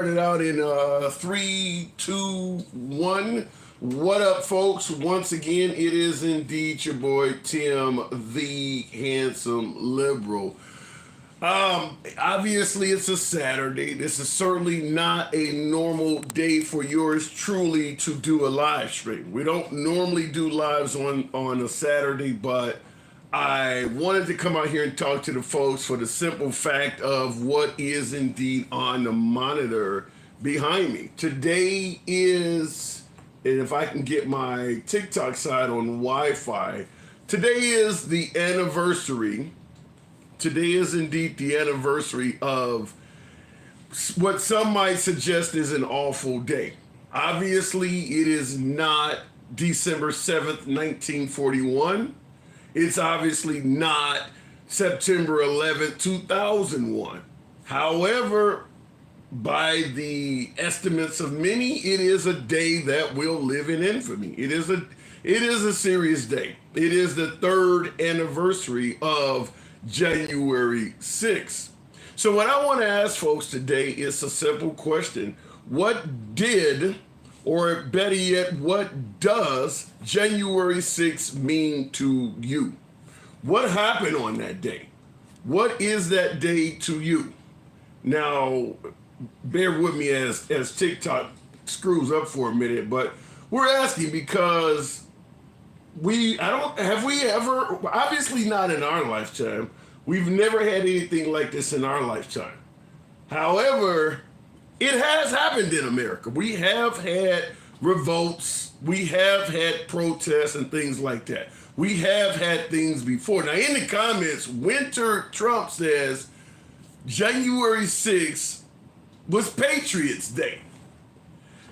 Started out in 3, 2, 1. What up, folks? Once again, it is indeed your boy Tim, the handsome liberal. Obviously, it's a Saturday. This is certainly not a normal day for yours truly to do a live stream. We don't normally do lives on a Saturday, but I wanted to come out here and talk to the folks for the simple fact of what is indeed on the monitor behind me. Today is, and if I can get my TikTok side on Wi-Fi, today is the anniversary. Today is indeed the anniversary of what some might suggest is an awful day. Obviously, it is not December 7th, 1941. It's obviously not September 11th, 2001. However, by the estimates of many, it is a day that will live in infamy. It is a serious day. It is the third anniversary of January 6th. So what I want to ask folks today is a simple question. What did, or better yet, what does January 6th mean to you? What happened on that day? What is that day to you? Now, bear with me as TikTok screws up for a minute, but we're asking because have we ever, obviously not in our lifetime, we've never had anything like this in our lifetime. However, it has happened in America. We have had revolts, we have had protests and things like that. We have had things before. Now, in the comments, Winter Trump says January 6th was Patriots Day.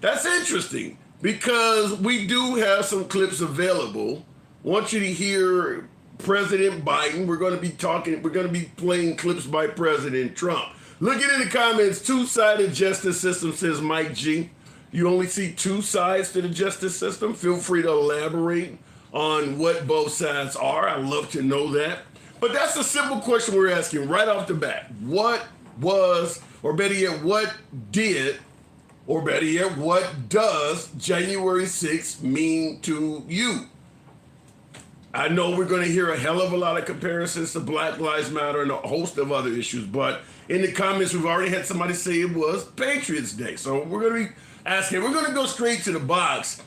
That's interesting because we do have some clips available. I want you to hear President Biden. We're going to be playing clips by President Trump. Looking in the comments, two-sided justice system, says Mike G. You only see two sides to the justice system. Feel free to elaborate on what both sides are. I'd love to know that. But that's a simple question we're asking right off the bat. What was, or better yet, what did, or better yet, what does January 6th mean to you? I know we're going to hear a hell of a lot of comparisons to Black Lives Matter and a host of other issues, but in the comments, we've already had somebody say it was Patriots Day. So we're going to be asking, we're going to go straight to the box.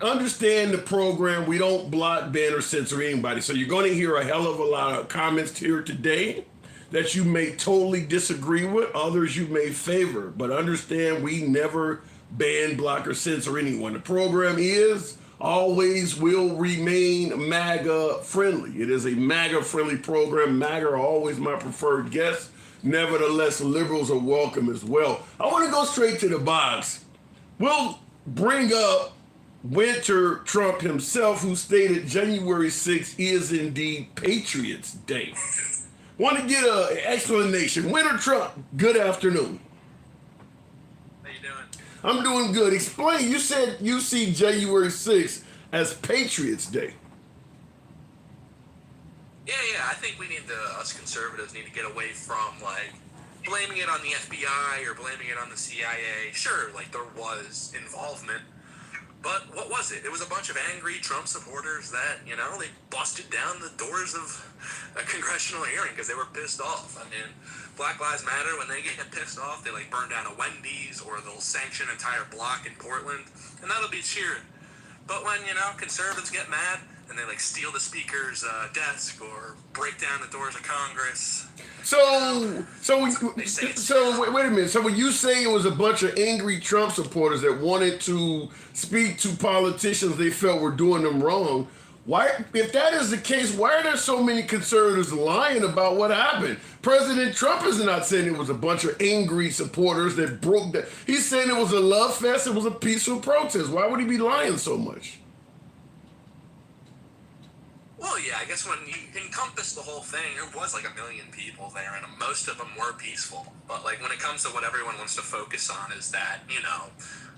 Understand the program. We don't block, ban, or censor anybody. So you're going to hear a hell of a lot of comments here today that you may totally disagree with, others you may favor. But understand, we never ban, block, or censor anyone. The program is, always will remain MAGA friendly. It is a MAGA friendly program. MAGA are always my preferred guests. Nevertheless, liberals are welcome as well. I want to go straight to the box. We'll bring up Winter Trump himself, who stated January 6th is indeed Patriots Day. Want to get an explanation. Winter Trump, good afternoon. How you doing? I'm doing good. Explain. You said you see January 6th as Patriots Day. Yeah. I think us conservatives need to get away from, blaming it on the FBI or blaming it on the CIA. Sure, there was involvement. But what was it? It was a bunch of angry Trump supporters that, they busted down the doors of a congressional hearing because they were pissed off. I mean, Black Lives Matter, when they get pissed off, they burn down a Wendy's or they'll sanction an entire block in Portland, and that'll be cheered. But when, conservatives get mad and they steal the speaker's desk or break down the doors of Congress. So wait a minute. So when you say it was a bunch of angry Trump supporters that wanted to speak to politicians they felt were doing them wrong, why, if that is the case, why are there so many conservatives lying about what happened? President Trump is not saying it was a bunch of angry supporters that broke that. He's saying it was a love fest, it was a peaceful protest. Why would he be lying so much? Well, yeah, I guess when you encompass the whole thing, there was 1 million people there, and most of them were peaceful. But when it comes to what everyone wants to focus on is that,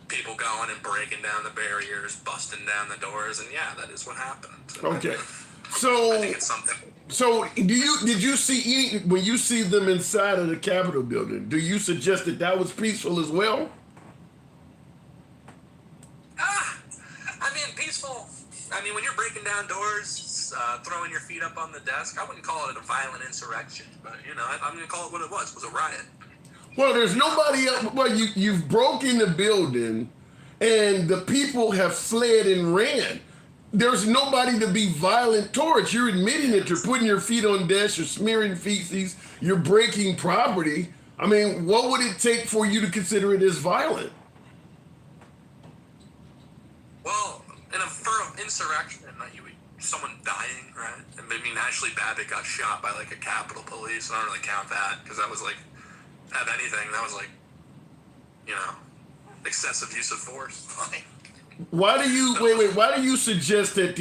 people going and breaking down the barriers, busting down the doors, and yeah, that is what happened. Okay. So I think it's something So did you see any when you see them inside of the Capitol building? Do you suggest that that was peaceful as well? Ah, I mean, peaceful. I mean, when you're breaking down doors, throwing your feet up on the desk, I wouldn't call it a violent insurrection. But you know, I'm gonna call it what it was. It was a riot. Well, there's nobody else. Well, you've broken the building, and the people have fled and ran. There's nobody to be violent towards. You're admitting that you're putting your feet on desks, you're smearing feces, you're breaking property. I mean, what would it take for you to consider it as violent? Well, for an insurrection, someone dying, right? And I mean, Ashley Babbitt got shot by like a Capitol Police. I don't really count that because that was like, if anything, that was like, you know, excessive use of force. Why do you wait? Why do you suggest that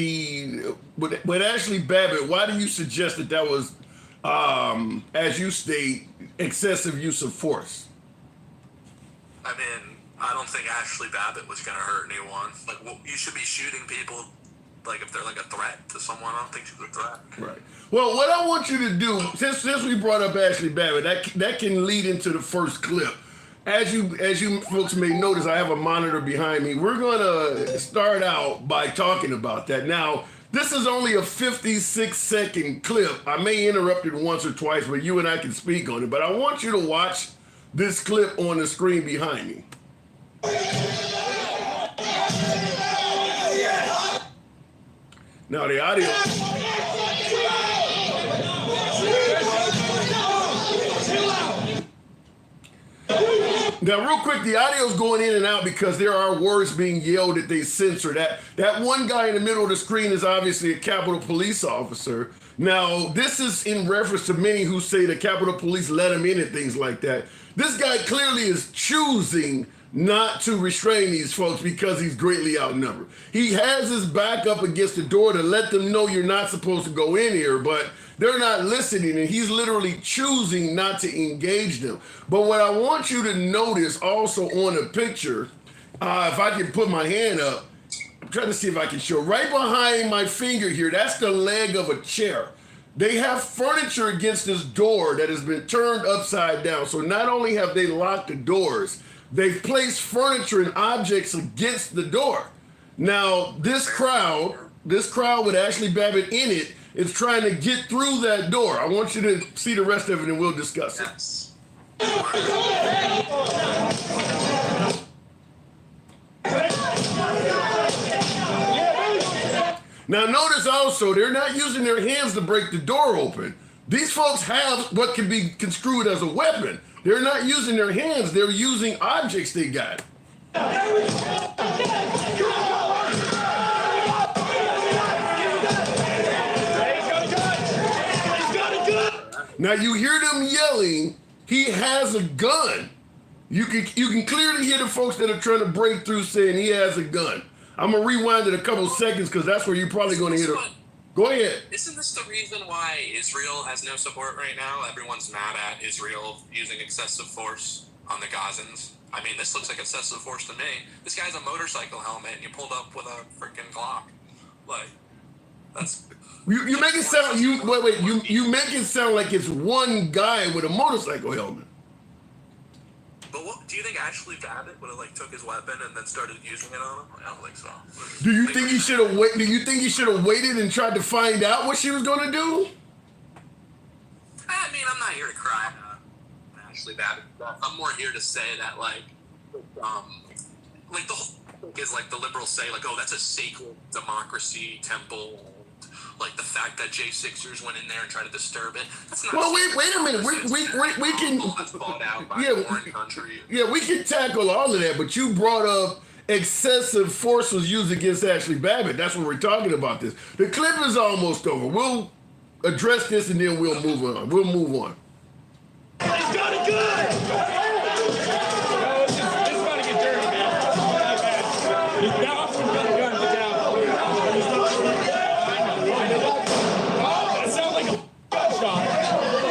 with Ashley Babbitt? Why do you suggest that that was, as you state, excessive use of force? I mean, I don't think Ashley Babbitt was going to hurt anyone. Like, well, you should be shooting people, like if they're like a threat to someone. I don't think she's a threat. Right. Well, what I want you to do, since we brought up Ashley Babbitt, that can lead into the first clip. As you folks may notice, I have a monitor behind me. We're gonna start out by talking about that. Now, this is only a 56-second clip. I may interrupt it once or twice, but you and I can speak on it. But I want you to watch this clip on the screen behind me. Now the audio. Now, real quick, the audio's going in and out because there are words being yelled that they censor. That one guy in the middle of the screen is obviously a Capitol Police officer. Now, this is in reference to many who say the Capitol Police let him in and things like that. This guy clearly is choosing not to restrain these folks because he's greatly outnumbered. He has his back up against the door to let them know you're not supposed to go in here, but they're not listening, and he's literally choosing not to engage them. But what I want you to notice also on the picture, if I can put my hand up, I'm trying to see if I can show. Right behind my finger here, that's the leg of a chair. They have furniture against this door that has been turned upside down. So not only have they locked the doors, they've placed furniture and objects against the door. Now, this crowd with Ashley Babbitt in it is trying to get through that door. I want you to see the rest of it and we'll discuss it. Yes. Now, notice also, they're not using their hands to break the door open. These folks have what can be construed as a weapon. They're not using their hands, they're using objects they got. Now you hear them yelling, he has a gun. You can clearly hear the folks that are trying to break through saying he has a gun. I'm gonna rewind it a couple seconds because that's where you're probably gonna hear it. Go ahead. Isn't this the reason why Israel has no support right now? Everyone's mad at Israel using excessive force on the Gazans. I mean, this looks like excessive force to me. This guy's a motorcycle helmet and you pulled up with a freaking Glock. Like, that's... You make it sound you make it sound like it's one guy with a motorcycle helmet. But what do you think Ashley Babbitt would have like took his weapon and then started using it on him? I don't think so. Do you think he should have waited? Do you think he should have waited and tried to find out what she was going to do? I mean, I'm not here to cry Ashley Babbitt. I'm more here to say that like the whole thing is like the liberals say like, oh, that's a sacred democracy temple. Like the fact that J6ers went in there and tried to disturb it. That's not. Well, wait a minute. We can. That's bought out by a foreign country. Yeah, we can tackle all of that. But you brought up excessive force was used against Ashley Babbitt. That's what we're talking about. This. The clip is almost over. We'll address this and then we'll move on. We'll move on. He's got a gun! No, it's about to get dirty, man. He's got a gun. That sounds like a gunshot.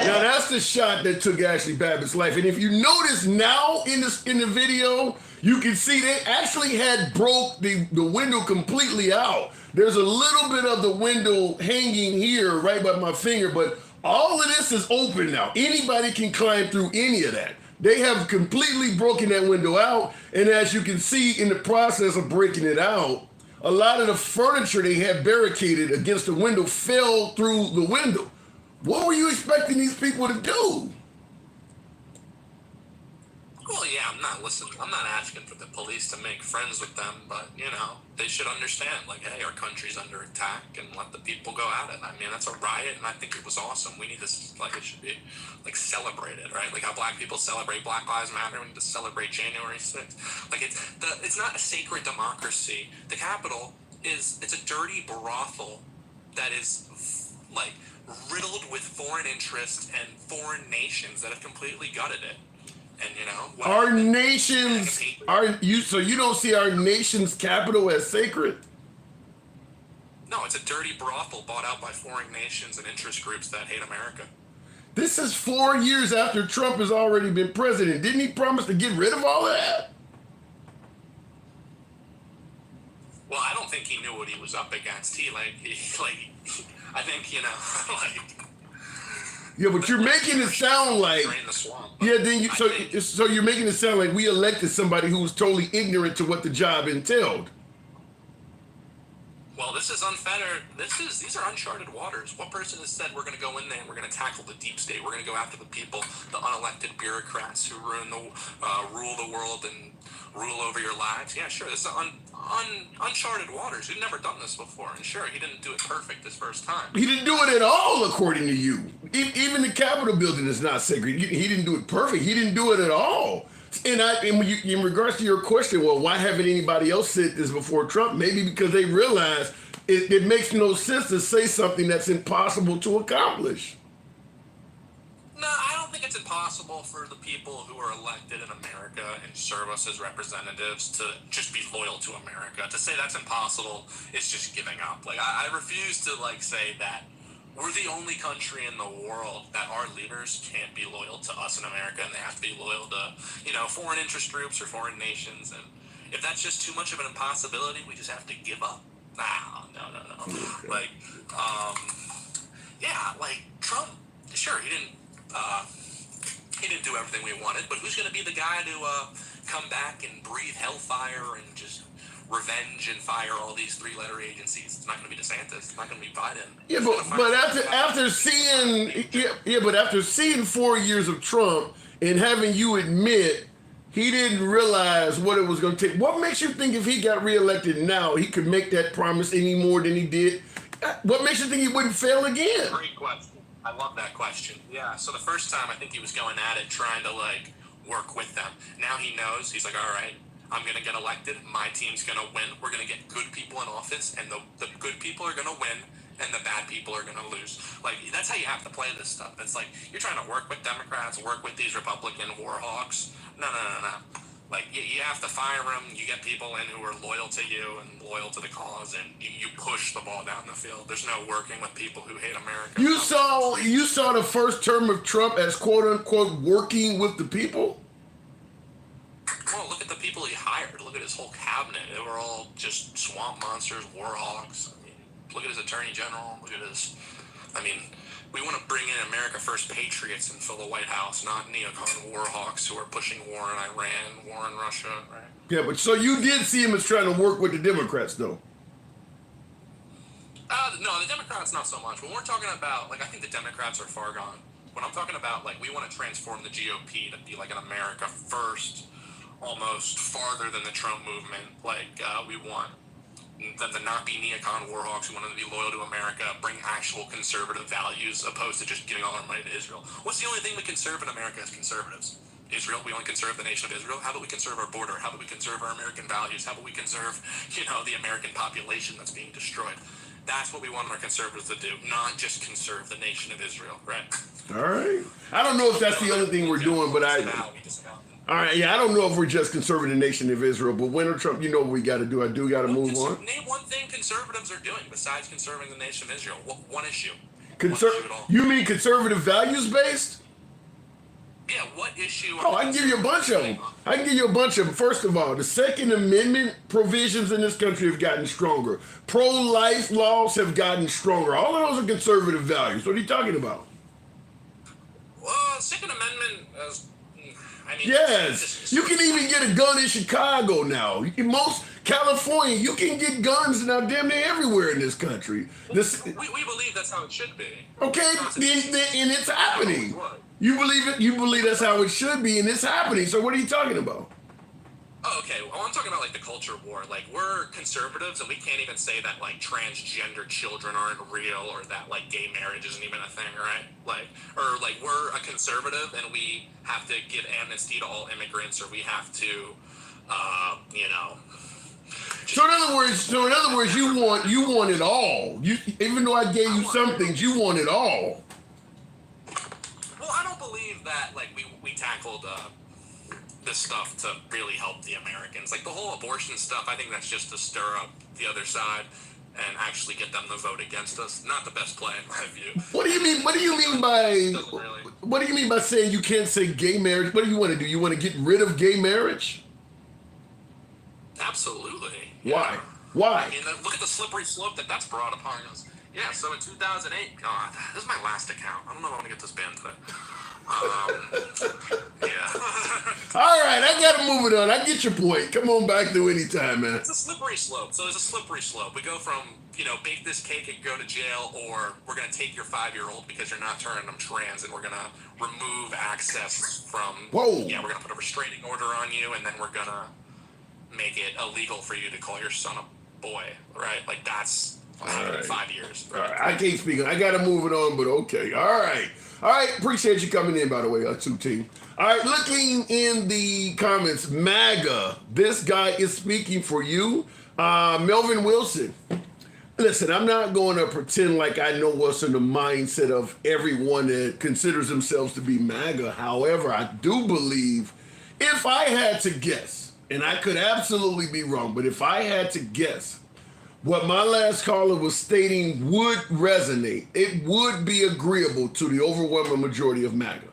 Now that's the shot that took Ashley Babbitt's life. And if you notice now in the video, You can see they actually had broke the window completely out. There's a little bit of the window hanging here right by my finger, but all of this is open now. Anybody can climb through any of that. They have completely broken that window out, and as you can see in the process of breaking it out, a lot of the furniture they had barricaded against the window fell through the window. What were you expecting these people to do? Well, yeah, I'm not asking for the police to make friends with them, but they should understand, like, hey, our country's under attack, and let the people go at it. I mean, that's a riot, and I think it was awesome. We need this, like, it should be like celebrated, right? Like how black people celebrate Black Lives Matter. We need to celebrate January 6th. Like it's not a sacred democracy. The Capitol it's a dirty brothel that is like riddled with foreign interests and foreign nations that have completely gutted it. And our nations so you don't see our nation's capital as sacred? No, it's a dirty brothel bought out by foreign nations and interest groups that hate America. This is 4 years after Trump has already been president. Didn't he promise to get rid of all of that? Well, I don't think he knew what he was up against. I think Yeah, but you're making it sound like so you're making it sound like we elected somebody who was totally ignorant to what the job entailed. Well, this is unfettered. These are uncharted waters. What person has said we're going to go in there and we're going to tackle the deep state? We're going to go after the people, the unelected bureaucrats who rule the world and rule over your lives. Yeah, sure. This is uncharted waters. We've never done this before, and sure, he didn't do it perfect this first time. He didn't do it at all, according to you. Even the Capitol building is not sacred. He didn't do it perfect. He didn't do it at all. And in regards to your question, well, why haven't anybody else said this before Trump? Maybe because they realize it makes no sense to say something that's impossible to accomplish. No, I don't think it's impossible for the people who are elected in America and serve us as representatives to just be loyal to America. To say that's impossible is just giving up. Like, I refuse to, say that we're the only country in the world that our leaders can't be loyal to us in America, and they have to be loyal to, foreign interest groups or foreign nations. And if that's just too much of an impossibility, we just have to give up. No. Okay. Trump, sure, he didn't do everything we wanted, but who's going to be the guy to come back and breathe hellfire and just revenge and fire all these three-letter agencies? It's not going to be DeSantis. It's not going to be Biden. Yeah, but after seeing 4 years of Trump and having you admit he didn't realize what it was going to take, what makes you think if he got reelected now he could make that promise any more than he did? What makes you think he wouldn't fail again? Great question. I love that question. Yeah. So the first time I think he was going at it trying to work with them. Now he knows. He's like, all right, I'm going to get elected. My team's going to win. We're going to get good people in office, and the good people are going to win, and the bad people are going to lose. That's how you have to play this stuff. It's like you're trying to work with Democrats, work with these Republican war hawks. No. You have to fire them. You get people in who are loyal to you and loyal to the cause, and you push the ball down the field. There's no working with people who hate America. You saw the first term of Trump as quote unquote working with the people? Well, look at the people he hired. Look at his whole cabinet. They were all just swamp monsters, war hawks. Look at his attorney general. Look at his... we want to bring in America First patriots and fill the White House, not neocon war hawks who are pushing war in Iran, war in Russia, right? Yeah, but so you did see him as trying to work with the Democrats, though? No, the Democrats not so much. When we're talking about, I think the Democrats are far gone. When I'm talking about, we want to transform the GOP to be an America First, almost farther than the Trump movement. We want them to not be neocon warhawks who want them to be loyal to America, bring actual conservative values opposed to just giving all our money to Israel. What's the only thing we conserve in America as conservatives? Israel. We only conserve the nation of Israel. How about we conserve our border? How about we conserve our American values? How about we conserve, the American population that's being destroyed? That's what we want our conservatives to do, not just conserve the nation of Israel, right? All right. I don't know if that's the other thing we're doing, but all right, yeah, I don't know if we're just conserving the nation of Israel, but winter Trump, you know what we got to do. I do got to move on. Name one thing conservatives are doing besides conserving the nation of Israel. One issue. You mean conservative values based? Yeah, what issue? Oh, I can give you a bunch of them. I can give you a bunch of them. First of all, the Second Amendment provisions in this country have gotten stronger. Pro-life laws have gotten stronger. All of those are conservative values. What are you talking about? Well, Second Amendment. I mean, Yes, you can even get a gun in Chicago now. Most California, you can get guns now damn near everywhere in this country. This, we believe that's how it should be. okay, and it's happening. You believe it? You believe that's how it should be, and it's happening. So what are you talking about? Oh, okay. Well, I'm talking about like the culture war. Like we're conservatives, and we can't even say that like transgender children aren't real, or that like gay marriage isn't even a thing, right? Like, or like we're a conservative, and we have to give amnesty to all immigrants, or we have to, you know. So in other words, you want it all. You, even though I gave you some things, you want it all. Well, I don't believe that like we tackled this stuff to really help the Americans. Like the whole abortion stuff, I think that's just to stir up the other side and actually get them to vote against us. Not the best play in my view. What do you mean? What do you mean by? Really. What do you mean by saying you can't say gay marriage? What do you want to do? You want to get rid of gay marriage? Absolutely. Why? Yeah. Why? I mean, look at the slippery slope that's brought upon us. Yeah, so in 2008, God, this is my last account. I don't know if I'm going to get this banned today. Yeah. All right, I got to move it on. I get your point. Come on back to anytime, man. It's a slippery slope. So there's a slippery slope. We go from, bake this cake and go to jail, or we're going to take your 5-year-old because you're not turning them trans, and we're going to remove access from... Whoa. Yeah, we're going to put a restraining order on you, and then we're going to make it illegal for you to call your son a boy, right? Like, that's what happened in 5 years. Right? All right, I can't speak. I got to move it on, but okay. All right. Appreciate you coming in, by the way, 2Team. All right, looking in the comments, MAGA, this guy is speaking for you. Melvin Wilson. Listen, I'm not going to pretend like I know what's in the mindset of everyone that considers themselves to be MAGA. However, I do believe, if I had to guess, and I could absolutely be wrong, but if I had to guess, what my last caller was stating would resonate. It would be agreeable to the overwhelming majority of MAGA.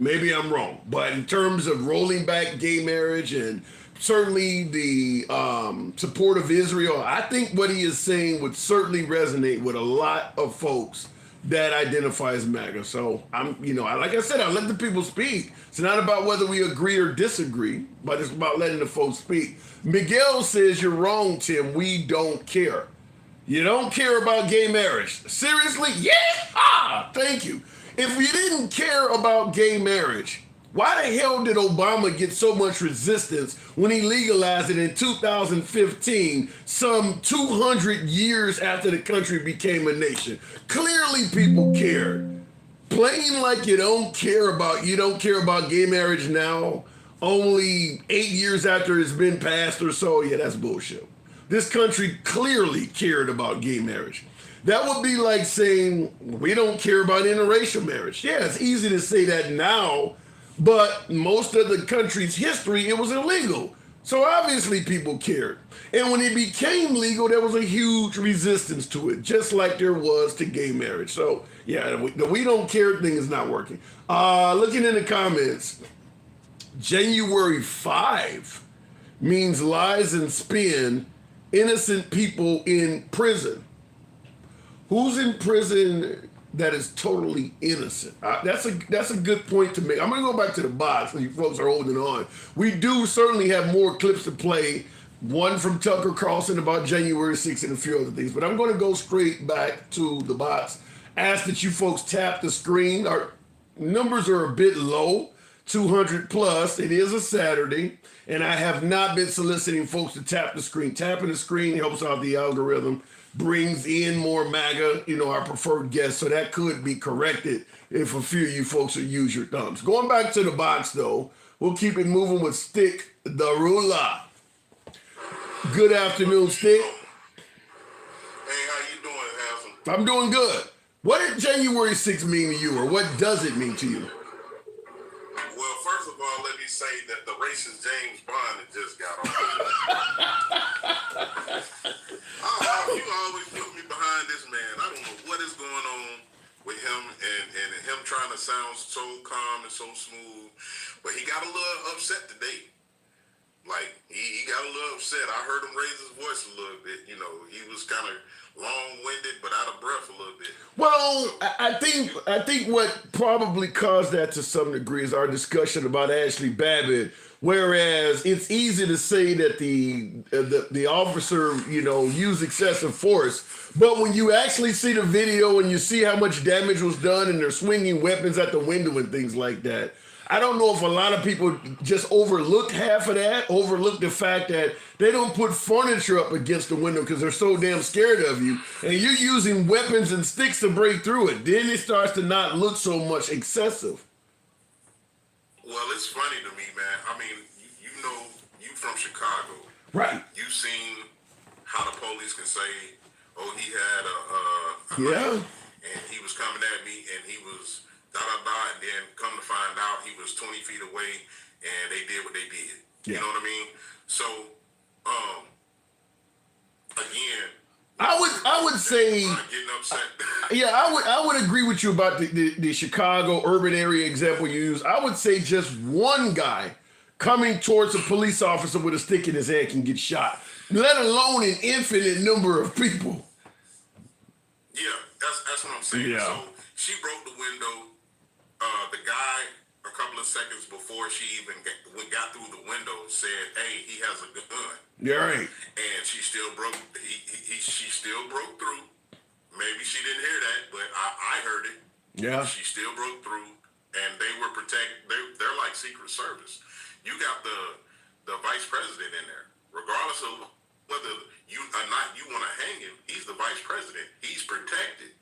Maybe I'm wrong, but in terms of rolling back gay marriage and certainly the support of Israel, I think what he is saying would certainly resonate with a lot of folks that identify as MAGA. So like I said, I let the people speak. It's not about whether we agree or disagree, but it's about letting the folks speak. Miguel says, you're wrong, Tim. We don't care. You don't care about gay marriage. Seriously? Yeah! Thank you. If we didn't care about gay marriage, why the hell did Obama get so much resistance when he legalized it in 2015, some 200 years after the country became a nation? Clearly people cared. Playing like you don't care about gay marriage now, only 8 years after it's been passed or so, yeah, that's bullshit. This country clearly cared about gay marriage. That would be like saying we don't care about interracial marriage. Yeah, it's easy to say that now, but most of the country's history, it was illegal. So obviously people cared. And when it became legal, there was a huge resistance to it, just like there was to gay marriage. So yeah, the we don't care thing is not working. Looking in the comments, January 5 means lies and spin, innocent people in prison. Who's in prison that is totally innocent? That's a good point to make. I'm going to go back to the box, so you folks are holding on. We do certainly have more clips to play, one from Tucker Carlson about January 6th and a few other things, but I'm going to go straight back to the box. Ask that you folks tap the screen. Our numbers are a bit low, 200 plus. It is a Saturday, and I have not been soliciting folks to tap the screen. Tapping the screen helps out the algorithm, brings in more MAGA, our preferred guests, so that could be corrected if a few of you folks will use your thumbs. Going back to the box, though, we'll keep it moving with Stick the Ruler. Good afternoon, Stick. Hey, how you doing, Handsome? I'm doing good. What did January 6th mean to you, or what does it mean to you? Well, first of all, let me say that the racist James Bond that just got on. You always put me behind this man. I don't know what is going on with him and him trying to sound so calm and so smooth. got a little upset today. Like he got a little upset. I heard him raise his voice a little bit. You know, he was kind of long-winded, but out of breath a little bit. Well, I think what probably caused that to some degree is our discussion about Ashley Babbitt. Whereas it's easy to say that the officer, you know, used excessive force, but when you actually see the video and you see how much damage was done and they're swinging weapons at the window and things like that, I don't know if a lot of people just overlooked half of that, overlooked the fact that they don't put furniture up against the window because they're so damn scared of you, and you're using weapons and sticks to break through it. Then it starts to not look so much excessive. Well, it's funny to me, man. I mean, you know, you from Chicago. Right. You've seen how the police can say, oh, he had Yeah. and he was coming at me, and he was da-da-da, and then come to find out he was 20 feet away, and they did what they did. Yeah. You know what I mean? So, again, I would say, getting upset. yeah, I would agree with you about the Chicago urban area example you use. I would say just one guy coming towards a police officer with a stick in his hand can get shot, let alone an infinite number of people. Yeah, that's what I'm saying. Yeah. So she broke the window. The guy, a couple of seconds before she even got through the window, said, "Hey, he has a gun." Yeah, right. And she still broke. She still broke through. Maybe she didn't hear that, but I heard it. Yeah. She still broke through, and they were They're like Secret Service. You got the vice president in there, regardless of whether you or not you want to hang him. He's the vice president. He's protected.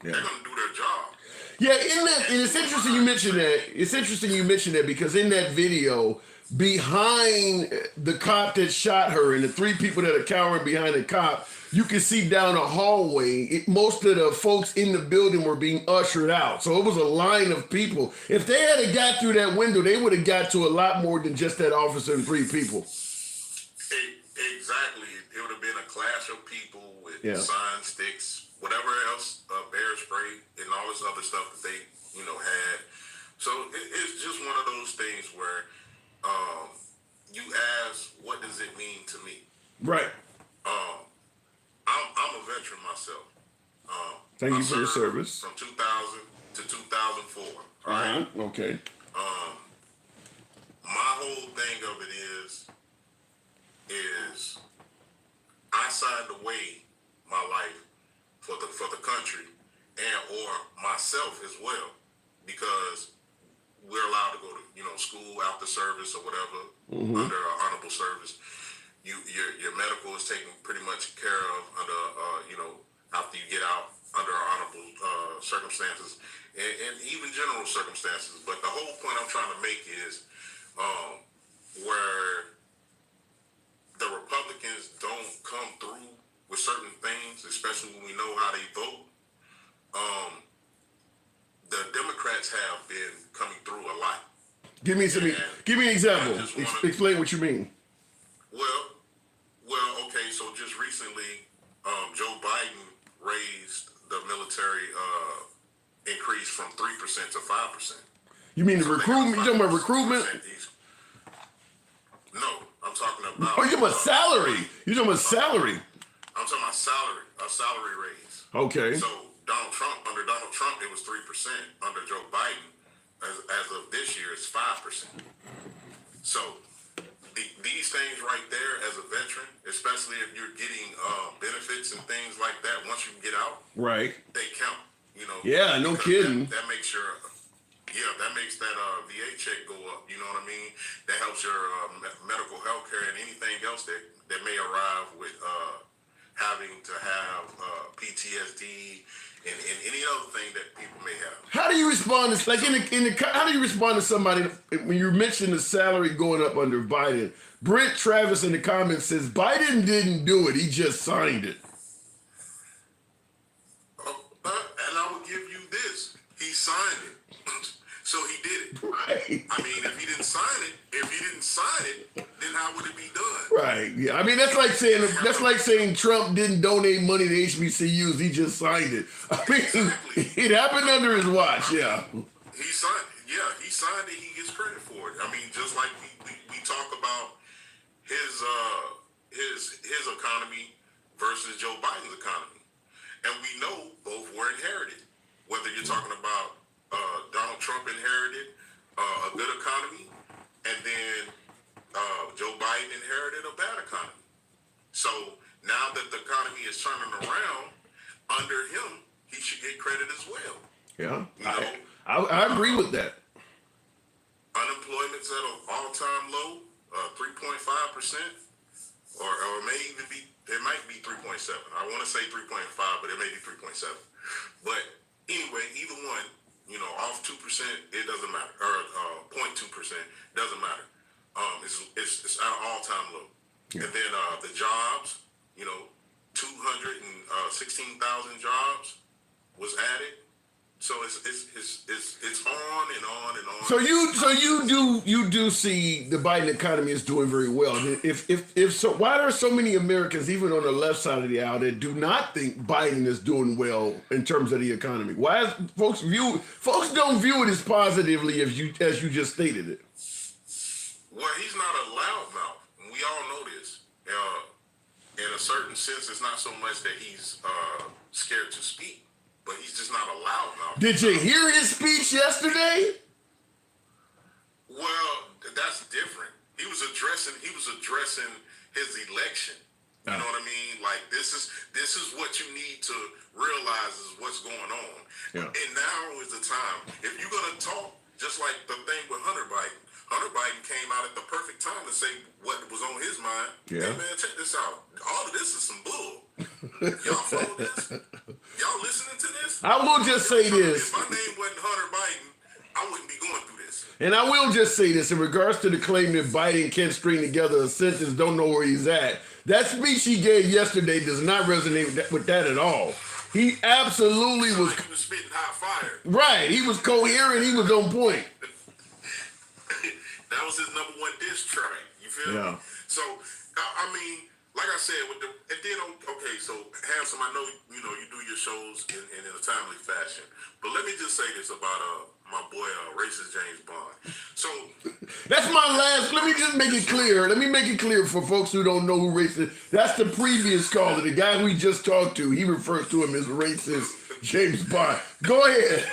Yeah. They're gonna do their job. Yeah, and it's interesting you mentioned that. It's interesting you mentioned that because in that video, behind the cop that shot her and the three people that are cowering behind the cop, you can see down a hallway. Most of the folks in the building were being ushered out, so it was a line of people. If they had got through that window, they would have got to a lot more than just that officer and three people. Exactly. It would have been a clash of people with Yeah. sign sticks, whatever else, bear spray, and all this other stuff that they, had. So it's just one of those things where you ask, what does it mean to me? Right. I'm a veteran myself. Thank I you for your served service. From 2000 to 2004. All right. Okay. My whole thing of it is I signed away my life for the country and or myself as well, because we're allowed to go to school after service or whatever under honorable service. Your medical is taken pretty much care of under after you get out under honorable circumstances and even general circumstances. But the whole point I'm trying to make is where the Republicans don't come through with certain things, especially when we know how they vote. The Democrats have been coming through a lot. Give me an example. Explain what you mean. Well, okay. So just recently, Joe Biden raised the military increase from 3% to 5%. You mean the recruitment? You talking about recruitment? No, I'm talking about. Oh, you talking about salary? You talking about salary? I'm talking about a salary raise. Okay. So under Donald Trump, it was 3%. Under Joe Biden, as of this year, it's 5%. So these things right there, as a veteran, especially if you're getting benefits and things like that, once you get out, Right. they count. Yeah, no kidding. That makes that VA check go up. You know what I mean? That helps your medical health care and anything else that may arrive with having to have PTSD and any other thing that people may have. How do you respond to how do you respond to somebody when you mention the salary going up under Biden? Brent Travis in the comments says Biden didn't do it; he just signed it. And I will give you this: he signed it, so he did it. Right. I mean, if he didn't sign it, then how would it be done? Right. Yeah. I mean, that's like saying Trump didn't donate money to HBCUs; he just signed it. I mean, Exactly. it happened under his watch. Yeah. He signed it. Yeah, he signed it, he gets credit for it. I mean, just like we talk about his economy versus Joe Biden's economy, and we know both were inherited. Whether you're talking about Donald Trump inherited a good economy, and then Joe Biden inherited a bad economy. So now that the economy is turning around under him, he should get credit as well. Yeah, You know, I agree with that. unemployment's at an all-time low, 3.5%, or may even be, it might be 3.7. I want to say 3.5, but it may be 3.7. But anyway, either one, you know, off 2%, it doesn't matter, or 0.2%, doesn't matter. It's at an all-time low. Yeah. And then the jobs, you know, 216,000 jobs was added. So it's on and on and on. So you do see the Biden economy is doing very well. If so, why are so many Americans, even on the left side of the aisle, that do not think Biden is doing well in terms of the economy? Why is folks don't view it as positively as you just stated it? Well, he's not a loudmouth. We all know this. In a certain sense, it's not so much that he's scared to speak, but he's just not a loudmouth. Did you hear his speech yesterday? Well, that's different. He was addressing his election. You know what I mean? Like this is what you need to realize is what's going on. Yeah. And now is the time. If you're gonna talk, just like the thing with Hunter Biden came out at the perfect time to say what was on his mind. Yeah. Hey man, check this out. All of this is some bull. Y'all follow this? Y'all listening to this? I will just say this. If my name wasn't Hunter Biden, I wouldn't be going through this. And I will just say this in regards to the claim that Biden can't string together a sentence, don't know where he's at. That speech he gave yesterday does not resonate with that at all. He absolutely was He was spitting hot fire. right. He was coherent. He was on point. That was his number one diss track. You feel Yeah. me? So, I mean, like I said, and then, okay, so Handsome, I know, you know, you do your shows in a timely fashion, but let me just say this about my boy, racist James Bond. So, That's my last. Let me just make it clear. Let me make it clear for folks who don't know who racist. That's the previous caller, the guy we just talked to. He refers to him as racist James Bond. Go ahead.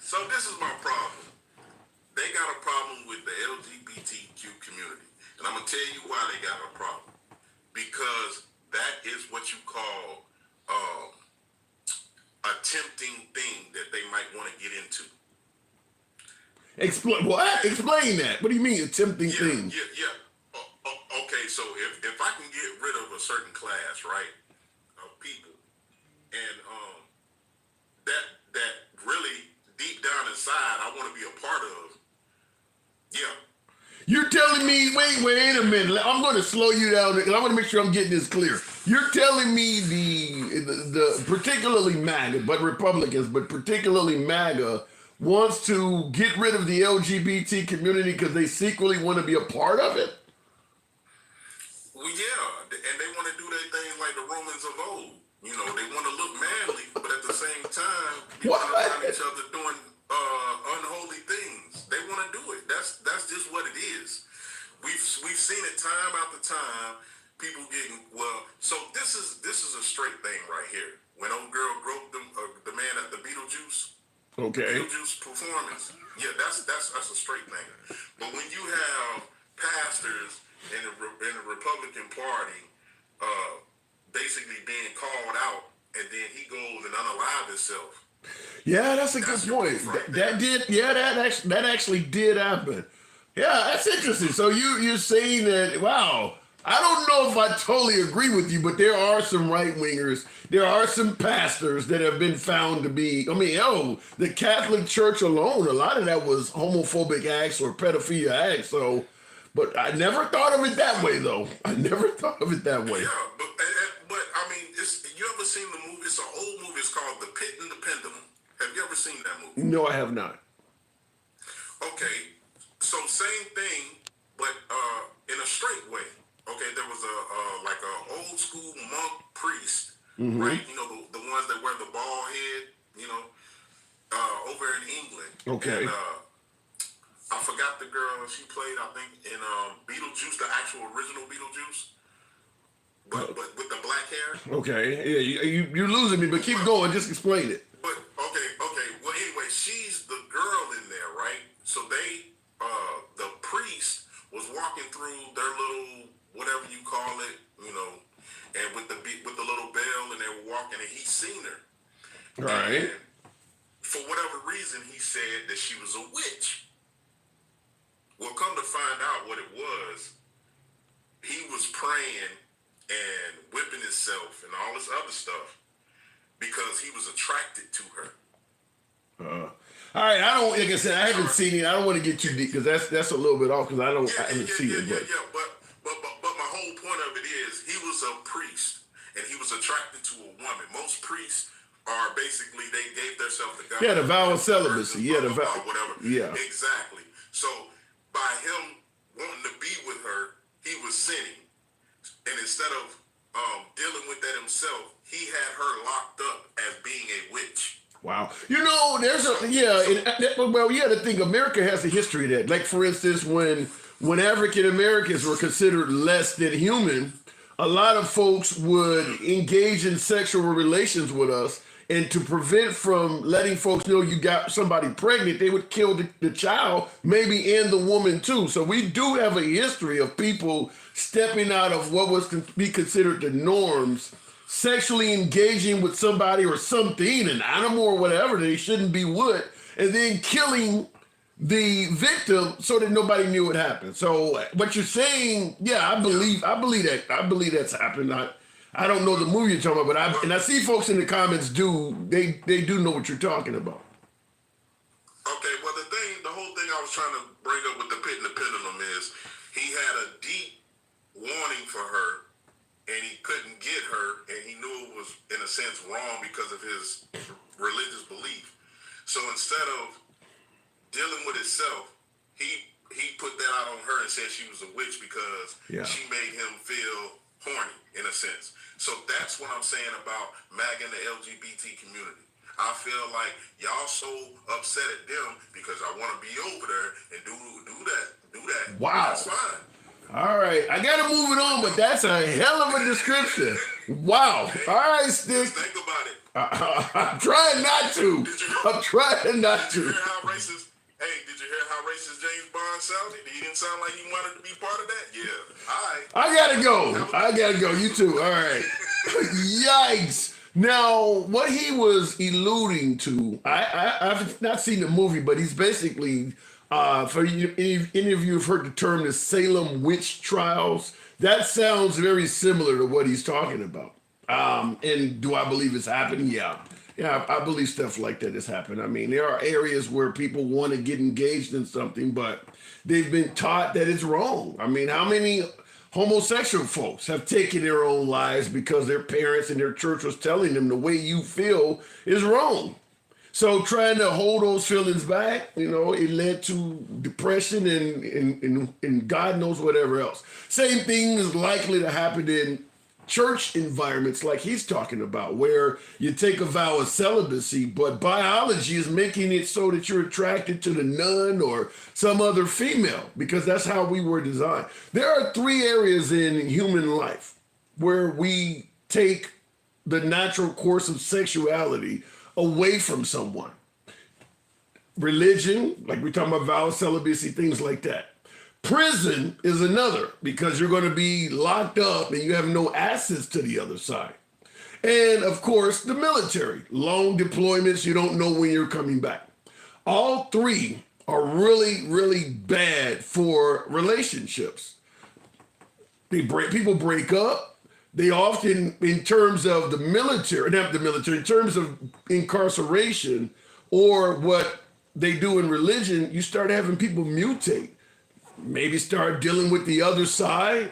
so this is my problem. They got a problem with the LGBTQ community. And I'm going to tell you why they got a problem. Because that is what you call a tempting thing that they might want to get into. Explain what? Explain that. What do you mean, a tempting thing? Yeah. Okay, so if I can get rid of a certain class, right, of people, and that really deep down inside I want to be a part of, yeah. You're telling me, wait a minute. I'm going to slow you down because I want to make sure I'm getting this clear. You're telling me the particularly MAGA, but Republicans, but particularly MAGA, wants to get rid of the LGBT community because they secretly want to be a part of it? Well, yeah, and they want to do their thing like the Romans of old. You know, they want to look manly, but at the same time, people around each other doing unholy things. They want to do it. That's just what it is. We've seen it time after time. People getting So this is a straight thing right here. When old girl groped the man at the Beetlejuice. Okay. Beetlejuice performance. Yeah, that's a straight thing. But when you have pastors in the Republican Party basically being called out, and then he goes and unalive himself. Yeah, that's a good point. That actually did happen. Yeah, that's interesting. So you're saying that, wow, I don't know if I totally agree with you, but there are some right-wingers, there are some pastors that have been found to be, the Catholic Church alone, a lot of that was homophobic acts or pedophilia acts, so, but I never thought of it that way, though. I never thought of it that way. Yeah, but I mean, you ever seen the movie? It's an old movie, it's called The Pit and the Pendulum. Have you ever seen that movie? No, I have not. Okay, so same thing, but in a straight way. Okay, there was a old school monk priest, right? You know, the ones that wear the bald head, you know, over Okay. And I forgot the girl she played. I think in Beetlejuice, the actual original Beetlejuice, but with the black hair. Okay. Yeah, you're losing me, but keep going. Just explain it. But okay. Well, anyway, she's the girl in there, right? So the priest was walking through their little whatever you call it, and with the little bell, and they were walking, and he seen her. Right. And for whatever reason, he said that she was a witch. Well, come to find out what it was, he was praying and whipping himself and all this other stuff because he was attracted to her. All right, I don't. Like I said, I haven't seen it. I don't want to get too deep because that's a little bit off because I haven't seen it. But. But my whole point of it is he was a priest and he was attracted to a woman. Most priests are basically they gave themselves to God. Yeah, the vow of celibacy. Yeah, the vow. Whatever. Yeah. Exactly. So by him wanting to be with her, he was sinning, and instead of dealing with that himself, he had her locked up as being a witch. Wow. There's well, you got to think America has a history of that. Like, for instance, when African Americans were considered less than human, a lot of folks would engage in sexual relations with us. And to prevent from letting folks know you got somebody pregnant, they would kill the child, maybe and the woman too. So we do have a history of people stepping out of what was to be considered the norms, sexually engaging with somebody or something, an animal or whatever they shouldn't be with, and then killing the victim so that nobody knew what happened. So what you're saying, yeah, I believe that. I believe that's happened. I don't know the movie you're talking about, but I see folks in the comments they do know what you're talking about. Okay, well the whole thing I was trying to bring up with the pit and the pendulum is he had a deep warning for her, and he couldn't get her, and he knew it was in a sense wrong because of his religious belief. So instead of dealing with himself, he put that out on her and said she was a witch because she made him feel horny in a sense. So that's what I'm saying about MAGA and the LGBT community. I feel like y'all so upset at them because I want to be over there and do that. Wow. That's fine. All right, I gotta move it on, but that's a hell of a description. Wow. All right, Stick. Just think about it. I'm trying not to. I'm trying not to. Did you hear how racist James Bond sounded? He didn't sound like he wanted to be part of that? Yeah. All right. I gotta go. You too. All right. Yikes. Now, what he was alluding to, I've not seen the movie, but he's basically, for you, any of you have heard the term the Salem witch trials. That sounds very similar to what he's talking about. And do I believe it's happening? Yeah. Yeah, I believe stuff like that has happened. I mean, there are areas where people want to get engaged in something, but they've been taught that it's wrong. I mean, how many homosexual folks have taken their own lives because their parents and their church was telling them the way you feel is wrong? So trying to hold those feelings back, it led to depression and God knows whatever else. Same thing is likely to happen in church environments like he's talking about, where you take a vow of celibacy, but biology is making it so that you're attracted to the nun or some other female, because that's how we were designed. There are 3 areas in human life where we take the natural course of sexuality away from someone. Religion, like we're talking about vow of celibacy, things like that. Prison is another, because you're going to be locked up and you have no access to the other side. And of course, the military, long deployments, you don't know when you're coming back. All 3 are really, really bad for relationships. People break up. They often, in terms of the military, not the military, in terms of incarceration or what they do in religion, you start having people mutate. Maybe start dealing with the other side.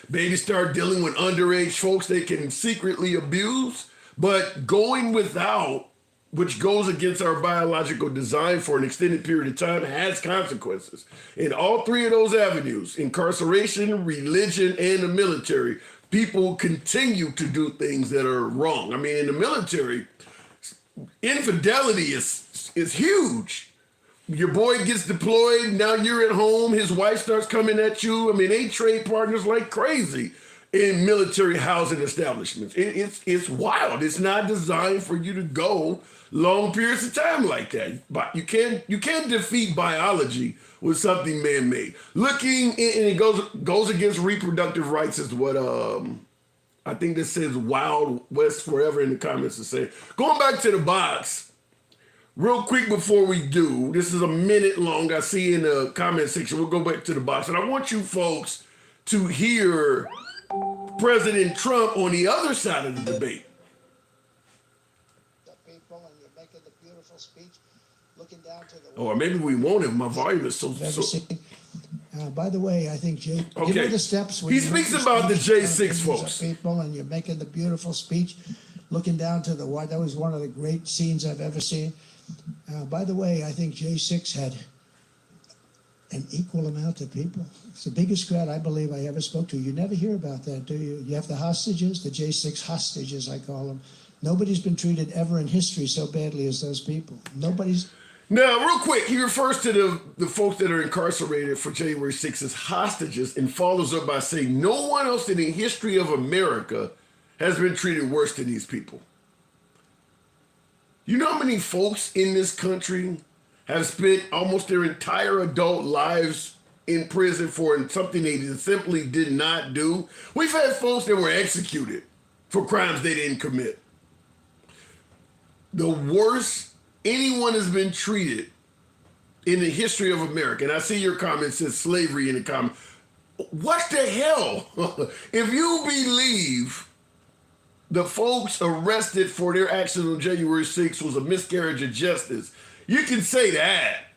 Maybe start dealing with underage folks they can secretly abuse. But going without, which goes against our biological design for an extended period of time, has consequences. In all 3 of those avenues, incarceration, religion, and the military, people continue to do things that are wrong. I mean, in the military, infidelity is huge. your boy gets deployed. Now you're at home. His wife starts coming at you. I mean, they trade partners like crazy in military housing establishments. It's wild. It's not designed for you to go long periods of time like that. But you can't defeat biology with something man-made. Looking, and it goes against reproductive rights is what I think this says Wild West Forever in the comments to say. Going back to the box, real quick before we do, this is a minute long. I see in the comment section. We'll go back to the box, and I want you folks to hear President Trump on the other side of the debate. People, and you're making the beautiful speech, looking down to the. Or maybe we won't if my volume is so. By the way, I think Jay. Okay. You know the steps. He speaks about the J6 folks. People, and you're making the beautiful speech, looking down to the white. That was one of the great scenes I've ever seen. By the way, I think J6 had an equal amount of people. It's the biggest crowd I believe I ever spoke to. You never hear about that, do you? You have the hostages, the J6 hostages, I call them. Nobody's been treated ever in history so badly as those people. Nobody's. Now, real quick, he refers to the folks that are incarcerated for January 6th as hostages and follows up by saying no one else in the history of America has been treated worse than these people. You know how many folks in this country have spent almost their entire adult lives in prison for something they simply did not do? We've had folks that were executed for crimes they didn't commit. The worst anyone has been treated in the history of America, and I see your comment says slavery in the comment. What the hell? If you believe the folks arrested for their actions on January 6th was a miscarriage of justice, you can say that.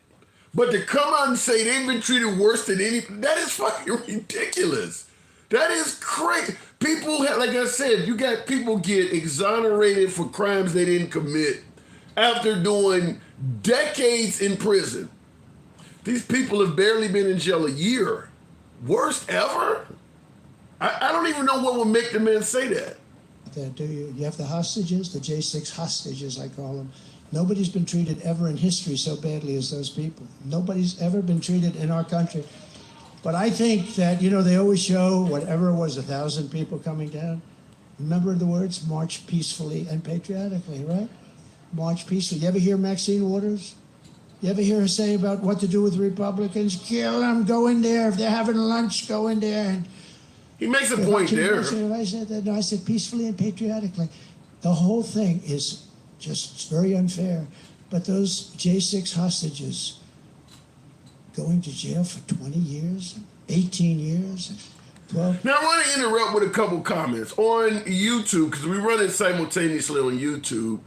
But to come out and say they've been treated worse than that is fucking ridiculous. That is crazy. People, like I said, you got people get exonerated for crimes they didn't commit after doing decades in prison. These people have barely been in jail a year. Worst ever? I don't even know what would make the man say that. Do you? You have the hostages, the J6 hostages, I call them. Nobody's been treated ever in history so badly as those people. Nobody's ever been treated in our country. But I think that, they always show whatever it was, 1,000 people coming down. Remember the words, march peacefully and patriotically, right? March peacefully. You ever hear Maxine Waters? You ever hear her say about what to do with Republicans? Kill them, go in there. If they're having lunch, go in there. And he makes a point there. I said that. No, I said peacefully and patriotically. The whole thing is just very unfair. But those J6 hostages going to jail for 20 years, 18 years, 12. Now I want to interrupt with a couple comments on YouTube because we run it simultaneously on YouTube.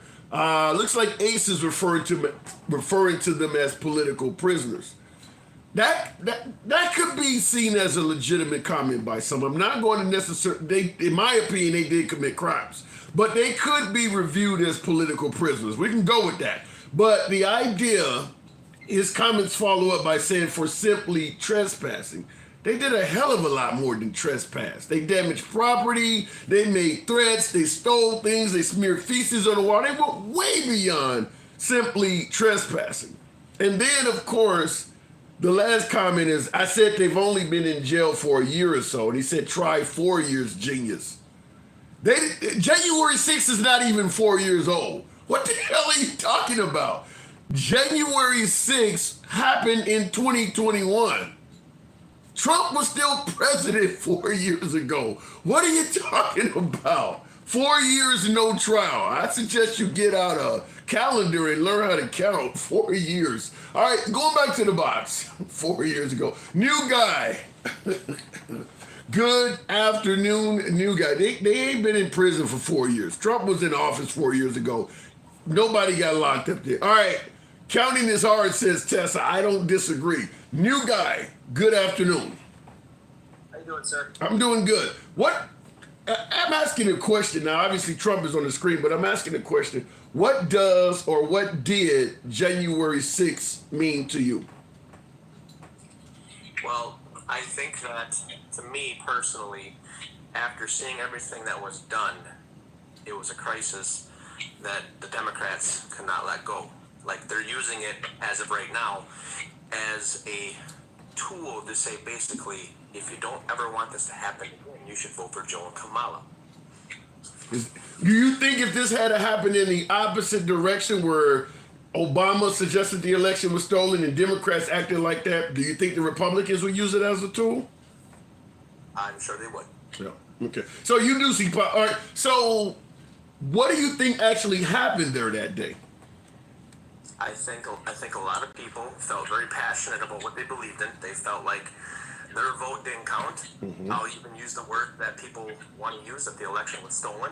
Looks like Ace is referring to them as political prisoners. That could be seen as a legitimate comment by some. I'm not going to necessarily. In my opinion, they did commit crimes, but they could be reviewed as political prisoners. We can go with that. But the idea, his comments follow up by saying for simply trespassing. They did a hell of a lot more than trespass. They damaged property, they made threats, they stole things, they smeared feces on the wall. They went way beyond simply trespassing. And then, of course, the last comment is, I said they've only been in jail for a year or so. And he said, try 4 years, genius. January 6th is not even 4 years old. What the hell are you talking about? January 6th happened in 2021. Trump was still president 4 years ago. What are you talking about? 4 years, no trial. I suggest you get out a calendar and learn how to count. 4 years. All right, going back to the box. 4 years ago. New guy. Good afternoon, new guy. They ain't been in prison for 4 years. Trump was in office 4 years ago. Nobody got locked up there. All right, counting is hard, says Tessa. I don't disagree. New guy, good afternoon. How you doing, sir? I'm doing good. I'm asking a question now. Obviously, Trump is on the screen, but I'm asking a question. What does or what did January 6th mean to you? Well, I think that, to me personally, after seeing everything that was done, it was a crisis that the Democrats could not let go. Like they're using it as of right now as a tool to say basically, if you don't ever want this to happen again, you should vote for Joe and Kamala. Do you think if this had to happen in the opposite direction where Obama suggested the election was stolen and Democrats acted like that, do you think the Republicans would use it as a tool? I'm sure they would. Yeah. Okay. So you do see. All right. So what do you think actually happened there that day? I think a lot of people felt very passionate about what they believed in. They felt like their vote didn't count. I'll even use the word that people want to use, that the election was stolen.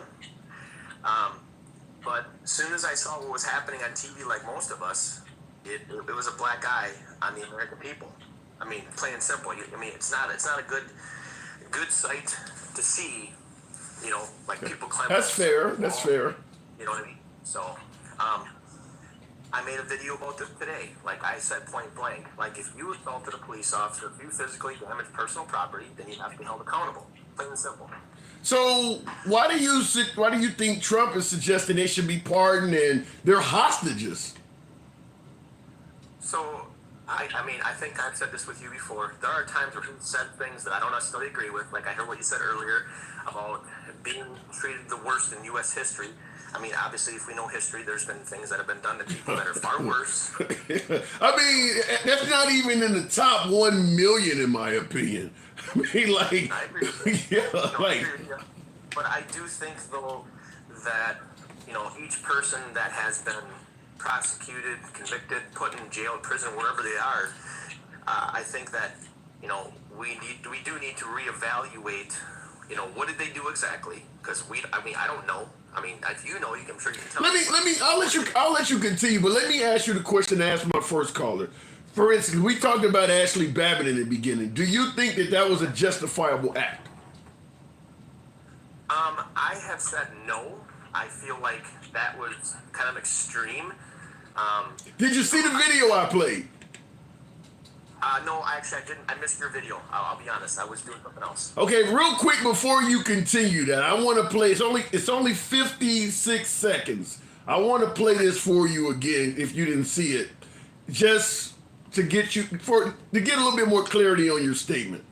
But as soon as I saw what was happening on TV, like most of us, it was a black eye on the American people. I mean, plain and simple. I mean, it's not a good sight to see. You know, like people climbing. That's fair. That's fair. You know what I mean? So, I made a video about this today. Like I said, point blank. Like if you assaulted a police officer, if you physically damaged personal property, then you have to be held accountable. Plain and simple. So why do you think Trump is suggesting they should be pardoned and they're hostages? So, I mean, I think I've said this with you before. There are times where he said things that I don't necessarily agree with. Like I heard what you said earlier about being treated the worst in U.S. history. I mean, obviously, if we know history, there's been things that have been done to people that are far worse. I mean, that's not even in the top 1 million, in my opinion. I mean, like, I agree with you. yeah, No, I like, agree with you. But I do think, though, that, you know, each person that has been prosecuted, convicted, put in jail, prison, wherever they are, I think that, you know, we do need to reevaluate, you know, what did they do exactly? Because I don't know. I mean, if you know, I'm sure you can tell me. I'll let you continue, but let me ask you the question I asked my first caller. For instance, we talked about Ashley Babbitt in the beginning. Do you think that was a justifiable act? I have said no. I feel like that was kind of extreme. Did you see the video I played? No, actually, I didn't. I missed your video. I'll be honest. I was doing something else. Okay, real quick before you continue that, I want to play. It's only 56 seconds. I want to play this for you again if you didn't see it, just to get a little bit more clarity on your statement.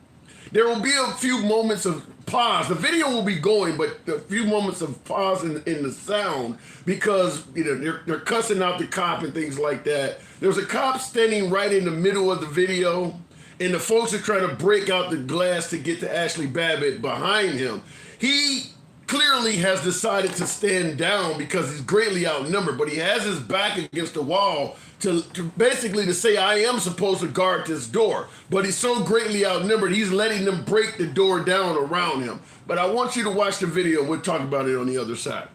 There will be a few moments of pause. The video will be going, but a few moments of pause in the sound because they're cussing out the cop and things like that. There's a cop standing right in the middle of the video, and the folks are trying to break out the glass to get to Ashley Babbitt behind him. He clearly has decided to stand down because he's greatly outnumbered, but he has his back against the wall to basically to say, I am supposed to guard this door. But he's so greatly outnumbered, he's letting them break the door down around him. But I want you to watch the video. We'll talk about it on the other side.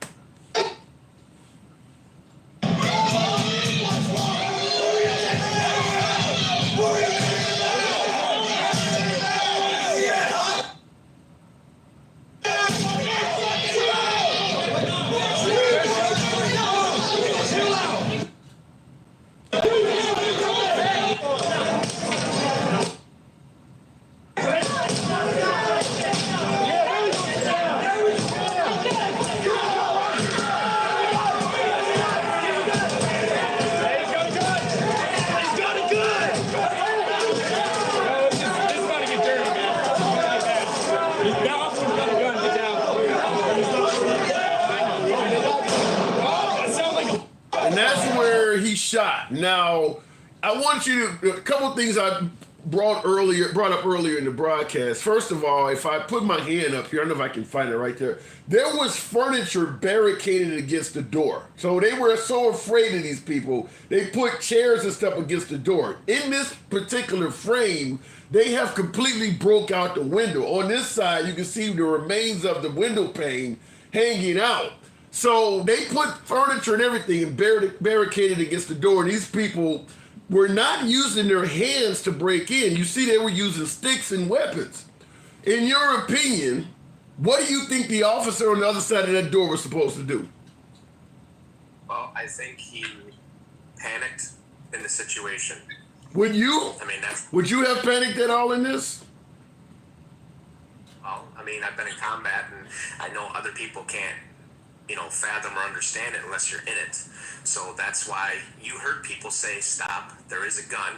Shot. Now, I want you to, a couple things I brought up earlier in the broadcast. First of all, if I put my hand up here, I don't know if I can find it right there. There was furniture barricaded against the door. So they were so afraid of these people, they put chairs and stuff against the door. In this particular frame, they have completely broke out the window. On this side, you can see the remains of the window pane hanging out. So they put furniture and everything and barricaded against the door. And these people were not using their hands to break in. You see, they were using sticks and weapons. In your opinion, what do you think the officer on the other side of that door was supposed to do? Well, I think he panicked in the situation. Would you? Would you have panicked at all in this? Well, I mean, I've been in combat, and I know other people can't fathom or understand it unless you're in it. So that's why you heard people say, stop, there is a gun.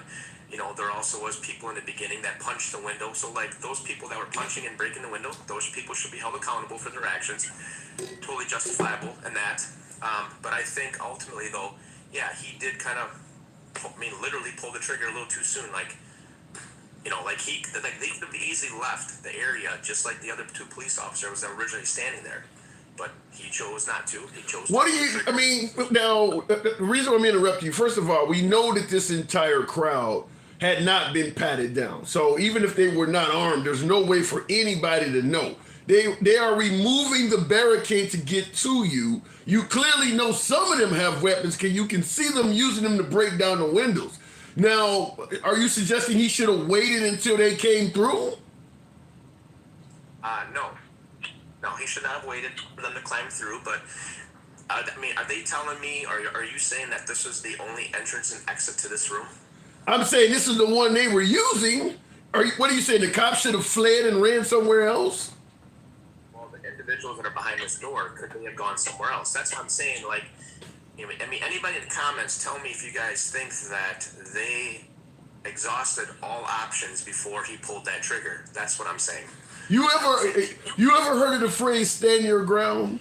There also was people in the beginning that punched the window. So like those people that were punching and breaking the window, those people should be held accountable for their actions. Totally justifiable in that. But I think ultimately though, yeah, he did kind of, literally pull the trigger a little too soon. Like they could have easily left the area just like the other two police officers that were originally standing there. But he chose not to. He chose. What do you? I mean, now the reason I'm interrupting you. First of all, we know that this entire crowd had not been patted down. So even if they were not armed, there's no way for anybody to know. They are removing the barricade to get to you. You clearly know some of them have weapons. You can see them using them to break down the windows. Now, are you suggesting he should have waited until they came through? No, he should not have waited for them to climb through. But are they telling me, or are you saying that this was the only entrance and exit to this room? I'm saying this is the one they were using. What are you saying? The cops should have fled and ran somewhere else? Well, the individuals that are behind this door, could they have gone somewhere else? That's what I'm saying. Like, anybody in the comments, tell me if you guys think that they exhausted all options before he pulled that trigger. That's what I'm saying. You ever heard of the phrase "stand your ground"?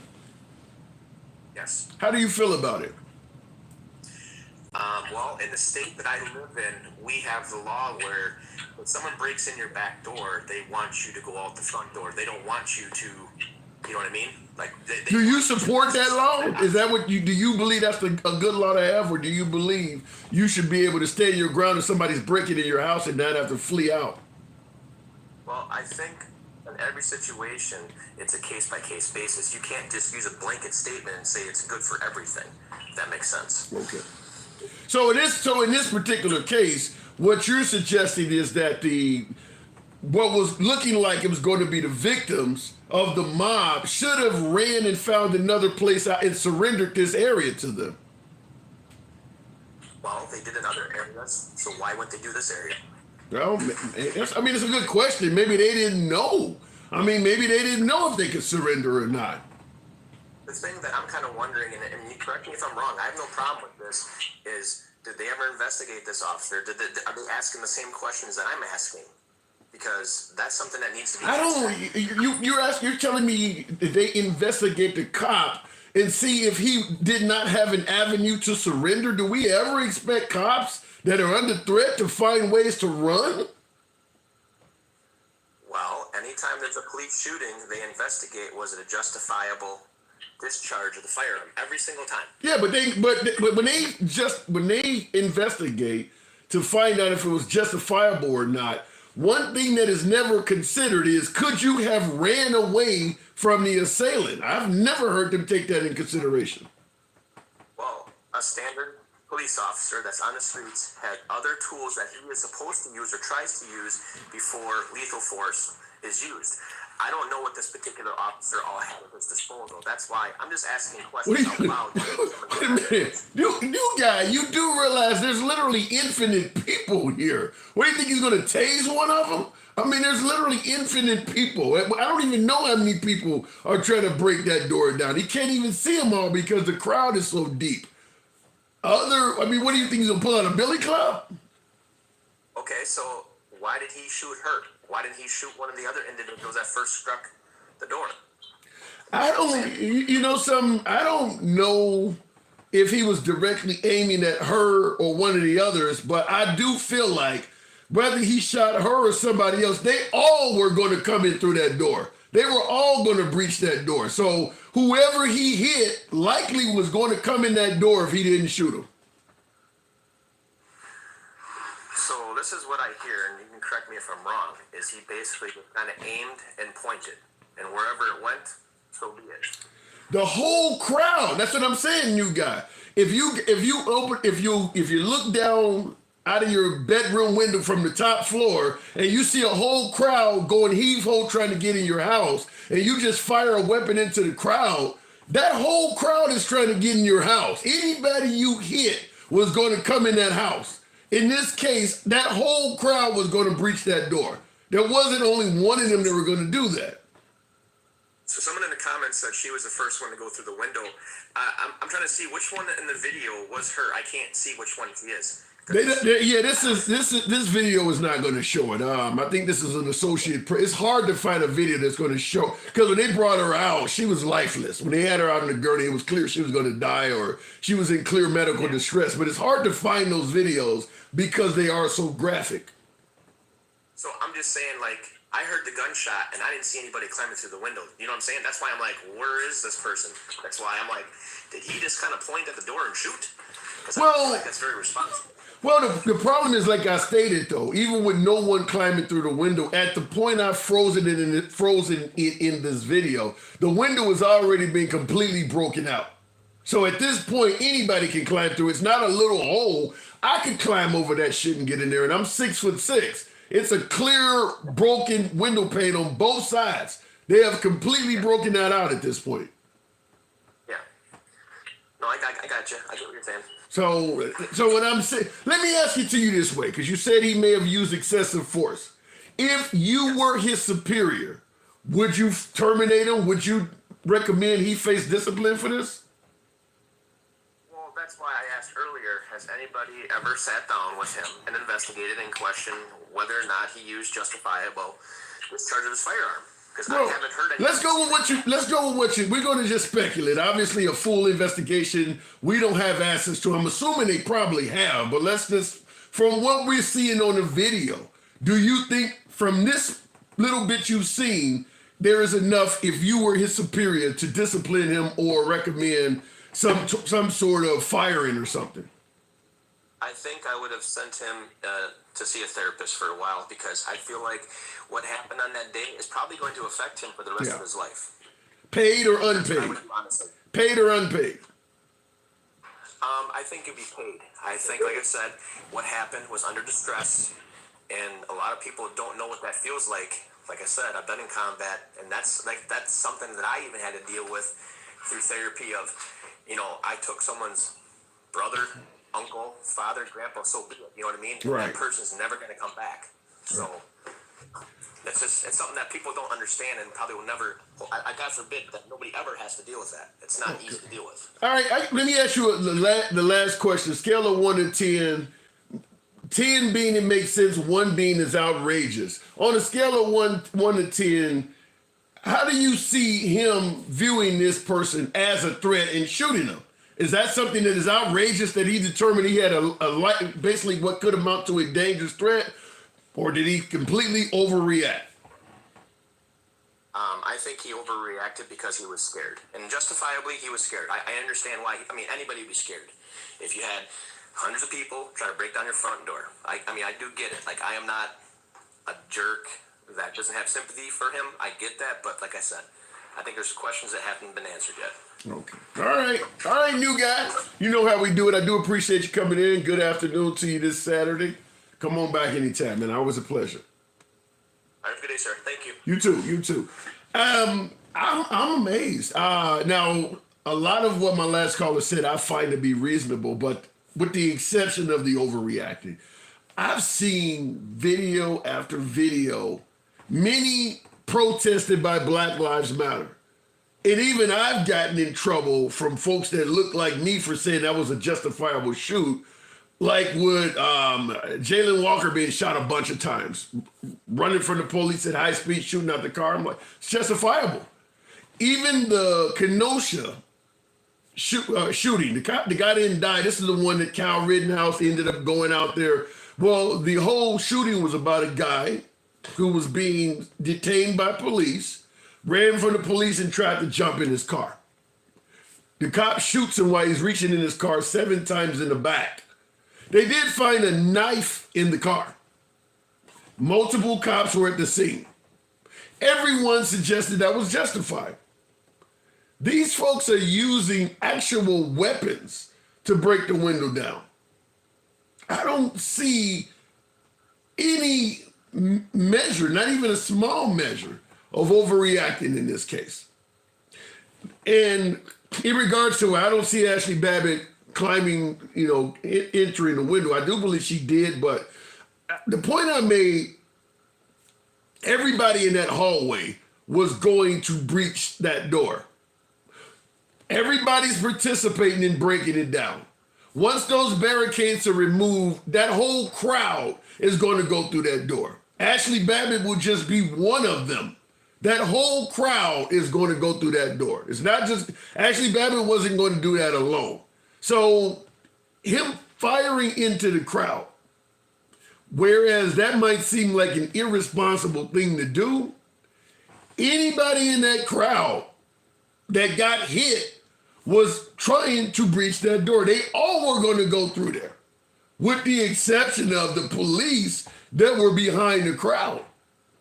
Yes. How do you feel about it? Well, in the state that I live in, we have the law where when someone breaks in your back door, they want you to go out the front door. They don't want you to, you know what I mean? Like, do you support that law? Is that what do you believe that's a good law to have, or do you believe you should be able to stand your ground if somebody's breaking in your house and not have to flee out? Well, I think in every situation, it's a case-by-case basis. You can't just use a blanket statement and say it's good for everything. If that makes sense. Okay. So in this particular case, what you're suggesting is that what was looking like it was going to be the victims of the mob should have ran and found another place out and surrendered this area to them. Well, they did in other areas, so why wouldn't they do this area? Well, it's a good question. Maybe they didn't know. Maybe they didn't know if they could surrender or not. The thing that I'm kind of wondering, and you correct me if I'm wrong, I have no problem with this, is did they ever investigate this officer? Are they asking the same questions that I'm asking? Because that's something that needs to be You're telling me that they investigate the cop and see if he did not have an avenue to surrender? Do we ever expect cops that are under threat to find ways to run? Well, anytime there's a police shooting, they investigate, was it a justifiable discharge of the firearm? Every single time. Yeah, but when they investigate to find out if it was justifiable or not, one thing that is never considered is, could you have ran away from the assailant? I've never heard them take that in consideration. Well, a standard police officer that's on the streets had other tools that he is supposed to use or tries to use before lethal force is used. I don't know what this particular officer all had at his disposal. That's why I'm just asking questions out loud. Wait a minute. You guy, you do realize there's literally infinite people here. What do you think, he's going to tase one of them? There's literally infinite people. I don't even know how many people are trying to break that door down. He can't even see them all because the crowd is so deep. What do you think, he's going to pull out a billy club? Okay, so why did he shoot her? Why didn't he shoot one of the other individuals that first struck the door? I don't know if he was directly aiming at her or one of the others, but I do feel like whether he shot her or somebody else, they all were going to come in through that door. They were all going to breach that door. So whoever he hit likely was going to come in that door if he didn't shoot him. So this is what I hear, and you can correct me if I'm wrong, is he basically just kind of aimed and pointed, and wherever it went, so be it. The whole crowd. That's what I'm saying, you guy. If you look down out of your bedroom window from the top floor and you see a whole crowd going heave-ho trying to get in your house, and you just fire a weapon into the crowd, that whole crowd is trying to get in your house. Anybody you hit was going to come in that house. In this case, that whole crowd was going to breach that door. There wasn't only one of them that were going to do that. So So someone in the comments said she was the first one to go through the window. I'm trying to see which one in the video was her. I can't see which one she is. Yeah, this video is not going to show it. I think this is an associate. It's hard to find a video that's going to show, because when they brought her out, she was lifeless. When they had her out in the gurney, it was clear she was going to die or she was in clear medical distress. But it's hard to find those videos because they are so graphic. So I'm just saying, like, I heard the gunshot and I didn't see anybody climbing through the window. You know what I'm saying? That's why I'm like, where is this person? That's why I'm like, did he just kind of point at the door and shoot? Because I feel like that's very responsible. Well, the problem is, like I stated, though, even with no one climbing through the window, at the point I've frozen it in this video, the window has already been completely broken out. So at this point, anybody can climb through. It's not a little hole. I could climb over that shit and get in there, and I'm 6'6". It's a clear, broken window pane on both sides. They have completely broken that out at this point. Yeah. No, I got you. I get what you're saying. So what I'm saying, let me ask it to you this way, because you said he may have used excessive force. If you were his superior, would you terminate him? Would you recommend he face discipline for this? Well, that's why I asked earlier, has anybody ever sat down with him and investigated and questioned whether or not he used justifiable discharge of his firearm? Because I haven't heard anything. Let's go with what you, we're going to just speculate. Obviously, a full investigation, we don't have access to. I'm assuming they probably have, but let's just, from what we're seeing on the video, do you think from this little bit you've seen, there is enough, if you were his superior, to discipline him or recommend some sort of firing or something? I think I would have sent him to see a therapist for a while, because I feel like what happened on that day is probably going to affect him for the rest of his life. Paid or unpaid? I would honestly. Paid or unpaid? I think it'd be paid. I think, like I said, what happened was under distress, and a lot of people don't know what that feels like. Like I said, I've been in combat, and that's something that I even had to deal with through therapy. Of, I took someone's brother, uncle, father, grandpa, so be it. You know what I mean? Right. That person's never going to come back. So it's something that people don't understand, and probably will never. I God forbid that nobody ever has to deal with that. It's not easy to deal with. All right, let me ask you the last question. Scale of 1 to 10. 10 being it makes sense, 1 being is outrageous. On a scale of 1 to 10, how do you see him viewing this person as a threat and shooting him? Is that something that is outrageous that he determined he had a basically what could amount to a dangerous threat, or did he completely overreact? I think he overreacted because he was scared, and justifiably he was scared. I understand why. I mean, anybody would be scared if you had hundreds of people try to break down your front door. I mean, I do get it. Like, I am not a jerk that doesn't have sympathy for him. I get that, but like I said, I think there's questions that haven't been answered yet. Okay. All right, new guy. You know how we do it. I do appreciate you coming in. Good afternoon to you this Saturday. Come on back anytime, man. Always a pleasure. All right, have a good day, sir. Thank you. You too. I'm amazed. Now, a lot of what my last caller said, I find to be reasonable, but with the exception of the overreacting, I've seen video after video, many protested by Black Lives Matter. And even I've gotten in trouble from folks that look like me for saying that was a justifiable shoot, like with Jalen Walker being shot a bunch of times, running from the police at high speed, shooting out the car. I'm like, it's justifiable. Even the Kenosha shooting, the guy didn't die. This is the one that Kyle Rittenhouse ended up going out there. Well, the whole shooting was about a guy who was being detained by police, ran from the police and tried to jump in his car. The cop shoots him while he's reaching in his car 7 times in the back. They did find a knife in the car. Multiple cops were at the scene. Everyone suggested that was justified. These folks are using actual weapons to break the window down. I don't see any measure, not even a small measure, of overreacting in this case. And in regards to, I don't see Ashley Babbitt climbing, entering the window. I do believe she did, but the point I made, everybody in that hallway was going to breach that door. Everybody's participating in breaking it down. Once those barricades are removed, that whole crowd is going to go through that door. Ashley Babbitt will just be one of them. That whole crowd is going to go through that door. It's not just, Ashley Babbitt wasn't going to do that alone. So him firing into the crowd, whereas that might seem like an irresponsible thing to do, anybody in that crowd that got hit was trying to breach that door. They all were going to go through there, with the exception of the police that were behind the crowd.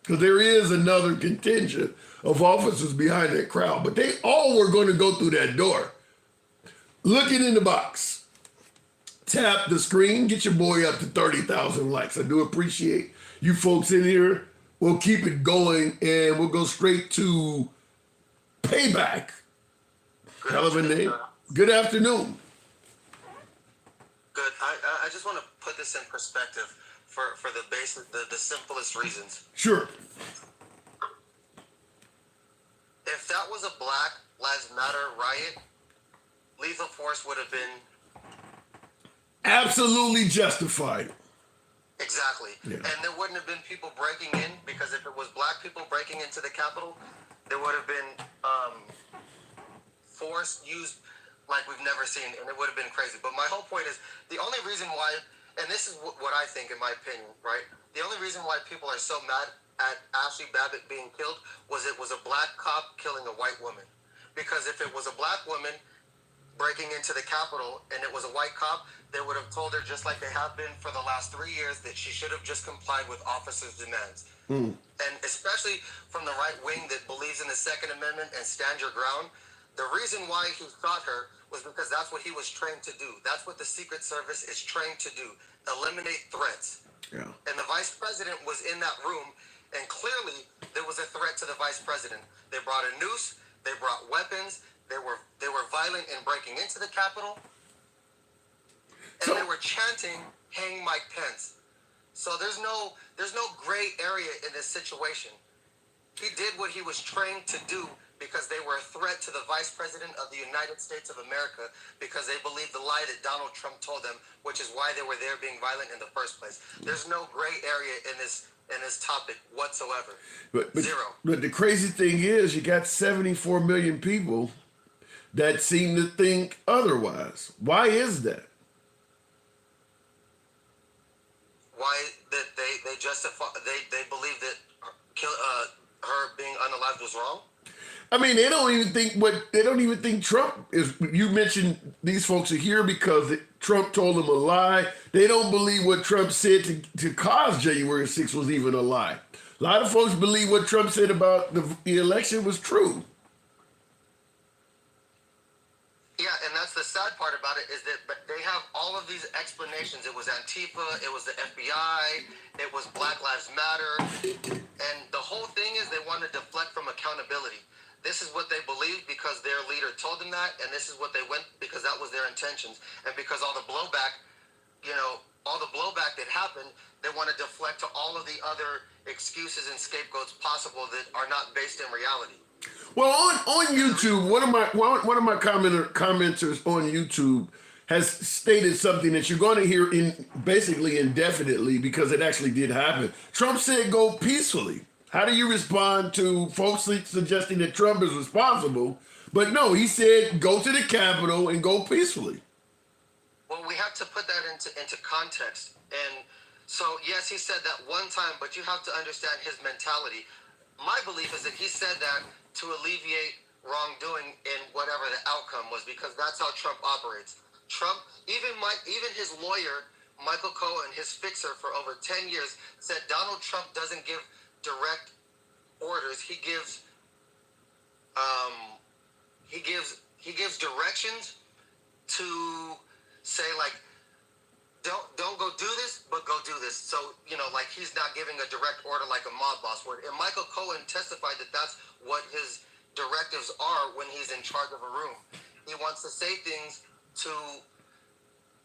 Because there is another contingent of officers behind that crowd, but they all were going to go through that door. Looking in the box, tap the screen, get your boy up to 30,000 likes. I do appreciate you folks in here. We'll keep it going and we'll go straight to Payback. Hell of a name. Good afternoon. Good. I just want to put this in perspective for the simplest reasons. Sure. If that was a Black Lives Matter riot, lethal force would have been Absolutely justified. exactly. Yeah. And there wouldn't have been people breaking in, because if it was black people breaking into the Capitol, there would have been force used like we've never seen, and it would have been crazy. But my whole point is, the only reason why, and this is what I think in my opinion, right? The only reason why people are so mad at Ashley Babbitt being killed was it was a black cop killing a white woman. Because if it was a black woman breaking into the Capitol and it was a white cop, they would have told her, just like they have been for the last 3 years, that she should have just complied with officers' demands. And especially from the right wing that believes in the Second Amendment and stand your ground, the reason why he shot her was because that's what he was trained to do. That's what the Secret Service is trained to do: eliminate threats. Yeah. And the vice president was in that room, and clearly there was a threat to the vice president. They brought a noose, they brought weapons, they were violent in breaking into the Capitol, and they were chanting, "Hang Mike Pence." So there's no gray area in this situation. He did what he was trained to do because they were a threat to the vice president of the United States of America, because they believed the lie that Donald Trump told them, which is why they were there being violent in the first place. There's no gray area in this topic whatsoever. But Zero. But the crazy thing is, you got 74 million people that seem to think otherwise. Why is that? Why that they justify they believe that her being unalived was wrong? I mean, they don't even think Trump is. You mentioned these folks are here because Trump told them a lie. They don't believe what Trump said to cause January 6th was even a lie. A lot of folks believe what Trump said about the election was true. Yeah, and that's the sad part about it, is that they have all of these explanations. It was Antifa, it was the FBI, it was Black Lives Matter, and the whole thing is they want to deflect from accountability. This is what they believe because their leader told them that, and this is what they went because that was their intentions. And because all the blowback, all the blowback that happened, they want to deflect to all of the other excuses and scapegoats possible that are not based in reality. Well, on YouTube, one of my commenters on YouTube has stated something that you're going to hear basically indefinitely, because it actually did happen. Trump said go peacefully. How do you respond to folks suggesting that Trump is responsible? But no, he said go to the Capitol and go peacefully. Well, we have to put that into context. And so, yes, he said that one time, but you have to understand his mentality. My belief is that he said that to alleviate wrongdoing in whatever the outcome was, because that's how Trump operates. Trump, even his lawyer, Michael Cohen, his fixer for over 10 years, said Donald Trump doesn't give direct orders. He gives directions to say, like, don't go do this, but go do this. So, like, he's not giving a direct order like a mob boss would. And Michael Cohen testified that that's what his directives are when he's in charge of a room. He wants to say things to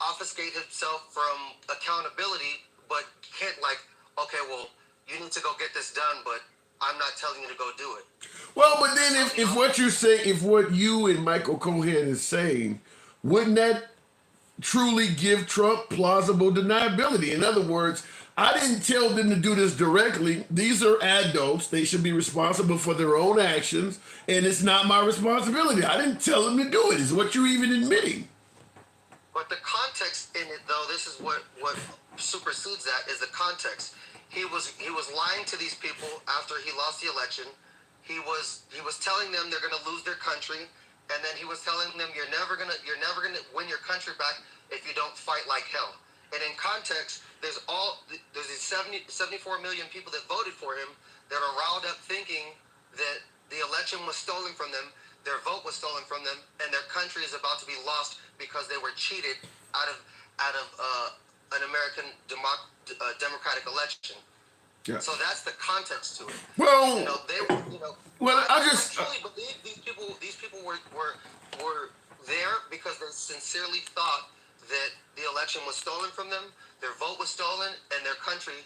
obfuscate himself from accountability, but can't, like, okay, well, you need to go get this done, but I'm not telling you to go do it. Well, but then if what you're saying, if what you and Michael Cohen is saying, wouldn't that truly give Trump plausible deniability? In other words, I didn't tell them to do this directly. These are adults. They should be responsible for their own actions, and it's not my responsibility. I didn't tell them to do it, is what you're even admitting. But the context in it, though, this is what supersedes that is the context. He was lying to these people after he lost the election. He was telling them they're going to lose their country, and then he was telling them you're never gonna win your country back if you don't fight like hell. And in context, there's these 74 million people that voted for him that are riled up thinking that the election was stolen from them, their vote was stolen from them, and their country is about to be lost because they were cheated out of an American democratic election. Yeah. So that's the context to it. Well, Well, I just truly believe these people were there because they sincerely thought that the election was stolen from them, their vote was stolen, and their country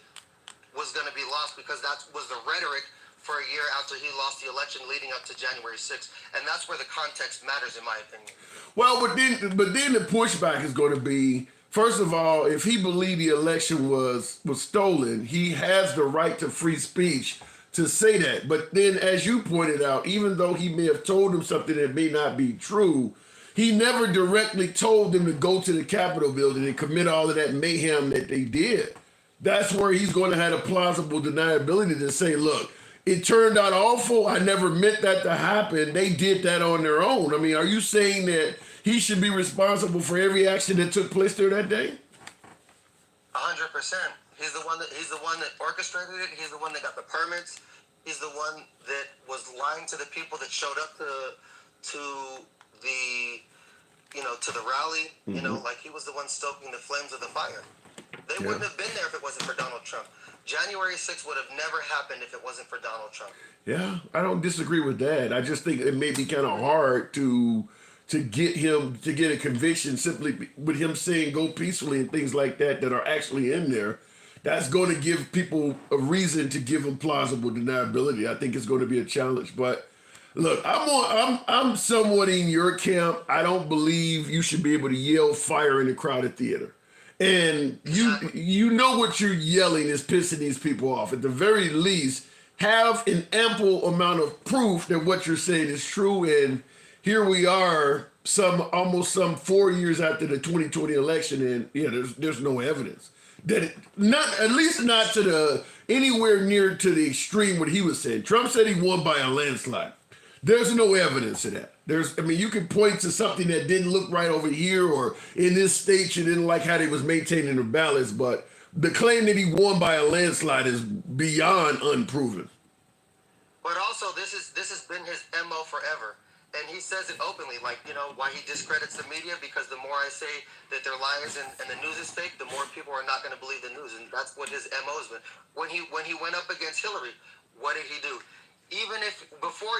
was going to be lost because that was the rhetoric for a year after he lost the election leading up to January 6th. And that's where the context matters, in my opinion. well, but then the pushback is going to be, first of all, if he believed the election was stolen, he has the right to free speech to say that. But then, as you pointed out, even though he may have told them something that may not be true, he never directly told them to go to the Capitol building and commit all of that mayhem that they did. That's where he's going to have a plausible deniability to say, look, it turned out awful. I never meant that to happen. They did that on their own. I mean, are you saying that he should be responsible for every action that took place there that day? 100%. He's the one that orchestrated it. He's the one that got the permits. He's the one that was lying to the people that showed up to the rally. Mm-hmm. Like he was the one stoking the flames of the fire. They wouldn't have been there if it wasn't for Donald Trump. January 6th would have never happened if it wasn't for Donald Trump. Yeah, I don't disagree with that. I just think it may be kind of hard to get him to get a conviction simply with him saying go peacefully and things like that are actually in there. That's going to give people a reason to give him plausible deniability. I think it's going to be a challenge. But look, I'm somewhat in your camp. I don't believe you should be able to yell fire in a crowded theater. And you know what you're yelling is pissing these people off. At the very least, have an ample amount of proof that what you're saying is true. And here we are, almost 4 years after the 2020 election, and there's no evidence that at least not to anywhere near to the extreme what he was saying. Trump said he won by a landslide. There's no evidence of that. You can point to something that didn't look right over here, or in this state you didn't like how they was maintaining the ballots, but the claim that he won by a landslide is beyond unproven. But also, this has been his MO forever. And he says it openly, why he discredits the media, because the more I say that they're liars and the news is fake, the more people are not going to believe the news. And that's what his MO has been. When he went up against Hillary, what did he do? Even if before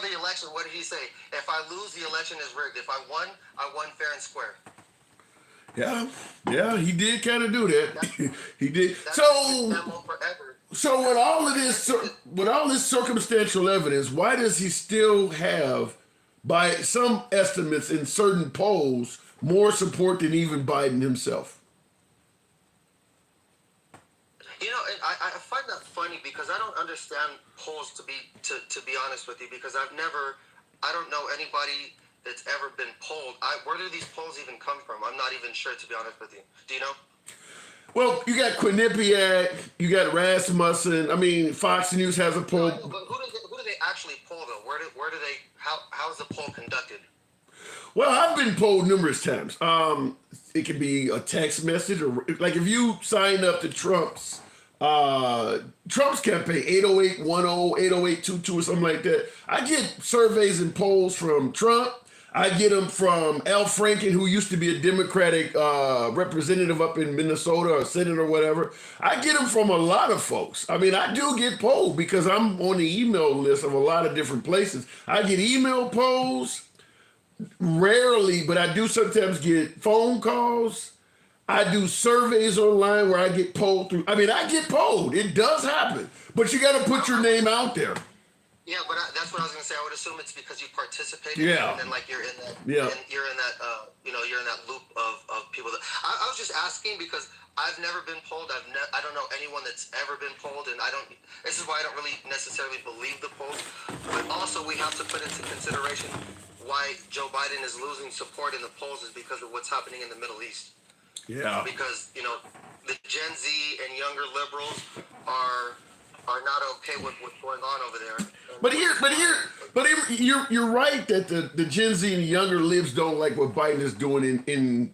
the election, what did he say? If I lose, the election is rigged. If I won fair and square. Yeah, he did kind of do that. He did. So with all this circumstantial evidence, why does he still have, by some estimates in certain polls, more support than even Biden himself? I find that funny because I don't understand polls, to be honest with you, because I don't know anybody that's ever been polled. Where do these polls even come from? I'm not even sure, to be honest with you. Do you know? Well, you got Quinnipiac, you got Rasmussen. Fox News has a poll. But who do they actually poll though? Where do they? How's the poll conducted? Well, I've been polled numerous times. It could be a text message, or like if you sign up to Trump's campaign, 80810, 80822, or something like that. I get surveys and polls from Trump. I get them from Al Franken, who used to be a Democratic representative up in Minnesota, or senator, or whatever. I get them from a lot of folks. I do get polled because I'm on the email list of a lot of different places. I get email polls, rarely, but I do sometimes get phone calls. I do surveys online where I get polled through. I mean, I get polled. It does happen, but you got to put your name out there. Yeah, but that's what I was gonna say. I would assume it's because you participated. Yeah. And then like you're in that. Yeah. And you're in that. You're in that loop of people that. I was just asking because I've never been polled. I don't know anyone that's ever been polled, and I don't. This is why I don't really necessarily believe the polls. But also, we have to put into consideration why Joe Biden is losing support in the polls is because of what's happening in the Middle East. Yeah. Because the Gen Z and younger liberals are not okay with what's going on over there. But you're right that the Gen Z and younger libs don't like what Biden is doing to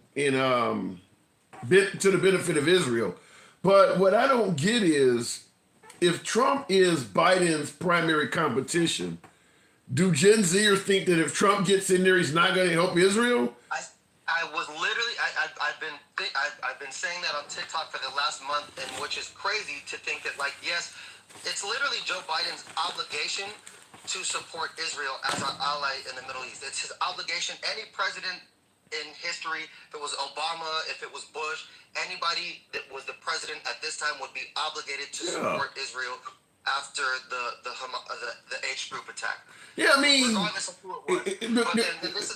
the benefit of Israel. But what I don't get is if Trump is Biden's primary competition, do Gen Zers think that if Trump gets in there, he's not going to help Israel? I was literally I've been saying that on TikTok for the last month, and which is crazy to think that yes, it's literally Joe Biden's obligation to support Israel as an ally in the Middle East. It's his obligation. Any president in history, if it was Obama, if it was Bush, anybody that was the president at this time would be obligated to support Israel after the H group attack. Yeah, I mean, regardless of who it was. But then this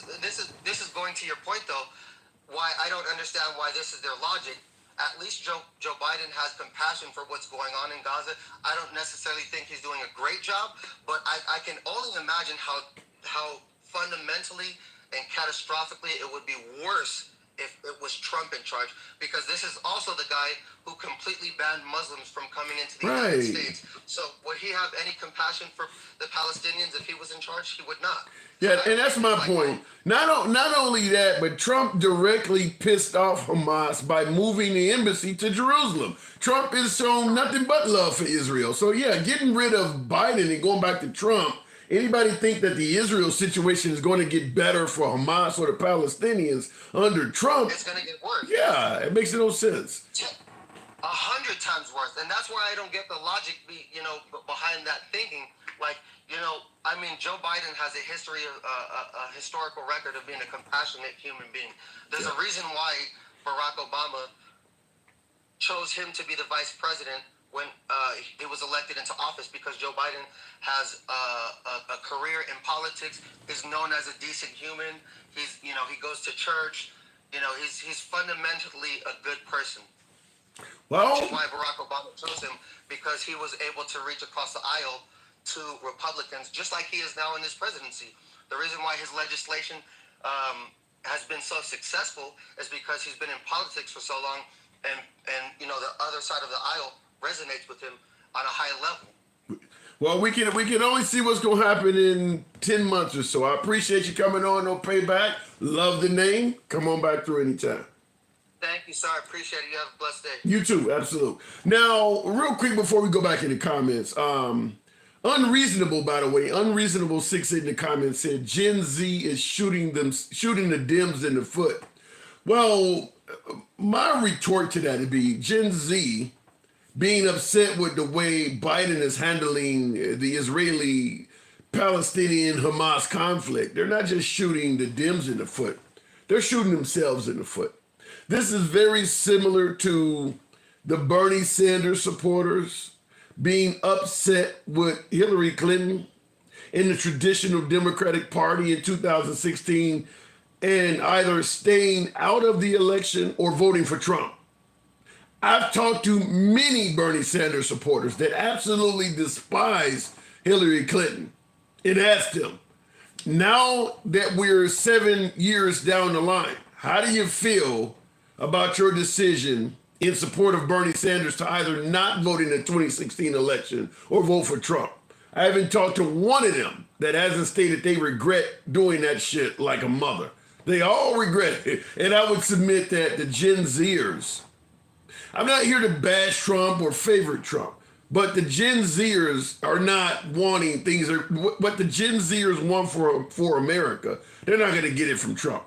is going to your point though. Why I don't understand why this is their logic. At least Joe Biden has compassion for what's going on in Gaza. I don't necessarily think he's doing a great job, but I can only imagine how fundamentally and catastrophically it would be worse if it was Trump in charge, because this is also the guy who completely banned Muslims from coming into the United States. So would he have any compassion for the Palestinians if he was in charge? He would not. Yeah, and that's my point. Not only that, but Trump directly pissed off Hamas by moving the embassy to Jerusalem. Trump has shown nothing but love for Israel. So yeah, getting rid of Biden and going back to Trump, anybody think that the Israel situation is going to get better for Hamas or the Palestinians under Trump? It's going to get worse. Yeah, it makes no sense. 100 times worse, and that's why I don't get the logic, behind that thinking. I mean, Joe Biden has a history of a historical record of being a compassionate human being. There's a reason why Barack Obama chose him to be the vice president when he was elected into office, because Joe Biden has a career in politics, is known as a decent human. He goes to church. He's fundamentally a good person. Well, Which is why Barack Obama chose him, because he was able to reach across the aisle to Republicans, just like he is now in this presidency. The reason why his legislation has been so successful is because he's been in politics for so long, and the other side of the aisle resonates with him on a high level. well, we can only see what's going to happen in 10 months or so. I appreciate you coming on. No payback. Love the name. Come on back through anytime. Thank you, sir. I appreciate it. You have a blessed day. You too, absolute. Now, real quick before we go back in the comments, Unreasonable, by the way, Unreasonable 6 in the comments said Gen Z is shooting the Dems in the foot. Well, my retort to that would be Gen Z being upset with the way Biden is handling the Israeli-Palestinian Hamas conflict. They're not just shooting the Dems in the foot. They're shooting themselves in the foot. This is very similar to the Bernie Sanders supporters being upset with Hillary Clinton in the traditional Democratic Party in 2016 and either staying out of the election or voting for Trump. I've talked to many Bernie Sanders supporters that absolutely despise Hillary Clinton and asked them, now that we're 7 years down the line, how do you feel about your decision in support of Bernie Sanders to either not vote in the 2016 election or vote for Trump? I haven't talked to one of them that hasn't stated they regret doing that shit like a mother. They all regret it. And I would submit that the Gen Zers, I'm not here to bash Trump or favorite Trump, but the Gen Zers are not wanting things, what the Gen Zers want for America, they're not going to get it from Trump.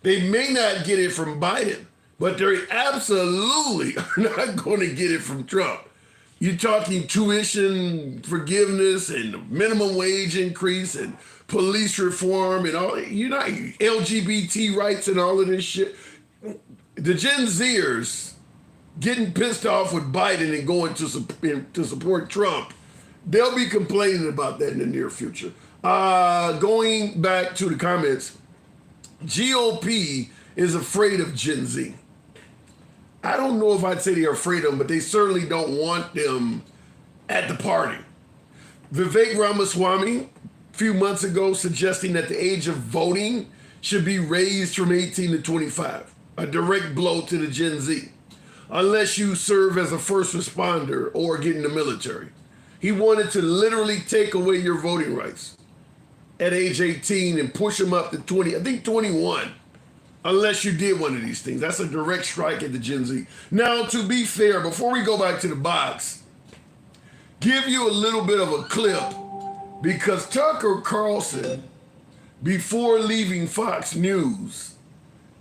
They may not get it from Biden, but they absolutely are not going to get it from Trump. You're talking tuition forgiveness and minimum wage increase and police reform and all, LGBT rights and all of this shit. the Gen Zers getting pissed off with Biden and going to support Trump, they'll be complaining about that in the near future. Going back to the comments, GOP is afraid of Gen Z. I don't know if I'd say they're afraid of them, but they certainly don't want them at the party. Vivek Ramaswamy, a few months ago, suggesting that the age of voting should be raised from 18 to 25, a direct blow to the Gen Z, unless you serve as a first responder or get in the military. He wanted to literally take away your voting rights at age 18 and push them up to 20, I think 21, unless you did one of these things. That's a direct strike at the Gen Z. Now, to be fair, before we go back to the box, give you a little bit of a clip, because Tucker Carlson, before leaving Fox News,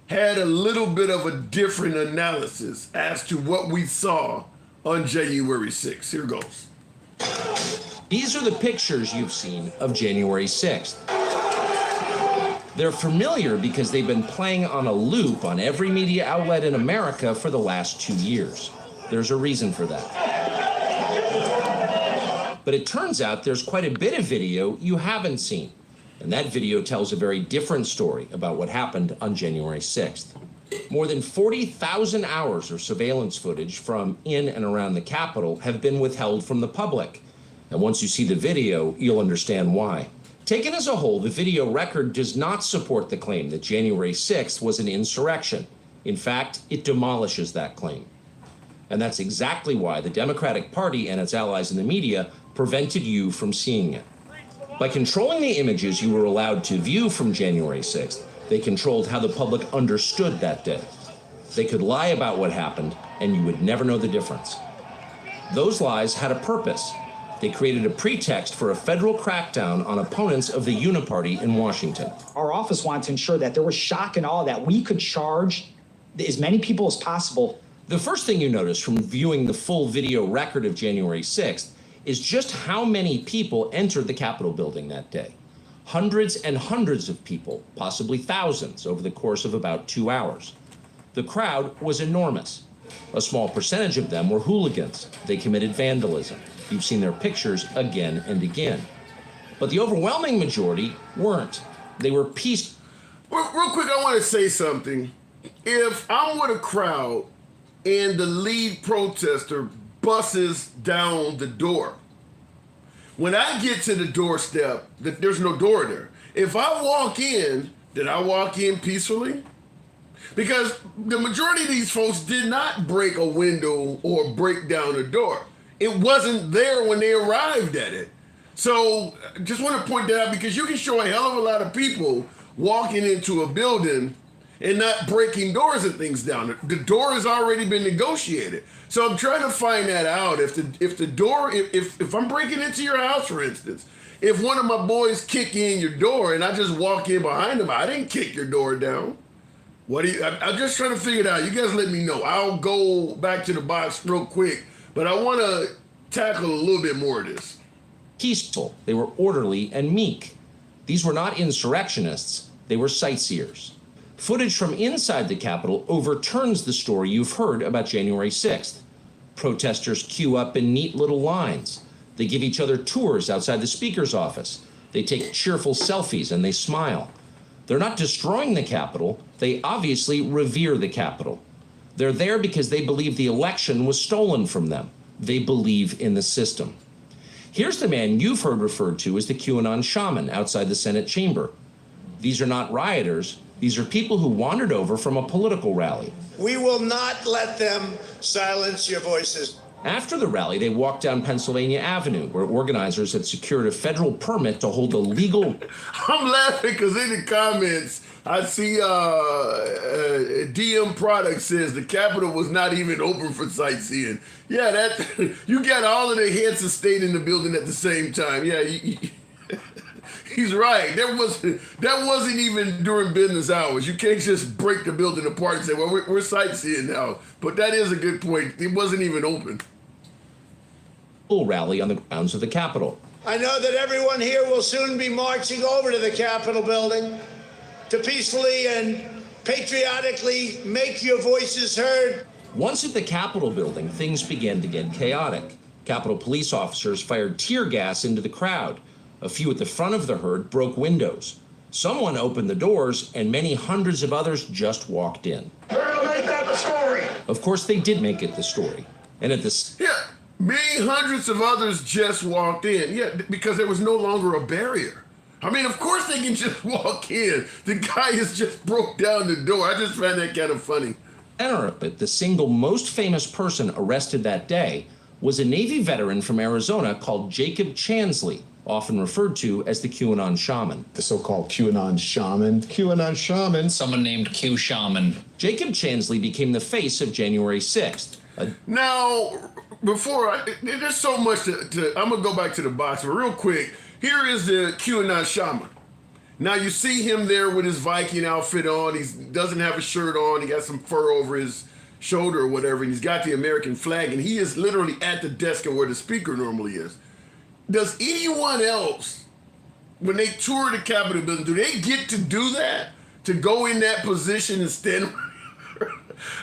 had a little bit of a different analysis as to what we saw on January 6th. Here goes. These are the pictures you've seen of January 6th. They're familiar because they've been playing on a loop on every media outlet in America for the last 2 years. There's a reason for that. But it turns out there's quite a bit of video you haven't seen. And that video tells a very different story about what happened on January 6th. More than 40,000 hours of surveillance footage from in and around the Capitol have been withheld from the public. And once you see the video, you'll understand why. Taken as a whole, the video record does not support the claim that January 6th was an insurrection. In fact, it demolishes that claim. And that's exactly why the Democratic Party and its allies in the media prevented you from seeing it. By controlling the images you were allowed to view from January 6th, they controlled how the public understood that day. They could lie about what happened, and you would never know the difference. Those lies had a purpose. They created a pretext for a federal crackdown on opponents of the Uniparty in Washington. Our office wanted to ensure that there was shock and awe, that we could charge as many people as possible. The first thing you notice from viewing the full video record of January 6th is just how many people entered the Capitol building that day. Hundreds and hundreds of people, possibly thousands, over the course of about 2 hours. The crowd was enormous. A small percentage of them were hooligans. They committed vandalism. You've seen their pictures again and again. But the overwhelming majority weren't. They were peaceful. Real quick, I want to say something. If I'm with a crowd and the lead protester busts down the door, when I get to the doorstep, there's no door there. If I walk in, did I walk in peacefully? Because the majority of these folks did not break a window or break down a door. It wasn't there when they arrived at it. So just want to point that out, because you can show a hell of a lot of people walking into a building and not breaking doors and things down. The door has already been negotiated. So I'm trying to find that out. If the door, if I'm breaking into your house, for instance, if one of my boys kick in your door and I just walk in behind them, I didn't kick your door down. I'm just trying to figure it out. You guys let me know. I'll go back to the box real quick, but I want to tackle a little bit more of this. Peaceful. They were orderly and meek. These were not insurrectionists. They were sightseers. Footage from inside the Capitol overturns the story you've heard about January 6th. Protesters queue up in neat little lines. They give each other tours outside the Speaker's office. They take cheerful selfies and they smile. They're not destroying the Capitol. They obviously revere the Capitol. They're there because they believe the election was stolen from them. They believe in the system. Here's the man you've heard referred to as the QAnon shaman outside the Senate chamber. These are not rioters. These are people who wandered over from a political rally. We will not let them silence your voices. After the rally, they walked down Pennsylvania Avenue, where organizers had secured a federal permit to hold a legal... I'm laughing because in the comments, I see DM Product says the Capitol was not even open for sightseeing. Yeah, that you got all of the heads of state in the building at the same time. Yeah, he's right. That wasn't even during business hours. You can't just break the building apart and say, well, we're sightseeing now. But that is a good point. It wasn't even open. Rally on the grounds of the Capitol. I know that everyone here will soon be marching over to the Capitol building to peacefully and patriotically make your voices heard. Once at the Capitol building, things began to get chaotic. Capitol police officers fired tear gas into the crowd. A few at the front of the herd broke windows. Someone opened the doors, and many hundreds of others just walked in. We're gonna make that the story. Of course, they did make it the story. And at this, Yeah, many hundreds of others just walked in. Yeah, because there was no longer a barrier. I mean, of course they can just walk in. The guy has just broke down the door. I just find that kind of funny. center of it, the single most famous person arrested that day was a Navy veteran from Arizona called Jacob Chansley, often referred to as the QAnon shaman. The so-called QAnon shaman. QAnon shaman. Someone named Q Shaman. Jacob Chansley became the face of January 6th. Now, there's so much I'm going to go back to the box, but real quick, here is the QAnon shaman. Now, you see him there with his Viking outfit on. He doesn't have a shirt on. He got some fur over his shoulder or whatever, and he's got the American flag, and he is literally at the desk of where the speaker normally is. Does anyone else, when they tour the Capitol building, do they get to do that? To go in that position and stand?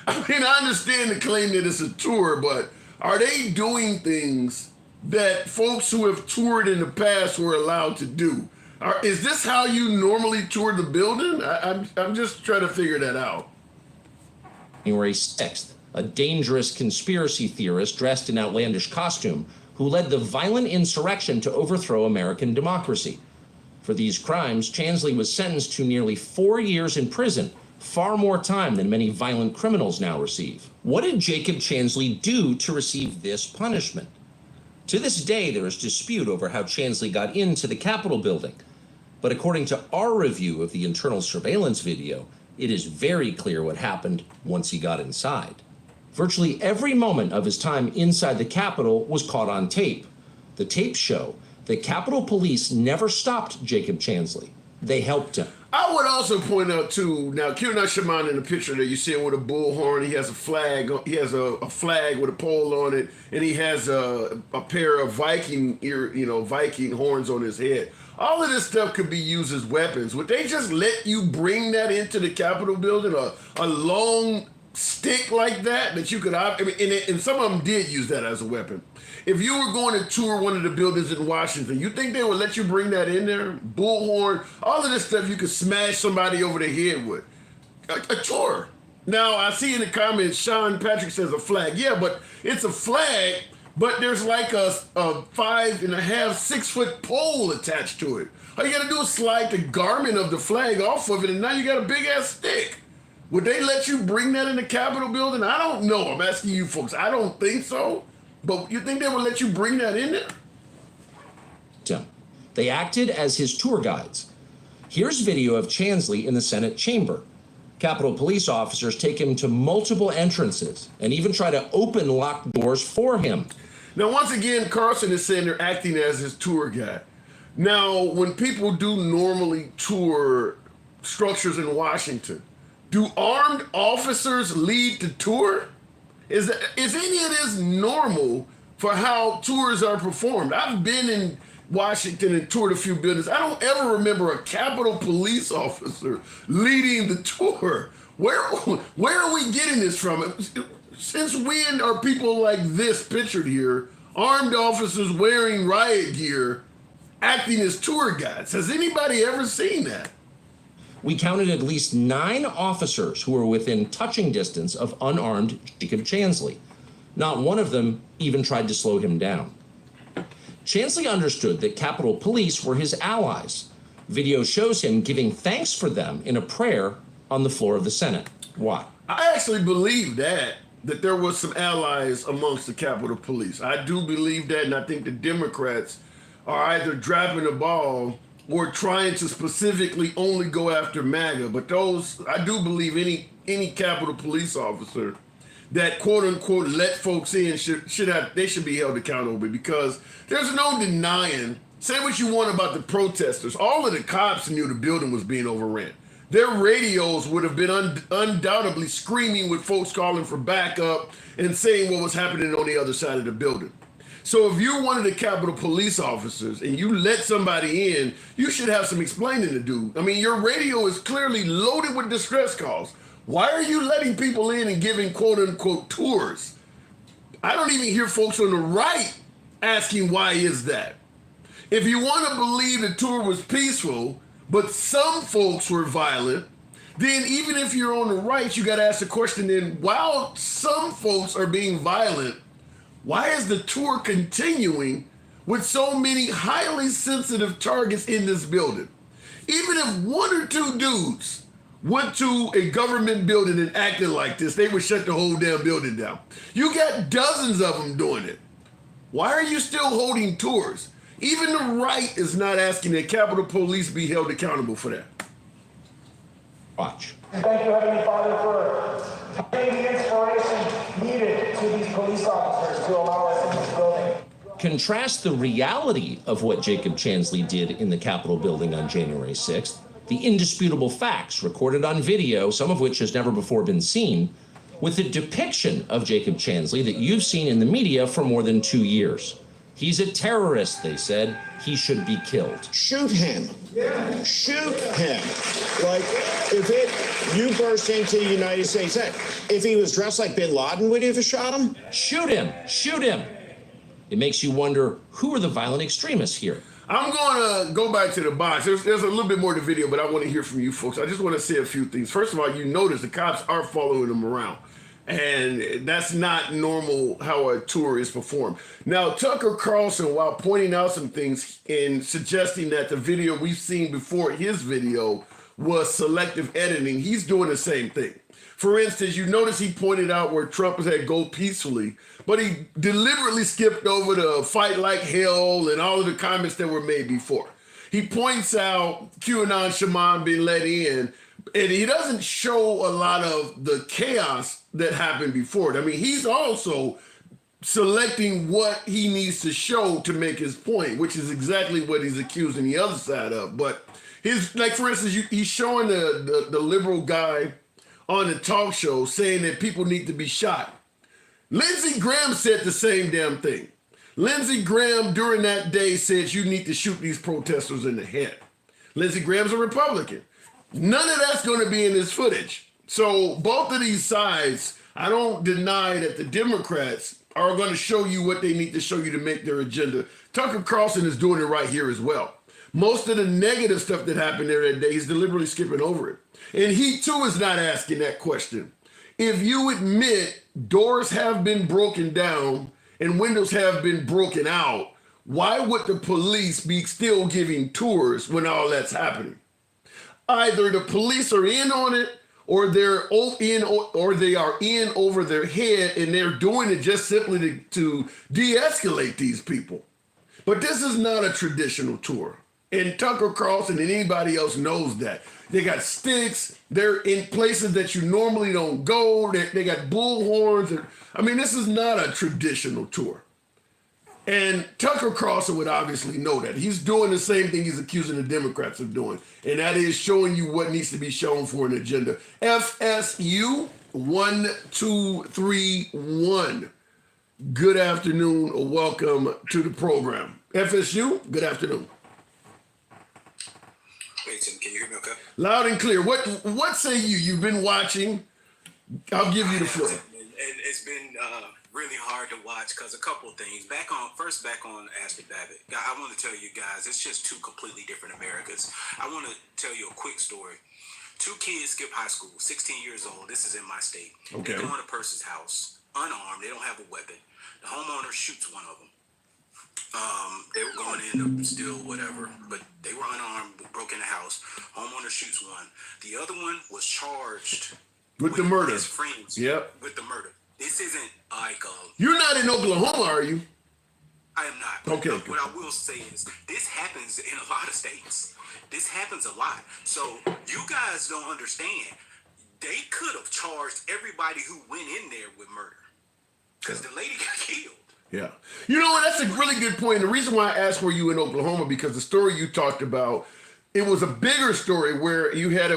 I mean, I understand the claim that it's a tour, but are they doing things that folks who have toured in the past were allowed to do? Is this how you normally tour the building? I'm just trying to figure that out. January 6th, a dangerous conspiracy theorist dressed in outlandish costume who led the violent insurrection to overthrow American democracy. For these crimes, Chansley was sentenced to nearly 4 years in prison, far more time than many violent criminals now receive. What did Jacob Chansley do to receive this punishment? To this day, there is dispute over how Chansley got into the Capitol building. But according to our review of the internal surveillance video, it is very clear what happened once he got inside. Virtually every moment of his time inside the Capitol was caught on tape. The tapes show that Capitol Police never stopped Jacob Chansley. They helped him. I would also point out, too, now, QAnon shaman in the picture there, you see him with a bullhorn. He has a flag. He has a flag with a pole on it, and he has a pair of Viking horns on his head. All of this stuff could be used as weapons. Would they just let you bring that into the Capitol building? A long stick like that you could, and some of them did use that as a weapon. If you were going to tour one of the buildings in Washington, you think they would let you bring that in there? Bullhorn, all of this stuff you could smash somebody over the head with. A tour. Now, I see in the comments, Sean Patrick says a flag. Yeah, but it's a flag, but there's like a 5.5, 6 foot pole attached to it. All you got to do is slide the garment of the flag off of it, and now you got a big ass stick. Would they let you bring that in the Capitol building? I don't know. I'm asking you folks. I don't think so. But you think they would let you bring that in there? Tim. They acted as his tour guides. Here's video of Chansley in the Senate chamber. Capitol police officers take him to multiple entrances and even try to open locked doors for him. Now, once again, Carson is saying they're acting as his tour guide. Now, when people do normally tour structures in Washington, do armed officers lead the tour? Is any of this normal for how tours are performed? I've been in Washington and toured a few buildings. I don't ever remember a Capitol police officer leading the tour. Where are we getting this from? Since when are people like this pictured here, armed officers wearing riot gear, acting as tour guides? Has anybody ever seen that? We counted at least 9 officers who were within touching distance of unarmed Jacob Chansley. Not one of them even tried to slow him down. Chansley understood that Capitol Police were his allies. Video shows him giving thanks for them in a prayer on the floor of the Senate. Why? I actually believe that there was some allies amongst the Capitol Police. I do believe that, and I think the Democrats are either dropping the ball or trying to specifically only go after MAGA. But those, I do believe any Capitol Police officer that quote unquote let folks in should be held accountable, because there's no denying, say what you want about the protesters, all of the cops knew the building was being overrun. Their radios would have been undoubtedly screaming with folks calling for backup and saying what was happening on the other side of the building. So if you're one of the Capitol Police officers and you let somebody in, you should have some explaining to do. I mean, your radio is clearly loaded with distress calls. Why are you letting people in and giving quote unquote tours? I don't even hear folks on the right asking why is that. If you want to believe the tour was peaceful, but some folks were violent, then even if you're on the right, you got to ask the question then, while some folks are being violent, why is the tour continuing with so many highly sensitive targets in this building? Even if one or two dudes went to a government building and acted like this, they would shut the whole damn building down. You got dozens of them doing it. Why are you still holding tours? Even the right is not asking that Capitol Police be held accountable for that. Watch. Thank you, Heavenly Father, for giving the inspiration needed to these police officers to allow us in this building. Contrast the reality of what Jacob Chansley did in the Capitol building on January 6th, the indisputable facts recorded on video, some of which has never before been seen, with the depiction of Jacob Chansley that you've seen in the media for more than 2 years. He's a terrorist, they said. He should be killed. Shoot him. Shoot him. Like, you burst into the United States, if he was dressed like bin Laden, would you have shot him? Shoot him. Shoot him. It makes you wonder, who are the violent extremists here? I'm going to go back to the box. There's a little bit more to the video, but I want to hear from you folks. I just want to say a few things. First of all, you notice the cops are following them around. And that's not normal how a tour is performed. Now, Tucker Carlson, while pointing out some things and suggesting that the video we've seen before his video was selective editing, he's doing the same thing. For instance, you notice he pointed out where Trump has had go peacefully, but he deliberately skipped over the fight like hell and all of the comments that were made before. He points out QAnon shaman being let in, and he doesn't show a lot of the chaos that happened before it. I mean, he's also selecting what he needs to show to make his point, which is exactly what he's accusing the other side of. But like for instance, he's showing the liberal guy on the talk show saying that people need to be shot. Lindsey Graham said the same damn thing. Lindsey Graham during that day said you need to shoot these protesters in the head. Lindsey Graham's a Republican. None of that's going to be in this footage. So both of these sides, I don't deny that the Democrats are going to show you what they need to show you to make their agenda. Tucker Carlson is doing it right here as well. Most of the negative stuff that happened there that day, he's deliberately skipping over it. And he too is not asking that question. If you admit doors have been broken down and windows have been broken out, why would the police be still giving tours when all that's happening? Either the police are in on it, or they're in, or they are in over their head, and they're doing it just simply to de-escalate these people. But this is not a traditional tour, and Tucker Carlson and anybody else knows that. They got sticks. They're in places that you normally don't go. They got bullhorns. I mean, this is not a traditional tour. And Tucker Carlson would obviously know that. He's doing the same thing he's accusing the Democrats of doing, and that is showing you what needs to be shown for an agenda. FSU 1231. Good afternoon, or welcome to the program. FSU, good afternoon. Hey, Tim, can you hear me okay? Loud and clear. What say you? You've been watching. I'll give you the floor. It's been really hard to watch because a couple of things. Back on Ashley Babbitt. I want to tell you guys, it's just two completely different Americas. I want to tell you a quick story. Two kids skip high school, 16 years old. This is in my state. Okay. They go in a person's house, unarmed. They don't have a weapon. The homeowner shoots one of them. They were going in to steal whatever, but they were unarmed, broke in the house. Homeowner shoots one. The other one was charged with the murder. His friends. Yep. With the murder. This isn't like You're not in Oklahoma, are you? I am not. Okay. What I will say is this happens in a lot of states. This happens a lot. So you guys don't understand. They could have charged everybody who went in there with murder because the lady got killed. Yeah. You know what? That's a really good point. The reason why I asked were you in Oklahoma, because the story you talked about, it was a bigger story where you had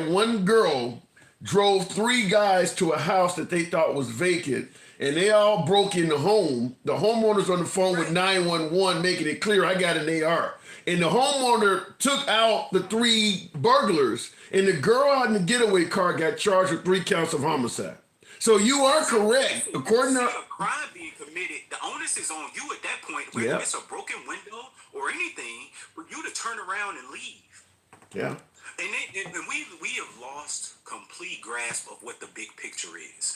one girl drove three guys to a house that they thought was vacant, and they all broke in the home. The homeowner's on the phone with 911 making it clear I got an AR. And the homeowner took out the 3 burglars, and the girl out in the getaway car got charged with 3 counts of homicide. So you are correct. According to a crime being committed, the onus is on you at that point, whether it's a broken window or anything, for you to turn around and leave. yeah. And we have lost complete grasp of what the big picture is.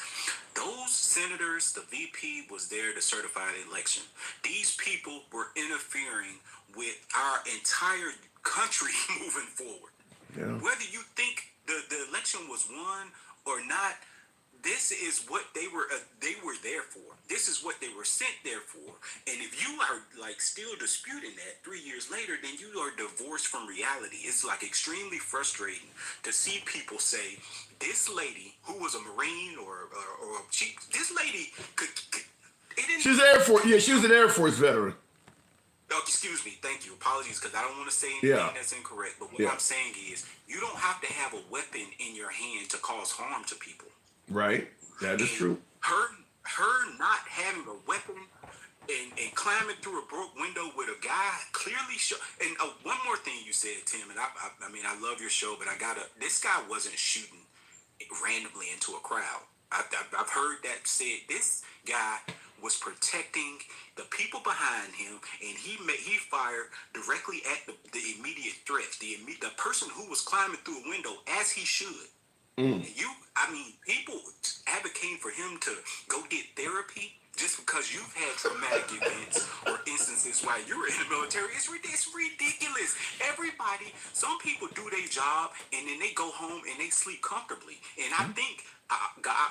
Those senators, the VP was there to certify the election. These people were interfering with our entire country moving forward. Yeah. Whether you think the election was won or not, this is what they were there for. This is what they were sent there for. And if you are like still disputing that 3 years later, then you are divorced from reality. It's like extremely frustrating to see people say this lady who was a Marine or this lady could it didn't. She's Air Force. Yeah, she was an Air Force veteran. Oh, excuse me. Thank you. Apologies, because I don't want to say anything that's incorrect. But what I'm saying is, you don't have to have a weapon in your hand to cause harm to people. Right. That is true. Her not having a weapon and climbing through a broke window with a guy clearly show. And one more thing you said, Tim, and I mean, I love your show, but this guy wasn't shooting randomly into a crowd. I've heard that said. This guy was protecting the people behind him, and he fired directly at the immediate threats, the person who was climbing through a window, as he should. People advocating for him to go get therapy just because you've had traumatic events or instances while you were in the military. It's ridiculous. Some people do their job and then they go home and they sleep comfortably. And I think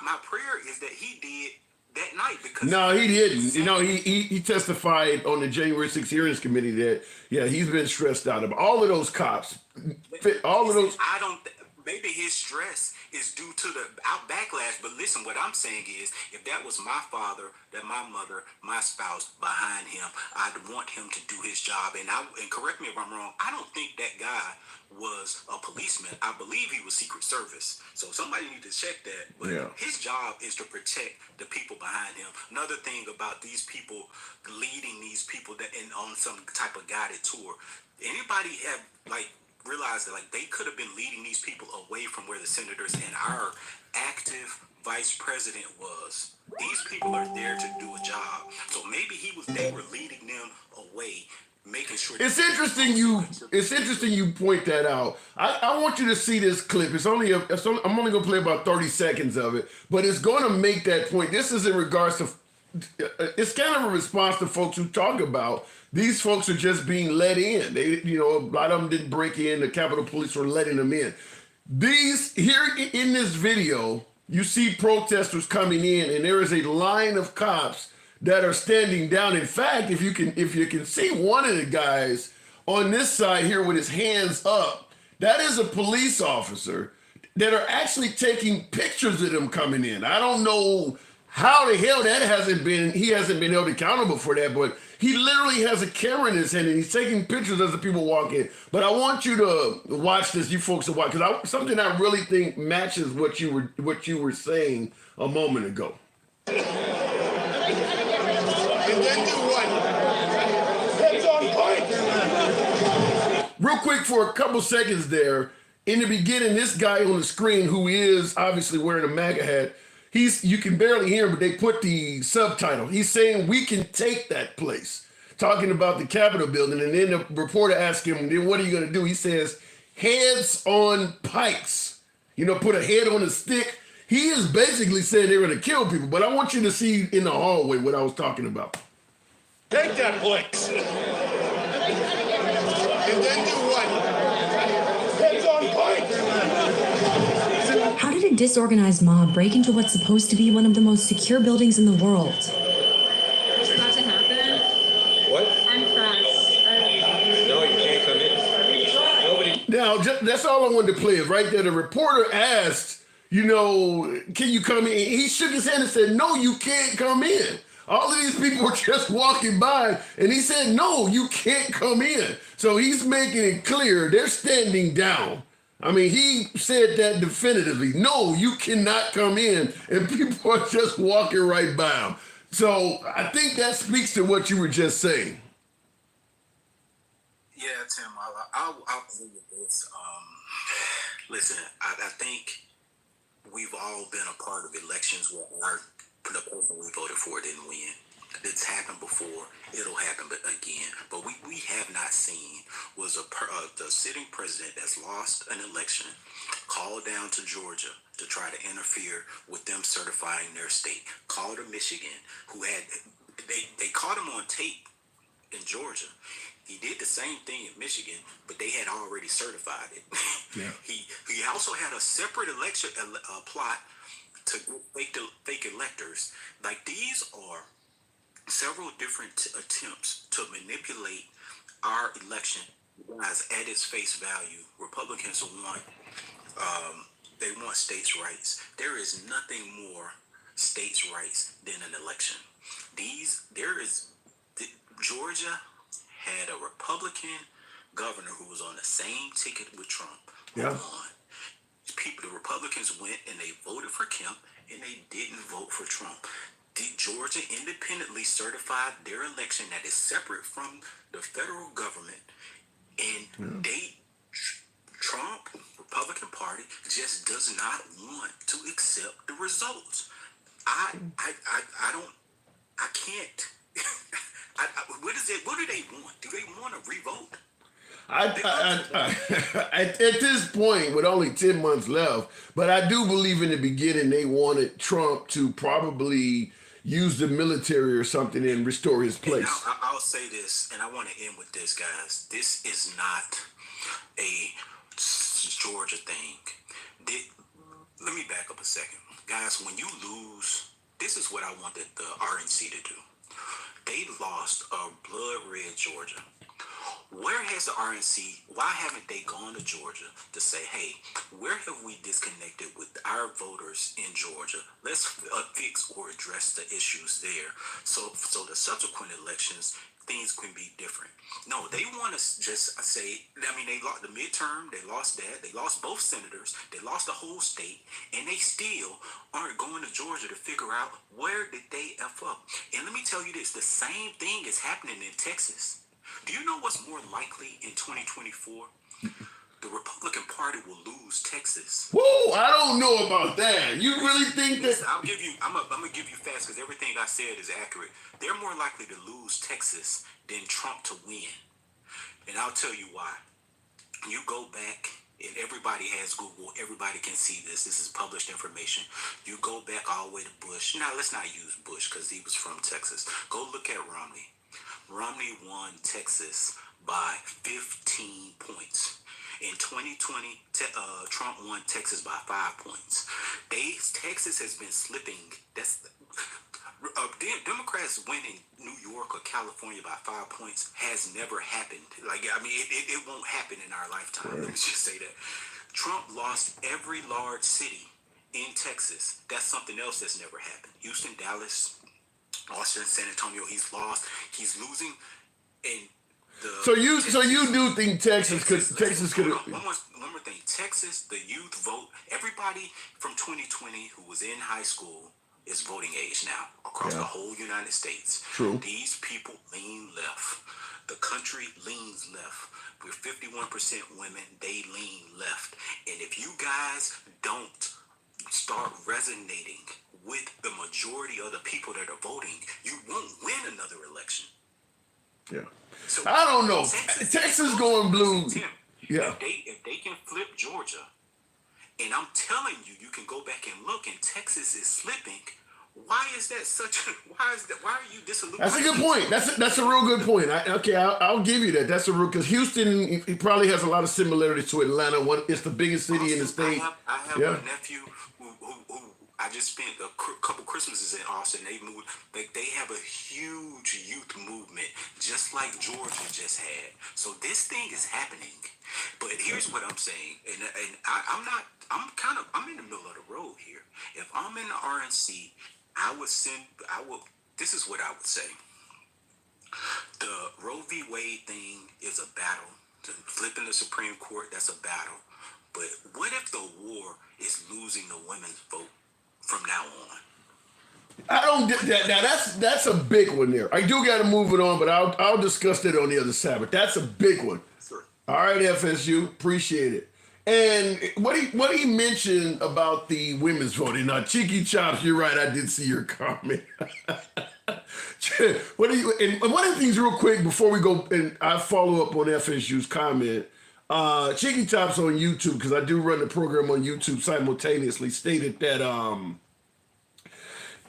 my prayer is that he did that night, because no, he didn't. You know, he testified on the January 6th hearings committee that he's been stressed out about all of those cops, all of those. Maybe his stress is due to the backlash. But listen, what I'm saying is, if that was my father, that my mother, my spouse behind him, I'd want him to do his job. And correct me if I'm wrong, I don't think that guy was a policeman. I believe he was Secret Service. So somebody need to check that. But his job is to protect the people behind him. Another thing about these people leading these people on some type of guided tour. Anybody have realize that they could have been leading these people away from where the senators and our active vice president was. These people are there to do a job. So maybe they were leading them away, making sure. It's interesting you point that out. I want you to see this clip. I'm only gonna play about 30 seconds of it, but it's gonna make that point. This is in regards to it's kind of a response to folks who talk about these folks are just being let in. They, a lot of them didn't break in. The Capitol Police were letting them in. Here in this video, you see protesters coming in, and there is a line of cops that are standing down. In fact, if you can see one of the guys on this side here with his hands up, that is a police officer that are actually taking pictures of them coming in. I don't know how the hell he hasn't been held accountable for that, but he literally has a camera in his hand and he's taking pictures as the people walk in. But I want you to watch this, you folks to watch, because something I really think matches what you were saying a moment ago. And then do what? Heads on point. Real quick for a couple seconds there, in the beginning, this guy on the screen who is obviously wearing a MAGA hat, you can barely hear him, but they put the subtitle. He's saying we can take that place, talking about the Capitol building. And then the reporter asked him, then what are you going to do? He says, heads on pikes. Put a head on a stick. He is basically saying they're going to kill people. But I want you to see in the hallway what I was talking about. Take that place. And then do what? Heads on point. How did a disorganized mob break into what's supposed to be one of the most secure buildings in the world? It's about to happen. What? I'm pressed. No, you can't come in. Nobody. Now, that's all I wanted to play is right there. The reporter asked, can you come in? He shook his hand and said, no, you can't come in. All of these people were just walking by, and he said, no, you can't come in. So he's making it clear they're standing down. I mean, he said that definitively. No, you cannot come in, and people are just walking right by him. So I think that speaks to what you were just saying. Yeah, Tim, I'll agree with this. Listen, I think we've all been a part of elections where the person we voted for didn't win. It's happened before. It'll happen again. But we have not seen was the sitting president that's lost an election called down to Georgia to try to interfere with them certifying their state. Called to Michigan, who had they caught him on tape in Georgia. He did the same thing in Michigan, but they had already certified it. Yeah. He also had a separate election plot to fake electors. Like, these are several different attempts to manipulate our election. As at its face value, Republicans want they want states' rights. There is nothing more states' rights than an election. Georgia had a Republican governor who was on the same ticket with Trump. Yeah. Won. The Republicans went and they voted for Kemp, and they didn't vote for Trump. Georgia independently certified their election that is separate from the federal government, and Trump, Republican Party, just does not want to accept the results. I can't. What do they want? Do they want to revote? At this point, with only 10 months left, but I do believe in the beginning they wanted Trump to probably use the military or something and restore his place. I'll say this, and I want to end with this, guys. This is not a Georgia thing. Let me back up a second. Guys, when you lose, this is what I wanted the RNC to do. They lost a blood red Georgia. Where has the RNC, why haven't they gone to Georgia to say, hey, where have we disconnected with our voters in Georgia? Let's fix or address the issues there. So the subsequent elections, things can be different. No, they want to just say, I mean, they lost the midterm, they lost that, they lost both senators, they lost the whole state, and they still aren't going to Georgia to figure out where did they F up. And let me tell you this, the same thing is happening in Texas. Do you know what's more likely in 2024? The Republican Party will lose Texas. Whoa, I don't know about that. You really think that? Listen, I'm gonna give you facts because everything I said is accurate. They're more likely to lose Texas than Trump to win. And I'll tell you why. You go back, and everybody has Google. Everybody can see this. This is published information. You go back all the way to Bush. Now, let's not use Bush because he was from Texas. Go look at Romney. Romney won Texas by 15 points. In 2020, Trump won Texas by 5 points. Texas has been slipping. Democrats winning New York or California by 5 points has never happened. It won't happen in our lifetime. Right. Let me just say that. Trump lost every large city in Texas. That's something else that's never happened. Houston, Dallas, Austin, San Antonio, he's lost. He's losing. And So you do think Texas could? One more thing. Texas, the youth vote. Everybody from 2020 who was in high school is voting age now across the whole United States. True. These people lean left. The country leans left. We're 51% women. They lean left. And if you guys don't start resonating with the majority of the people that are voting, you won't win another election. Yeah. So I don't know. Texas going blue. Tim, Yeah. If they can flip Georgia, and I'm telling you, you can go back and look, and Texas is slipping. Why is that why are you disillusioned? That's a good point. That's a real good point. I'll give you that. That's a real, because Houston, he probably has a lot of similarities to Atlanta. It's the biggest city in the state. I have a nephew who I just spent a couple Christmases in Austin. They have a huge youth movement, just like Georgia just had. So this thing is happening. But here's what I'm saying, and I'm in the middle of the road here. If I'm in the RNC, this is what I would say. The Roe v. Wade thing is a battle. Flipping the Supreme Court, that's a battle. But what if the war is losing the women's vote from now on? I don't get that. Now that's a big one there. I do got to move it on, but I'll discuss that on the other side. But that's a big one. Sure. All right, FSU, appreciate it. And what he mentioned about the women's voting. Now, Cheeky Chops, you're right. I did see your comment. And one of the things, real quick, before we go, and I follow up on FSU's comment. Cheeky Chops on YouTube, because I do run the program on YouTube simultaneously, stated that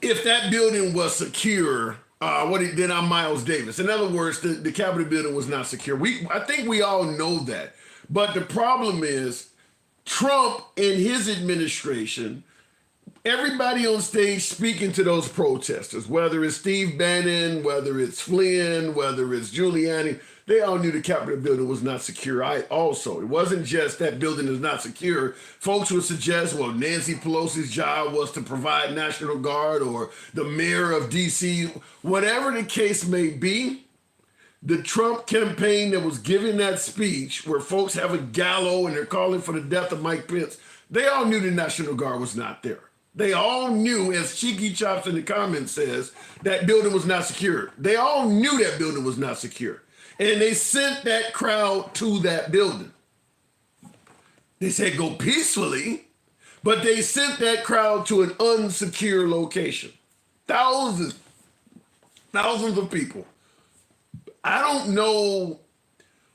if that building was secure, then I'm Miles Davis. In other words, the Capitol building was not secure. I think we all know that. But the problem is Trump and his administration, everybody on stage speaking to those protesters, whether it's Steve Bannon, whether it's Flynn, whether it's Giuliani, they all knew the Capitol building was not secure. It wasn't just that building is not secure. Folks would suggest, well, Nancy Pelosi's job was to provide National Guard, or the mayor of D.C., whatever the case may be. The Trump campaign that was giving that speech where folks have a gallows and they're calling for the death of Mike Pence, they all knew the National Guard was not there. They all knew, as Cheeky Chops in the comments says, that building was not secure. They all knew that building was not secure. And they sent that crowd to that building. They said go peacefully, but they sent that crowd to an unsecure location. Thousands of people. I don't know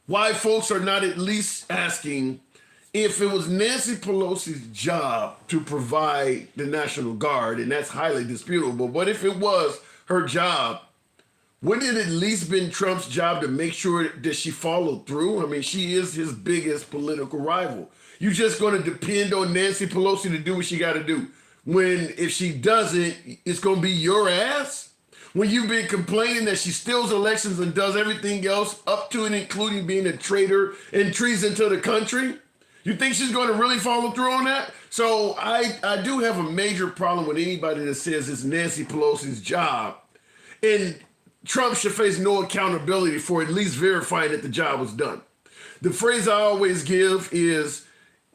why folks are not at least asking, if it was Nancy Pelosi's job to provide the National Guard, and that's highly disputable, but if it was her job, wouldn't it at least been Trump's job to make sure that she followed through? I mean, she is his biggest political rival. You just going to depend on Nancy Pelosi to do what she got to do, when if she doesn't, it's going to be your ass? When you've been complaining that she steals elections and does everything else up to and including being a traitor and treason to the country? You think she's going to really follow through on that? So I do have a major problem with anybody that says it's Nancy Pelosi's job. And Trump should face no accountability for at least verifying that the job was done. The phrase I always give is,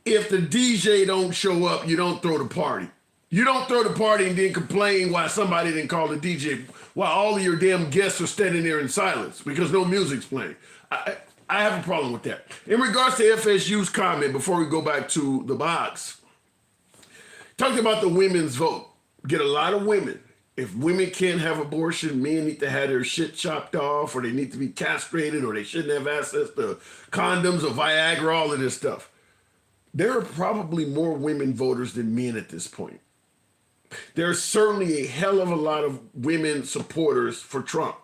if the DJ don't show up, you don't throw the party. You don't throw the party and then complain why somebody didn't call the DJ, while all of your damn guests are standing there in silence because no music's playing. I have a problem with that. In regards to FSU's comment, before we go back to the box, talked about the women's vote. Get a lot of women. If women can't have abortion, men need to have their shit chopped off, or they need to be castrated, or they shouldn't have access to condoms or Viagra, all of this stuff. There are probably more women voters than men at this point. There's certainly a hell of a lot of women supporters for Trump,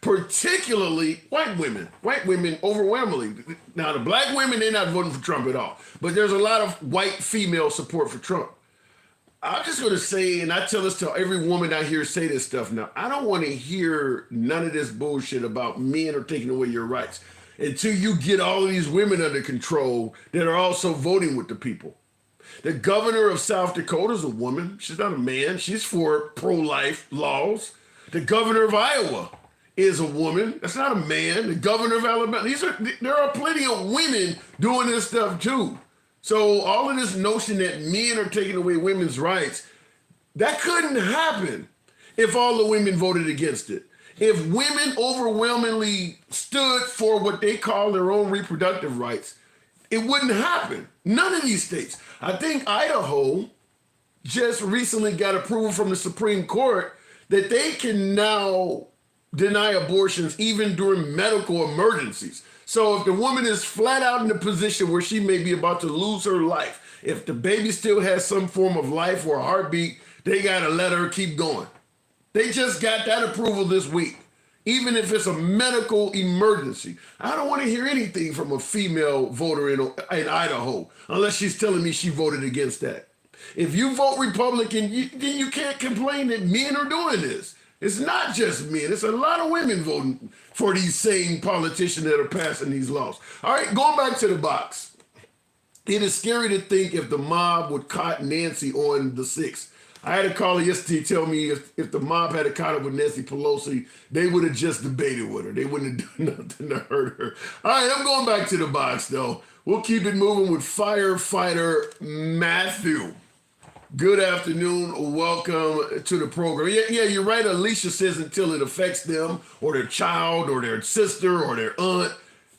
particularly white women. White women overwhelmingly. Now, the black women, they're not voting for Trump at all, but there's a lot of white female support for Trump. I'm just going to say, and I tell this to every woman I hear say this stuff now, I don't want to hear none of this bullshit about men are taking away your rights until you get all of these women under control that are also voting with the people. The governor of South Dakota is a woman. She's not a man. She's for pro-life laws. The governor of Iowa is a woman. That's not a man. The governor of Alabama. There are plenty of women doing this stuff too. So all of this notion that men are taking away women's rights, that couldn't happen if all the women voted against it. If women overwhelmingly stood for what they call their own reproductive rights, it wouldn't happen. None of these states. I think Idaho just recently got approval from the Supreme Court that they can now deny abortions even during medical emergencies. So if the woman is flat out in a position where she may be about to lose her life, if the baby still has some form of life or a heartbeat, they got to let her keep going. They just got that approval this week, even if it's a medical emergency. I don't want to hear anything from a female voter in Idaho unless she's telling me she voted against that. If you vote Republican, then you can't complain that men are doing this. It's not just men. It's a lot of women voting for these same politicians that are passing these laws. All right, going back to the box. It is scary to think if the mob would caught Nancy on the 6th. I had a caller yesterday tell me if the mob had caught up with Nancy Pelosi, they would have just debated with her. They wouldn't have done nothing to hurt her. All right, I'm going back to the box, though. We'll keep it moving with firefighter Matthew. Good afternoon. Welcome to the program. Yeah, you're right. Alicia says until it affects them or their child or their sister or their aunt.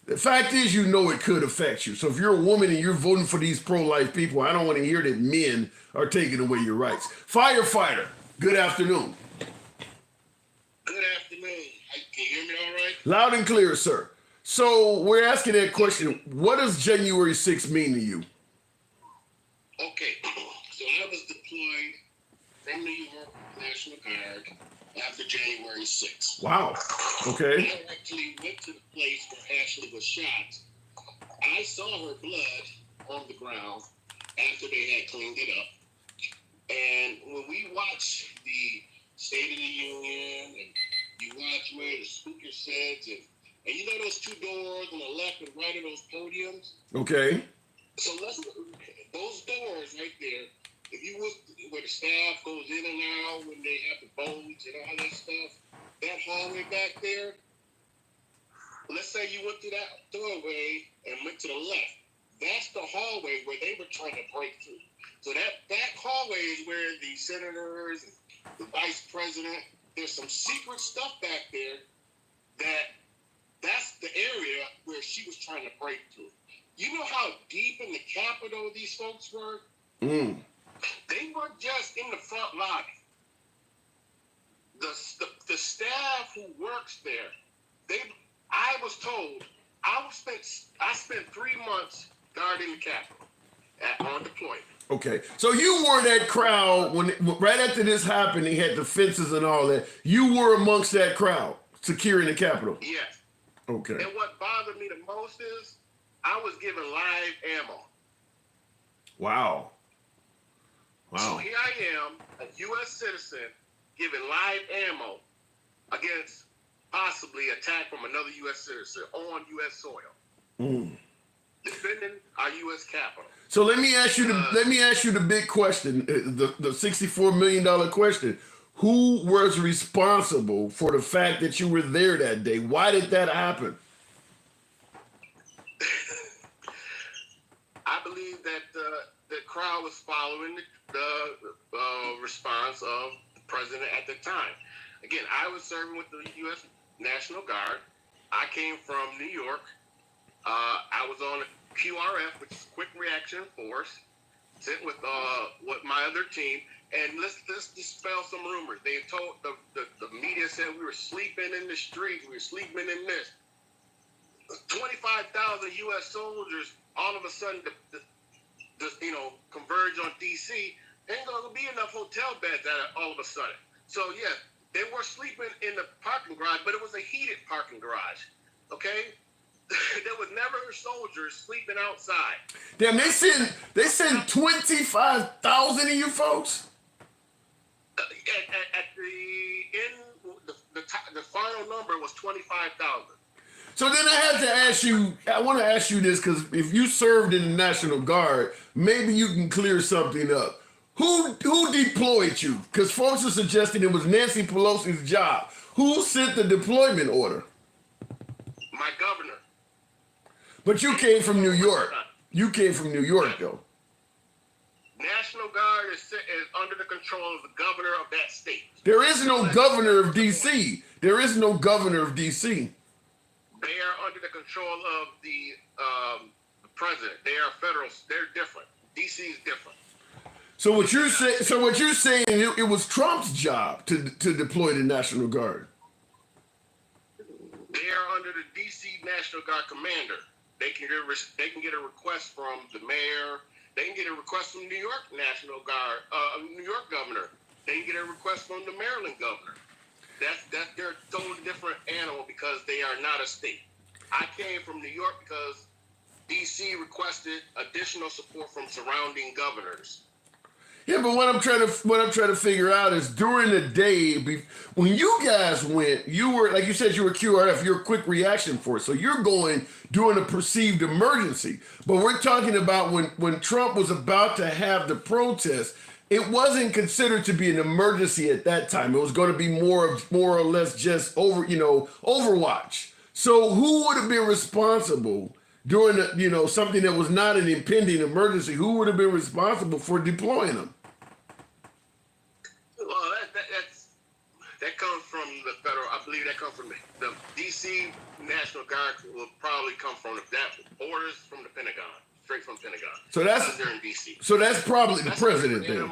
The fact is, you know it could affect you. So if you're a woman and you're voting for these pro-life people, I don't want to hear that men are taking away your rights. Firefighter, good afternoon. Good afternoon. Can you hear me all right? Loud and clear, sir. So we're asking that question. What does January 6th mean to you? Okay. So I was deployed from New York National Guard after January 6th. Wow. Okay. I actually went to the place where Ashley was shot. I saw her blood on the ground after they had cleaned it up. And when we watch the State of the Union and you watch where the speaker sits and you know those two doors on the left and right of those podiums? Okay. So those doors right there, if you look where the staff goes in and out when they have the boats and all that stuff, that hallway back there, let's say you went through that doorway and went to the left. That's the hallway where they were trying to break through. So that hallway is where the senators and the vice president, there's some secret stuff back there that's the area where she was trying to break through. You know how deep in the Capitol these folks were? They weren't just in the front lobby. The staff who works there, I was told, I spent 3 months guarding the Capitol on deployment. Okay. So you were that crowd when right after this happened, they had the fences and all that. You were amongst that crowd securing the Capitol. Yes. Okay. And what bothered me the most is I was given live ammo. Wow. So here I am, a U.S. citizen, given live ammo against possibly attack from another U.S. citizen on U.S. soil, defending our U.S. Capitol. So let me ask you the big question, the $64 million question. Who was responsible for the fact that you were there that day? Why did that happen? I believe that the crowd was following the response of the president at the time. Again, I was serving with the U.S. National Guard. I came from New York. I was on a QRF, which is Quick Reaction Force, sent with my other team. And let's dispel some rumors. They told the media said we were sleeping in the streets, we were sleeping in this. 25,000 U.S. soldiers all of a sudden converge on D.C. Ain't gonna be enough hotel beds all of a sudden. So yeah, they were sleeping in the parking garage, but it was a heated parking garage. Okay. There was never soldiers sleeping outside. Damn, they send 25,000 of you folks. At the end, the final number was 25,000. So then I want to ask you this, because if you served in the National Guard, maybe you can clear something up. Who deployed you? Because folks are suggesting it was Nancy Pelosi's job. Who sent the deployment order? My governor. But you came from New York. You came from New York, though. National Guard is under the control of the governor of that state. There is no governor of D.C. There is no governor of D.C. They are under the control of the president. They are federal. They're different. D.C. is different. So what you're saying, it was Trump's job to deploy the National Guard. They are under the D.C. National Guard commander. They can get a request from the mayor. They can get a request from New York National Guard, New York governor. They can get a request from the Maryland governor. They're a totally different animal because they are not a state. I came from New York because D.C. requested additional support from surrounding governors. Yeah, but what I'm trying to figure out is during the day when you guys went, you were, like you said, you were QRF, you're a quick reaction force, so you're going during a perceived emergency. But we're talking about when Trump was about to have the protest, it wasn't considered to be an emergency at that time. It was going to be more or less just Overwatch. So who would have been responsible during something that was not an impending emergency, who would have been responsible for deploying them? Well, that comes from the federal. I believe that comes from the D.C. National Guard. Will probably come from orders from the Pentagon, straight from Pentagon. So that's they're in D.C. So that's probably the president then.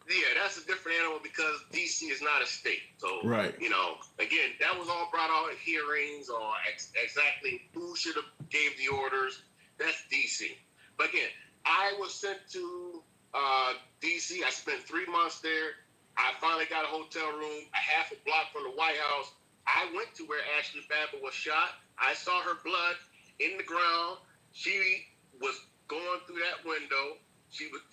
Yeah, that's a different animal because D.C. is not a state. So, right. Again, that was all brought out in hearings or exactly who should have gave the orders. That's D.C. But again, I was sent to D.C. I spent 3 months there. I finally got a hotel room a half a block from the White House. I went to where Ashley Babbitt was shot. I saw her blood in the ground. She was going through that window.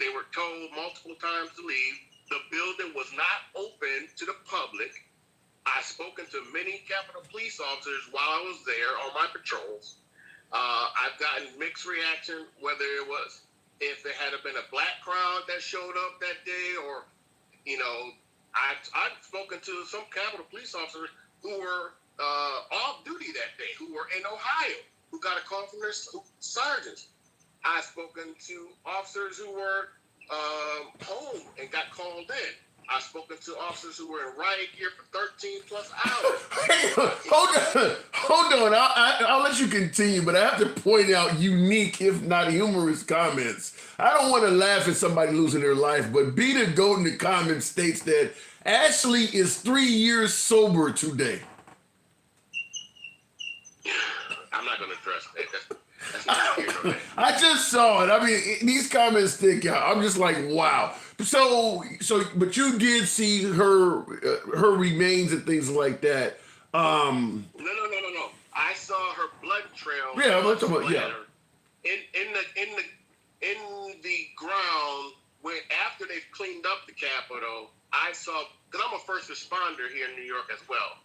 They were told multiple times to leave. The building was not open to the public. I've spoken to many Capitol Police officers while I was there on my patrols. I've gotten mixed reaction, whether it was if there had been a black crowd that showed up that day, or I've spoken to some Capitol Police officers who were off duty that day, who were in Ohio, who got a call from their sergeants. I've spoken to officers who were home and got called in. I've spoken to officers who were in riot gear for 13 plus hours. Hold on. I'll let you continue, but I have to point out unique, if not humorous, comments. I don't want to laugh at somebody losing their life, but Be the Goat in the comments states that Ashley is 3 years sober today. I'm not going to address that. That's not here nor there. I just saw it. I mean, these comments stick out. I'm just like, wow. So, but you did see her remains and things like that. No. I saw her blood trail. Yeah, I'm talking about, yeah. In the ground where after they've cleaned up the Capitol, I saw, because I'm a first responder here in New York as well.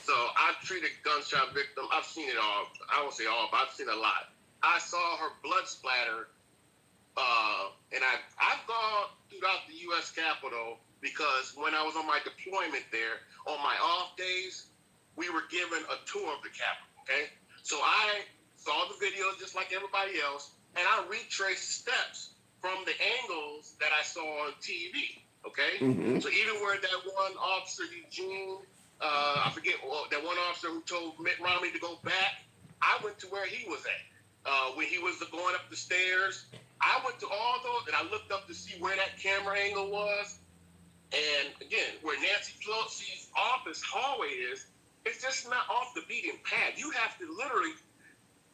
So I've treated gunshot victims. I've seen it all. I won't say all, but I've seen a lot. I saw her blood splatter, and I've gone throughout the U.S. Capitol because when I was on my deployment there, on my off days, we were given a tour of the Capitol, okay? So I saw the video just like everybody else, and I retraced steps from the angles that I saw on TV, okay? So even where that one officer, Eugene, I forget, that one officer who told Mitt Romney to go back, I went to where he was at. When he was going up the stairs, I went to all those and I looked up to see where that camera angle was. And again, where Nancy Pelosi's office hallway is, it's just not off the beaten path. You have to literally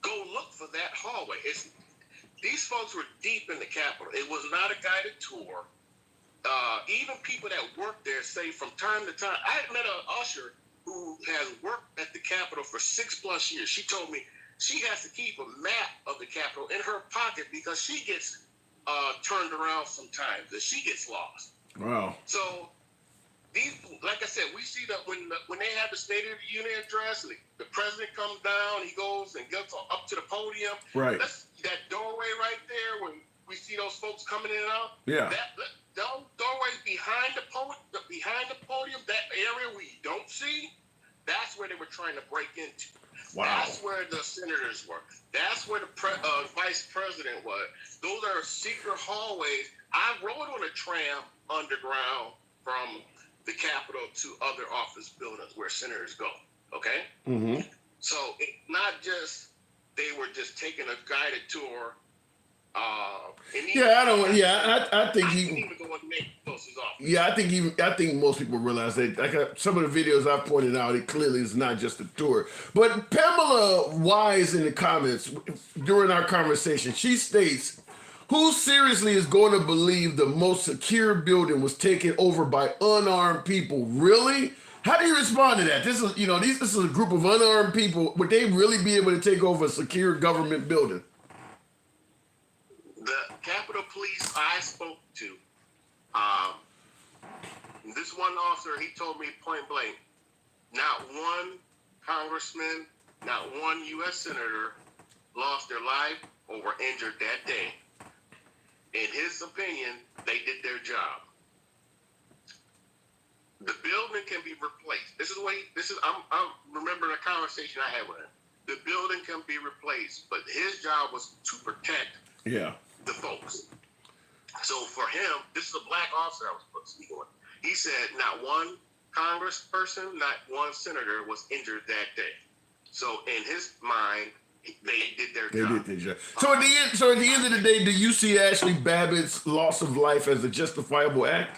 go look for that hallway. These folks were deep in the Capitol. It was not a guided tour. Even people that work there say from time to time, I had met an usher who has worked at the Capitol for 6+ years. She told me she has to keep a map of the Capitol in her pocket because she gets turned around sometimes, and she gets lost. Wow. So these, like I said, we see that when they have the State of the Union address, the president comes down, he goes and gets up to the podium. Right. That's that doorway right there when we see those folks coming in and out. Yeah. Those doorways behind the podium, that area we don't see, that's where they were trying to break into. Wow. That's where the senators were. That's where the vice president was. Those are secret hallways. I rode on a tram underground from the Capitol to other office buildings where senators go. Okay? Mm-hmm. So it's not just they were just taking a guided tour. I think he. Didn't even go and make those off. Yeah, I think most people realize that. Like some of the videos I've pointed out, it clearly is not just a tour. But Pamela Wise in the comments during our conversation, she states, "Who seriously is going to believe the most secure building was taken over by unarmed people? Really? How do you respond to that? This is, this is a group of unarmed people. Would they really be able to take over a secure government building?" The Capitol Police I spoke to, this one officer, he told me point blank, not one congressman, not one U.S. senator lost their life or were injured that day. In his opinion, they did their job. The building can be replaced. I'm remembering a conversation I had with him. the building can be replaced, but his job was to protect Yeah. the folks. So for him, this is a black officer I was speaking with. He said not one congressperson, not one senator was injured that day. So in his mind, they did their They job. did their job. So at the end of the day, do you see Ashley Babbitt's loss of life as a justifiable act?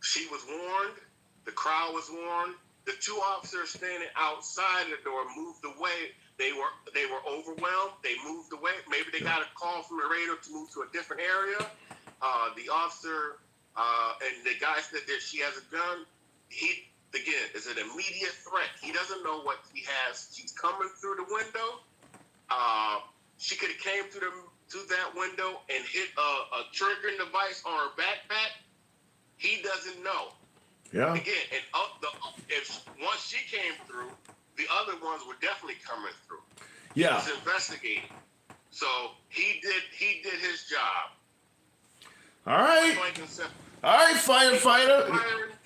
She was warned. The crowd was warned. The two officers standing outside the door moved away. They were overwhelmed. They moved away. Maybe they got a call from the radio to move to a different area. The officer and the guy said that she has a gun. He again is an immediate threat. He doesn't know what he has. She's coming through the window. She could have came through that window and hit a triggering device on her backpack. He doesn't know. Yeah. Again, and if once she came through, the other ones were definitely coming through. Yeah. He was investigating. So he did his job. All right. All right, firefighter.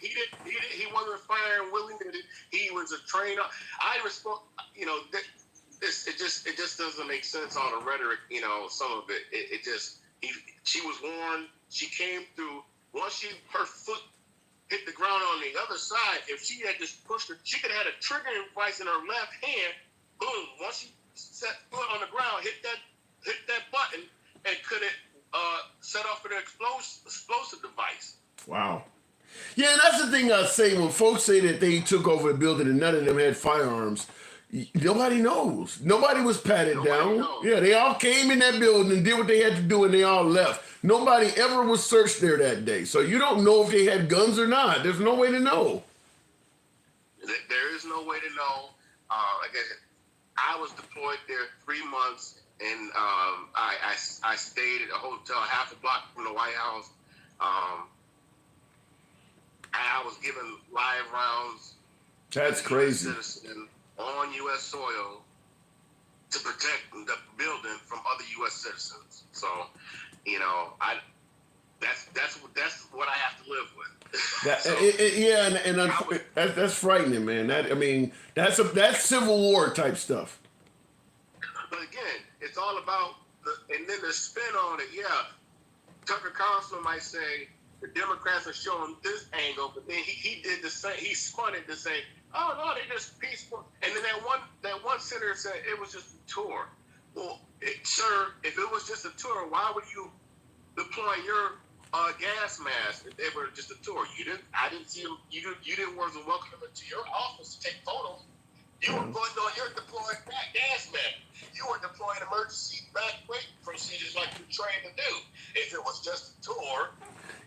He wasn't firing willy-nilly. He was a trainer. I respect. You know, it just doesn't make sense on the rhetoric. You know, some of it. She was warned. She came through. Once her foot hit the ground on the other side, if she had just pushed her, she could have had a triggering device in her left hand. Boom! Once she set foot on the ground, hit that button, and could have set off an explosive device. Wow. Yeah, and that's the thing I say when folks say that they took over a building and none of them had firearms. Nobody knows. Nobody was patted down. knows. Yeah, they all came in that building and did what they had to do, and they all left. Nobody ever was searched there that day. So you don't know if they had guns or not. There's no way to know. There is no way to know. I was deployed there 3 months, and I stayed at a hotel half a block from the White House. I was given live rounds. That's crazy. Citizen on U.S. soil to protect the building from other U.S. citizens. So, you know, that's what I have to live with. That's frightening, man. That's Civil War type stuff. But again, it's all about and then the spin on it. Yeah, Tucker Carlson might say the Democrats are showing this angle, but then he did the same. He spun it to say, "Oh no, they're just peaceful." And then that one senator said it was just a tour. Well, sir, if it was just a tour, why would you deploy your gas mask if they were just a tour? I didn't see them. You didn't wasn't welcome them to your office to take photos. You were going on your deployed gas mask. You were deploying emergency evacuation procedures like you're trained to do. If it was just a tour.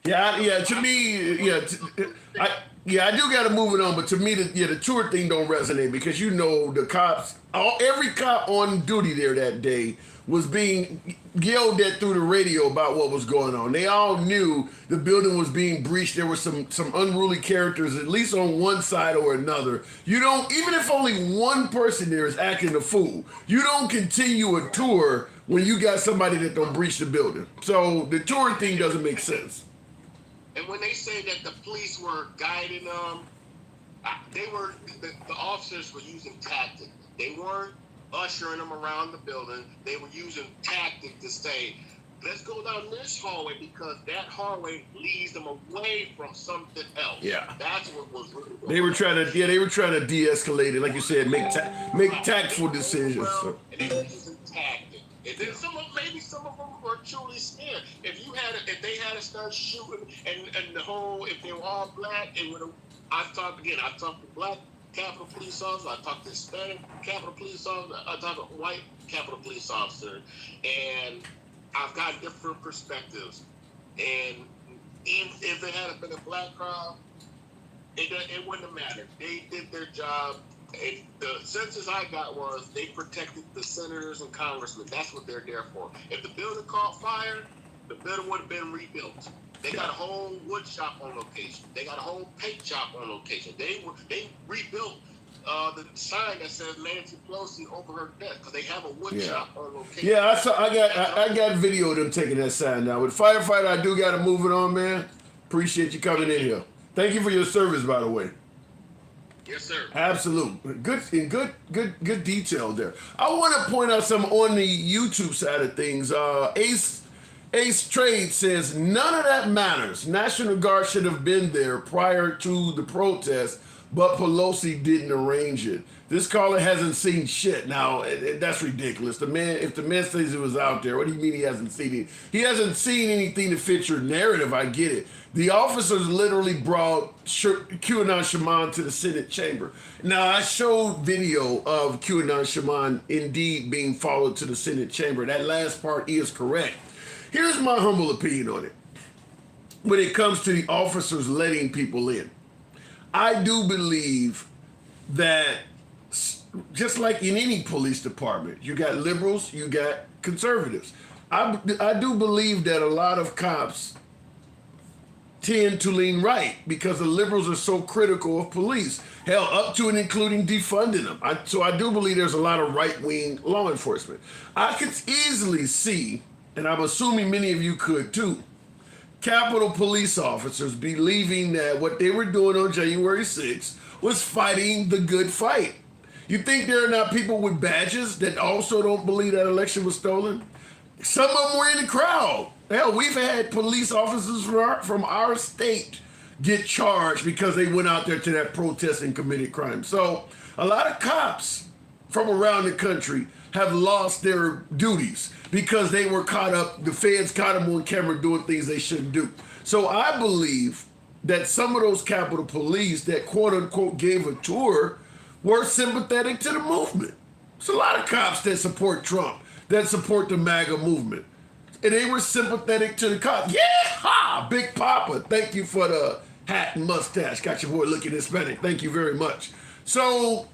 To me, I do got to move it on, but to me, the tour thing don't resonate because the cops, every cop on duty there that day was being yelled at through the radio about what was going on. They all knew the building was being breached. There were some unruly characters, at least on one side or another. You don't, even if only one person there is acting a fool, you don't continue a tour when you got somebody that don't breach the building. So the tour thing doesn't make sense. And when they say that the police were guiding them, the officers were using tactics. They weren't ushering them around the building. They were using tactics to say, let's go down this hallway because that hallway leads them away from something else. Yeah. That's what was really going They were on. trying to de-escalate it, like you said, make tactful decisions. So. And they were using tactics. And then maybe some of them were truly scared. If they had to start shooting and if they were all black, it would have. I talked to black Capitol Police officer. I talked to Hispanic Capitol Police officer. I talked to white Capitol Police officer, and I've got different perspectives. And even if it had been a black crowd, it wouldn't have mattered. They did their job. And the census I got was they protected the senators and congressmen. That's what they're there for. If the building caught fire, the building would have been rebuilt. They got a whole wood shop on location. They got a whole paint shop on location. They rebuilt the sign that says Nancy Pelosi over her desk because they have a wood shop on location. Yeah, I got video of them taking that sign down. With firefighter, I do got to move it on, man. Appreciate you coming in here. Thank you for your service, by the way. Yes, sir. Absolute. Good detail there. I want to point out some on the YouTube side of things. Ace Trade says none of that matters. National Guard should have been there prior to the protest, but Pelosi didn't arrange it. This caller hasn't seen shit. Now that's ridiculous. If the man says he was out there, what do you mean he hasn't seen it? He hasn't seen anything to fit your narrative. I get it. The officers literally brought QAnon Shaman to the Senate chamber. Now I showed video of QAnon Shaman indeed being followed to the Senate chamber. That last part is correct. Here's my humble opinion on it. When it comes to the officers letting people in, I do believe that just like in any police department, you got liberals, you got conservatives. I do believe that a lot of cops tend to lean right because the liberals are so critical of police. Hell, up to and including defunding them. So I do believe there's a lot of right-wing law enforcement. I could easily see, and I'm assuming many of you could too, Capitol police officers believing that what they were doing on January 6th was fighting the good fight. You think there are not people with badges that also don't believe that election was stolen? Some of them were in the crowd. Hell, we've had police officers from our state get charged because they went out there to that protest and committed crime. So a lot of cops from around the country have lost their duties because they were caught up, the feds caught them on camera doing things they shouldn't do. So I believe that some of those Capitol Police that quote unquote gave a tour were sympathetic to the movement. There's a lot of cops that support Trump, that support the MAGA movement. And they were sympathetic to the cops. Yeah, Big Papa, thank you for the hat and mustache. Got your boy looking Hispanic. Thank you very much. So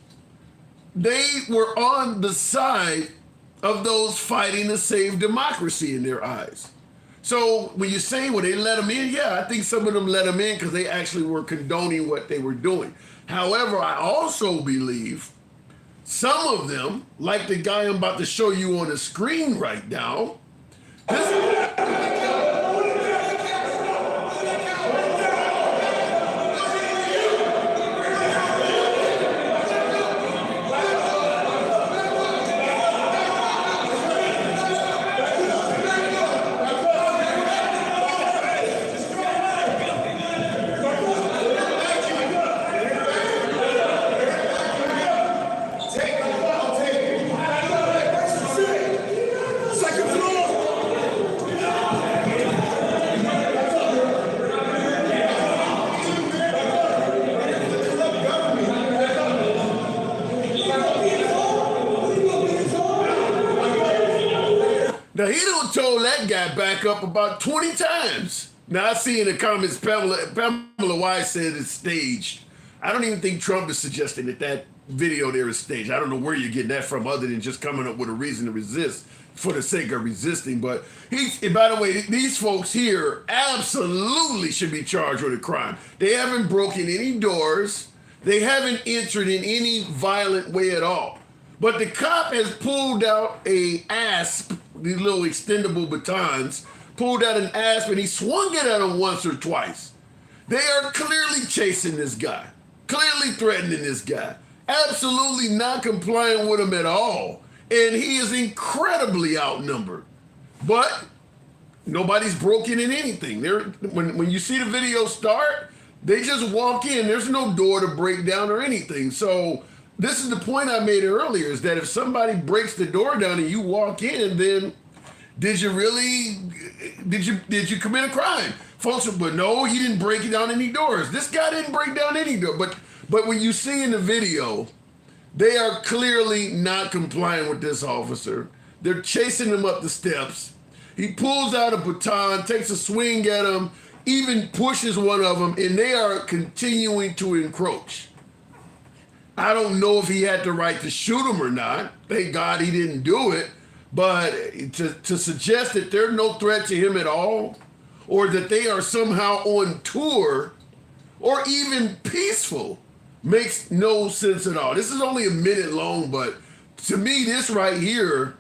they were on the side of those fighting to save democracy in their eyes. So when you say, well, they let them in, yeah, I think some of them let them in because they actually were condoning what they were doing. However, I also believe some of them, like the guy I'm about to show you on the screen right now, now, he done told that guy back up about 20 times. Now, I see in the comments, Pamela Wise said it's staged. I don't even think Trump is suggesting that video there is staged. I don't know where you're getting that from other than just coming up with a reason to resist for the sake of resisting. But and by the way, these folks here absolutely should be charged with a crime. They haven't broken any doors. They haven't entered in any violent way at all. But the cop has pulled out a asp, these little extendable batons, pulled out an asp and he swung it at him once or twice. They are clearly chasing this guy, clearly threatening this guy, absolutely not complying with him at all. And he is incredibly outnumbered. But nobody's broken in anything. When you see the video start, they just walk in. There's no door to break down or anything. So this is the point I made earlier, is that if somebody breaks the door down and you walk in, then did you commit a crime? Folks, but no, he didn't break down any doors. This guy didn't break down any door. But when you see in the video, they are clearly not complying with this officer. They're chasing him up the steps. He pulls out a baton, takes a swing at him, even pushes one of them, and they are continuing to encroach. I don't know if he had the right to shoot him or not. Thank God he didn't do it. But to suggest that they're no threat to him at all, or that they are somehow on tour, or even peaceful, makes no sense at all. This is only a minute long, but to me, this right here,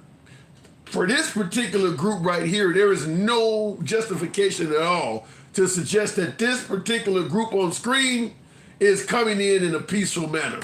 for this particular group right here, there is no justification at all to suggest that this particular group on screen is coming in a peaceful manner.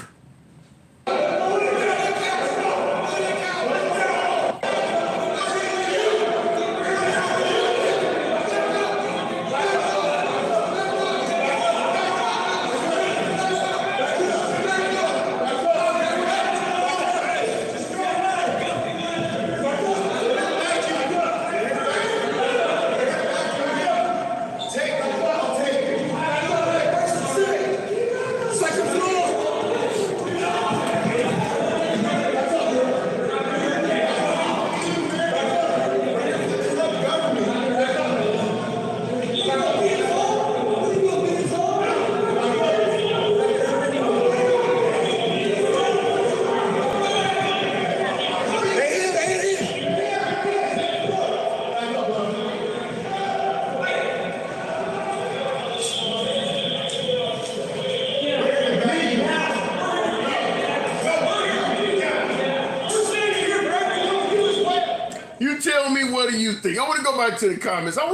You tell me, what do you think? I want to go back to the comments. I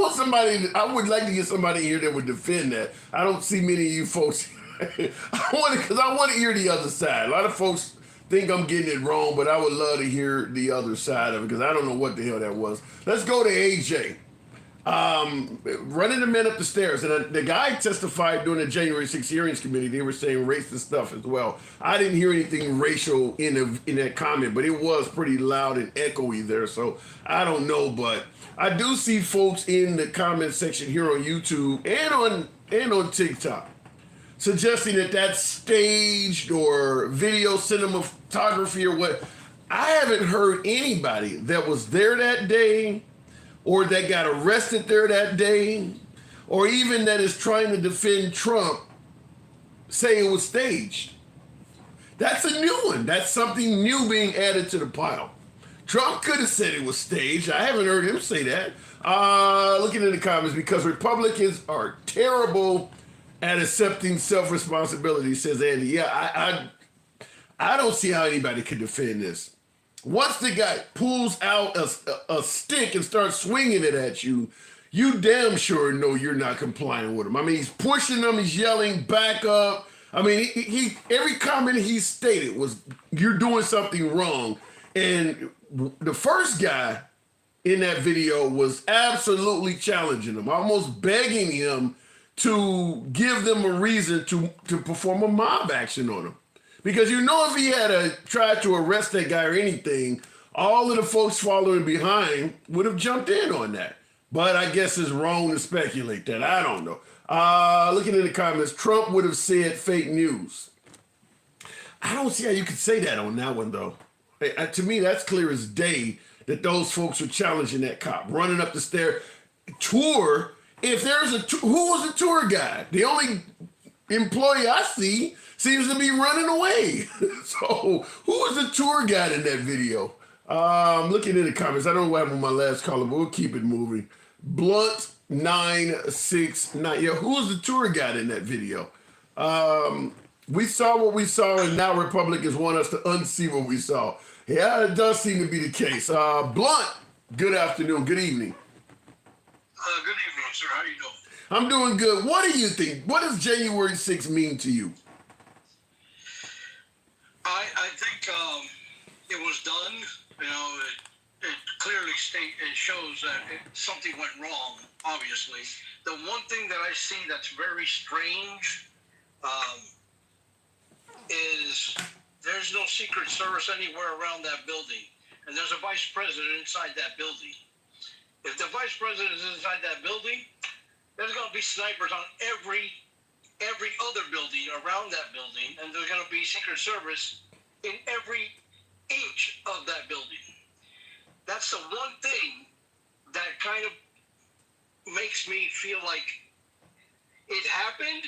would like to get somebody here that would defend that. I don't see many of you folks. Because I want to hear the other side. A lot of folks think I'm getting it wrong, but I would love to hear the other side of it because I don't know what the hell that was. Let's go to AJ. Running the men up the stairs. And the guy testified during the January 6th hearings committee. They were saying racist stuff as well. I didn't hear anything racial in that comment, but it was pretty loud and echoey there. So I don't know, but I do see folks in the comment section here on YouTube and on TikTok suggesting that that's staged or video cinematography or what. I haven't heard anybody that was there that day or that got arrested there that day, or even that is trying to defend Trump, say it was staged. That's a new one. That's something new being added to the pile. Trump could have said it was staged. I haven't heard him say that. Looking in the comments, because Republicans are terrible at accepting self-responsibility, says Andy. Yeah, I don't see how anybody could defend this. Once the guy pulls out a stick and starts swinging it at you, you damn sure know you're not complying with him. I mean, he's pushing them, he's yelling, back up. I mean, he every comment he stated was, you're doing something wrong. And the first guy in that video was absolutely challenging him, almost begging him to give them a reason to perform a mob action on him. Because you know, if he had tried to arrest that guy or anything, all of the folks following behind would have jumped in on that. But I guess it's wrong to speculate that. I don't know. Looking in the comments, Trump would have said fake news. I don't see how you could say that on that one, though. To me, that's clear as day that those folks are challenging that cop, running up the stair. Tour, if there's who was the tour guide? The only employee I see seems to be running away. So who was the tour guide in that video? Looking in the comments, I don't know what happened with my last caller, but we'll keep it moving. Blunt 969. Yeah, who was the tour guide in that video? We saw what we saw, and now Republicans want us to unsee what we saw. Yeah, it does seem to be the case. Blunt, good afternoon, good evening. Good evening, sir. How you doing? I'm doing good. What do you think? What does January 6th mean to you? I think it was done. You know, it clearly it shows that something went wrong, obviously. The one thing that I see that's very strange is there's no Secret Service anywhere around that building. And there's a vice president inside that building. If the vice president is inside that building, there's going to be snipers on every other building around that building, and there's going to be Secret Service in every inch of that building. That's the one thing that kind of makes me feel like it happened,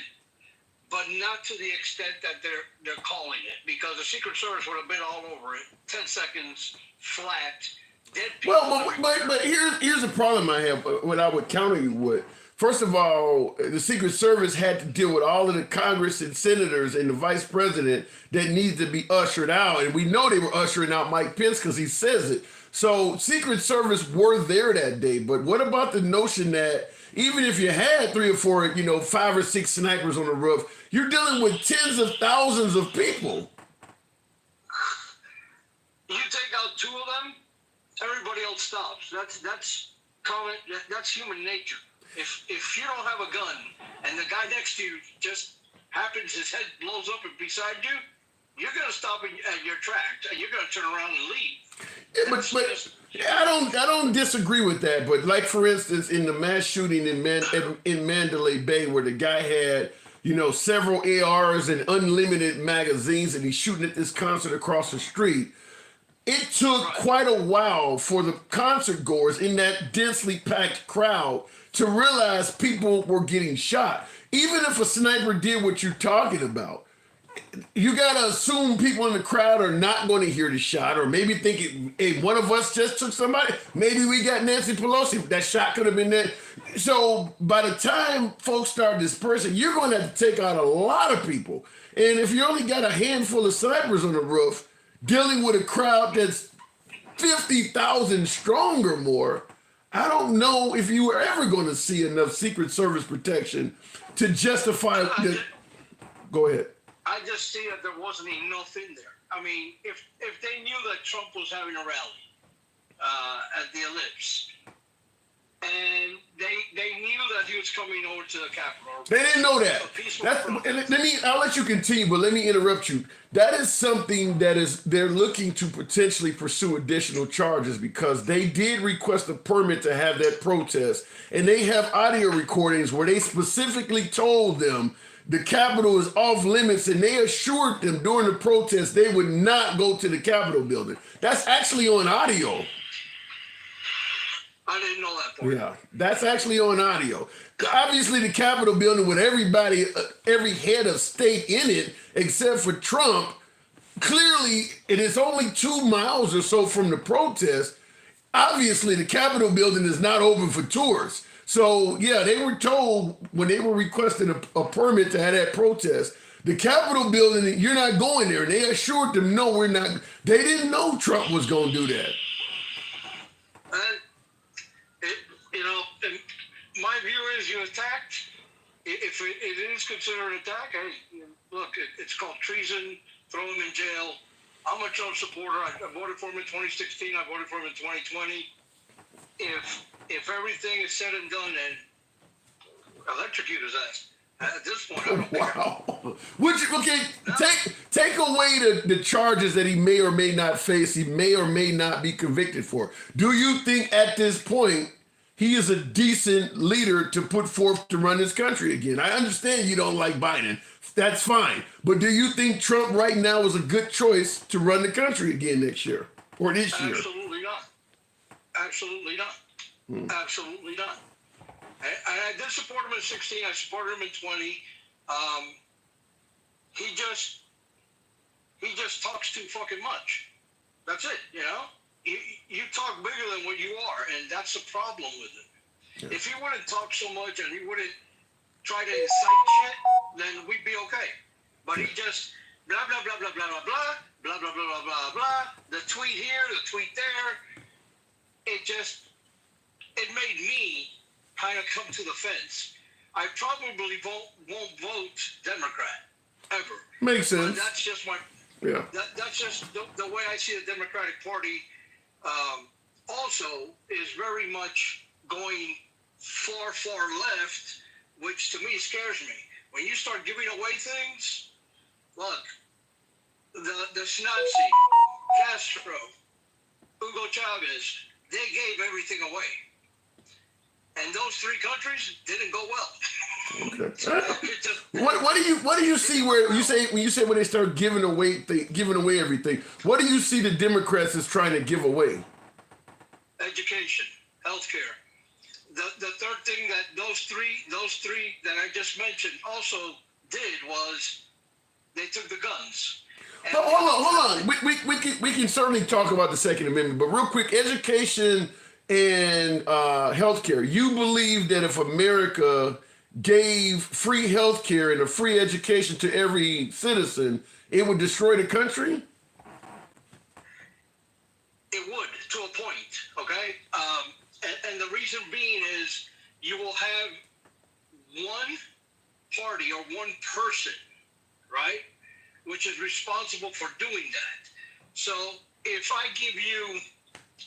but not to the extent that they're calling it, because the Secret Service would have been all over it. 10 seconds flat, dead people. Well, but here's a problem I have. What I would counter you with. First of all, the Secret Service had to deal with all of the Congress and senators and the vice president that needs to be ushered out. And we know they were ushering out Mike Pence because he says it. So Secret Service were there that day, but what about the notion that even if you had 3 or 4, 5 or 6 snipers on the roof, you're dealing with tens of thousands of people. You take out 2 of them, everybody else stops. That's common. That's human nature. If you don't have a gun and the guy next to you just happens, his head blows up and beside you, you're gonna stop at your tracks and you're gonna turn around and leave. Yeah, I don't disagree with that. But like for instance, in the mass shooting in Mandalay Bay, where the guy had several ARs and unlimited magazines, and he's shooting at this concert across the street. It took quite a while for the concert goers in that densely packed crowd to realize people were getting shot. Even if a sniper did what you're talking about, you gotta assume people in the crowd are not going to hear the shot, or maybe thinking, hey, one of us just took somebody. Maybe we got Nancy Pelosi. That shot could have been there. So by the time folks start dispersing, you're going to have to take out a lot of people. And if you only got a handful of snipers on the roof, dealing with a crowd that's 50,000 strong or more, I don't know if you were ever going to see enough Secret Service protection to justify the... Go ahead. I just see that there wasn't enough in there. I mean, if they knew that Trump was having a rally at the Ellipse, and they knew that he was coming over to the Capitol. They didn't know that. I'll let you continue, but let me interrupt you. That is something they're looking to potentially pursue additional charges, because they did request a permit to have that protest, and they have audio recordings where they specifically told them the Capitol is off limits, and they assured them during the protest they would not go to the Capitol building. That's actually on audio. I didn't know that part. Yeah, that's actually on audio. Obviously, the Capitol building with everybody, every head of state in it, except for Trump, clearly it is only 2 miles or so from the protest. Obviously, the Capitol building is not open for tours. So, yeah, they were told when they were requesting a permit to have that protest, the Capitol building, you're not going there. And they assured them, no, we're not. They didn't know Trump was going to do that. My view is you attacked. If it is considered an attack, hey, look, it's called treason. Throw him in jail. I'm a Trump supporter. I voted for him in 2016. I voted for him in 2020. If everything is said and done, and electrocute his ass. At this point, I don't care. Take away the charges that he may or may not face, he may or may not be convicted for. Do you think at this point he is a decent leader to put forth to run this country again? I understand you don't like Biden. That's fine. But do you think Trump right now is a good choice to run the country again next year or this year? Absolutely not. Absolutely not. Absolutely not. I did support him in 16. I supported him in 20. He just talks too fucking much. That's it. You talk bigger than what you are, and that's the problem with it. Yeah. If he wouldn't talk so much and he wouldn't try to incite shit, then we'd be okay. But he just blah blah blah blah blah blah blah blah blah blah blah blah. The tweet here, the tweet there. It made me kind of come to the fence. I probably won't vote Democrat ever. Makes sense. But that's just my That's just the way I see the Democratic Party. Also, is very much going far left, which to me scares me. When you start giving away things, look, the Nazi, Castro, Hugo Chavez, they gave everything away. And those 3 countries didn't go well. Okay. What do you see where when you say when they start giving away everything? What do you see the Democrats is trying to give away? Education, healthcare. The third thing that those three that I just mentioned also did was they took the guns. Hold on. We can certainly talk about the Second Amendment, but real quick, education and healthcare. You believe that if America gave free healthcare and a free education to every citizen, it would destroy the country? It would, to a point, okay? And the reason being is you will have one party or one person, right, which is responsible for doing that. So if I give you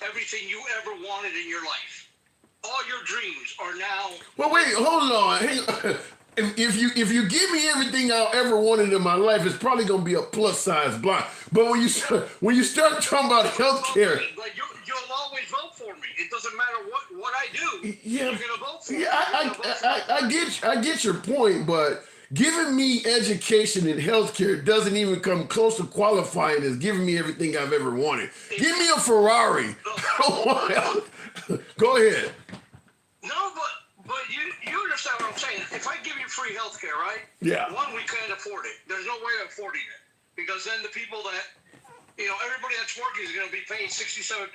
everything you ever wanted in your life, all your dreams are now. Well, wait, hold on. Hang on. If you give me everything I ever wanted in my life, it's probably gonna be a plus size block. But when you start talking about healthcare, But you'll always vote for me. It doesn't matter what I do. Yeah. You're gonna vote for me. yeah, I get your point, but giving me education and healthcare doesn't even come close to qualifying as giving me everything I've ever wanted. Give me a Ferrari. Go ahead. No, but you understand what I'm saying. If I give you free health care, right? Yeah. One, we can't afford it. There's no way of affording it. Because then the people that, everybody that's working is going to be paying 67%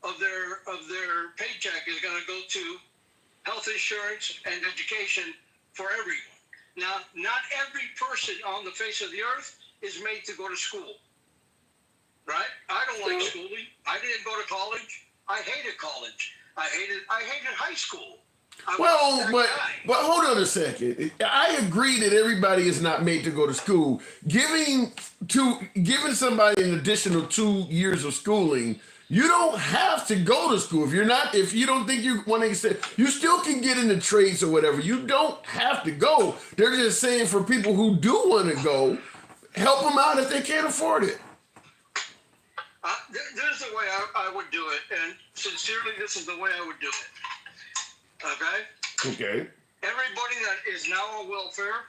of their paycheck is going to go to health insurance and education for everyone. Now, not every person on the face of the earth is made to go to school. Right? I don't like schooling. I didn't go to college. I hated college. I hated high school. Well, but hold on a second. I agree that everybody is not made to go to school. Giving somebody an additional 2 years of schooling, you don't have to go to school. If you don't think you want to say, you still can get into trades or whatever. You don't have to go. They're just saying for people who do want to go, help them out if they can't afford it. There's the way I would do it, and sincerely, this is the way I would do it. Okay. Everybody that is now on welfare,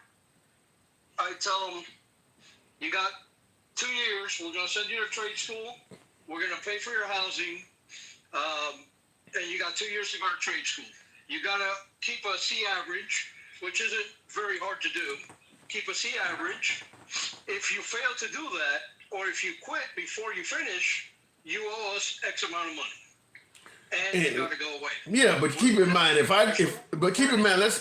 I tell them, you got 2 years. We're going to send you to trade school. We're going to pay for your housing. And you got 2 years to go to trade school. You got to keep a C average, which isn't very hard to do. Keep a C average. If you fail to do that, or if you quit before you finish, you owe us X amount of money. And you got to go away. Yeah, but keep in mind,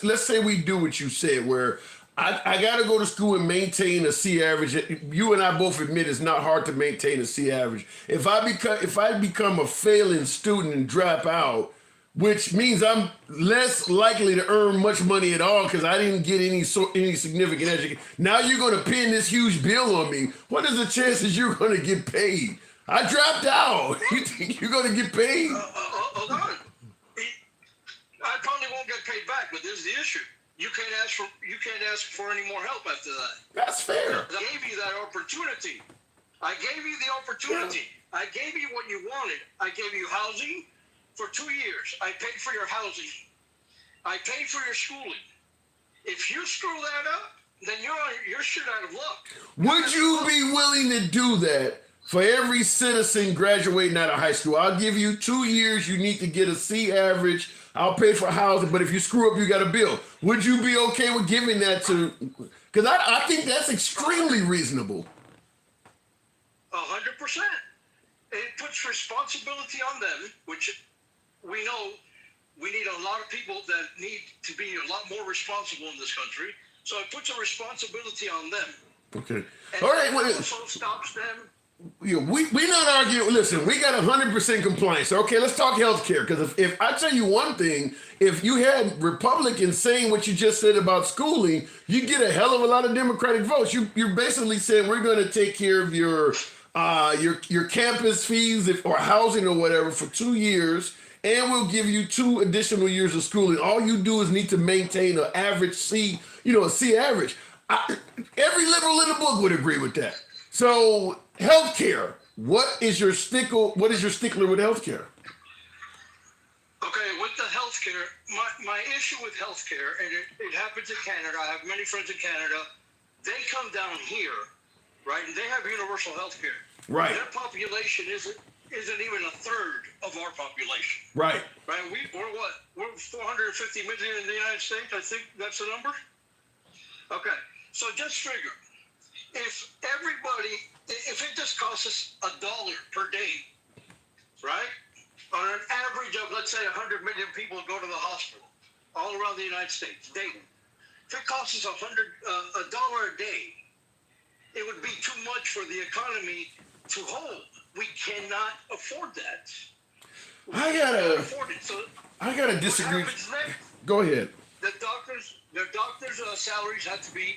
let's say we do what you said, where I got to go to school and maintain a C average. You and I both admit it's not hard to maintain a C average. If I become a failing student and drop out, which means I'm less likely to earn much money at all because I didn't get any significant education. Now you're going to pin this huge bill on me. What is the chances you're going to get paid? I dropped out. You think you're going to get paid? Hold on. I probably won't get paid back, but this is the issue. You can't ask for any more help after that. That's fair. I gave you that opportunity. I gave you the opportunity. Yeah. I gave you what you wanted. I gave you housing for 2 years. I paid for your housing. I paid for your schooling. If you screw that up, then you're shit out of luck. Would you be willing to do that for every citizen graduating out of high school? I'll give you 2 years. You need to get a C average. I'll pay for housing, but if you screw up, you got a bill. Would you be okay with giving that to? Because I think that's extremely reasonable. 100%. It puts responsibility on them, which we know we need a lot of people that need to be a lot more responsible in this country. So it puts a responsibility on them. Okay. And All right. it also stops them. We're not arguing. Listen, we got 100% compliance. Okay, let's talk healthcare. Because if I tell you one thing, if you had Republicans saying what you just said about schooling, you get a hell of a lot of Democratic votes. You're basically saying we're going to take care of your campus fees or housing or whatever for 2 years, and we'll give you 2 additional years of schooling. All you do is need to maintain an average C, a C average. Every liberal in the book would agree with that. So healthcare, what is your stickler with healthcare? Okay, with the healthcare, my issue with healthcare, and it happens in Canada. I have many friends in Canada. They come down here, right, and they have universal healthcare. Right. Their population isn't even a third of our population. Right. Right. We're what? We're 450 million in the United States. I think that's the number. Okay. So just figure, if it just costs us $1 per day, right? On an average of, let's say, 100 million people go to the hospital all around the United States daily. If it costs us $1 a day, it would be too much for the economy to hold. we cannot afford that. We I cannot afford it. So gotta disagree. what happens next? Go ahead. The doctors' salaries have to be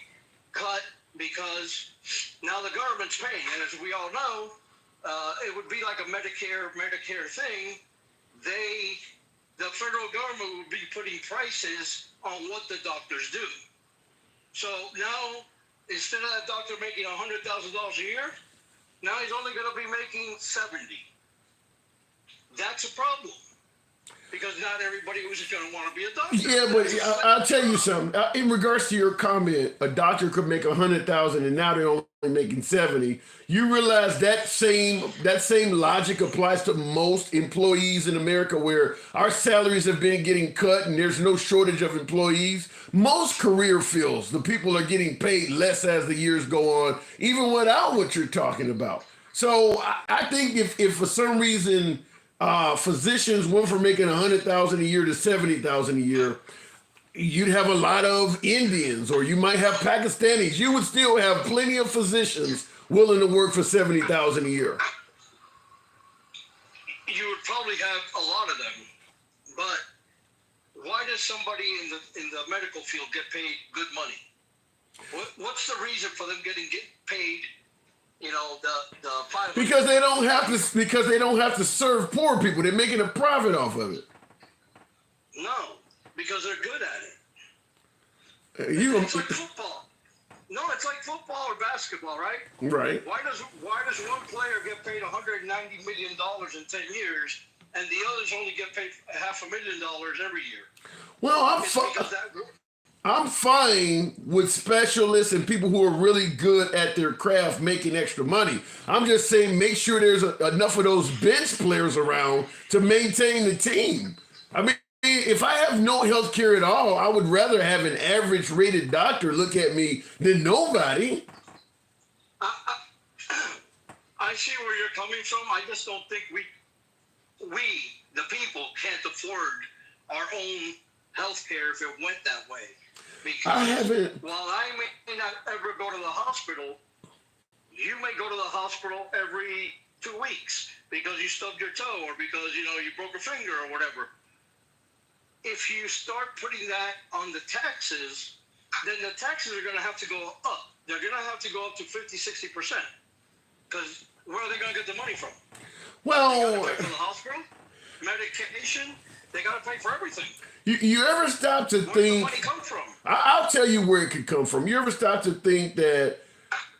cut because now the government's paying, and as we all know, it would be like a Medicare thing. The federal government would be putting prices on what the doctors do. So now, instead of that doctor making $100,000 a year, now he's only going to be making $70,000. That's a problem. Because not everybody was going to want to be a doctor. Yeah, but I'll tell you something. In regards to your comment, a doctor could make $100,000 and now they're only making $70,000. You realize that same logic applies to most employees in America, where our salaries have been getting cut and there's no shortage of employees. Most career fields, the people are getting paid less as the years go on, even without what you're talking about. So I think if for some reason physicians went from making $100,000 a year to $70,000 a year, you'd have a lot of Indians, or you might have Pakistanis. You would still have plenty of physicians willing to work for $70,000 a year. You would probably have a lot of them, but why does somebody in the medical field get paid good money? What's the reason for them getting paid? You know, the $500? Because they don't have to serve poor people. They're making a profit off of it. No, because they're good at it. It's like football. No, it's like football or basketball, right? Right. Why does one player get paid $190 million in 10 years, and the others only get paid $500,000 every year? Well, I'm fine with specialists and people who are really good at their craft making extra money. I'm just saying, make sure there's enough of those bench players around to maintain the team. I mean, if I have no health care at all, I would rather have an average rated doctor look at me than nobody. I see where you're coming from. I just don't think we, the people, can't afford our own health care if it went that way. Because while I may not ever go to the hospital, you may go to the hospital every 2 weeks because you stubbed your toe or because, you broke a finger or whatever. If you start putting that on the taxes, then the taxes are going to have to go up. They're going to have to go up to 50-60%. Because where are they going to get the money from? Well, they got to pay for the hospital, medication. They got to pay for everything. You ever stop to think? Where does the money come from? I'll tell you where it could come from. You ever stop to think that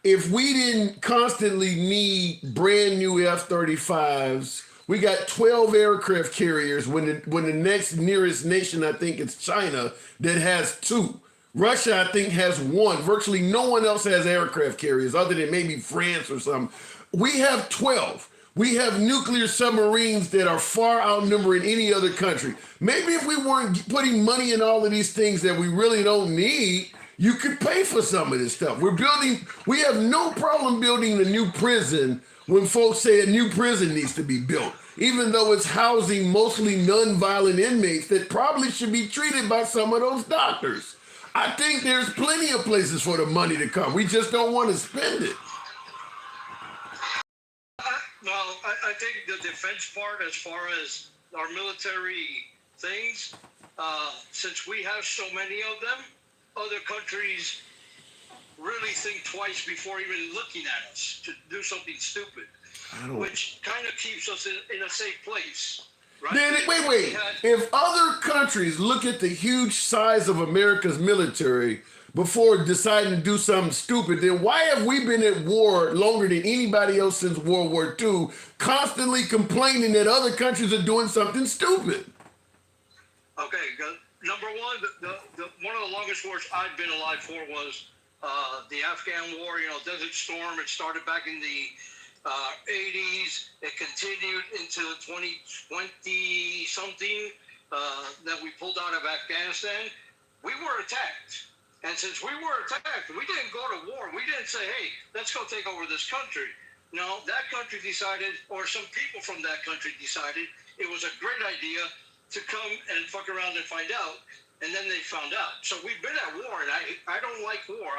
if we didn't constantly need brand new F-35s, we got 12 aircraft carriers when the next nearest nation, I think it's China, that has 2. Russia, I think, has 1. Virtually no one else has aircraft carriers other than maybe France or something. We have 12. We have nuclear submarines that are far outnumbering any other country. Maybe if we weren't putting money in all of these things that we really don't need, you could pay for some of this stuff. We have no problem building a new prison when folks say a new prison needs to be built, even though it's housing mostly non-violent inmates that probably should be treated by some of those doctors. I think there's plenty of places for the money to come. We just don't want to spend it. Well, I think the defense part, as far as our military things, since we have so many of them, other countries really think twice before even looking at us to do something stupid, which kind of keeps us in a safe place. Right? Then, wait. If other countries look at the huge size of America's military before deciding to do something stupid, then why have we been at war longer than anybody else since World War II, constantly complaining that other countries are doing something stupid? Okay, number one, one of the longest wars I've been alive for was the Afghan War, Desert Storm. It started back in the 80s. It continued into 2020-something that we pulled out of Afghanistan. We were attacked. And since we were attacked, we didn't go to war. We didn't say, hey, let's go take over this country. No, that country decided, or some people from that country decided, it was a great idea to come and fuck around and find out. And then they found out. So we've been at war, and I don't like war.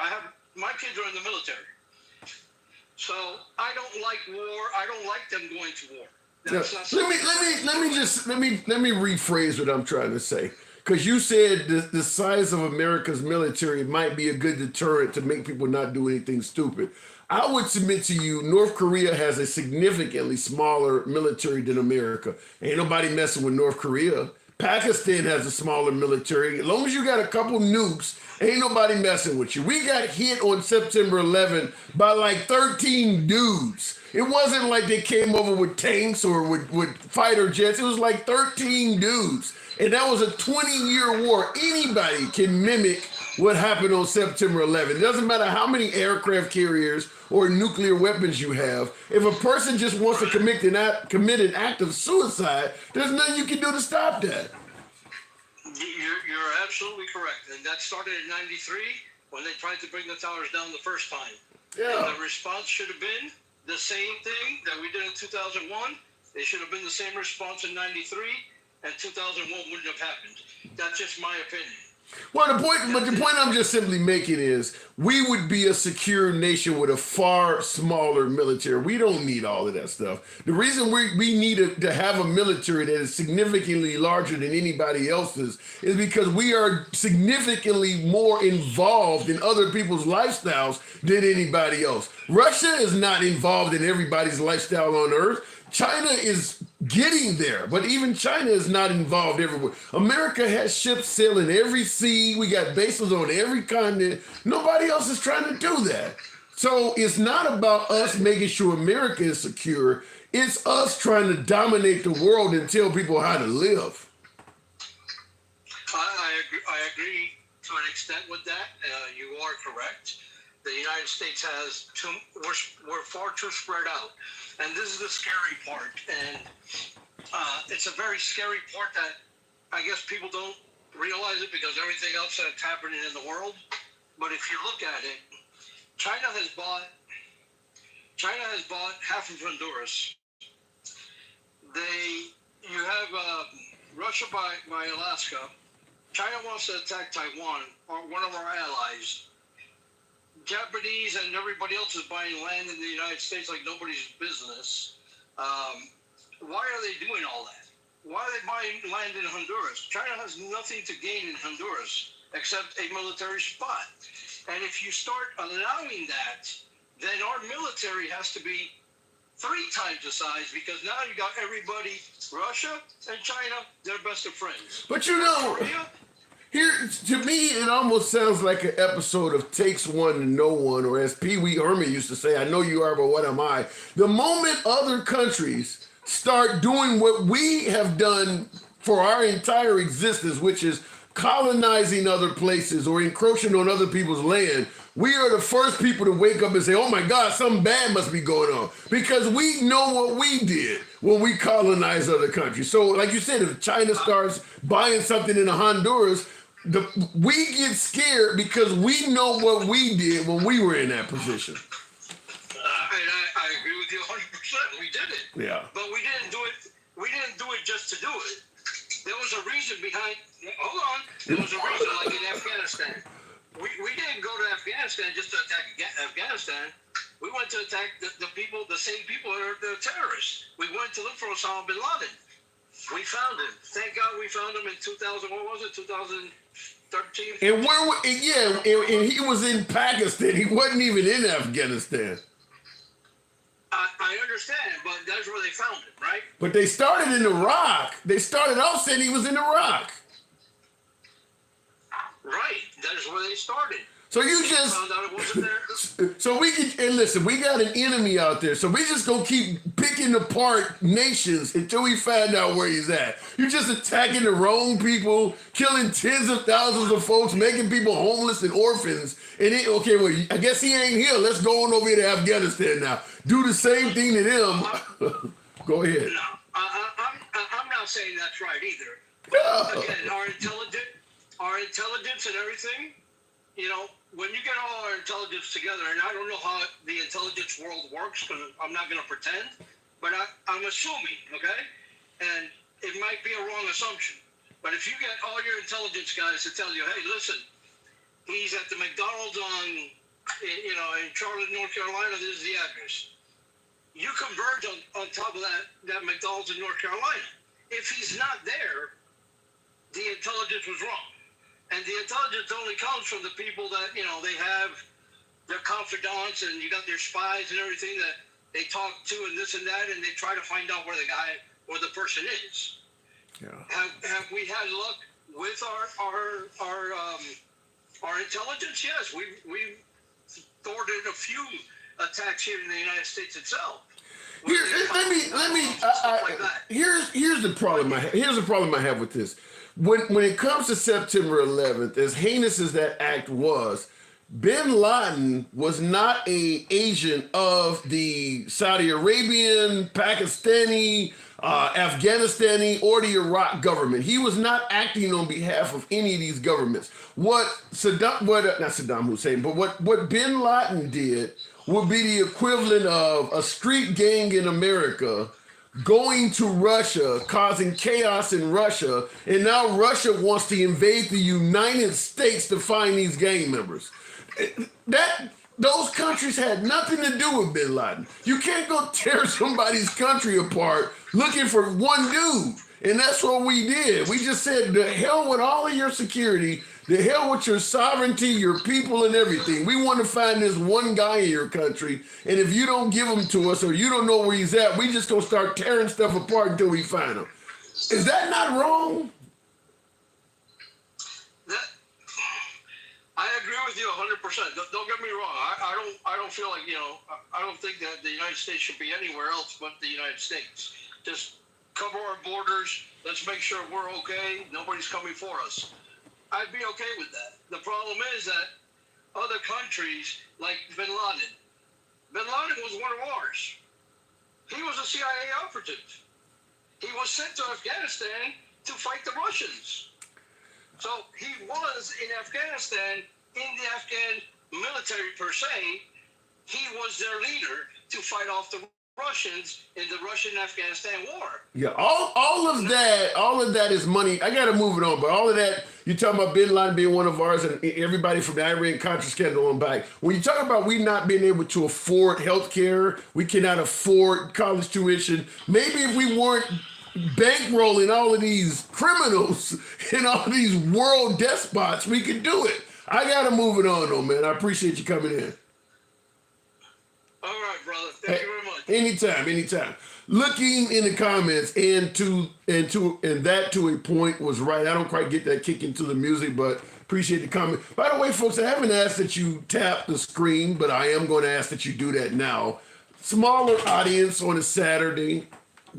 My kids are in the military. So I don't like war. I don't like them going to war. Now, let me rephrase what I'm trying to say. Because you said the size of America's military might be a good deterrent to make people not do anything stupid. I would submit to you, North Korea has a significantly smaller military than America. Ain't nobody messing with North Korea. Pakistan has a smaller military. As long as you got a couple nukes, ain't nobody messing with you. We got hit on September 11 by like 13 dudes. It wasn't like they came over with tanks or with fighter jets. It was like 13 dudes. And that was a 20-year war. Anybody can mimic what happened on September 11. It doesn't matter how many aircraft carriers or nuclear weapons you have. If a person just wants to commit an act of suicide, there's nothing you can do to stop that. You're absolutely correct. And that started in 93 when they tried to bring the towers down the first time. Yeah. And the response should have been the same thing that we did in 2001. It should have been the same response in 93, and 2001 wouldn't have happened. That's just my opinion. Well, the point I'm just simply making is we would be a secure nation with a far smaller military. We don't need all of that stuff. The reason we need to have a military that is significantly larger than anybody else's is because we are significantly more involved in other people's lifestyles than anybody else. Russia is not involved in everybody's lifestyle on Earth. China is getting there, but even China is not involved everywhere. America has ships sailing every sea. We got bases on every continent. Nobody else is trying to do that. So it's not about us making sure America is secure. It's us trying to dominate the world and tell people how to live. I agree to an extent with that. You are correct. The United States we're far too spread out. And this is the scary part. And it's a very scary part that I guess people don't realize it because everything else that's happening in the world. But if you look at it, China has bought half of Honduras. You have Russia by Alaska. China wants to attack Taiwan, or one of our allies. Japanese and everybody else is buying land in the United States like nobody's business. Why are they doing all that? Why are they buying land in Honduras? China has nothing to gain in Honduras except a military spot. And if you start allowing that, then our military has to be 3 times the size because now you got everybody, Russia and China, they're best of friends. But you know, here, to me, it almost sounds like an episode of Takes One to Know One, or as Pee Wee Herman used to say, I know you are, but what am I? The moment other countries start doing what we have done for our entire existence, which is colonizing other places or encroaching on other people's land, we are the first people to wake up and say, oh my God, something bad must be going on. Because we know what we did when we colonized other countries. So like you said, if China starts buying something in Honduras, we get scared because we know what we did when we were in that position. I agree with you 100%. We did it. Yeah. But we didn't do it. We didn't do it just to do it. There was a reason behind. Hold on. There was a reason, like in Afghanistan. We didn't go to Afghanistan just to attack Afghanistan. We went to attack the people, the same people that are the terrorists. We went to look for Osama bin Laden. We found him. Thank God we found him in 2000. What was it? 2013. And and he was in Pakistan. He wasn't even in Afghanistan. I understand, but that's where they found him, right? But they started in Iraq. They started off saying he was in Iraq. Right. That is where they started. So you just found out it wasn't there. So we can, and listen, we got an enemy out there. So we just gonna keep picking apart nations until we find out where he's at. You're just attacking the wrong people, killing tens of thousands of folks, making people homeless and orphans. And I guess he ain't here. Let's go on over here to Afghanistan now. Do the same thing to them. Go ahead. No, I'm not saying that's right either. No. Again, our intelligence and everything, you know, when you get all our intelligence together, and I don't know how the intelligence world works, because I'm not going to pretend, but I'm assuming, okay? And it might be a wrong assumption. But if you get all your intelligence guys to tell you, hey, listen, he's at the McDonald's on in Charlotte, North Carolina, this is the address. You converge on top of that McDonald's in North Carolina. If he's not there, the intelligence was wrong. And the intelligence only comes from the people that, they have their confidants and you got their spies and everything that they talk to and this and that, and they try to find out where the guy or the person is. Yeah. Have we had luck with our intelligence? Yes, we've thwarted a few attacks here in the United States itself. Here's the problem I have with this. When it comes to September 11th, as heinous as that act was, Bin Laden was not an agent of the Saudi Arabian, Pakistani, Afghanistani, or the Iraq government. He was not acting on behalf of any of these governments. What Bin Laden did would be the equivalent of a street gang in America going to Russia, causing chaos in Russia, and now Russia wants to invade the United States to find these gang members. Those countries had nothing to do with Bin Laden. You can't go tear somebody's country apart looking for one dude. And that's what we did. We just said, the hell with all of your security, the hell with your sovereignty, your people, and everything. We want to find this one guy in your country, and if you don't give him to us or you don't know where he's at, we just gonna start tearing stuff apart until we find him. Is that not wrong? I agree with you 100%. Don't get me wrong. I don't feel like, I don't think that the United States should be anywhere else but the United States. Just cover our borders. Let's make sure we're okay. Nobody's coming for us. I'd be okay with that. The problem is that other countries, like Bin Laden was one of ours. He was a CIA operative. He was sent to Afghanistan to fight the Russians. So he was in Afghanistan, in the Afghan military per se. He was their leader to fight off the Russians in the Russian-Afghanistan war. Yeah, all of that is money. I gotta move it on, but all of that, you're talking about Bin Laden being one of ours and everybody from the Iran-Contra scandal on back. When you talk about we not being able to afford health care, we cannot afford college tuition, maybe if we weren't bankrolling all of these criminals and all of these world despots, we could do it. I gotta move it on though, man. I appreciate you coming in. All right, brother. Thank you very much. Anytime. Looking in the comments and that to a point was right. I don't quite get that kick into the music, but appreciate the comment. By the way, folks, I haven't asked that you tap the screen, but I am going to ask that you do that now. Smaller audience on a Saturday,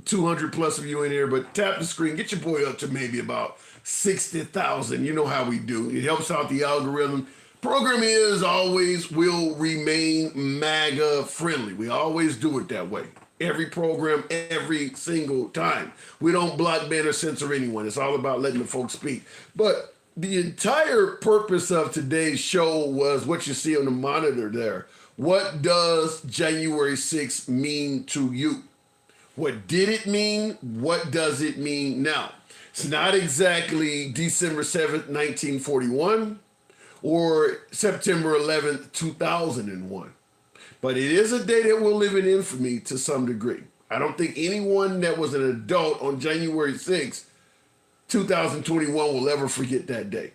200 plus of you in here, but tap the screen. Get your boy up to maybe about 60,000. You know how we do. It helps out the algorithm. Program is always will remain MAGA friendly. We always do it that way. Every program, every single time. We don't block, ban, or censor anyone. It's all about letting the folks speak. But the entire purpose of today's show was what you see on the monitor there. What does January 6th mean to you? What did it mean? What does it mean now? It's not exactly December 7th, 1941. Or September 11th, 2001. But it is a day that will live in infamy to some degree. I don't think anyone that was an adult on January 6th, 2021 will ever forget that day.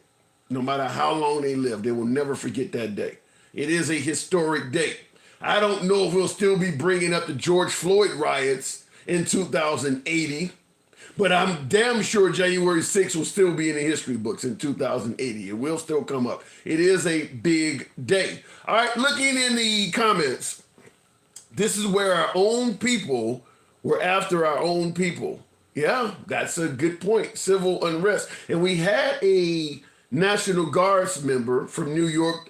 No matter how long they live, they will never forget that day. It is a historic day. I don't know if we'll still be bringing up the George Floyd riots in 2080. But I'm damn sure January 6th will still be in the history books in 2080. It will still come up. It is a big day. All right, looking in the comments, this is where our own people were after our own people. Yeah, that's a good point. Civil unrest. And we had a National Guards member from New York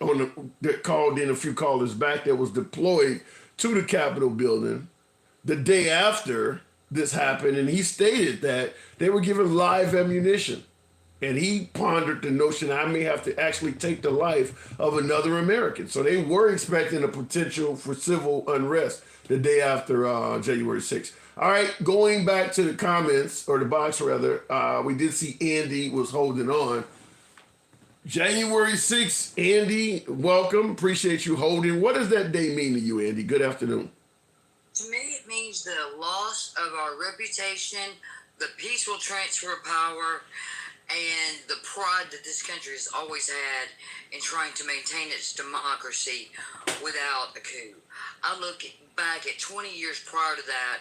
that called in a few callers back that was deployed to the Capitol building the day after this happened, and he stated that they were given live ammunition, and he pondered the notion I may have to actually take the life of another American. So they were expecting a potential for civil unrest the day after January 6th. All right, going back to the comments, or the box rather, we did see Andy was holding on. January 6th, Andy, welcome. Appreciate you holding. What does that day mean to you, Andy? Good afternoon. To me, it means the loss of our reputation, the peaceful transfer of power, and the pride that this country has always had in trying to maintain its democracy without a coup. I look back at 20 years prior to that,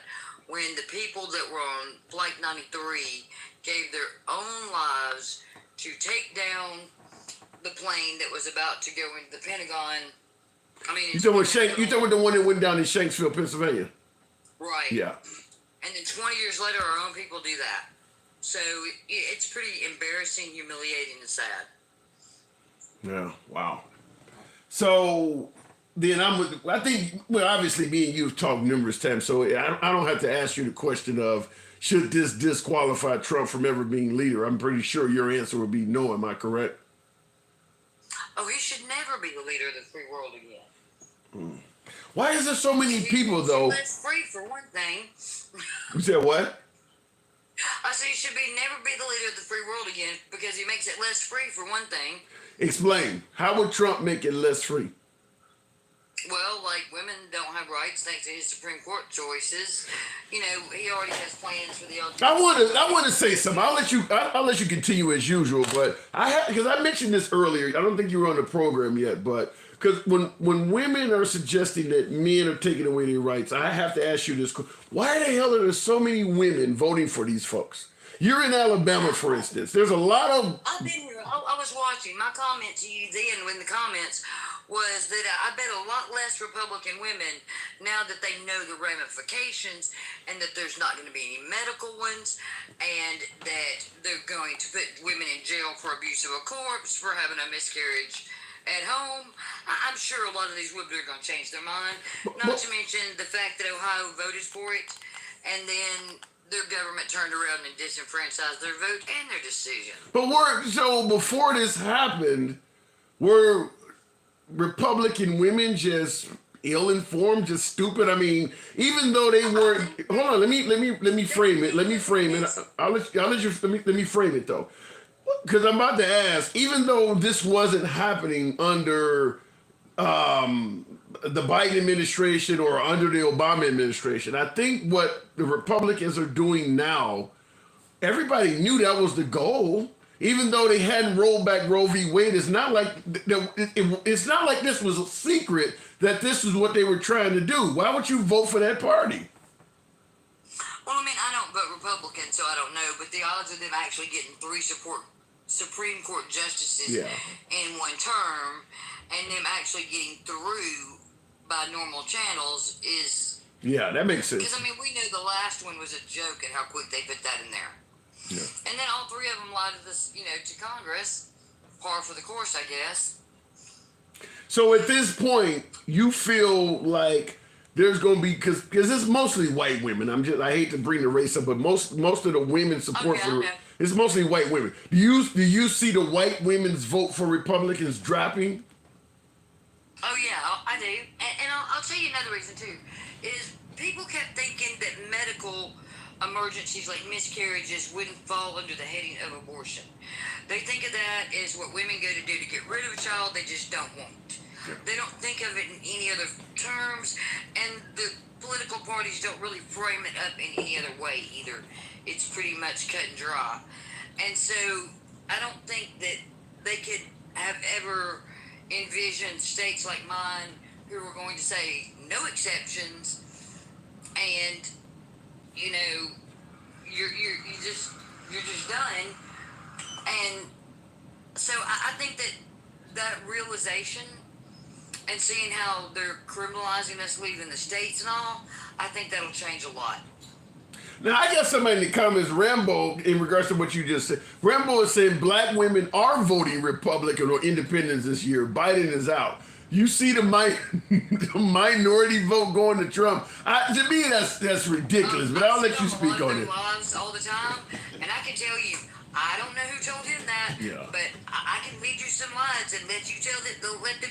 when the people that were on Flight 93 gave their own lives to take down the plane that was about to go into the Pentagon. I mean, You talking about the one that went down in Shanksville, Pennsylvania? right. Yeah. And then 20 years later, our own people do that. So it's pretty embarrassing, humiliating, and sad. Yeah. Wow. So then I think, well, obviously me and you have talked numerous times, so I don't have to ask you the question of should this disqualify Trump from ever being leader. I'm pretty sure your answer would be no. Am I correct? Oh, he should never be the leader of the free world again. Why is there so many people though? That's free for one thing. You said what? I said he should never be the leader of the free world again because he makes it less free for one thing. Explain. How would Trump make it less free? Well, like women don't have rights thanks to his Supreme Court choices. You know, he already has plans for the LGBT. I want to say something. I'll let you continue as usual, but because I mentioned this earlier. I don't think you were on the program yet, but because when women are suggesting that men are taking away their rights, I have to ask you this: why the hell are there so many women voting for these folks? You're in Alabama, for instance. There's a lot of. I've been here. I was watching. My comment to you then, when the comments was that I bet a lot less Republican women now that they know the ramifications and that there's not going to be any medical ones and that they're going to put women in jail for abuse of a corpse, for having a miscarriage at home. I'm sure a lot of these women are going to change their mind. Not to mention the fact that Ohio voted for it and then their government turned around and disenfranchised their vote and their decision. But so before this happened, were Republican women just ill-informed, just stupid? I mean, even though they weren't. Hold on, let me frame it. Let me frame it. Let me frame it though, because I'm about to ask. Even though this wasn't happening under the Biden administration or under the Obama administration, I think what the Republicans are doing now, everybody knew that was the goal. Even though they hadn't rolled back Roe v. Wade, it's not like this was a secret that this is what they were trying to do. Why would you vote for that party? Well, I mean, I don't vote Republican, so I don't know. But the odds of them actually getting 3 Supreme Court justices in one term and them actually getting through by normal channels is... Yeah, that makes sense. Because, I mean, we knew the last one was a joke at how quick they put that in there. Yeah. And then all 3 of them lied to this, to Congress. Par for the course, I guess. So at this point, you feel like there's going to be, because it's mostly white women. I hate to bring the race up, but most of the women support it's mostly white women. Do you see the white women's vote for Republicans dropping? Oh yeah, I do. And I'll tell you another reason too. Is people kept thinking that medical emergencies like miscarriages wouldn't fall under the heading of abortion. They think of that as what women go to do to get rid of a child they just don't want. They don't think of it in any other terms, and the political parties don't really frame it up in any other way either. It's pretty much cut and dry. And so I don't think that they could have ever envisioned states like mine who were going to say no exceptions and you're just done. And so I think that realization and seeing how they're criminalizing us leaving the states and all, I think that'll change a lot. Now, I got somebody in the comments, Rambo, in regards to what you just said. Rambo is saying black women are voting Republican or independents this year. Biden is out. You see the minority vote going to Trump. To me, that's ridiculous, but I'll let you speak on it. Lives all the time, and I can tell you, I don't know who told him that, but I can read you some lines and let them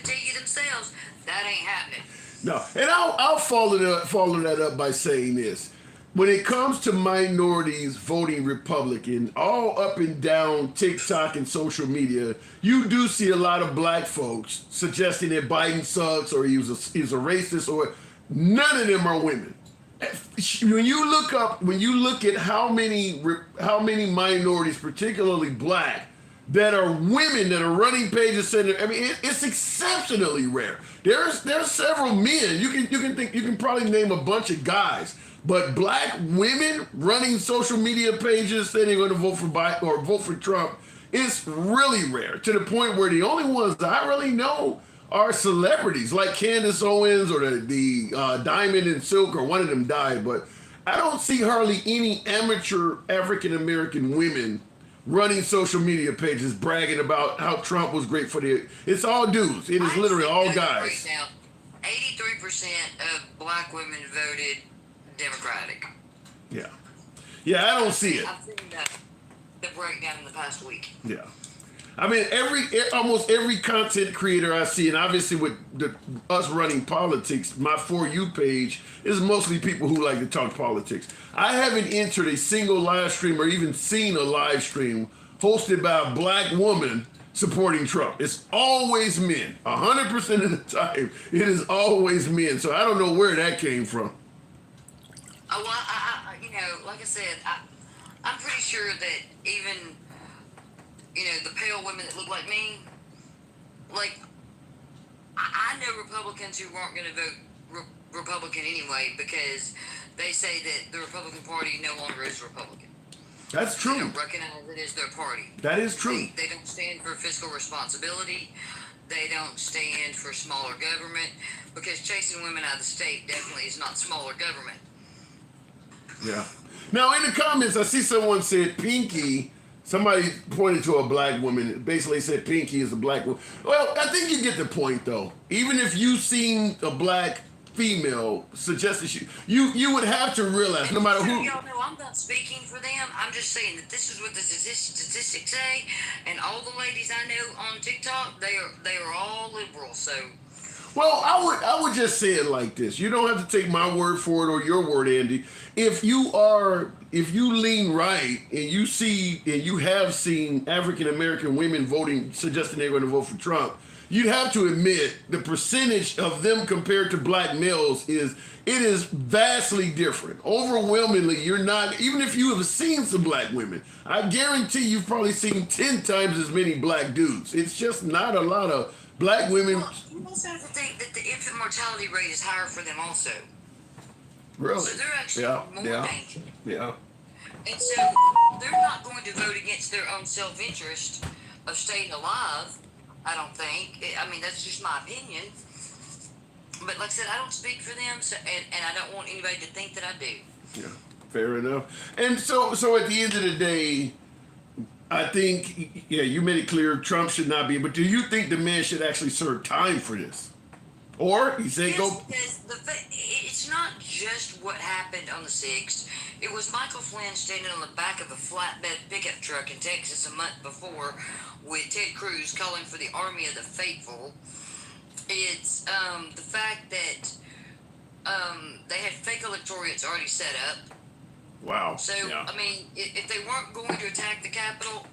tell you themselves. That ain't happening. No, and I'll follow that up by saying this. when it comes to minorities voting Republican, all up and down TikTok and social media, you do see a lot of black folks suggesting that Biden sucks or he's a racist, or none of them are women. When you look at how many minorities, particularly black, that are women that are running pages saying, I mean, it's exceptionally rare. There's several men. You can probably name a bunch of guys, but black women running social media pages saying they're going to vote for Biden or vote for Trump is really rare, to the point where the only ones that I really know are celebrities like Candace Owens or the Diamond and Silk, or one of them died, but I don't see hardly any amateur African American women running social media pages bragging about how Trump was great for the. It's all dudes. It is literally all guys. Right now, 83% of black women voted Democratic. Yeah, I don't see it. I've seen the breakdown in the past week. Yeah. I mean, almost every content creator I see, and obviously with us running politics, my For You page is mostly people who like to talk politics. I haven't entered a single live stream or even seen a live stream hosted by a black woman supporting Trump. It's always men. 100% of the time, it is always men. So I don't know where that came from. Oh, well, I like I said, I'm pretty sure that even, the pale women that look like me, like, I know Republicans who weren't going to vote Republican anyway because they say that the Republican Party no longer is Republican. That's true. They don't recognize it as their party. That is true. They don't stand for fiscal responsibility. They don't stand for smaller government, because chasing women out of the state definitely is not smaller government. Yeah. Now, in the comments, I see someone said Pinky. Somebody pointed to a black woman, basically said Pinky is a black woman. Well, I think you get the point, though. Even if you seen a black female suggest that you would have to realize, no matter who. Y'all know I'm not speaking for them. I'm just saying that this is what the statistics say, and all the ladies I know on TikTok, they are all liberal. So. Well, I would just say it like this. You don't have to take my word for it or your word, Andy. If you lean right and you have seen African American women voting, suggesting they're going to vote for Trump, you'd have to admit the percentage of them compared to black males is vastly different. Overwhelmingly, you're not, even if you have seen some black women, I guarantee you've probably seen 10 times as many black dudes. It's just not a lot of black women. Well, you also have to think that the infant mortality rate is higher for them also. Really? So they're actually more dangerous. Yeah. And so they're not going to vote against their own self-interest of staying alive, I don't think. I mean, that's just my opinion. But like I said, I don't speak for them, so, and I don't want anybody to think that I do. Yeah, fair enough. And so at the end of the day, I think, you made it clear Trump should not be, but do you think the man should actually serve time for this? Or he said go. Because it's not just what happened on the 6th. It was Michael Flynn standing on the back of a flatbed pickup truck in Texas a month before with Ted Cruz calling for the army of the faithful. It's the fact that they had fake electorates already set up. Wow. So, yeah. I mean, if they weren't going to attack the Capitol,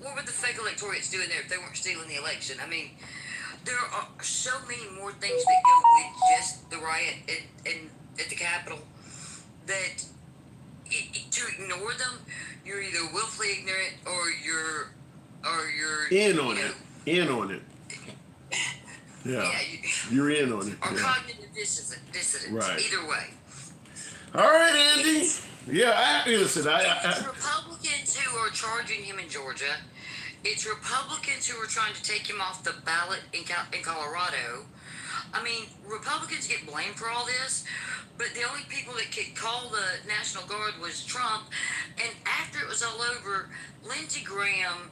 what would the fake electorates do in there if they weren't stealing the election? I mean, there are so many more things that go with just the riot at the Capitol that to ignore them, you're either willfully ignorant or you're in on it. In on it. Yeah. You're in on it. Or cognitive dissonance. Right. Either way. All right, Andy. Yeah, listen. It's Republicans who are charging him in Georgia. It's Republicans who are trying to take him off the ballot in Colorado. I mean, Republicans get blamed for all this, but the only people that could call the National Guard was Trump. And after it was all over, Lindsey Graham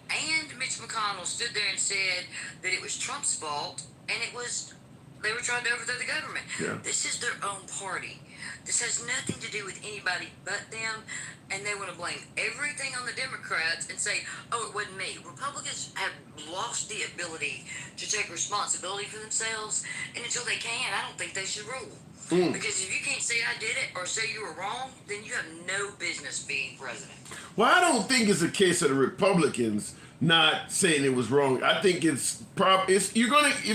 and Mitch McConnell stood there and said that it was Trump's fault, and they were trying to overthrow the government. Yeah. This is their own party. This has nothing to do with anybody but them, and they want to blame everything on the Democrats and say, oh, it wasn't me. Republicans have lost the ability to take responsibility for themselves, and until they can, I don't think they should rule. Because if you can't say I did it or say you were wrong, then you have no business being president. Well, I don't think it's a case of the Republicans not saying it was wrong. I think it's if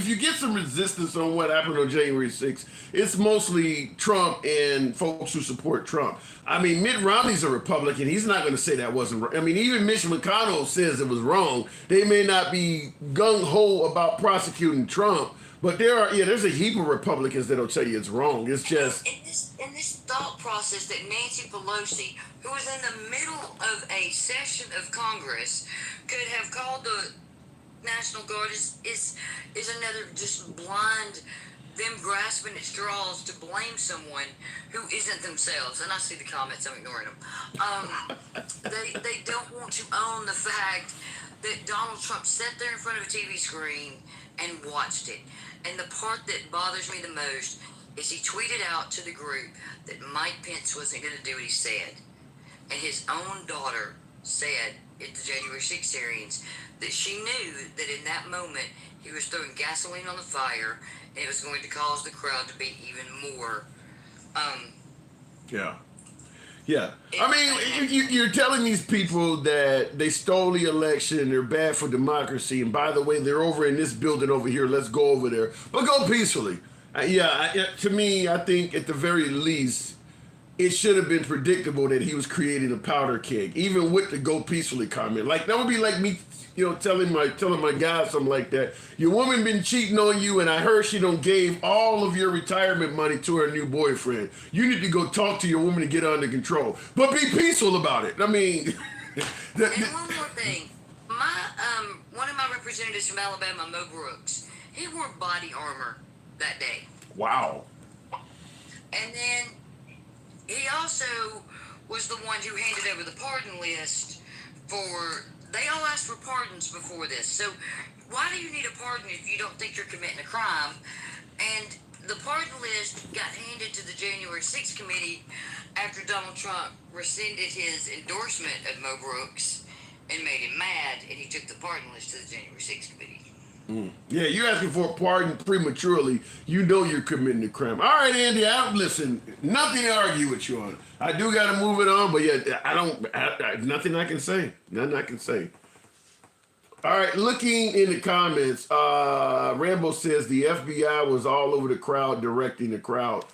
you get some resistance on what happened on January 6th, it's mostly Trump and folks who support Trump. I mean, Mitt Romney's a Republican. He's not going to say that wasn't wrong. I mean, even Mitch McConnell says it was wrong. They may not be gung-ho about prosecuting Trump, but there's a heap of Republicans that'll tell you it's wrong. It's just In this thought process that Nancy Pelosi, who was in the middle of a session of Congress, could have called the National Guard is another just blind, them grasping at straws to blame someone who isn't themselves. And I see the comments, I'm ignoring them. They don't want to own the fact that Donald Trump sat there in front of a TV screen and watched it. And the part that bothers me the most is he tweeted out to the group that Mike Pence wasn't going to do what he said. And his own daughter said at the January 6th hearings that she knew that in that moment he was throwing gasoline on the fire and it was going to cause the crowd to be even more. Yeah. I mean, you're telling these people that they stole the election, they're bad for democracy, and by the way, they're over in this building over here, let's go over there. But go peacefully. To me, I think at the very least, it should have been predictable that he was creating a powder keg, even with the go peacefully comment. Like, that would be like me, telling my guy something like that. Your woman been cheating on you, and I heard she done gave all of your retirement money to her new boyfriend. You need to go talk to your woman to get her under control. But be peaceful about it. I mean... And one more thing. One of my representatives from Alabama, Mo Brooks, he wore body armor that day. Wow. And then he also was the one who handed over the pardon list they all asked for pardons before this. So why do you need a pardon if you don't think you're committing a crime? And the pardon list got handed to the January 6th committee after Donald Trump rescinded his endorsement of Mo Brooks and made him mad, and he took the pardon list to the January 6th committee. Yeah, you're asking for a pardon prematurely. You know you're committing a crime. All right, Andy, listen, nothing to argue with you on. I do got to move it on, but yeah, nothing I can say. Nothing I can say. All right, looking in the comments, Rambo says the FBI was all over the crowd, directing the crowd.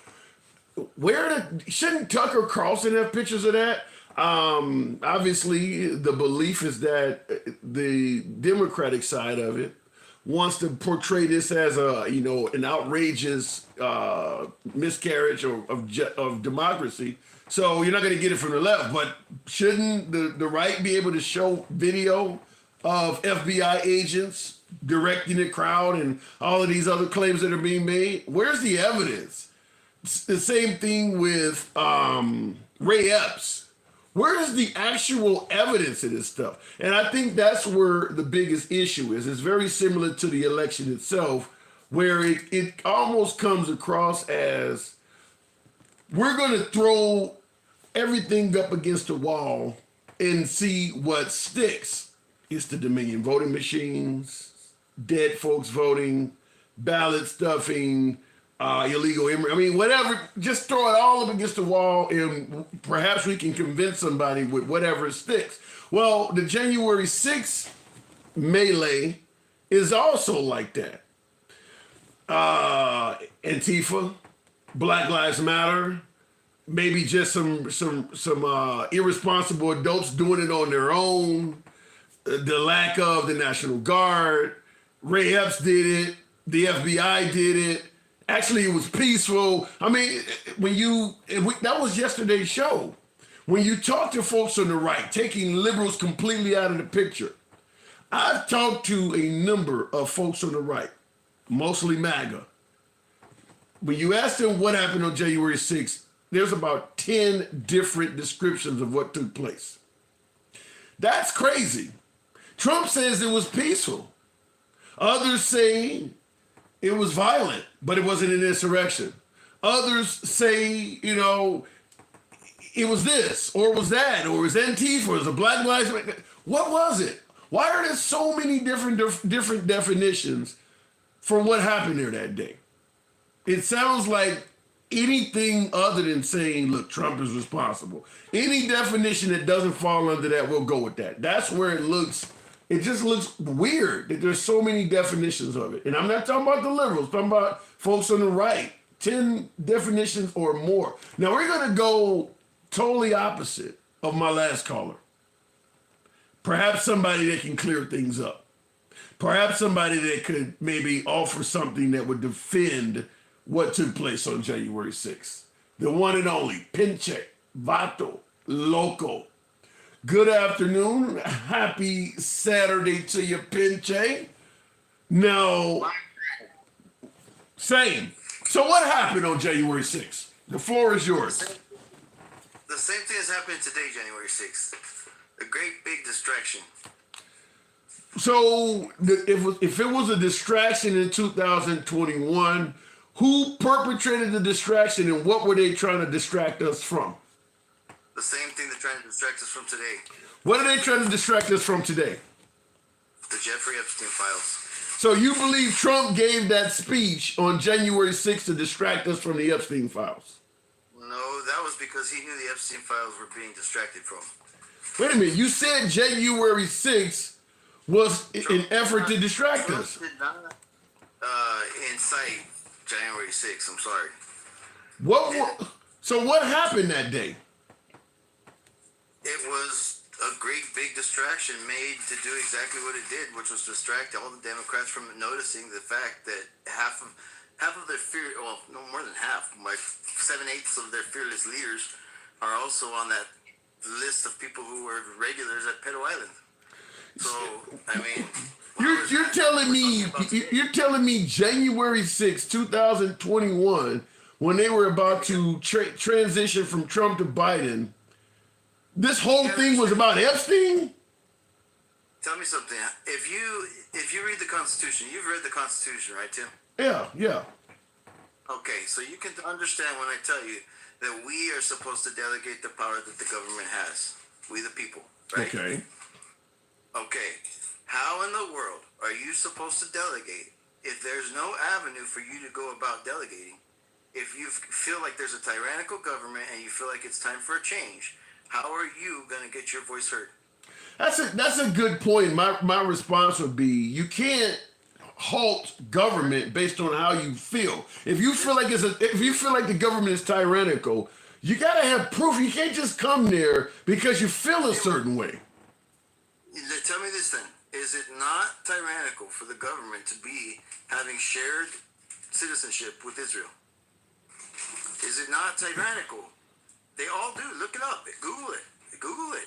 Shouldn't Tucker Carlson have pictures of that? Obviously, the belief is that the Democratic side of it wants to portray this as an outrageous miscarriage of democracy. So you're not going to get it from the left. But shouldn't the right be able to show video of FBI agents directing the crowd and all of these other claims that are being made? Where's the evidence? It's the same thing with Ray Epps. Where's the actual evidence of this stuff? And I think that's where the biggest issue is. It's very similar to the election itself, where it almost comes across as we're going to throw everything up against the wall and see what sticks. It's the Dominion voting machines, dead folks voting, ballot stuffing, illegal immigrant. I mean, whatever, just throw it all up against the wall and perhaps we can convince somebody with whatever sticks. Well, the January 6th melee is also like that. Antifa, Black Lives Matter, maybe just some irresponsible adults doing it on their own, the lack of the National Guard. Ray Epps did it, the FBI did it. Actually, it was peaceful. I mean, that was yesterday's show. When you talk to folks on the right, taking liberals completely out of the picture, I've talked to a number of folks on the right, mostly MAGA. When you ask them what happened on January 6th, there's about 10 different descriptions of what took place. That's crazy. Trump says it was peaceful. Others say it was violent, but it wasn't an insurrection. Others say, it was this, or it was that, or it was Antifa, or it was a Black Lives Matter. What was it? Why are there so many different definitions for what happened there that day? It sounds like anything other than saying, look, Trump is responsible. Any definition that doesn't fall under that, we'll go with that. That's where it just looks weird that there's so many definitions of it. And I'm not talking about the liberals, I'm talking about folks on the right, 10 definitions or more. Now we're gonna go totally opposite of my last caller. Perhaps somebody that can clear things up. Perhaps somebody that could maybe offer something that would defend what took place on January 6th. The one and only Pinche Vato Loco. Good afternoon. Happy Saturday to you, Pinche. Now, same. So what happened on January 6th? The floor is yours. The same thing is happening today, January 6th. A great big distraction. So if it was a distraction in 2021, who perpetrated the distraction and what were they trying to distract us from? The same thing they're trying to distract us from today. What are they trying to distract us from today? The Jeffrey Epstein files. So you believe Trump gave that speech on January 6th to distract us from the Epstein files? No, that was because he knew the Epstein files were being distracted from. Wait a minute, you said January 6th was an effort to distract us. Trump did not incite January 6th, I'm sorry. So what happened that day? It was a great big distraction made to do exactly what it did, which was distract all the Democrats from noticing the fact that half of their no more than half, like 7/8 of their fearless leaders are also on that list of people who were regulars at Pedo Island. So, I mean, you're telling me January 6th, 2021, when they were about to transition from Trump to Biden, this whole thing was about Epstein? Tell me something. If you read the Constitution, you've read the Constitution, right, Tim? Yeah. Okay, so you can understand when I tell you that we are supposed to delegate the power that the government has. We the people, right? Okay. How in the world are you supposed to delegate if there's no avenue for you to go about delegating? If you feel like there's a tyrannical government and you feel like it's time for a change, how are you going to get your voice heard? That's a good point. My response would be you can't halt government based on how you feel. If you feel like the government is tyrannical, you gotta have proof. You can't just come there because you feel a certain way. Tell me this then. Is it not tyrannical for the government to be having shared citizenship with Israel? Is it not tyrannical? They all do. Look it up. Google it.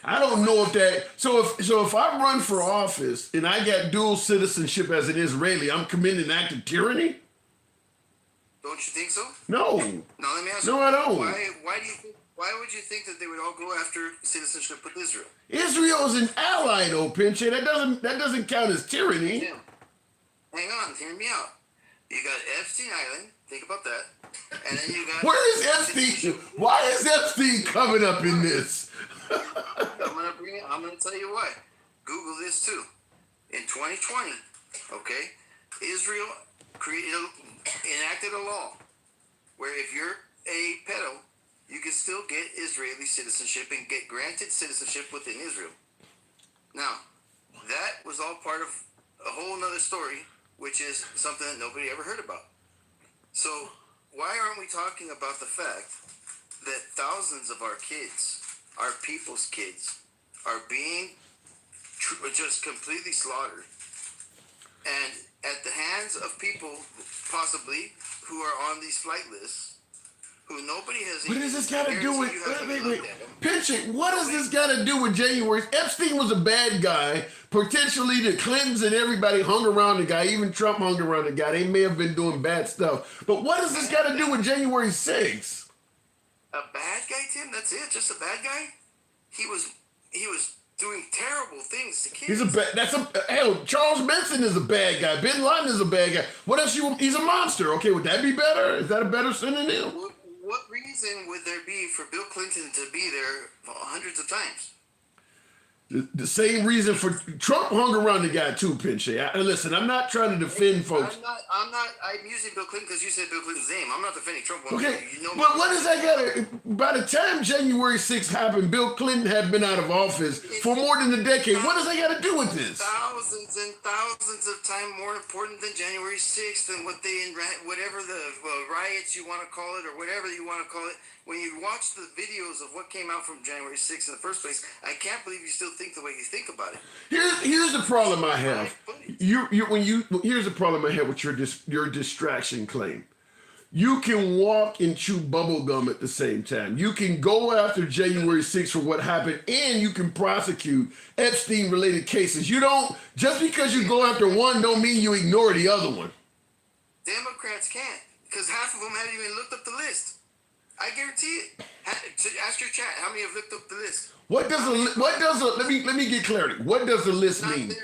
I don't know if that. So if I run for office and I got dual citizenship as an Israeli, I'm committing an act of tyranny? Don't you think so? No. Now let me ask you. No, I don't. Why would you think that they would all go after citizenship with Israel? Israel is an ally, though, Pinche. That doesn't count as tyranny. Yeah. Hang on, hear me out. You got Epstein Island. Think about that. And then you got. Where is Epstein? Why is Epstein coming up in this? I'm gonna tell you what. Google this too. In 2020, okay, Israel enacted a law where if you're a pedo, you can still get Israeli citizenship and get granted citizenship within Israel. Now, that was all part of a whole nother story, which is something that nobody ever heard about. So why aren't we talking about the fact that thousands of our kids, our people's kids, are being just completely slaughtered, and at the hands of people possibly who are on these flight lists, who nobody has. What does this got to do with? Wait. Pinche, what does this got to do with January? Epstein was a bad guy. Potentially, the Clintons and everybody hung around the guy. Even Trump hung around the guy. They may have been doing bad stuff. But what does this got to do with January 6th? A bad guy, Tim? That's it? Just a bad guy? He was doing terrible things to kids. Hell, Charles Manson is a bad guy. Bin Laden is a bad guy. What else he's a monster. Okay, would that be better? Is that a better synonym? What reason would there be for Bill Clinton to be there hundreds of times? The same reason for Trump hung around the guy too, Pinche. Listen, I'm not trying to defend folks. I'm using Bill Clinton because you said Bill Clinton's name. I'm not defending Trump. Okay, You know but what does that got? By the time January 6th happened, Bill Clinton had been out of office for more than a decade. What does that got to do with this? Thousands and thousands of times more important than January 6th and whatever the riots you want to call it or whatever you want to call it. When you watch the videos of what came out from January 6th in the first place, I can't believe you still think the way you think about it. Here's the problem I have. Here's the problem I have with your distraction claim. You can walk and chew bubble gum at the same time. You can go after January 6th for what happened, and you can prosecute Epstein-related cases. You don't, just because you go after one don't mean you ignore the other one. Democrats can't, because half of them haven't even looked up the list. I guarantee it. Ask your chat how many have looked up the list. Let me get clarity. What does the list mean?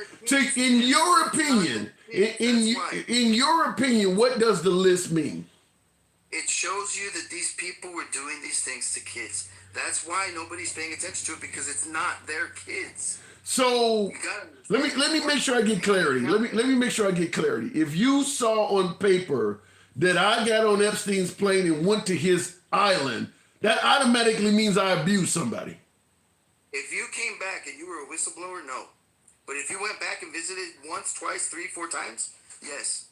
In your opinion, in your opinion, what does the list mean? It shows you that these people were doing these things to kids. That's why nobody's paying attention to it, because it's not their kids. So let me make sure I get clarity. Let me make sure I get clarity. If you saw on paper that I got on Epstein's plane and went to his island, that automatically means I abused somebody. If you came back and you were a whistleblower, no. But if you went back and visited once, twice, 3, 4 times, yes.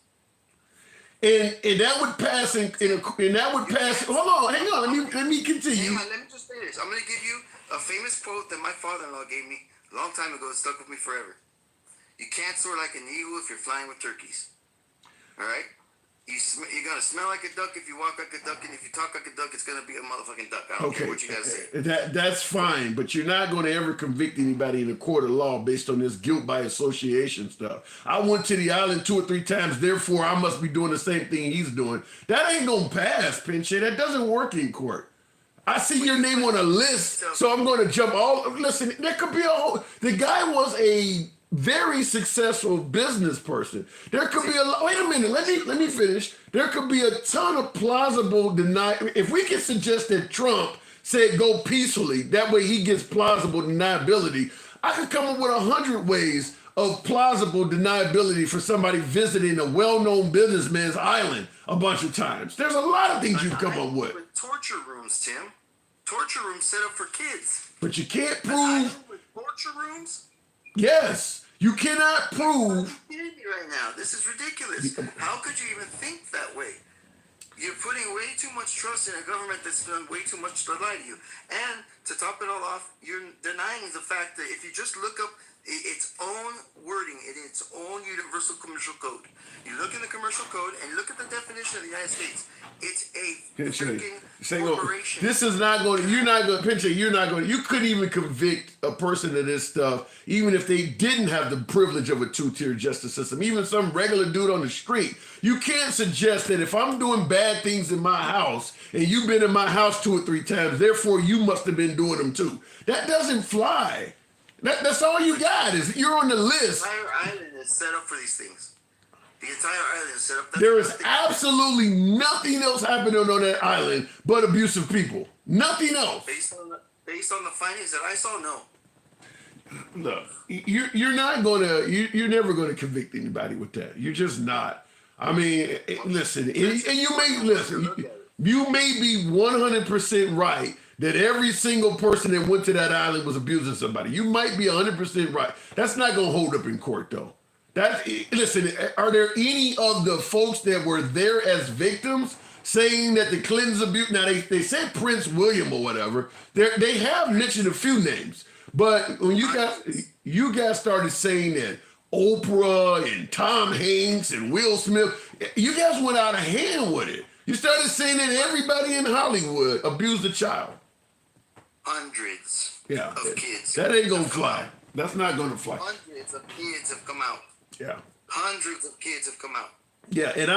And that would pass Hold on, hang on. Let me continue. Hang on, let me just say this. I'm gonna give you a famous quote that my father-in-law gave me a long time ago. It stuck with me forever. You can't soar like an eagle if you're flying with turkeys. All right? You're gonna smell like a duck if you walk like a duck, and if you talk like a duck, it's gonna be a motherfucking duck. I don't care what you guys say. That's fine, but you're not going to ever convict anybody in a court of law based on this guilt by association stuff. I went to the island 2 or 3 times, therefore I must be doing the same thing he's doing. That ain't gonna pass, Pinche. That doesn't work in court. I see your name on a list, so I'm going to jump listen, there could be the guy was a very successful business person. There could be wait a minute, let me finish. There could be a ton of plausible if we can suggest that Trump said go peacefully, that way he gets plausible deniability. I could come up with 100 ways of plausible deniability for somebody visiting a well-known businessman's island a bunch of times. There's a lot of things you come up with. Torture rooms, Tim. Torture rooms set up for kids. But you can't prove torture rooms? Yes. You cannot prove. Right now, this is ridiculous. How could you even think that way? You're putting way too much trust in a government that's done way too much to lie to you. And to top it all off, you're denying the fact that if you just look up its own wording in its own universal commercial code, you look in the commercial code and look at the definition of the United States. It's a freaking corporation. This is not going to, you're not going to, Pinche, you're not going to, you couldn't even convict a person of this stuff, even if they didn't have the privilege of a 2-tier justice system, even some regular dude on the street. You can't suggest that if I'm doing bad things in my house and you've been in my house 2 or 3 times, therefore you must have been doing them too. That doesn't fly. That's all you got is you're on the list. The entire island is set up for these things. The entire island is set up. There is absolutely nothing else happening on that island but abusive people. Nothing else. Based on the findings that I saw, no. Look, you're not gonna. You're never gonna convict anybody with that. You're just not. I mean, listen, and you may listen. You may be 100% right that every single person that went to that island was abusing somebody. You might be 100% right. That's not gonna hold up in court, though. Listen, are there any of the folks that were there as victims saying that the Clintons abused? Now, they said Prince William or whatever. They have mentioned a few names. But when you guys started saying that Oprah and Tom Hanks and Will Smith, you guys went out of hand with it. You started saying that everybody in Hollywood abused a child. Hundreds of kids. That ain't gonna fly. That's not gonna fly. Hundreds of kids have come out. Yeah. Hundreds of kids have come out. Yeah, and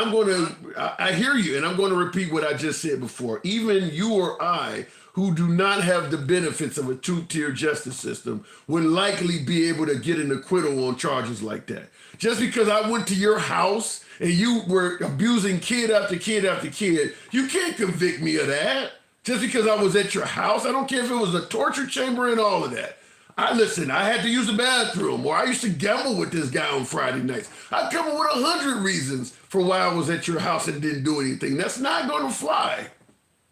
I hear you, and I'm going to repeat what I just said before. Even you or I, who do not have the benefits of a 2-tier justice system, would likely be able to get an acquittal on charges like that. Just because I went to your house and you were abusing kid after kid after kid, you can't convict me of that. Just because I was at your house, I don't care if it was a torture chamber and all of that. Listen, I had to use the bathroom, or I used to gamble with this guy on Friday nights. I come up with 100 reasons for why I was at your house and didn't do anything. That's not going to fly.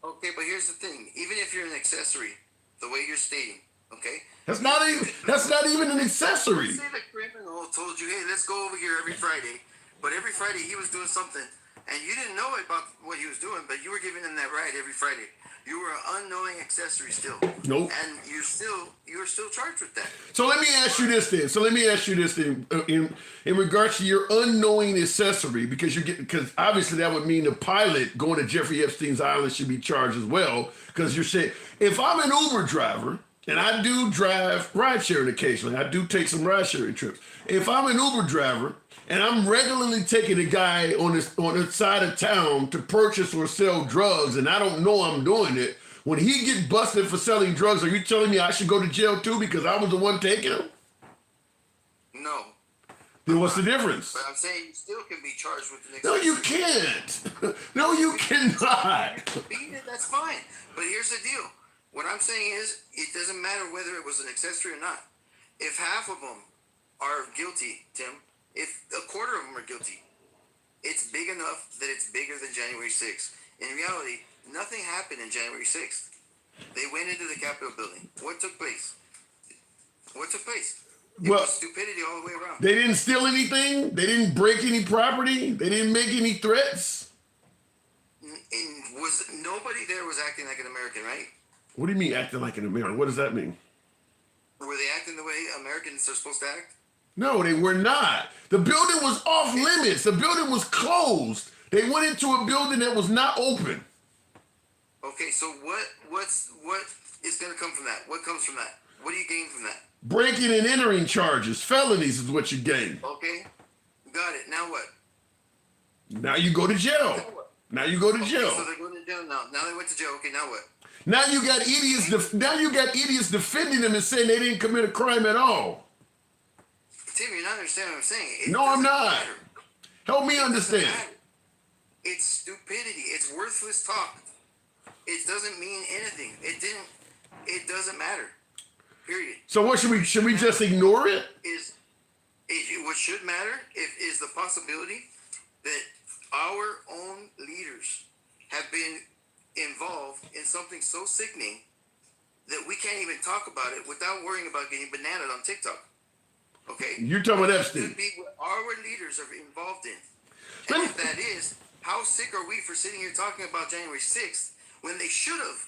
Okay, but here's the thing. Even if you're an accessory, the way you're stating, okay? That's not even an accessory. Say the criminal told you, hey, let's go over here every Friday. But every Friday he was doing something, and you didn't know about what he was doing, but you were giving him that ride every Friday. You were an unknowing accessory still. Nope. And you were still charged with that. So let me ask you this then. In regards to your unknowing accessory, because obviously that would mean the pilot going to Jeffrey Epstein's island should be charged as well. Because you're saying, if I'm an Uber driver, and I do drive ride sharing occasionally, I do take some ride sharing trips. If I'm an Uber driver and I'm regularly taking a guy on the side of town to purchase or sell drugs, and I don't know I'm doing it, when he gets busted for selling drugs, are you telling me I should go to jail too because I was the one taking him? No. Then what's the difference? But I'm saying you still can be charged with an accessory. No, you can't. No, you cannot. That's fine. But here's the deal. What I'm saying is, it doesn't matter whether it was an accessory or not. If half of them are guilty, Tim, if a quarter of them are guilty, it's big enough that it's bigger than January 6th. In reality, nothing happened in January 6th. They went into the Capitol building. What took place? It was stupidity all the way around. They didn't steal anything? They didn't break any property? They didn't make any threats? Nobody there was acting like an American, right? What do you mean acting like an American? What does that mean? Were they acting the way Americans are supposed to act? No, they were not. The building was off limits. The building was closed. They went into a building that was not open. Okay, so what is going to come from that? What comes from that? What do you gain from that? Breaking and entering charges, felonies is what you gain. Okay, got it. Now what? Now you go to jail. Now you go to jail. So they're going to jail now. Now they went to jail. Okay, now what? Now you got idiots defending them and saying they didn't commit a crime at all. Tim, you're not understanding what I'm saying. No, I'm not. Help me understand. It's stupidity. It's worthless talk. It doesn't mean anything. It doesn't matter. Period. So what should we just ignore it? What should matter is the possibility that our own leaders have been involved in something so sickening that we can't even talk about it without worrying about getting bananaed on TikTok. Okay? You're talking about Epstein. Could be what our leaders are involved in. And if that is, how sick are we for sitting here talking about January 6th when they should have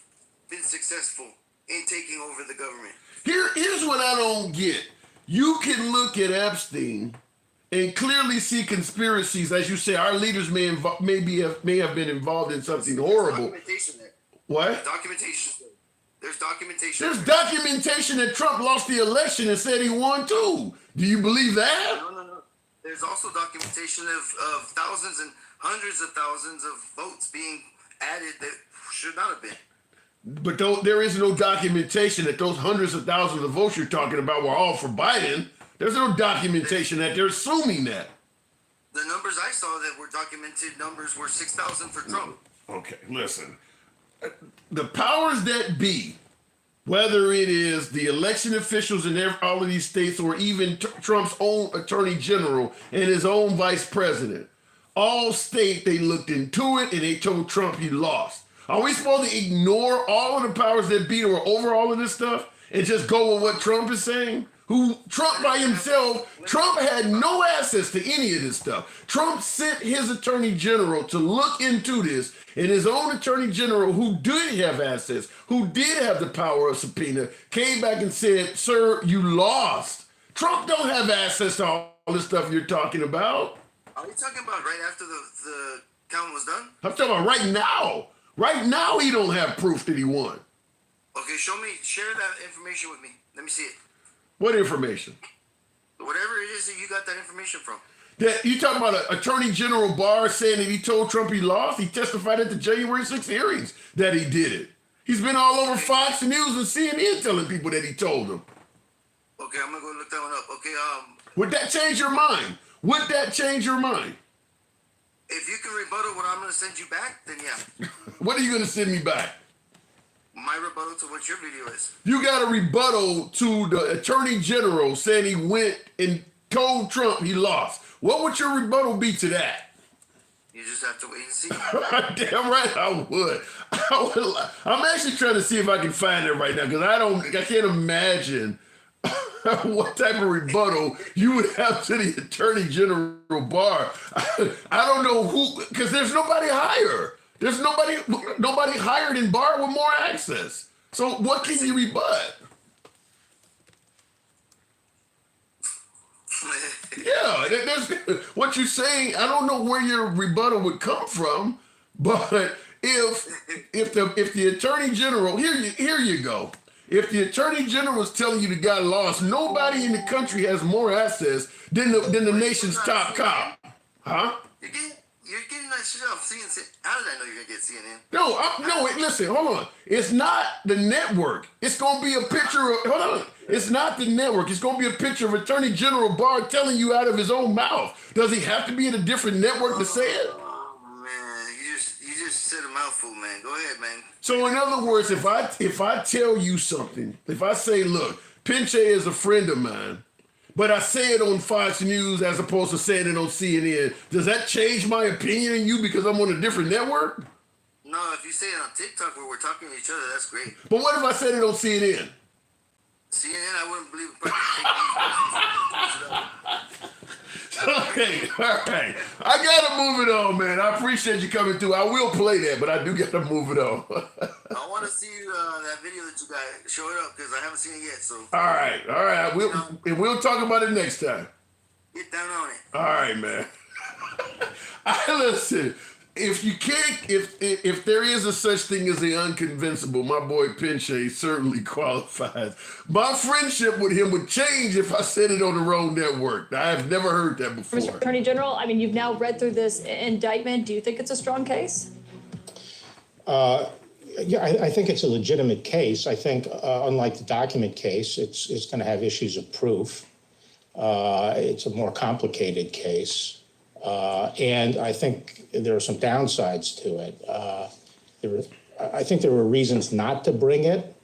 been successful in taking over the government? Here's what I don't get. You can look at Epstein and clearly see conspiracies. As you say, our leaders may have been involved in something horrible. Documentation there. What? Documentation. There's documentation. There's documentation that Trump lost the election and said he won too. Do you believe that? No. There's also documentation of thousands and hundreds of thousands of votes being added that should not have been. But there is no documentation that those hundreds of thousands of votes you're talking about were all for Biden. There's no documentation that they're assuming that. The numbers I saw that were documented numbers were 6,000 for Trump. Okay, listen. The powers that be, whether it is the election officials in all of these states or even Trump's own attorney general and his own vice president, all state they looked into it and they told Trump he lost. Are we supposed to ignore all of the powers that be that were over all of this stuff and just go with what Trump is saying? Trump by himself, Trump had no access to any of this stuff. Trump sent his attorney general to look into this, and his own attorney general, who did have access, who did have the power of subpoena, came back and said, sir, you lost. Trump don't have access to all this stuff you're talking about. Are you talking about right after the count was done? I'm talking about right now. Right now he don't have proof that he won. Okay, share that information with me. Let me see it. What information? Whatever it is that you got that information from. That you talking about Attorney General Barr saying that he told Trump he lost? He testified at the January 6th hearings that he did it. He's been all over Fox News and CNN telling people that he told them. Okay, I'm gonna go look that one up. Okay, Would that change your mind? Would that change your mind? If you can rebuttal what I'm gonna send you back, then yeah. What are you gonna send me back? my rebuttal to what your video is. You got a rebuttal to the Attorney General saying he went and told Trump he lost. What would your rebuttal be to that? You just have to wait and see. Damn right I would. I'm actually trying to see if I can find it right now because I can't imagine what type of rebuttal you would have to the Attorney General Barr. I don't know who, because there's nobody higher. There's nobody higher than Barr with more access. So what can you rebut? Yeah, that's what you're saying. I don't know where your rebuttal would come from, but if the Attorney General, here you go. If the Attorney General is telling you the guy lost, nobody in the country has more access than the nation's top cop, huh? You're getting that shit off CNN. How did I know you're gonna get CNN? No, listen, hold on. It's not the network. It's gonna be a picture of, hold on. It's not the network. It's gonna be a picture of Attorney General Barr telling you out of his own mouth. Does he have to be in a different network to say it? Oh man, you just said a mouthful, man. Go ahead, man. So in other words, if I tell you something, if I say, look, Pinche is a friend of mine, but I say it on Fox News as opposed to saying it on CNN, does that change my opinion of you because I'm on a different network? No, if you say it on TikTok where we're talking to each other, that's great. But what if I said it on CNN? CNN, I wouldn't believe it. Okay, all right. I gotta move it on, man. I appreciate you coming through. I will play that, but I do gotta move it on. I want to see that video that you got. Show it up because I haven't seen it yet. So. All right. We'll talk about it next time. Get down on it. All right, man. Listen. If you can't, if there is a such thing as the unconvincible, my boy Pinche certainly qualifies. My friendship with him would change if I said it on the wrong network. I have never heard that before. Mr. Attorney General, I mean, you've now read through this indictment. Do you think it's a strong case? Yeah, I think it's a legitimate case. I think, unlike the document case, it's going to have issues of proof. It's a more complicated case. And I think there are some downsides to it. I think there were reasons not to bring it.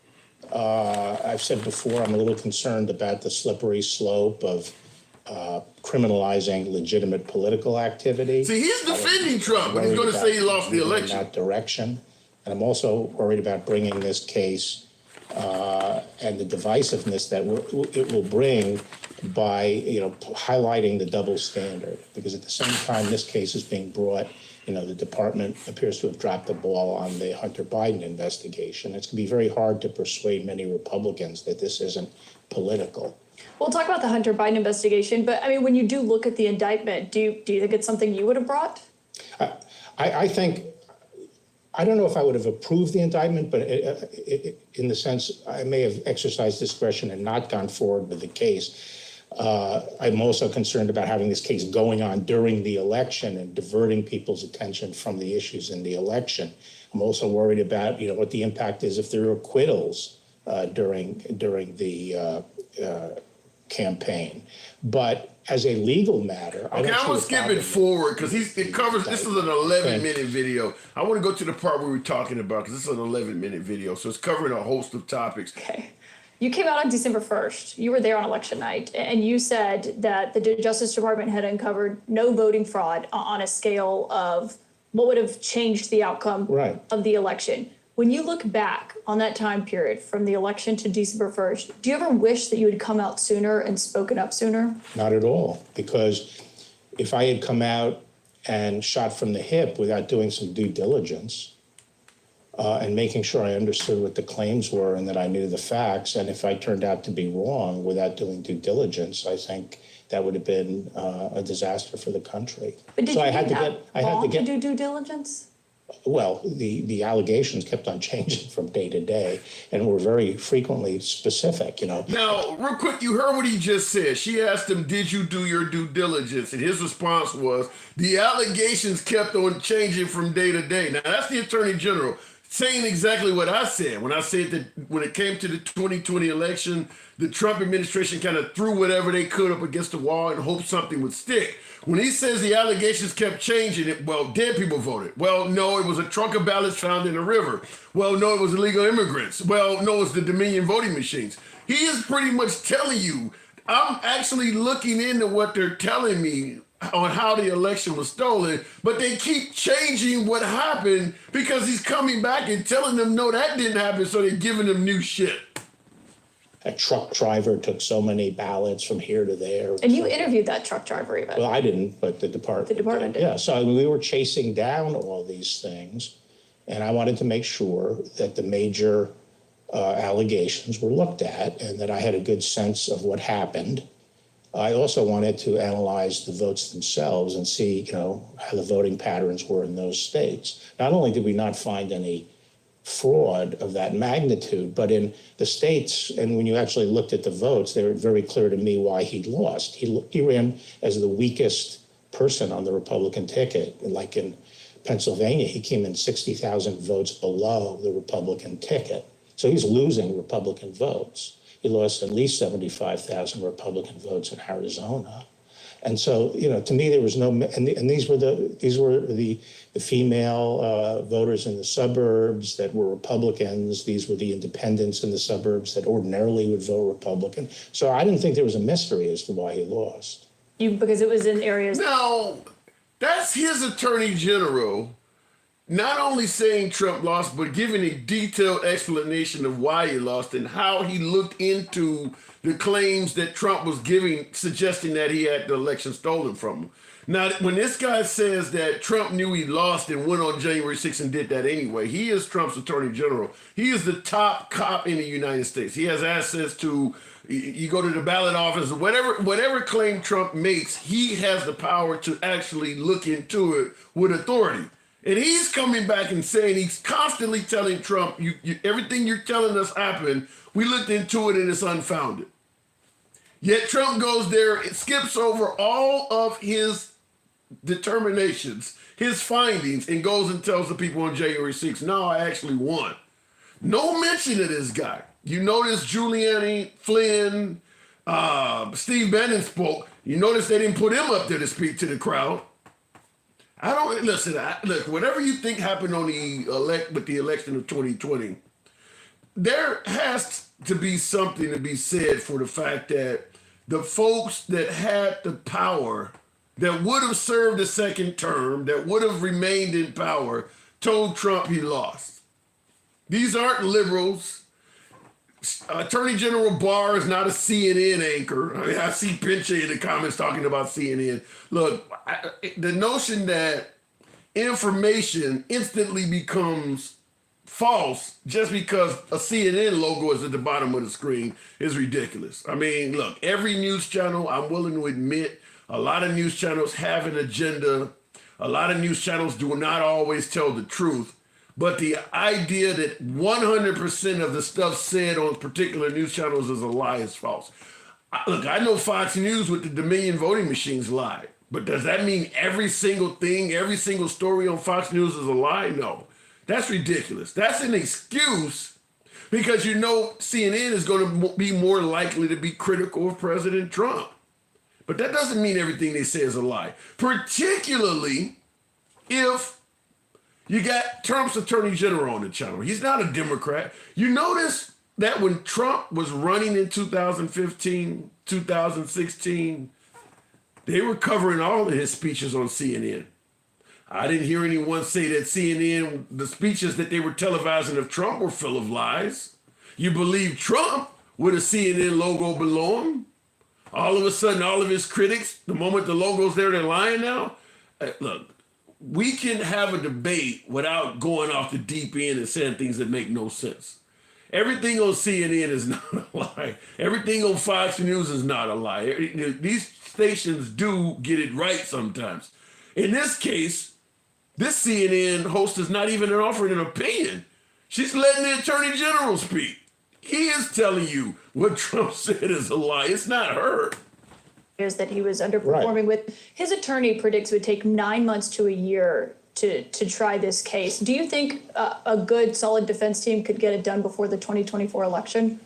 I've said before, I'm a little concerned about the slippery slope of criminalizing legitimate political activity. See, he's defending Trump, but he's going to say he lost the election. In that direction. And I'm also worried about bringing this case and the divisiveness that it will bring by highlighting the double standard, because at the same time this case is being brought, the department appears to have dropped the ball on the Hunter Biden investigation. It's going to be very hard to persuade many Republicans that this isn't political. We'll talk about the Hunter Biden investigation, but I mean, when you do look at the indictment, do you think it's something you would have brought? I don't know if I would have approved the indictment, but in the sense I may have exercised discretion and not gone forward with the case. I'm also concerned about having this case going on during the election and diverting people's attention from the issues in the election. I'm also worried about, what the impact is if there are acquittals during the campaign. But as a legal matter, I'm gonna skip it forward because it covers. This is an 11-minute video. I want to go to the part where we're talking about because this is an 11-minute video, so it's covering a host of topics. Okay. You came out on December 1st. You were there on election night, and you said that the Justice Department had uncovered no voting fraud on a scale of what would have changed the outcome of the election. When you look back on that time period from the election to December 1st, do you ever wish that you had come out sooner and spoken up sooner? Not at all, because if I had come out and shot from the hip without doing some due diligence, and making sure I understood what the claims were and that I knew the facts. And if I turned out to be wrong without doing due diligence, I think that would have been a disaster for the country. But did I had to do due diligence? Well, the allegations kept on changing from day to day and were very frequently specific, Now, real quick, you heard what he just said. She asked him, did you do your due diligence? And his response was, the allegations kept on changing from day to day. Now, that's the Attorney General. saying exactly what I said when I said that when it came to the 2020 election, the Trump administration kind of threw whatever they could up against the wall and hoped something would stick. When he says the allegations kept changing, well, dead people voted. Well, no, it was a trunk of ballots found in a river. Well, no, it was illegal immigrants. Well, no, it's the Dominion voting machines. He is pretty much telling you, I'm actually looking into what they're telling me on how the election was stolen, but they keep changing what happened because he's coming back and telling them, no, that didn't happen, so they're giving them new shit. A truck driver took so many ballots from here to there. And you interviewed that truck driver even. Well, I didn't, but the department. The department did. Yeah, so I mean, we were chasing down all these things, and I wanted to make sure that the major allegations were looked at and that I had a good sense of what happened. I also wanted to analyze the votes themselves and see, how the voting patterns were in those states. Not only did we not find any fraud of that magnitude, but in the states, and when you actually looked at the votes, they were very clear to me why he lost. He ran as the weakest person on the Republican ticket. Like in Pennsylvania, he came in 60,000 votes below the Republican ticket. So he's losing Republican votes. He lost at least 75,000 Republican votes in Arizona. And so, to me, there was no, and these were the female voters in the suburbs that were Republicans. These were the independents in the suburbs that ordinarily would vote Republican. So I didn't think there was a mystery as to why he lost. Because it was in areas. No, that's his attorney general not only saying Trump lost, but giving a detailed explanation of why he lost and how he looked into the claims that Trump was giving, suggesting that he had the election stolen from him. Now, when this guy says that Trump knew he lost and went on January 6th and did that anyway, he is Trump's attorney general. He is the top cop in the United States. He has access to, you go to the ballot office, whatever claim Trump makes, he has the power to actually look into it with authority. And he's coming back and saying, he's constantly telling Trump, everything you're telling us happened, we looked into it and it's unfounded. Yet Trump goes there, it skips over all of his determinations, his findings, and goes and tells the people on January 6th, no, I actually won. No mention of this guy. You notice Giuliani, Flynn, Steve Bannon spoke. You notice they didn't put him up there to speak to the crowd. Look, whatever you think happened on with the election of 2020, there has to be something to be said for the fact that the folks that had the power, that would have served a second term, that would have remained in power, told Trump he lost. These aren't liberals. Attorney General Barr is not a CNN anchor. I mean, I see Pinche in the comments talking about CNN. Look, the notion that information instantly becomes false just because a CNN logo is at the bottom of the screen is ridiculous. I mean, look, every news channel, I'm willing to admit, a lot of news channels have an agenda. A lot of news channels do not always tell the truth. But the idea that 100% of the stuff said on particular news channels is a lie is false. Look, I know Fox News with the Dominion voting machines lied. But does that mean every single thing, every single story on Fox News is a lie? No. That's ridiculous. That's an excuse because CNN is going to be more likely to be critical of President Trump. But that doesn't mean everything they say is a lie, particularly if you got Trump's attorney general on the channel. He's not a Democrat. You notice that when Trump was running in 2015, 2016, they were covering all of his speeches on CNN. I didn't hear anyone say that CNN, the speeches that they were televising of Trump were full of lies. You believe Trump with a CNN logo below him? All of a sudden, all of his critics, the moment the logo's there, they're lying now? Look, we can have a debate without going off the deep end and saying things that make no sense. Everything on CNN is not a lie. Everything on Fox News is not a lie. These stations do get it right sometimes. In this case, this CNN host is not even offering an opinion. She's letting the attorney general speak. He is telling you what Trump said is a lie. It's not her. That he was underperforming with. His attorney predicts it would take 9 months to a year to try this case. Do you think a good, solid defense team could get it done before the 2024 election?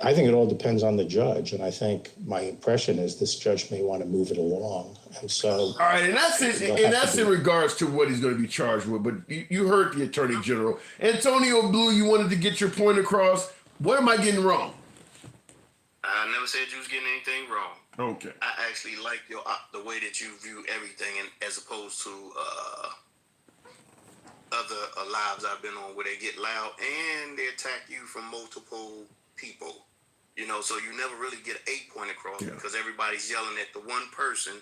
I think it all depends on the judge, and I think my impression is this judge may want to move it along, and so. All right, and that's in regards to what he's going to be charged with. But you heard the Attorney General, Antonio Blue. You wanted to get your point across. What am I getting wrong? I never said you was getting anything wrong. Okay. I actually like the way that you view everything, and as opposed to other lives I've been on where they get loud and they attack you from multiple people. You know, so you never really get a point across because everybody's yelling at the one person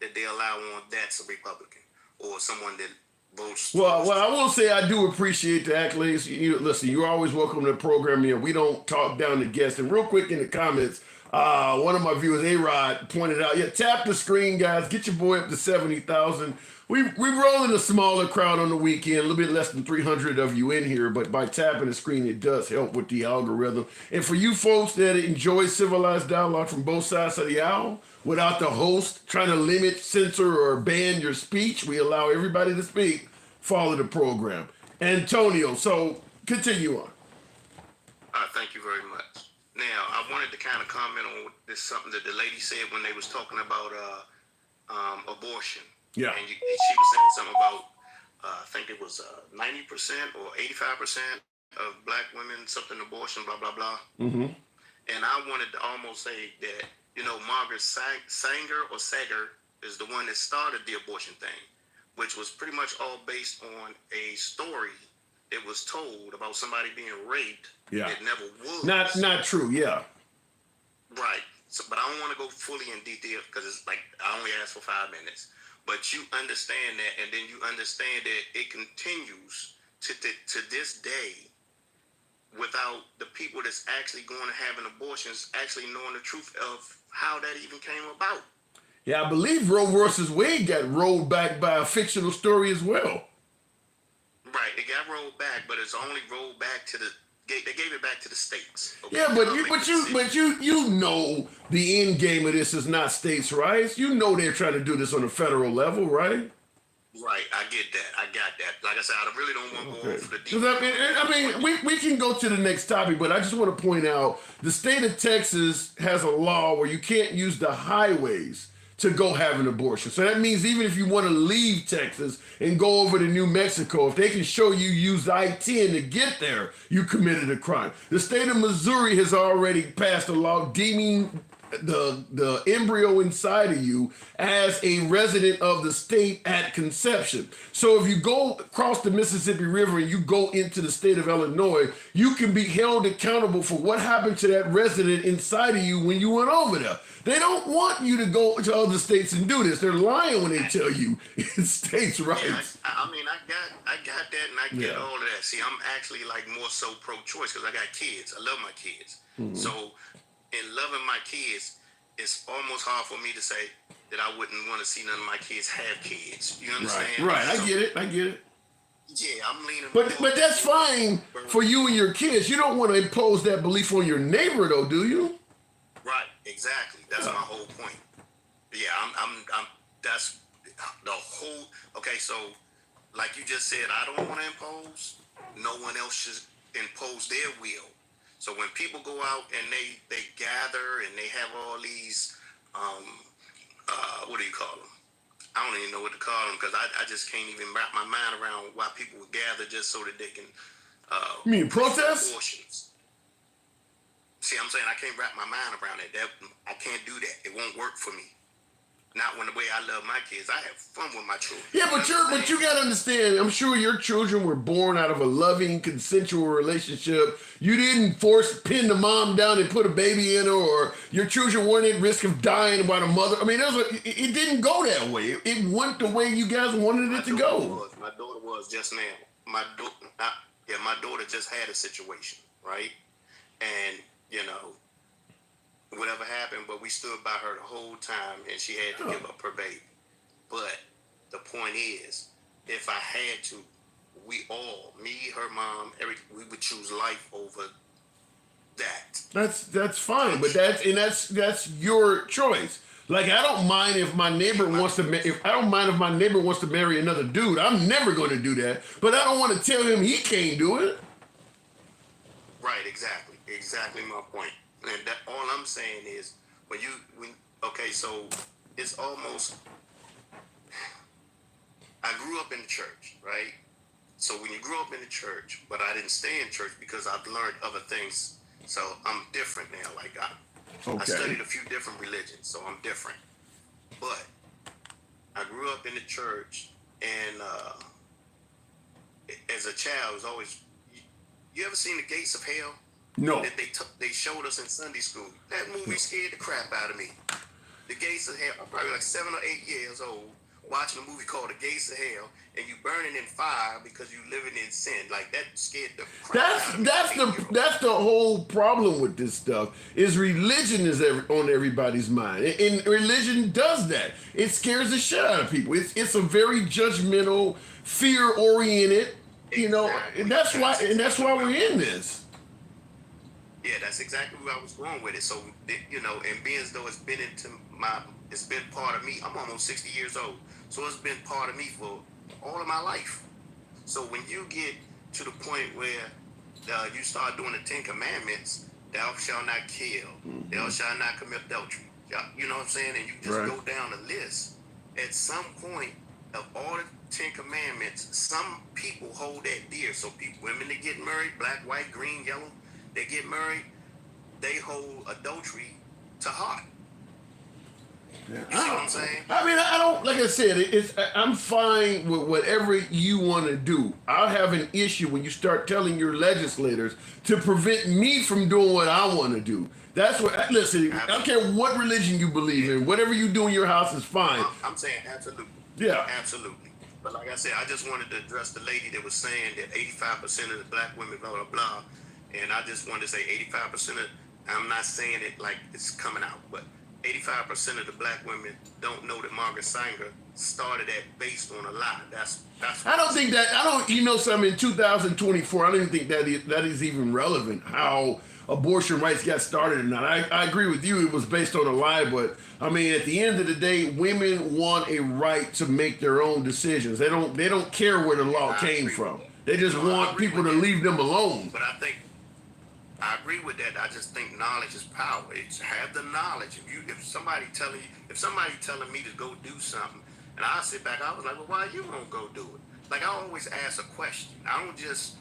that they allow on that's a Republican or someone that votes. Well, I will say I do appreciate the accolades. Listen, you're always welcome to the program here. We don't talk down the guests. And real quick in the comments, one of my viewers, A-Rod, pointed out, tap the screen, guys. Get your boy up to 70,000. We rolling a smaller crowd on the weekend, a little bit less than 300 of you in here, but by tapping the screen, it does help with the algorithm. And for you folks that enjoy civilized dialogue from both sides of the aisle, without the host trying to limit, censor, or ban your speech, we allow everybody to speak. Follow the program. Antonio, so continue on. Thank you very much. Now, I wanted to kind of comment on this, something that the lady said when they was talking about abortion. Yeah. And she was saying something about, I think it was 90% or 85% of black women, something abortion, blah, blah, blah. Mm-hmm. And I wanted to almost say that, Margaret Sanger is the one that started the abortion thing, which was pretty much all based on a story that was told about somebody being raped. Yeah. It never was. Not true, yeah. Right. So, but I don't want to go fully in detail because it's like I only asked for 5 minutes. But you understand that, and then you understand that it continues to this day without the people that's actually going to have an abortion actually knowing the truth of how that even came about. Yeah, I believe Roe versus Wade got rolled back by a fictional story as well. Right, it got rolled back, but it's only rolled back to they gave it back to the states. Okay? Yeah, but you know the end game of this is not states' rights. You know they're trying to do this on a federal level, right? Right, I get that. I got that. Like I said, I really don't want to go over the details. I mean, we can go to the next topic, but I just want to point out the state of Texas has a law where you can't use the highways to go have an abortion. So that means even if you want to leave Texas and go over to New Mexico, if they can show you use I-10 to get there, you committed a crime. The state of Missouri has already passed a law deeming the embryo inside of you as a resident of the state at conception. So if you go across the Mississippi River and you go into the state of Illinois, you can be held accountable for what happened to that resident inside of you when you went over there. They don't want you to go to other states and do this. They're lying when they tell you it's states' rights. Yeah, I got that, and I get all of that. See, I'm actually like more so pro-choice because I got kids. I love my kids. Mm-hmm. So, in loving my kids, it's almost hard for me to say that I wouldn't want to see none of my kids have kids. You understand? Right. I get it. Yeah, I'm leaning. But that's fine for you and your kids. You don't want to impose that belief on your neighbor, though, do you? Right, exactly. That's my whole point. Yeah, I'm that's the whole. Okay, so like you just said, I don't want to impose. No one else should impose their will. So when people go out and they gather and they have all these, what do you call them? I don't even know what to call them because I just can't even wrap my mind around why people would gather just so that they can. You mean protests? Abortions. See, I'm saying I can't wrap my mind around it. I can't do that. It won't work for me. Not when the way I love my kids. I have fun with my children. Yeah, but you gotta understand. I'm sure your children were born out of a loving, consensual relationship. You didn't pin the mom down and put a baby in her, or your children weren't at risk of dying by the mother. I mean, it didn't go that way. It went the way you guys wanted it to go. My daughter was just now. My daughter just had a situation, right? And whatever happened, but we stood by her the whole time, and she had to give up her baby. But the point is, if I had to, we all, me, her mom, we would choose life over that. That's fine, but that's your choice. Like I don't mind if my neighbor wants to. If I don't mind if my neighbor wants to marry another dude, I'm never going to do that. But I don't want to tell him he can't do it. Right, exactly my point. And that all I'm saying is okay, so it's almost. I grew up in the church, right? So when you grew up in the church, but I didn't stay in church because I've learned other things. So I'm different now. Like I studied a few different religions, so I'm different. But I grew up in the church, and as a child, it was always. You ever seen The Gates of Hell? No. That they showed us in Sunday school. That movie scared the crap out of me. The Gates of Hell. I'm probably like 7 or 8 years old, watching a movie called The Gates of Hell, and you burning in fire because you living in sin. Like that scared the crap out of me. That's the whole problem with this stuff. Is religion is on everybody's mind, and religion does that. It scares the shit out of people. It's a very judgmental, fear-oriented. You know, and that's why we're in this. Yeah, that's exactly where I was going with it. So, you know, and being as though it's been part of me. I'm almost 60 years old, so it's been part of me for all of my life. So when you get to the point where you start doing the 10 Commandments, thou shalt not kill, thou shalt not commit adultery. You know what I'm saying? And you just go down the list. At some point of all the 10 Commandments, some people hold that dear. So women that get married, black, white, green, yellow, they get married, they hold adultery to heart. You see what I'm saying? I mean, I don't, like I said, I'm fine with whatever you want to do. I'll have an issue when you start telling your legislators to prevent me from doing what I want to do. That's what, listen, I don't care what religion you believe in. Whatever you do in your house is fine. I'm saying absolutely. Yeah. Absolutely. But like I said, I just wanted to address the lady that was saying that 85% of the black women, blah, blah, blah. And I just wanted to say 85% of, I'm not saying it like it's coming out, but 85% of the black women don't know that Margaret Sanger started that based on a lie. That's I don't think that, you know something, in 2024, I don't even think that is even relevant, how abortion rights got started or not. I agree with you, it was based on a lie, but I mean, at the end of the day, women want a right to make their own decisions. They don't care where the law came from. They just want people to leave them alone. But I agree with that. I just think knowledge is power. It's have the knowledge. If somebody telling me to go do something, and I sit back, I was like, well, why you won't go do it? Like I always ask a question. I don't just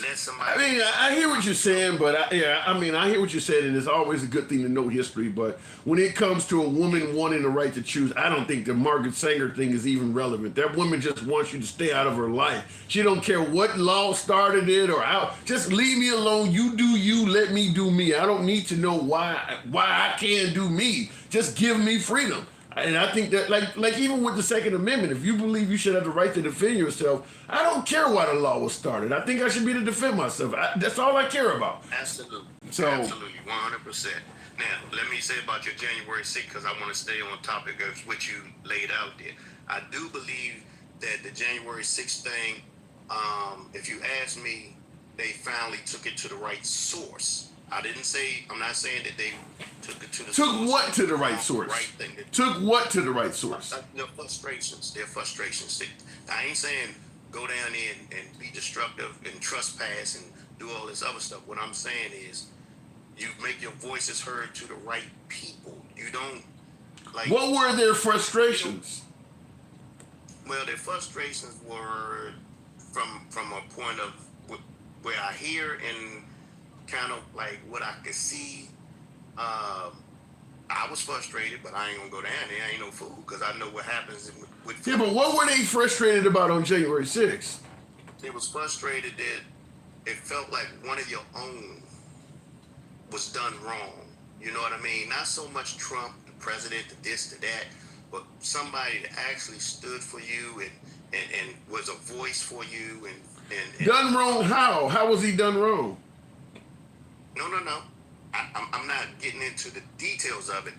let somebody. I mean, I hear what you're saying, but I hear what you're saying, and it's always a good thing to know history. But when it comes to a woman wanting the right to choose, I don't think the Margaret Sanger thing is even relevant. That woman just wants you to stay out of her life. She don't care what law started it or how. Just leave me alone. You do you. Let me do me. I don't need to know why I can't do me. Just give me freedom. And I think that, like even with the Second Amendment, if you believe you should have the right to defend yourself, I don't care why the law was started. I think I should be able to defend myself. That's all I care about. Absolutely. So, absolutely, 100%. Now, let me say about your January 6th, because I want to stay on topic of what you laid out there. I do believe that the January 6th thing, if you ask me, they finally took it to the right source. I'm not saying that they took it to the source. Took what to the right source? Took what to the right source? Their frustrations. I ain't saying go down there and be destructive and trespass and do all this other stuff. What I'm saying is you make your voices heard to the right people. You don't like. What were their frustrations? Well, their frustrations were from a point of where I hear and kind of like what I could see. I was frustrated, but I ain't gonna go down there. I ain't no fool because I know what happens with. Yeah, but what were they frustrated about on January 6th? They was frustrated that it felt like one of your own was done wrong. You know what I mean? Not so much Trump, the president, the this, the that, but somebody that actually stood for you and was a voice for you and done wrong how? How was he done wrong? No. I'm not getting into the details of it.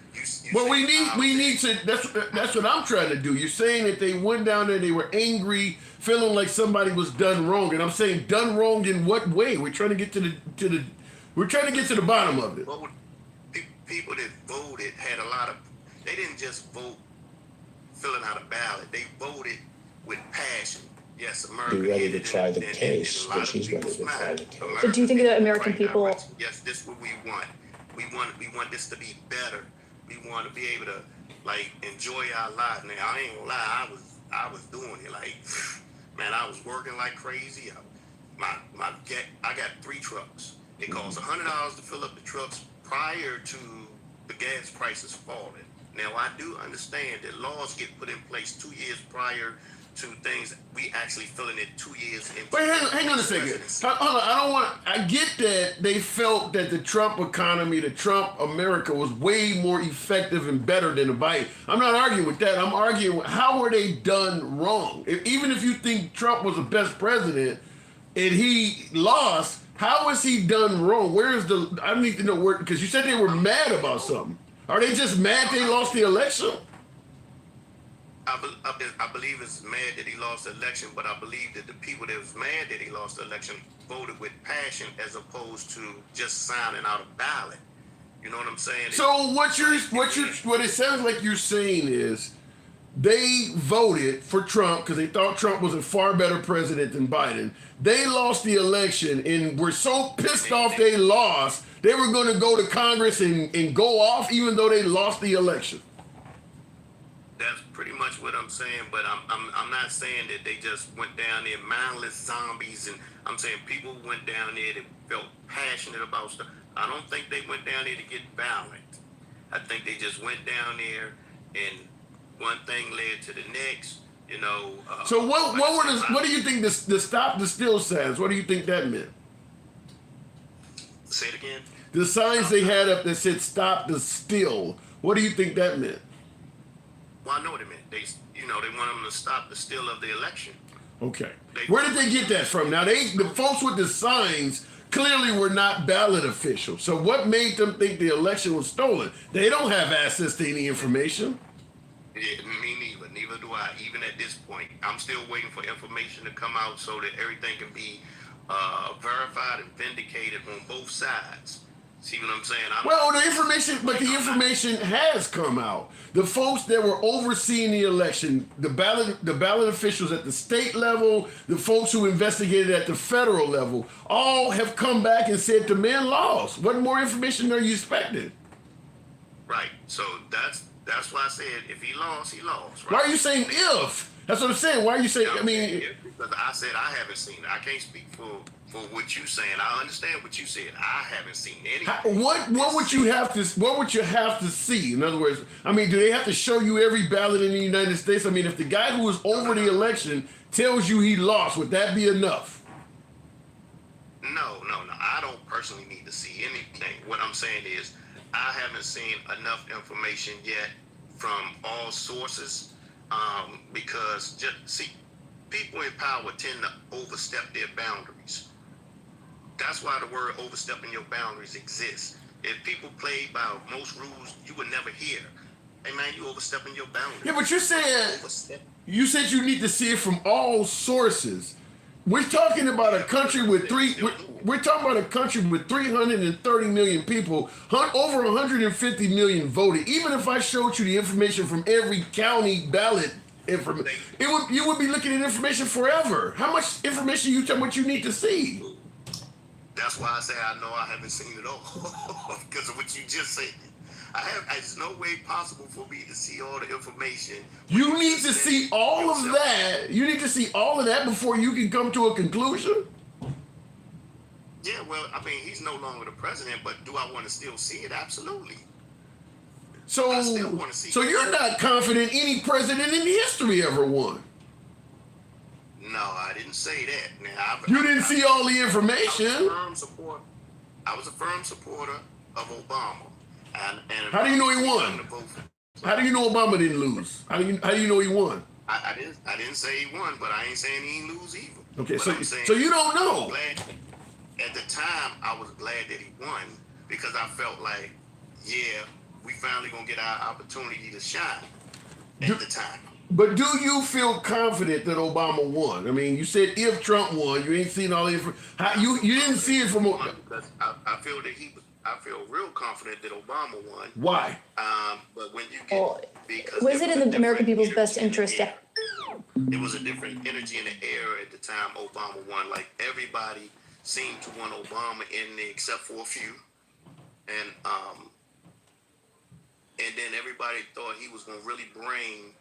Well, we need to. That's what I'm trying to do. You're saying that they went down there, they were angry, feeling like somebody was done wrong, and I'm saying done wrong in what way? We're trying to get to the bottom of it. People that voted had a lot of. they didn't just vote filling out a ballot. They voted with passion. Yes, America. Be ready to hit it try in- the in- case, in a lot which of he's ready people's to try mind. the case. But do you think that American Right now, people- right? Yes, this is what we want. We want this to be better. We want to be able to like enjoy our life. Now I ain't gonna lie, I was doing it like, man, I was working like crazy. I got 3 trucks. It costs $100 to fill up the trucks prior to the gas prices falling. Now I do understand that laws get put in place 2 years prior to things. We actually filling it 2 years in. Wait, hang on a second. Hold on, I get that they felt that the Trump economy, the Trump America was way more effective and better than the Biden. I'm not arguing with that. I'm arguing with how were they done wrong? Even if you think Trump was the best president and he lost, how was he done wrong? I need to know where, because you said they were mad about something. Are they just mad they lost the election? I believe it's mad that he lost the election, but I believe that the people that was mad that he lost the election voted with passion as opposed to just signing out a ballot. You know what I'm saying? So what it sounds like you're saying is they voted for Trump because they thought Trump was a far better president than Biden. They lost the election and were so pissed off they lost, they were going to go to Congress and go off even though they lost the election. That's pretty much what I'm saying, but I'm not saying that they just went down there mindless zombies, and I'm saying people went down there that felt passionate about stuff. I don't think they went down there to get violent. I think they just went down there, and one thing led to the next. You know. So what do you think the stop the steal signs? What do you think that meant? Say it again. The signs they had up that said "Stop the Steal." What do you think that meant? Well, I know what it meant. They want them to stop the steal of the election. Okay. Where did they get that from? Now, the folks with the signs clearly were not ballot officials. So what made them think the election was stolen? They don't have access to any information. Yeah, me neither. Neither do I. Even at this point, I'm still waiting for information to come out so that everything can be verified and vindicated on both sides. See what I'm saying? The information has come out. The folks that were overseeing the election, the ballot officials at the state level, the folks who investigated at the federal level, all have come back and said the man lost. What more information are you expecting? Right. So that's why I said if he lost, he lost. Right? Why are you saying if? That's what I'm saying. Why are you saying? Because I said I haven't seen it. I can't speak for what you saying. I understand what you said. I haven't seen anything. What would you have to see? In other words, do they have to show you every ballot in the United States? If the guy who was over the election tells you he lost, would that be enough? No. I don't personally need to see anything. What I'm saying is I haven't seen enough information yet from all sources because people in power tend to overstep their boundaries. That's why the word overstepping your boundaries exists. If people played by most rules, you would never hear, hey man, you overstepping your boundaries. Yeah, but you said you need to see it from all sources. We're talking about a country with 330 million people, over 150 million voted. Even if I showed you the information from every county ballot information, you would be looking at information forever. How much information you tell what you need to see? That's why I say I know I haven't seen it all because of what you just said. There's no way possible for me to see all the information. You need to see all of that. You need to see all of that before you can come to a conclusion. Yeah, well, he's no longer the president, but do I want to still see it? Absolutely. So you're not confident any president in history ever won? No, I didn't say that. Now, you didn't see all the information. I was a firm supporter of Obama. And how do you know he won? How do you know Obama didn't lose? How do you know he won? I didn't say he won, but I ain't saying he didn't lose either. Okay, so you don't know. At the time, I was glad that he won because I felt like, yeah, we finally gonna get our opportunity to shine at the time. But do you feel confident that Obama won? You said if Trump won, you ain't seen all the information. You didn't see it from. Because I feel that he was I feel real confident that Obama won. Why? But when you get Well, because was there it in a the American different people's energy best in the interest air. It was a different energy in the air at the time Obama won. Like everybody seemed to want Obama in there except for a few, and then everybody thought he was going to really bring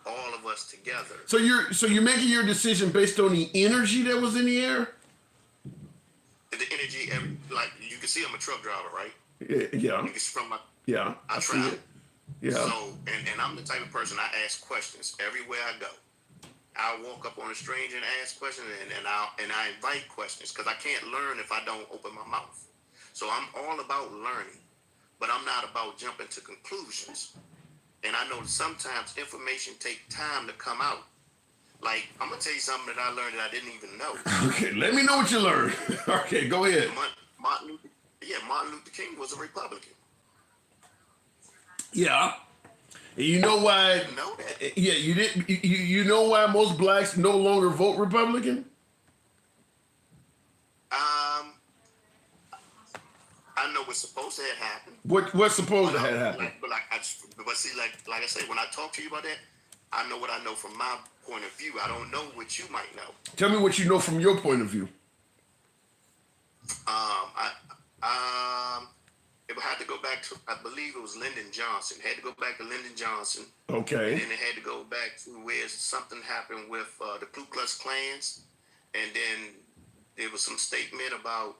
all of us together. So you're making your decision based on the energy that was in the air? The energy, like you can see, I'm a truck driver, right? Yeah. You can see from my Yeah. I see travel. it. Yeah. So, and I'm the type of person I ask questions everywhere I go. I'll walk up on a stranger and ask questions, and I invite questions because I can't learn if I don't open my mouth. So I'm all about learning, but I'm not about jumping to conclusions. And I know that sometimes information takes time to come out. Like, I'm gonna tell you something that I learned that I didn't even know. Okay, let me know what you learned. Okay, go ahead. Martin Luther King was a Republican. Yeah. You know why? I know that. Yeah, you didn't. You know why most blacks no longer vote Republican? I know what's supposed to have happened. What's supposed to have happened? But see, like I said, when I talk to you about that, I know what I know from my point of view. I don't know what you might know. Tell me what you know from your point of view. It had to go back to, I believe it was Lyndon Johnson. It had to go back to Lyndon Johnson. Okay. And then it had to go back to where something happened with the Ku Klux Klans. And then there was some statement about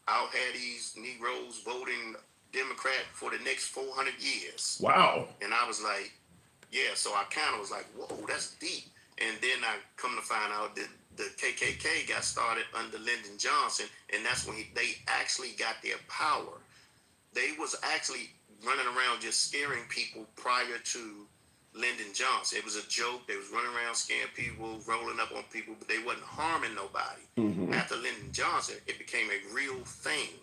I'll have these Negroes voting Democrat for the next 400 years. Wow. And I was like, yeah, so I kind of was like, whoa, that's deep. And then I come to find out that the KKK got started under Lyndon Johnson, and that's when they actually got their power. They was actually running around just scaring people prior to Lyndon Johnson. It was a joke. They was running around scaring people, rolling up on people, but they wasn't harming nobody. Mm-hmm. After Lyndon Johnson, it became a real thing,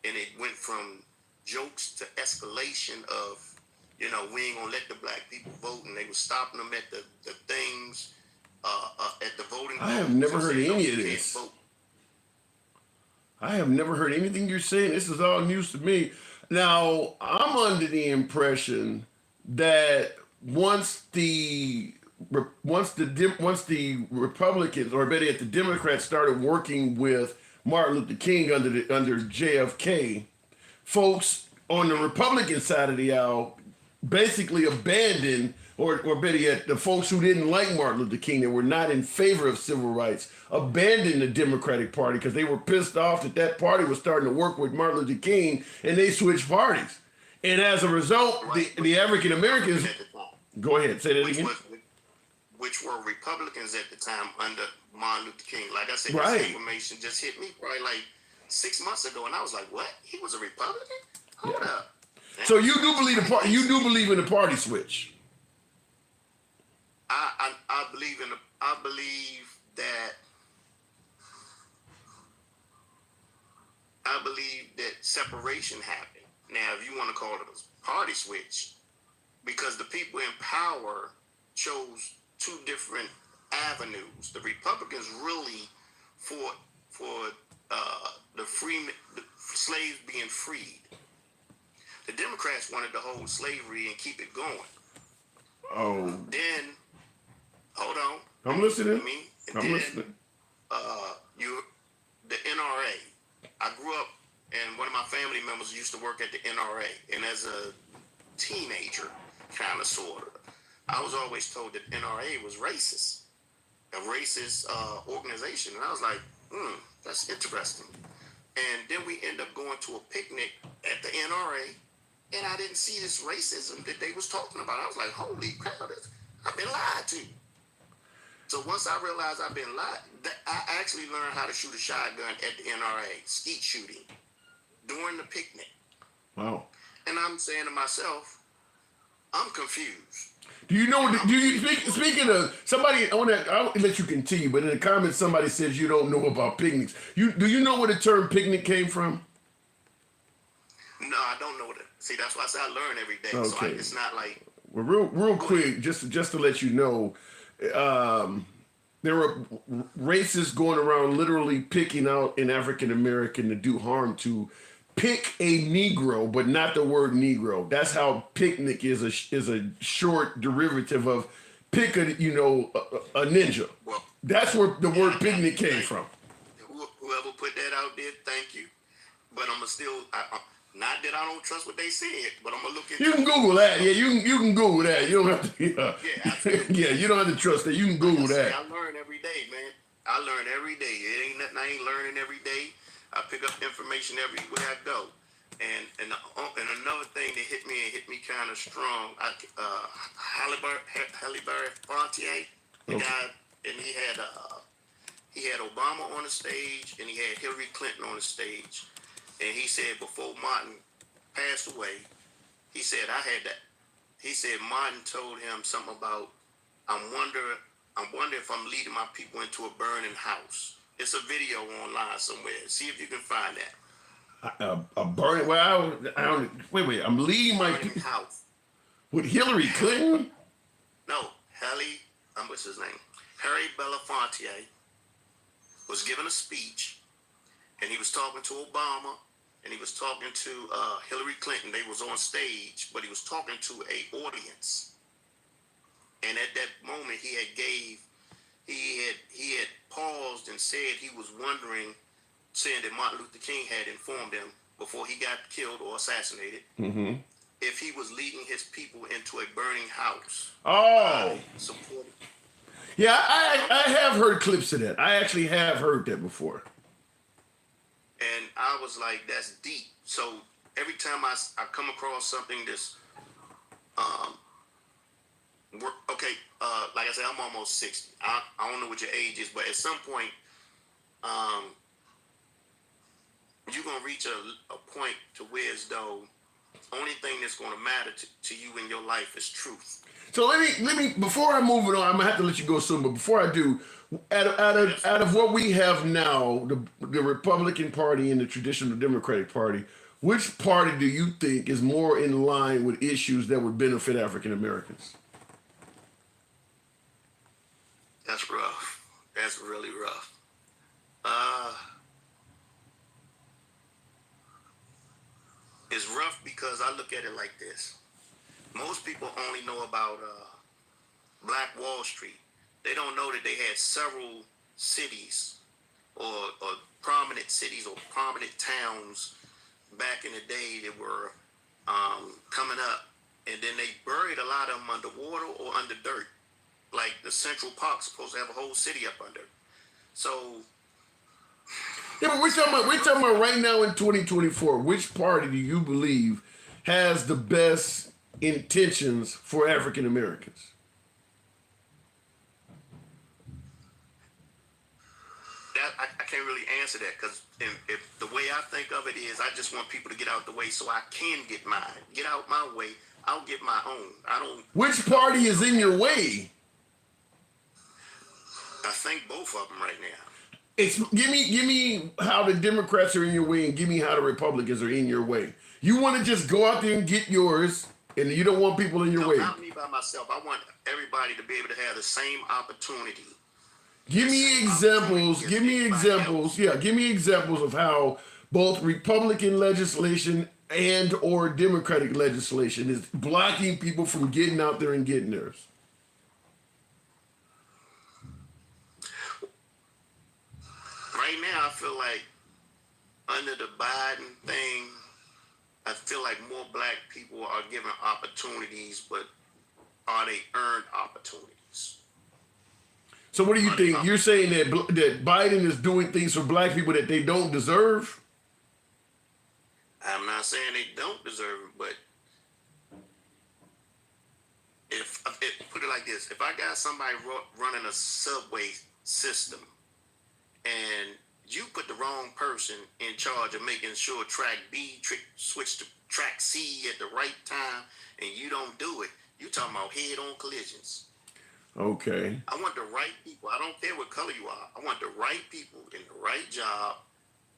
and it went from jokes to escalation of, you know, we ain't gonna let the black people vote, and they were stopping them at the things, at the voting. I have never heard any of this. I have never heard anything you're saying. This is all news to me. Now, I'm under the impression that once the Republicans, or better yet, the Democrats started working with Martin Luther King under JFK, folks on the Republican side of the aisle basically abandoned, or better yet, the folks who didn't like Martin Luther King, that were not in favor of civil rights, abandoned the Democratic Party because they were pissed off that party was starting to work with Martin Luther King, and they switched parties. And as a result, the African Americans, go ahead, say that again. Which were Republicans at the time under Martin Luther King. Like I said, Right. this information just hit me probably like 6 months ago, and I was like, what? He was a Republican? Hold up. So you do believe in the party switch? I believe that separation happened. Now, if you want to call it a party switch, because the people in power chose two different avenues. The Republicans really fought for the slaves being freed. The Democrats wanted to hold slavery and keep it going. Oh. Then, hold on. I'm listening. I'm listening. The NRA. I grew up, and one of my family members used to work at the NRA. And as a teenager, kind of, sort of, I was always told that NRA was racist, a racist organization. And I was like, that's interesting. And then we end up going to a picnic at the NRA, and I didn't see this racism that they was talking about. I was like, holy crap, I've been lied to. So once I realized I've been lied, I actually learned how to shoot a shotgun at the NRA, skeet shooting, during the picnic. Wow. And I'm saying to myself, I'm confused. Do you know? Speaking of somebody, I'll let you continue. But in the comments, somebody says you don't know about picnics. Do you know where the term picnic came from? No, I don't know that. See, that's why I say I learn every day. Okay. So it's not like. Well, real quick, just to let you know, there were racists going around literally picking out an African American to do harm to pick a Negro, but not the word Negro. That's how picnic is a short derivative of pick a ninja. That's where the word picnic came from. Whoever put that out there, thank you. But I'm not that I don't trust what they said, but I'm gonna look at. You can Google that. Yeah, you can Google that. You don't have to. Yeah, you don't have to trust that. You can Google that. I learn every day, man. I learn every day. It ain't nothing I ain't learning every day. I pick up information everywhere I go. And another thing that hit me kind of strong. Halle Berry Fontier, the guy, and he had Obama on the stage, and he had Hillary Clinton on the stage. And he said before Martin passed away, he said Martin told him something about, I wonder if I'm leading my people into a burning house. It's a video online somewhere. See if you can find that. A burning. Well, wait. I'm leading my burning house with Hillary Clinton. No, what's his name? Harry Belafonte was giving a speech, and he was talking to Obama, and he was talking to Hillary Clinton. They was on stage, but he was talking to a audience. And at that moment, he had paused and said he was wondering, saying that Martin Luther King had informed him before he got killed or assassinated, if he was leading his people into a burning house. Oh. Yeah, I have heard clips of that. I actually have heard that before. And I was like, that's deep. So every time I come across something that's, like I said, I'm almost 60. I don't know what your age is, but at some point, you're going to reach a point to where as though only thing that's going to matter to you in your life is truth. So let me before I move it on, I'm gonna have to let you go soon. But before I do, out of what we have now, the Republican Party and the traditional Democratic Party, which party do you think is more in line with issues that would benefit African Americans? That's rough. That's really rough. It's rough because I look at it like this. Most people only know about Black Wall Street. They don't know that they had several cities or prominent cities or prominent towns back in the day that were coming up. And then they buried a lot of them underwater or under dirt. Like the Central Park's supposed to have a whole city up under. So... Yeah, but we're talking about right now in 2024, which party do you believe has the best intentions for African Americans? I can't really answer that because if the way I think of it is I just want people to get out the way so I can get mine. Get out my way, I'll get my own. I don't. Which party is in your way? I think both of them right now. Give me how the Democrats are in your way and give me how the Republicans are in your way. You want to just go out there and get yours and you don't want people in your way. Not me by myself. I want everybody to be able to have the same opportunity. Give me examples. Give me examples. Yeah, give me examples of how both Republican legislation and or Democratic legislation is blocking people from getting out there and getting theirs. Right now, I feel like under the Biden thing, I feel like more black people are given opportunities, but are they earned opportunities? So what do you think? You're saying that Biden is doing things for black people that they don't deserve? I'm not saying they don't deserve it, but if put it like this, if I got somebody running a subway system and you put the wrong person in charge of making sure track B switch to track C at the right time and you don't do it, you talking about head-on collisions. Okay. I want the right people. I don't care what color you are. I want the right people in the right job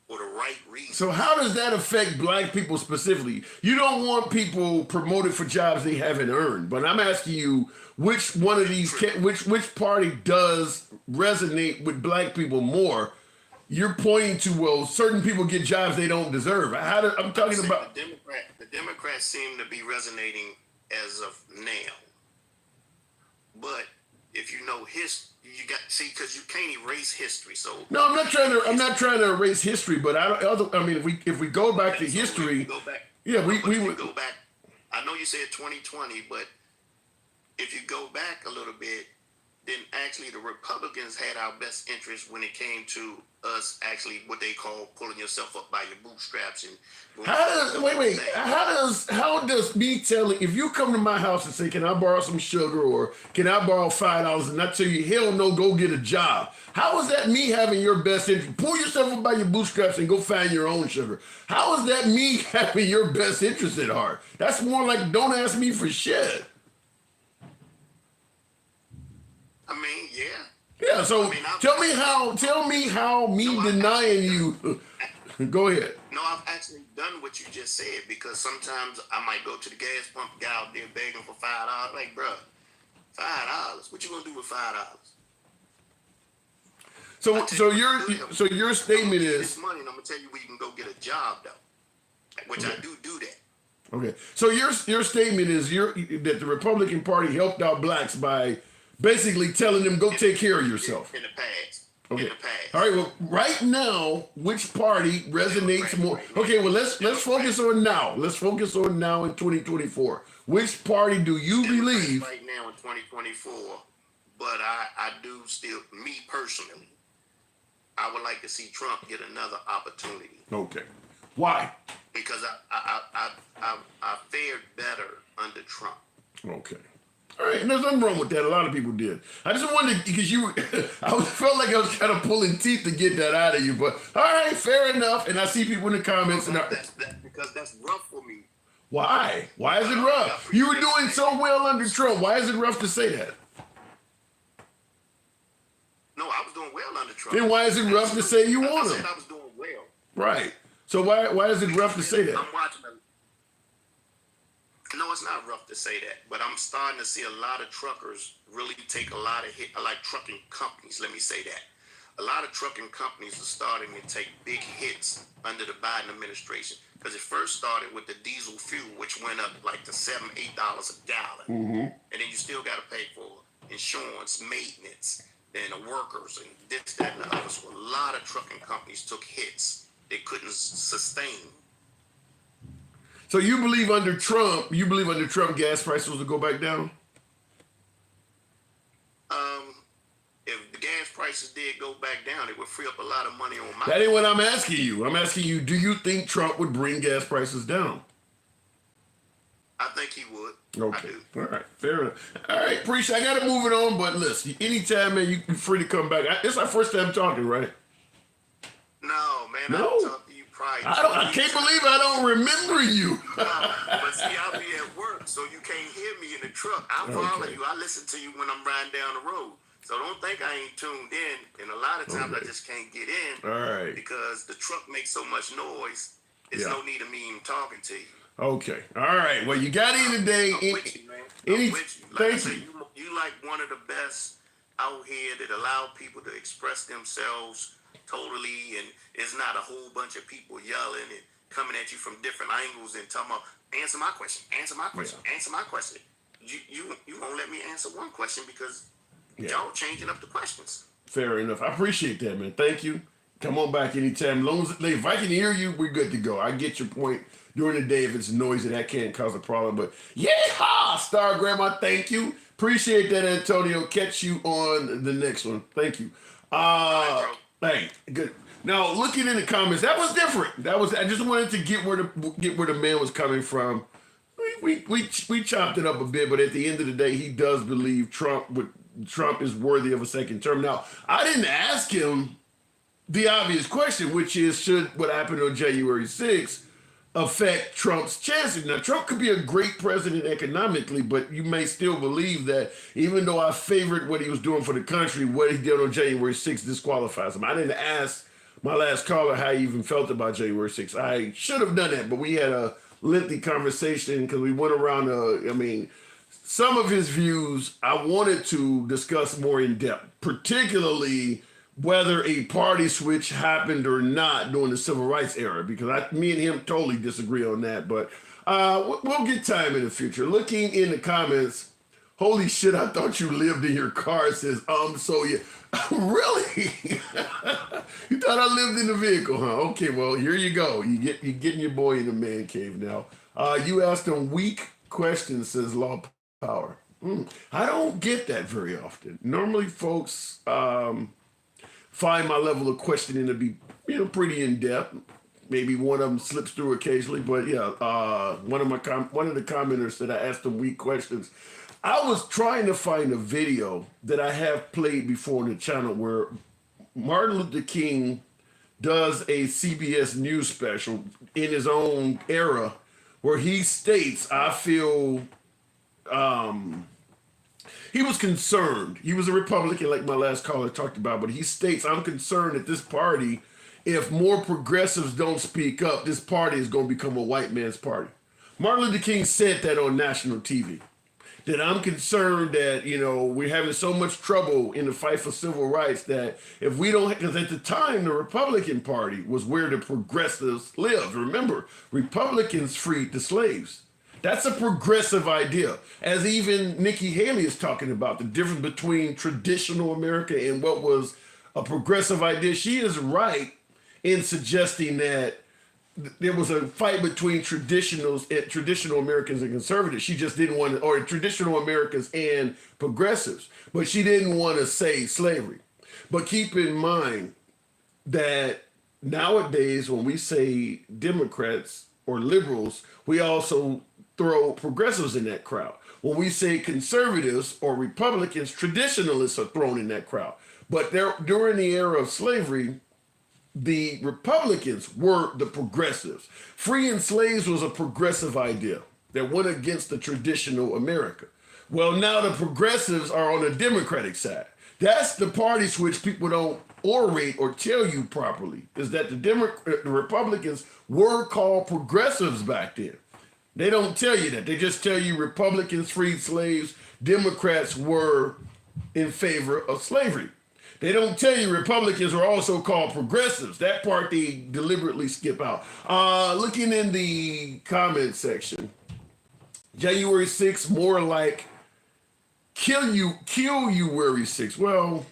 for the right reason. So how does that affect black people specifically? You don't want people promoted for jobs they haven't earned, but I'm asking you which one of these, which party does resonate with black people more you're pointing to, well, certain people get jobs they don't deserve. I'm talking about the Democrats seem to be resonating as of now. But if you know you got because you can't erase history. So no, I'm not trying to erase history, but I mean, if we go back to history, go back, yeah, we would go back. I know you said 2020, but if you go back a little bit, then actually the Republicans had our best interest when it came to us actually what they call pulling yourself up by your bootstraps. And how does me telling, if you come to my house and say, can I borrow some sugar or can I borrow $5 and I tell you, hell no, go get a job? How is that me having your best interest? Pull yourself up by your bootstraps and go find your own sugar. How is that me having your best interest at heart? That's more like, don't ask me for shit. I mean, yeah. Yeah, so tell me how me denying you. Go ahead. No, I've actually done what you just said because sometimes I might go to the gas pump, guy out there begging for $5. Like, bro, $5. What you gonna do with $5? So your statement is this money, and I'm gonna tell you where you can go get a job though, which I do that. Okay, so your statement is that the Republican Party helped out blacks by basically telling them go take care of yourself. In the past. Okay. In the past. All right. Well, right now, which party resonates more? Okay. Well, let's focus on now. Let's focus on now in 2024. Which party do you believe? Right now in 2024, but I do still, me personally, I would like to see Trump get another opportunity. Okay. Why? Because I fared better under Trump. Okay. All right, and there's nothing wrong with that. A lot of people did. I just wanted, because I felt like I was kind of pulling teeth to get that out of you. But all right, fair enough. And I see people in the comments. Because that's rough for me. Why? Why is it rough? You were doing so well under Trump. Why is it rough to say that? No, I was doing well under Trump. Then why is it rough to say you want him? I said I was doing well. Right. So why is it rough to say that? I'm watching them. No, it's not rough to say that, but I'm starting to see a lot of truckers really take a lot of hit, like trucking companies, let me say that. A lot of trucking companies are starting to take big hits under the Biden administration because it first started with the diesel fuel, which went up like to $7, $8 a gallon. Mm-hmm. And then you still got to pay for insurance, maintenance, then the workers, and this, that, and the other. So a lot of trucking companies took hits they couldn't sustain. So you believe under Trump gas prices will go back down? If the gas prices did go back down, it would free up a lot of money on my. That ain't what I'm asking you. I'm asking you, do you think Trump would bring gas prices down? I think he would. Okay. All right. Fair enough. All right. Appreciate. I got to move it on, but listen, anytime, man, you're free to come back. It's our first time talking, right? No, man. No. I don't talk to you probably. I can't believe I don't remember you. But see, I'll be at work, so you can't hear me in the truck. I follow you. I listen to you when I'm riding down the road. So don't think I ain't tuned in. And a lot of times I just can't get in. All right. Because the truck makes so much noise. There's no need of me even talking to you. Okay. All right. Well, you got in today. I'm with you, man. I'm with you. Like I say, you like one of the best out here that allow people to express themselves totally, and it's not a whole bunch of people yelling and coming at you from different angles and talking about, answer my question, answer my question, answer my question. You won't let me answer one question because y'all changing up the questions. Fair enough. I appreciate that, man. Thank you. Come on back anytime. As long as if I can hear you, we're good to go. I get your point. During the day, if it's noisy, that can't cause a problem. But yeah, Star Grandma, thank you. Appreciate that, Antonio. Catch you on the next one. Thank you. Hey, good. Now, looking in the comments, that was different. I just wanted to get where the man was coming from. We chopped it up a bit, but at the end of the day, he does believe Trump is worthy of a second term. Now, I didn't ask him the obvious question, which is, should what happened on January 6th affect Trump's chances? Now, Trump could be a great president economically, but you may still believe that even though I favored what he was doing for the country, what he did on January 6th disqualifies him. I didn't ask my last caller how he even felt about January 6th. I should have done that, but we had a lengthy conversation because we went around, some of his views I wanted to discuss more in depth, particularly whether a party switch happened or not during the civil rights era, because me and him totally disagree on that. But we'll get time in the future. Looking in the comments, holy shit, I thought you lived in your car, says, so yeah. Really? You thought I lived in the vehicle, huh? Okay, well, here you go. You're getting your boy in the man cave now. You asked him weak questions, says Law Power. I don't get that very often. Normally, folks find my level of questioning to be, pretty in depth. Maybe one of them slips through occasionally, but yeah, one of the commenters said I asked them weak questions. I was trying to find a video that I have played before on the channel where Martin Luther King does a CBS News special in his own era where he states, I feel he was concerned. He was a Republican, like my last caller talked about, but he states, I'm concerned that this party, if more progressives don't speak up, this party is going to become a white man's party. Martin Luther King said that on national TV. That I'm concerned that, we're having so much trouble in the fight for civil rights that if we don't, because at the time, the Republican Party was where the progressives lived. Remember, Republicans freed the slaves. That's a progressive idea. As even Nikki Haley is talking about, the difference between traditional America and what was a progressive idea. She is right in suggesting that there was a fight between traditional Americans and conservatives. She just didn't want to, or traditional Americans and progressives, but she didn't want to say slavery. But keep in mind that nowadays, when we say Democrats or liberals, we also throw progressives in that crowd. When we say conservatives or Republicans, traditionalists are thrown in that crowd. But during the era of slavery, the Republicans were the progressives. Freeing slaves was a progressive idea that went against the traditional America. Well, now the progressives are on the Democratic side. That's the party switch people don't orate or tell you properly, is that the Republicans were called progressives back then. They don't tell you that. They just tell you Republicans freed slaves, Democrats were in favor of slavery. They don't tell you Republicans are also called progressives. That part they deliberately skip out. Looking in the comment section, January 6th, more like kill you worry 6th. Well,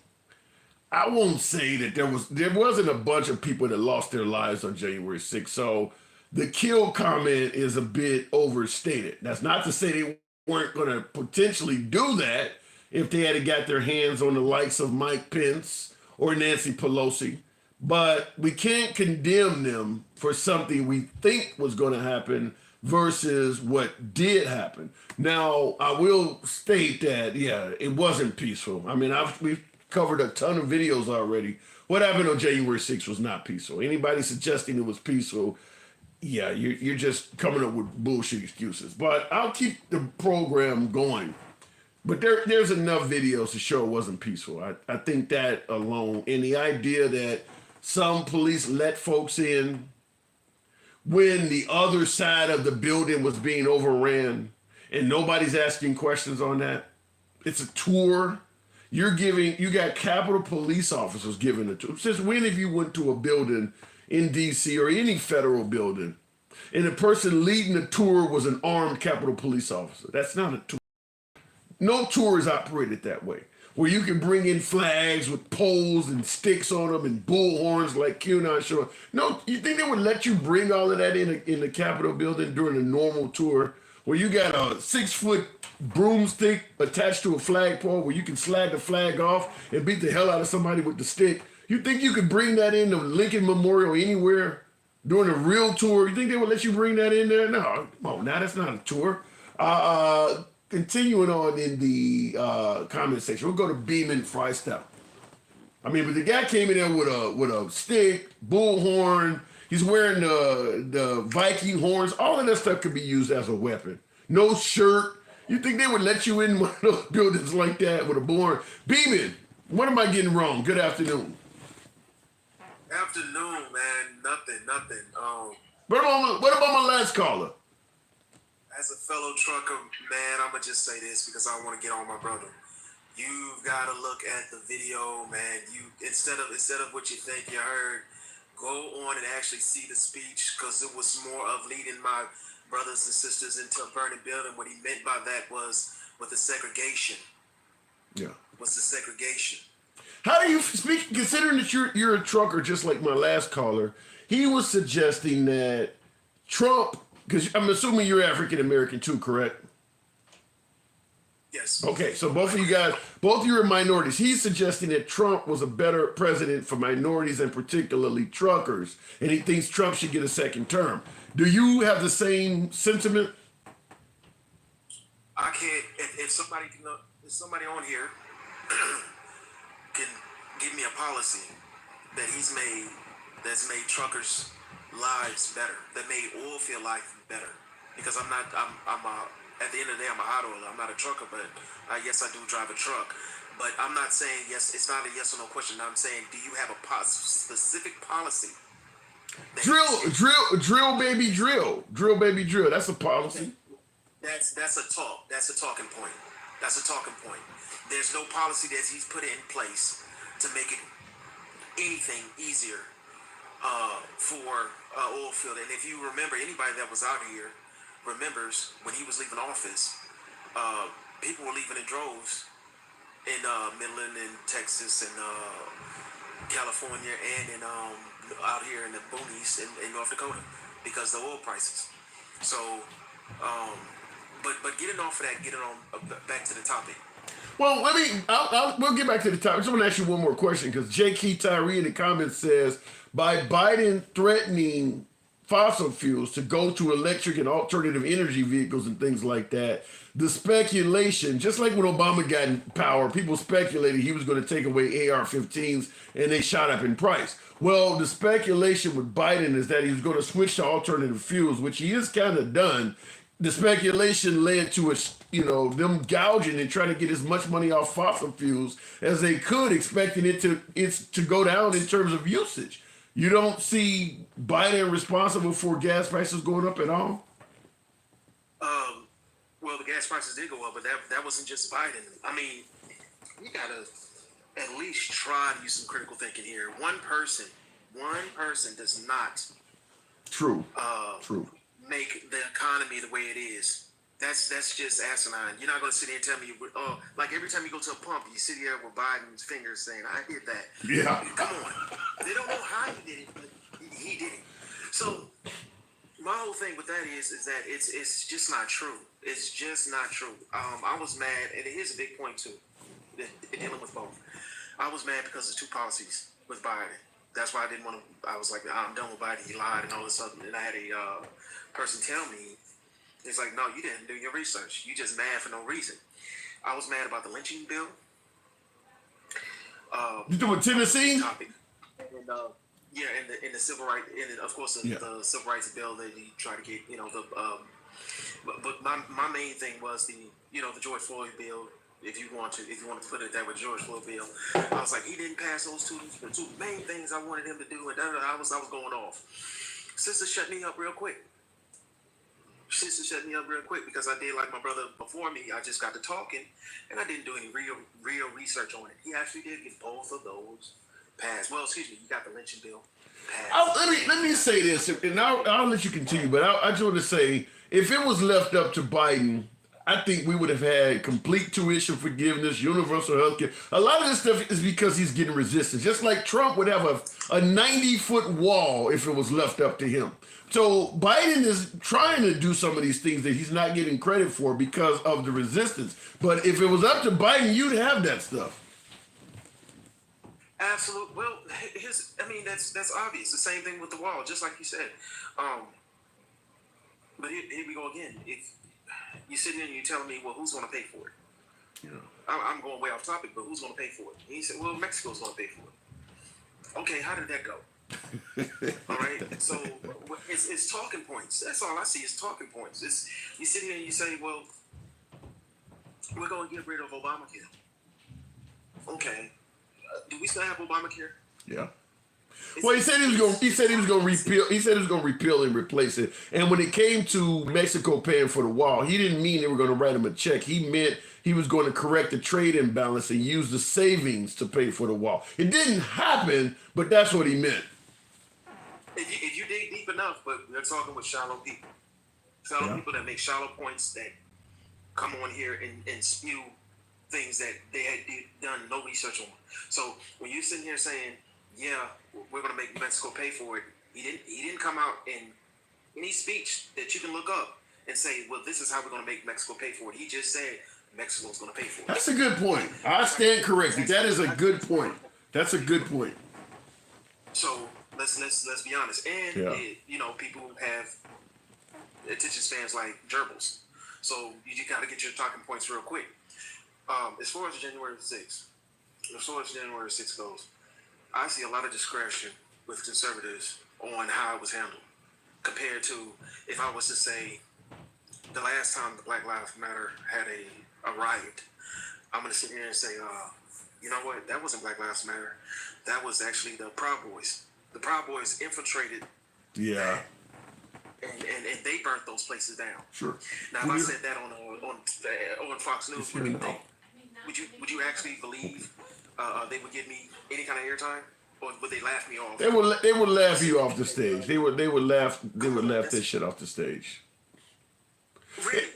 I won't say that there wasn't a bunch of people that lost their lives on January 6th. So the kill comment is a bit overstated. That's not to say they weren't going to potentially do that if they had got their hands on the likes of Mike Pence or Nancy Pelosi. But we can't condemn them for something we think was going to happen versus what did happen. Now, I will state that, yeah, it wasn't peaceful. I mean, we've covered a ton of videos already. What happened on January 6th was not peaceful. Anybody suggesting it was peaceful, yeah, you're just coming up with bullshit excuses. But I'll keep the program going. But there's enough videos to show it wasn't peaceful. I think that alone, and the idea that some police let folks in when the other side of the building was being overran and nobody's asking questions on that. It's a tour. You got Capitol Police officers giving a tour. Since when have you went to a building in DC or any federal building and the person leading the tour was an armed Capitol Police officer? That's not a tour. No tour is operated that way, where you can bring in flags with poles and sticks on them and bullhorns like QAnon showing. No, you think they would let you bring all of that in the Capitol building during a normal tour, where you got a 6-foot broomstick attached to a flagpole where you can slag the flag off and beat the hell out of somebody with the stick? You think you could bring that into Lincoln Memorial anywhere during a real tour? You think they would let you bring that in there? No, come on, now that's not a tour. Continuing on in the comment section, we'll go to Beeman Freestyle. I mean, but the guy came in there with a stick, bullhorn. He's wearing the Viking horns. All of that stuff could be used as a weapon. No shirt. You think they would let you in one of those buildings like that with a bullhorn? Beeman, what am I getting wrong? Good afternoon. Afternoon, man. Nothing. What about my last caller? As a fellow trucker, man, I'm gonna just say this because I want to get on my brother. You've got to look at the video, man. You instead of what you think you heard, go on and actually see the speech, because it was more of leading my brothers and sisters into a burning building. What he meant by that was with the segregation. Yeah. Was the segregation. How do you speak, considering that you're a trucker, just like my last caller? He was suggesting that Trump, because I'm assuming you're African American too, correct? Yes. Okay, so both of you guys, both of you are minorities. He's suggesting that Trump was a better president for minorities and particularly truckers, and he thinks Trump should get a second term. Do you have the same sentiment? I can't. If somebody on here can give me a policy that he's made that's made truckers' lives better, that made oil field life better, because I'm at the end of the day, I'm a hot oiler. I'm not a trucker, but yes, I do drive a truck. But I'm not saying yes. It's not a yes or no question. I'm saying, do you have a specific policy? Drill, baby, drill. Drill, baby, drill. That's a policy. That's a talk. That's a talking point. That's a talking point. There's no policy that he's put in place to make it anything easier for oil field. And if you remember, anybody that was out here remembers when he was leaving office, people were leaving in droves in Midland and Texas and California and in out here in the boonies in North Dakota because of the oil prices. So, but getting off of that, getting on back to the topic. Well, we'll get back to the topic. I just want to ask you one more question, because J.K. Tyree in the comments says, by Biden threatening fossil fuels to go to electric and alternative energy vehicles and things like that, the speculation, just like when Obama got in power, people speculated he was going to take away AR-15s and they shot up in price. Well, the speculation with Biden is that he was going to switch to alternative fuels, which he is kind of done. The speculation led to them gouging and trying to get as much money off fossil fuels as they could, expecting it to go down in terms of usage. You don't see Biden responsible for gas prices going up at all? Well, the gas prices did go up, but that wasn't just Biden. I mean, we gotta at least try to use some critical thinking here. One person does not True. make the economy the way it is. That's just asinine. You're not gonna sit here and tell me, like every time you go to a pump, you sit here with Biden's fingers saying, "I did that." Yeah. Come on. They don't know how he did it, but he did it. So my whole thing with that is that it's just not true. It's just not true. I was mad, and here's a big point too, dealing with both. I was mad because of two policies with Biden. That's why I didn't want to. I was like, I'm done with Biden. He lied and all this stuff. And I had a person tell me, it's like, no, you didn't do your research. You just mad for no reason. I was mad about the lynching bill. You doing Tennessee? Topic. And, yeah, and the civil rights, and of course the civil rights bill that he tried to get, But my main thing was the George Floyd bill. If you want to put it that way, George Floyd bill. I was like, he didn't pass those two main things I wanted him to do, and I was going off. Sister shut me up real quick. Because I did like my brother before me. I just got to talking, and I didn't do any real research on it. He actually did get both of those passed. Well, excuse me, you got the lynching bill passed. Let me say this, and I'll let you continue. But I just want to say, if it was left up to Biden, I think we would have had complete tuition forgiveness, universal health care. A lot of this stuff is because he's getting resistance. Just like Trump would have a 90-foot wall if it was left up to him. So Biden is trying to do some of these things that he's not getting credit for because of the resistance. But if it was up to Biden, you'd have that stuff. Absolutely. Well, that's obvious. The same thing with the wall, just like you said. But here we go again. If you're sitting there and you're telling me, well, who's going to pay for it? Yeah. I'm going way off topic, but who's going to pay for it? And he said, well, Mexico's going to pay for it. Okay, how did that go? All right, so it's talking points. That's all I see is talking points. You sit here and you say, well, we're going to get rid of Obamacare. Okay, do we still have Obamacare? Yeah. Well, he said he was going to repeal. He said he was going to repeal and replace it. And when it came to Mexico paying for the wall, he didn't mean they were going to write him a check. He meant he was going to correct the trade imbalance and use the savings to pay for the wall. It didn't happen, but that's what he meant. If you dig deep enough, but we're talking with shallow people. Shallow people that make shallow points, that come on here and spew things that they had done no research on. So when you're sitting here saying, yeah, we're going to make Mexico pay for it, he didn't come out in any speech that you can look up and say, well, this is how we're going to make Mexico pay for it. He just said Mexico's going to pay for it. That's a good point. I stand corrected. That is a good point. That's a good point. So let's be honest. And people have attention spans like gerbils. So you just got to get your talking points real quick. As far as January 6th goes, I see a lot of discretion with conservatives on how it was handled compared to if I was to say the last time the Black Lives Matter had a riot. I'm going to sit here and say, you know what? That wasn't Black Lives Matter. That was actually the Proud Boys. The Proud Boys infiltrated. Yeah. And they burnt those places down. Sure. Now, if I said that on Fox News, what do you think? Would you actually believe they would give me any kind of airtime, or would they laugh me off? They would laugh you off the stage. They would laugh that shit off the stage. Really?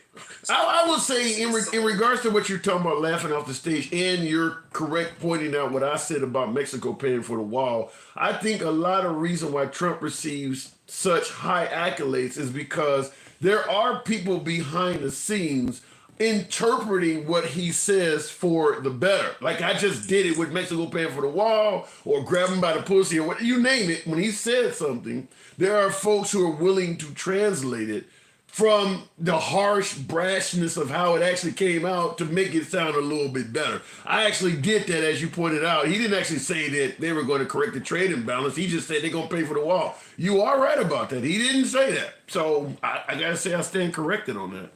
I would say in regards to what you're talking about laughing off the stage, and you're correct pointing out what I said about Mexico paying for the wall, I think a lot of reason why Trump receives such high accolades is because there are people behind the scenes interpreting what he says for the better. Like I just did it with Mexico paying for the wall, or grab him by the pussy, or what you name it. When he said something, there are folks who are willing to translate it from the harsh brashness of how it actually came out to make it sound a little bit better. I actually get that, as you pointed out. He didn't actually say that they were going to correct the trade imbalance. He just said they're going to pay for the wall. You are right about that. He didn't say that. So I got to say I stand corrected on that.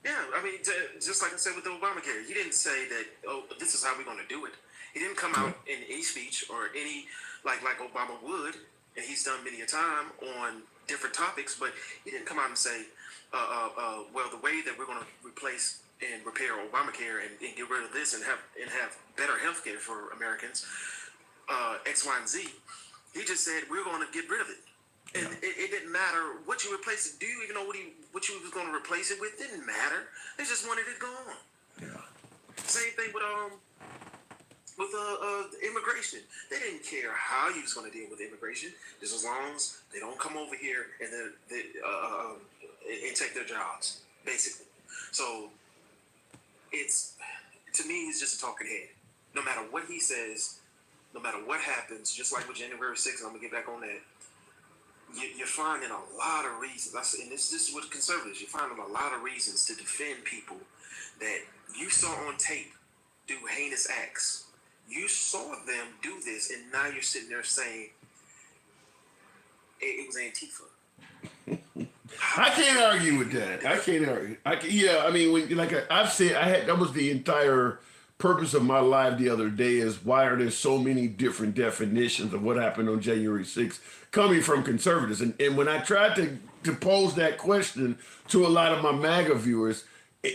Yeah, I mean, just like I said with the Obamacare, he didn't say that, oh, this is how we're going to do it. He didn't come out in any speech or any, like Obama would, and he's done many a time on different topics, but he didn't come out and say, well, the way that we're going to replace and repair Obamacare and get rid of this and have better health care for Americans, X, Y, and Z. He just said, we're going to get rid of it. And it didn't matter what you replaced it. Do you even know what you was going to replace it with? Didn't matter. They just wanted it gone. Yeah. Same thing with immigration. They didn't care how you was going to deal with immigration, just as long as they don't come over here and take their jobs, basically. So to me, he's just a talking head. No matter what he says, no matter what happens, just like with January 6th, I'm gonna get back on that. You're finding a lot of reasons, and this is with conservatives, you're finding a lot of reasons to defend people that you saw on tape do heinous acts. You saw them do this, and now you're sitting there saying it was Antifa. I can't argue with that. I can't argue. I mean, I've said, that was the entire purpose of my live the other day, is why are there so many different definitions of what happened on January 6th coming from conservatives? And when I tried to pose that question to a lot of my MAGA viewers,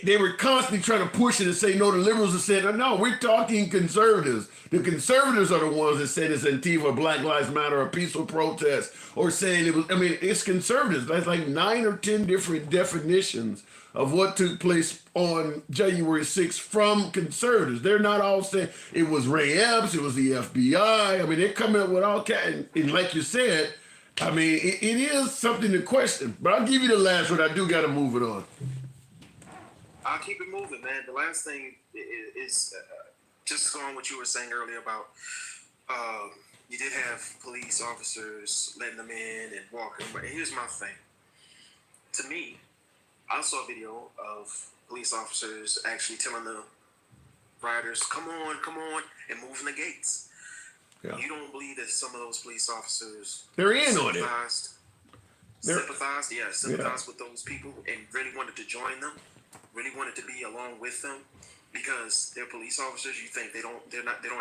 they were constantly trying to push it and say, no, the liberals have said, no, we're talking conservatives. The conservatives are the ones that said it's Antifa, Black Lives Matter, a peaceful protest, or saying it was, it's conservatives. That's like 9 or 10 different definitions of what took place on January 6th from conservatives. They're not all saying it was Ray Epps, it was the FBI. They're coming up with all kinds. And like you said, it is something to question. But I'll give you the last one. I do got to move it on. I'll keep it moving, man. The last thing is just on what you were saying earlier about you did have police officers letting them in and walking. But here's my thing. To me, I saw a video of police officers actually telling the rioters, come on, and moving the gates. Yeah. You don't believe that some of those police officers they're in on it. Sympathized with those people and really wanted to join them. Really wanted to be along with them because they're police officers. You think they don't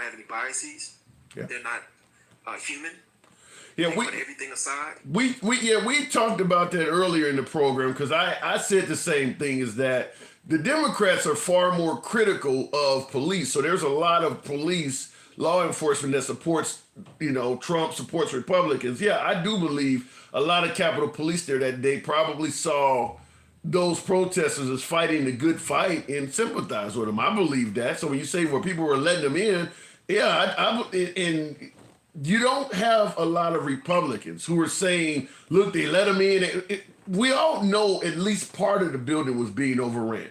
have any biases. Yeah. They're not human. Yeah, we put everything aside. We talked about that earlier in the program because I said the same thing, is that The Democrats are far more critical of police. So there's a lot of police law enforcement that supports, Trump, supports Republicans. Yeah, I do believe a lot of Capitol Police there that day probably saw those protesters as fighting the good fight and sympathize with them. I believe that. So when you say where people were letting them in, yeah, and you don't have a lot of Republicans who are saying, look, they let them in. We all know at least part of the building was being overran.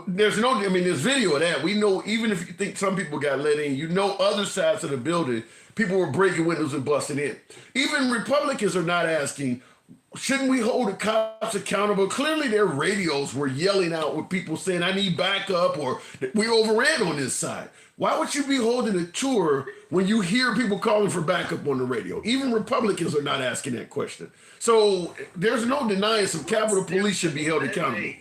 There's video of that. We know, even if you think some people got let in, other sides of the building, people were breaking windows and busting in. Even Republicans are not asking, shouldn't we hold the cops accountable? Clearly their radios were yelling out with people saying, I need backup, or we overran on this side. Why would you be holding a tour when you hear people calling for backup on the radio? Even Republicans are not asking that question. So there's no denying some Capitol Police should be held accountable.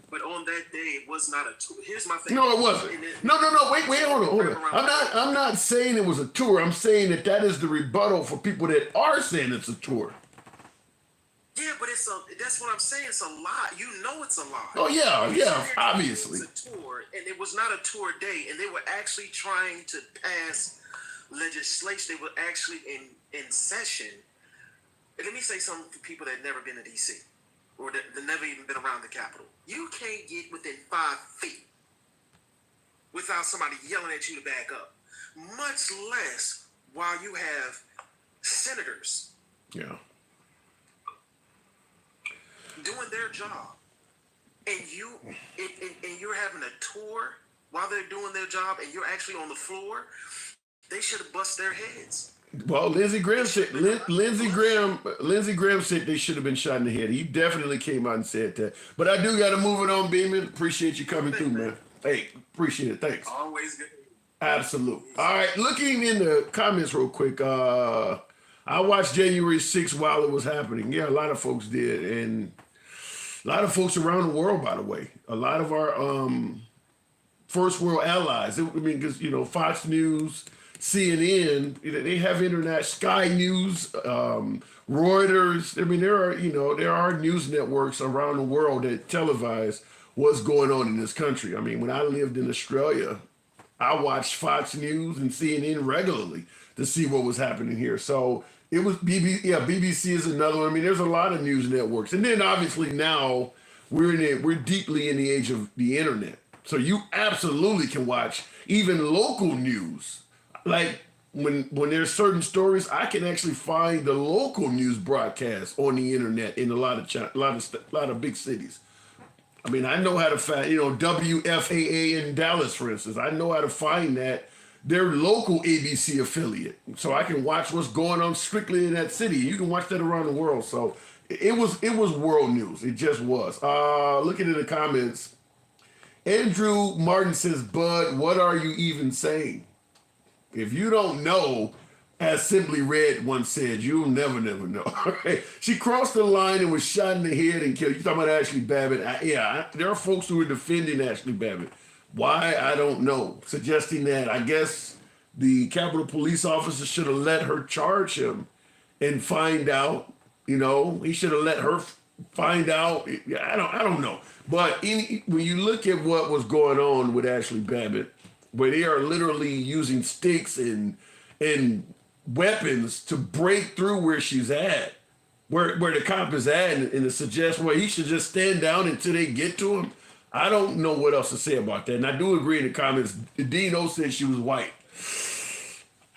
But on that day, it was not a tour. Here's my thing. No, it wasn't. No. Wait, hold on. I'm not saying it was a tour. I'm saying that is the rebuttal for people that are saying it's a tour. Yeah, but that's what I'm saying. It's a lie. You know it's a lie. Oh, yeah, obviously. It was a tour, and it was not a tour day, and they were actually trying to pass legislation. They were actually in session. And let me say something for people that have never been to D.C. or that never even been around the Capitol. You can't get within 5 feet without somebody yelling at you to back up, much less while you have senators doing their job, and you're having a tour while they're doing their job, and you're actually on the floor. They should have bust their heads. Well, Lindsey Graham said they should have been shot in the head. He definitely came out and said that. But I do got to move it on, Beeman. Appreciate you coming through, man. Hey, appreciate it. Thanks. Always good. Absolutely. All right, looking in the comments real quick. I watched January 6th while it was happening. Yeah, a lot of folks did, and a lot of folks around the world, by the way. A lot of our first world allies. Because Fox News, CNN, they have internet, Sky News, Reuters. There are news networks around the world that televise what's going on in this country. When I lived in Australia, I watched Fox News and CNN regularly to see what was happening here. So it was BBC is another one. There's a lot of news networks. And then obviously now we're deeply in the age of the internet. So you absolutely can watch even local news. Like when there's certain stories, I can actually find the local news broadcast on the internet in a lot of big cities. I know how to find, WFAA in Dallas, for instance. I know how to find that their local ABC affiliate, so I can watch what's going on strictly in that city. You can watch that around the world. So it was world news. It just was. Looking at the comments, Andrew Martin says, "Bud, what are you even saying? If you don't know, as Simply Red once said, you'll never know." She crossed the line and was shot in the head and killed. You talking about Ashley Babbitt? There are folks who are defending Ashley Babbitt. Why? I don't know. Suggesting that I guess the Capitol Police officer should have let her charge him and find out. He should have let her find out. I don't know. But when you look at what was going on with Ashley Babbitt, where they are literally using sticks and weapons to break through where she's at, where the cop is at, and to suggest, well, he should just stand down until they get to him. I don't know what else to say about that. And I do agree in the comments, Dino said she was white.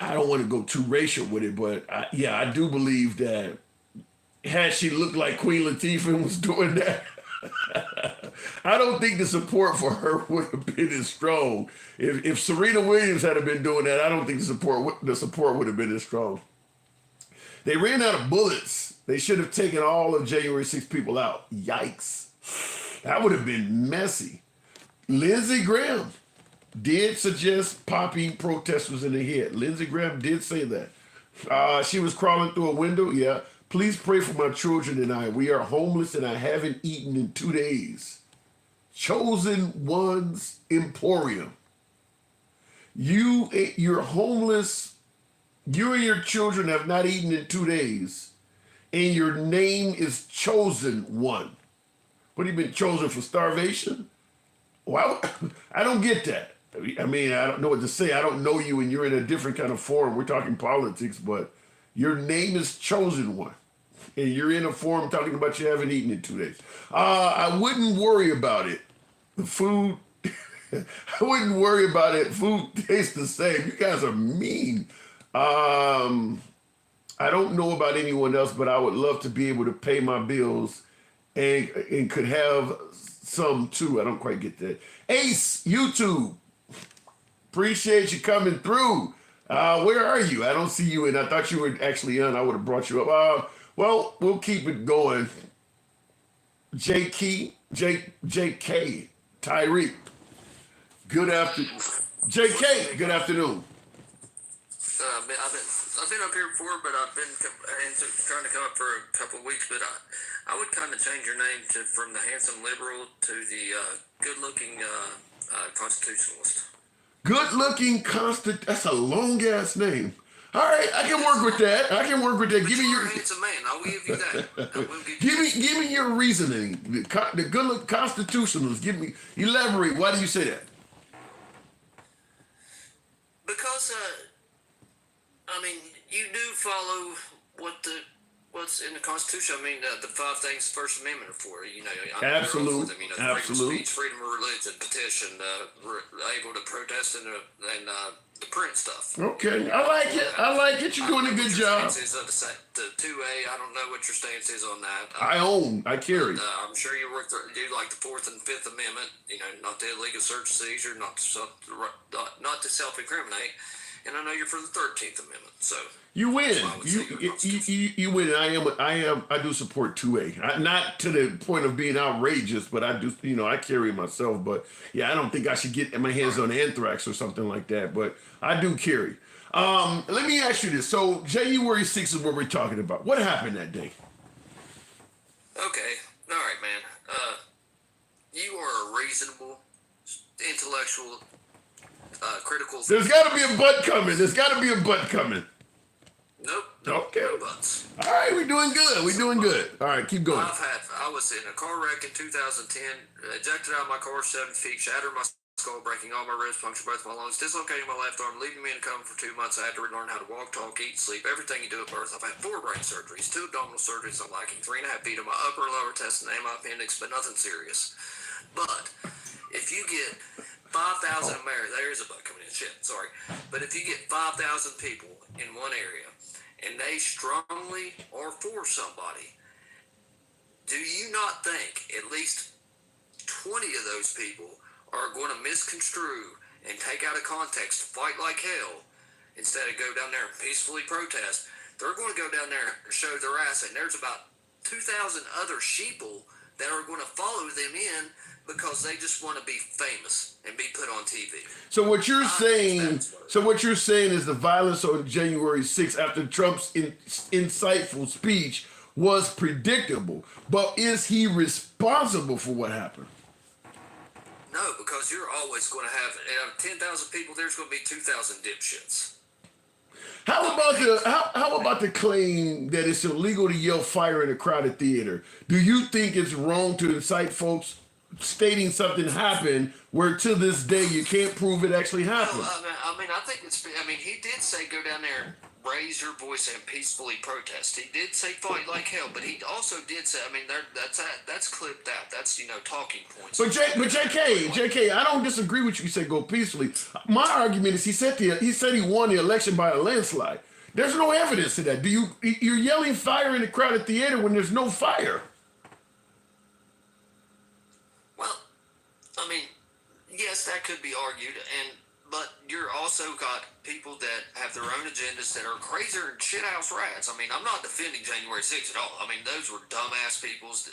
I don't want to go too racial with it, but I do believe that had she looked like Queen Latifah and was doing that, I don't think the support for her would have been as strong. If Serena Williams had been doing that, I don't think the support would have been as strong. They ran out of bullets. They should have taken all of January 6 people out. Yikes. That would have been messy. Lindsey Graham did suggest popping protesters in the head. Lindsey Graham did say that. She was crawling through a window. Yeah. Please pray for my children and I. We are homeless and I haven't eaten in 2 days. Chosen One's Emporium. You're homeless. You and your children have not eaten in 2 days. And your name is Chosen One. What, he been chosen for starvation? Well, I don't get that. I mean, I don't know what to say. I don't know you, and you're in a different kind of forum. We're talking politics, but your name is chosen one, and you're in a forum talking about you haven't eaten in 2 days. I wouldn't worry about it. The food, I wouldn't worry about it. Food tastes the same. You guys are mean. I don't know about anyone else, but I would love to be able to pay my bills and could have some too. I don't quite get that. Ace, YouTube. Appreciate you coming through. Where are you? I don't see you, and I thought you were actually on. I would have brought you up. Well, we'll keep it going. JK, Tyreek. Good afternoon. JK, good afternoon. I've been up here before, but I've been trying to come up for a couple of weeks. But I would kind of change your name from the handsome liberal to the good-looking constitutionalist. Good-looking that's a long-ass name. All right, I can work with that. Give me your handsome man. I'll give you that. give me your reasoning. The good-looking constitutionalist. Elaborate. Why do you say that? Because I mean, you do follow what's in the Constitution. I mean, the 5 things the First Amendment are for. You know, Absolute. Freedom of speech, freedom of religion, petition, able to protest, and the print stuff. Okay, I like it. You're doing a good job. The 2A, I don't know what your stance is on that. I carry. I'm sure you like the 4th and 5th Amendment. You know, not the illegal search seizure, not to self-incriminate. And I know you're for the 13th Amendment, so you win. You win. I do support 2A. Not to the point of being outrageous, but I do. You know, I carry myself. But yeah, I don't think I should get my hands on anthrax or something like that. But I do carry. Let me ask you this. So January 6th is what we're talking about. What happened that day? Okay. All right, man. You are a reasonable, intellectual. Critical. There's got to be a butt coming. Nope. Okay. No buts. All right, we're doing good. All right, keep going. I was in a car wreck in 2010, ejected out of my car 7 feet, shattered my skull, breaking all my ribs, punctured both my lungs, dislocating my left arm, leaving me in a coma for 2 months. I had to learn how to walk, talk, eat, sleep, everything you do at birth. I've had 4 brain surgeries, 2 abdominal surgeries. I'm lacking 3.5 feet of my upper and lower intestine and my appendix, but nothing serious. But if you get 5,000 Americans, there's a butt coming in, sorry. But if you get 5,000 people in one area and they strongly are for somebody, do you not think at least 20 of those people are going to misconstrue and take out of context, fight like hell, instead of go down there and peacefully protest? They're going to go down there and show their ass, and there's about 2,000 other sheeple that are going to follow them in because they just want to be famous and be put on TV. So what you're saying is the violence on January 6th after Trump's insightful speech was predictable. But is he responsible for what happened? No, because you're always going to have 10,000 people. There's going to be 2,000 dipshits. How about the claim that it's illegal to yell fire in a crowded theater? Do you think it's wrong to incite folks stating something happened where to this day you can't prove it actually happened? I think he did say go down there, raise your voice and peacefully protest. He did say fight like hell, but he also did say, that's clipped out. That's, talking points. But JK, I don't disagree with you. You said go peacefully. My argument is he said he won the election by a landslide. There's no evidence to that. You're yelling fire in a crowded theater when there's no fire? Yes, that could be argued, but you're also got people that have their own agendas that are crazier than shithouse rats. I'm not defending January 6th at all. Those were dumbass peoples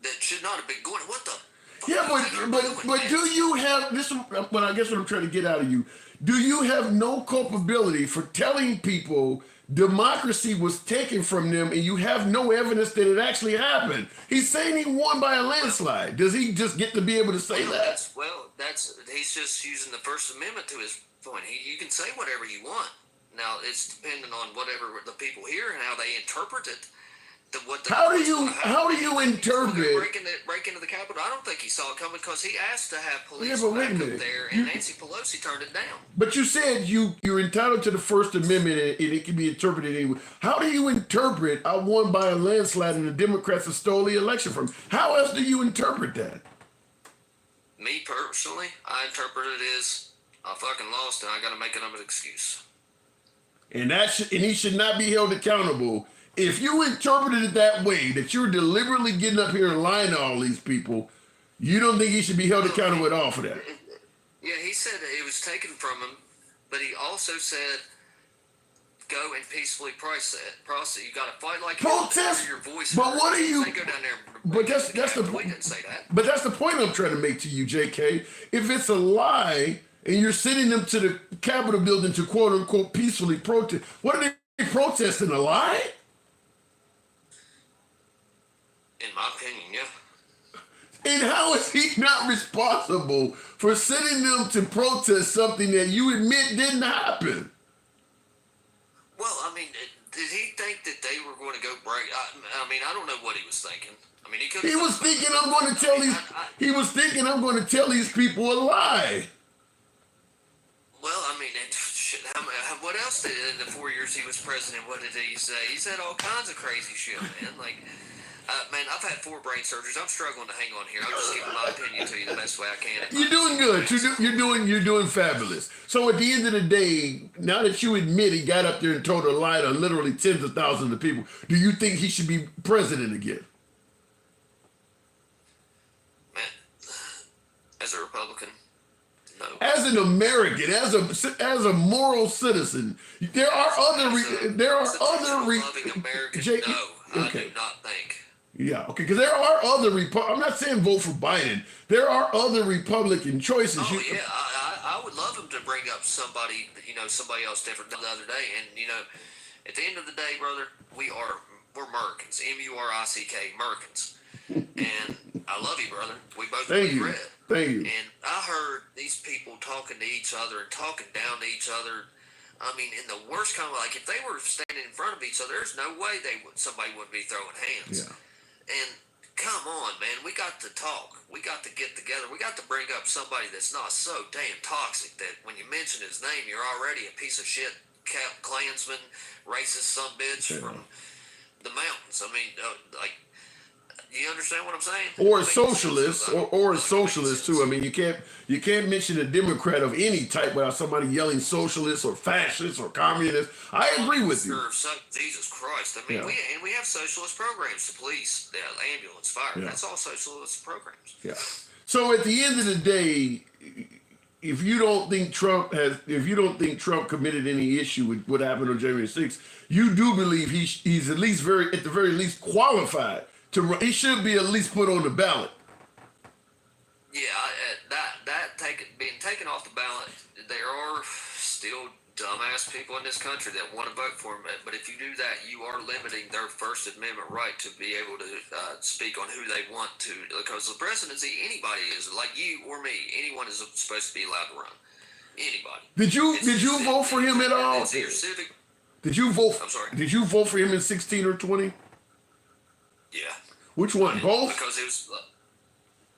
that should not have been going. What the? Yeah, but do you have this? But I guess what I'm trying to get out of you. Do you have no culpability for telling people democracy was taken from them and you have no evidence that it actually happened? He's saying he won by a landslide. Does he just get to be able to say that? He's just using the First Amendment to his point. You can say whatever you want. Now, it's dependent on whatever the people hear and how they interpret it. How do you interpret? Break into the Capitol. I don't think he saw it coming because he asked to have police but wait a back up minute. there, and Nancy Pelosi turned it down. But you said you're entitled to the First Amendment and it can be interpreted anyway. How do you interpret I won by a landslide and the Democrats have stole the election from me? How else do you interpret that? Me personally, I interpret it as I fucking lost and I got to make another excuse. And he should not be held accountable. If you interpreted it that way, that you're deliberately getting up here and lying to all these people, you don't think he should be held accountable at all for that? Yeah, he said it was taken from him, but he also said, "Go and peacefully process. You got to fight like protest your voice." But what are you? Go down there. But that's the We didn't say that. But that's the point I'm trying to make to you, JK. If it's a lie and you're sending them to the Capitol building to quote unquote peacefully protest, what are they protesting? A lie? In my opinion, yeah. And how is he not responsible for sending them to protest something that you admit didn't happen? Well, I mean, did he think that they were going to go break? I mean, I don't know what he was thinking. I mean, He was thinking I'm going to tell these. He was thinking I'm going to tell these people a lie. Well, I mean, shit, what else did in the 4 years he was president? What did he say? He said all kinds of crazy shit, man. Like, man, I've had 4 brain surgeries. I'm struggling to hang on here. I'm just giving my opinion to you the best way I can. You're doing good. You're doing fabulous. So at the end of the day, now that you admit he got up there and told a lie to literally tens of thousands of people, do you think he should be president again? Man, as a Republican, no. As an American, as a moral citizen, there are other Loving American, no, I do not think. Yeah, okay, because there are other I'm not saying vote for Biden. There are other Republican choices. Oh yeah, I would love him to bring up somebody else different the other day. And at the end of the day, brother, we're Americans. M-U-R-I-C-K, Americans. And I love you, brother. We both believe red. Thank you. And I heard these people talking to each other and talking down to each other. I mean, in the worst kind of, like, if they were standing in front of each other, there's no way somebody would be throwing hands. Yeah. And come on, man, we got to talk. We got to get together. We got to bring up somebody that's not so damn toxic that when you mention his name, you're already a piece of shit, Klansman, racist son bitch from the mountains. I mean, you understand what I'm saying? Or a socialist, or a socialist too. I mean, you can't mention a Democrat of any type without somebody yelling socialist or fascist or communist. I agree with you. Jesus Christ! I mean, we have socialist programs: the police, the ambulance, fire. Yeah. That's all socialist programs. Yeah. So at the end of the day, if you don't think Trump committed any issue with what happened on January 6th, you do believe he's at least at the very least qualified. He should be at least put on the ballot. Yeah, being taken off the ballot, there are still dumbass people in this country that want to vote for him. But if you do that, you are limiting their First Amendment right to be able to speak on who they want to. Because the presidency, anybody is like you or me. Anyone is supposed to be allowed to run. Anybody. Did you vote for him at all? It's your civic. Did you vote? I'm sorry. Did you vote for him in 16 or 20? Yeah. Which one? Both? Because it was,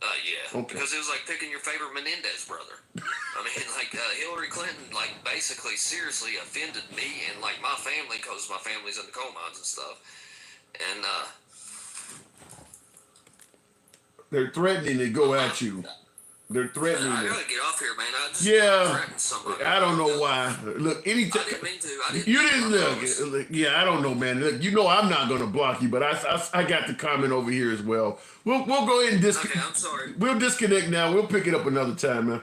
yeah. Okay. Because it was like picking your favorite Menendez brother. I mean, like Hillary Clinton, like basically seriously offended me and like my family because my family's in the coal mines and stuff. And they're threatening to go at you. They're threatening. I gotta get off here, man. I just threatened somebody. I don't know why. Look, anytime I didn't mean to. you didn't look. Yeah, I don't know, man. Look, I'm not gonna block you, but I got the comment over here as well. We'll go ahead and disconnect. Okay, I'm sorry. We'll disconnect now. We'll pick it up another time, man.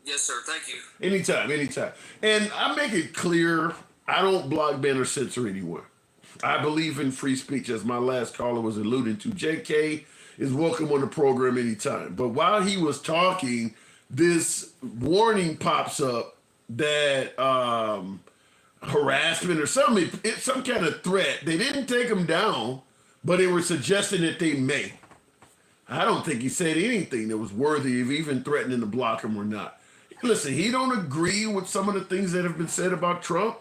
Yes, sir. Thank you. Anytime. And I make it clear, I don't block, ban, or censor anyone. I believe in free speech, as my last caller was alluding to. JK is welcome on the program anytime. But while he was talking, this warning pops up that harassment or some kind of threat. They didn't take him down, but they were suggesting that they may. I don't think he said anything that was worthy of even threatening to block him or not. Listen, he don't agree with some of the things that have been said about Trump.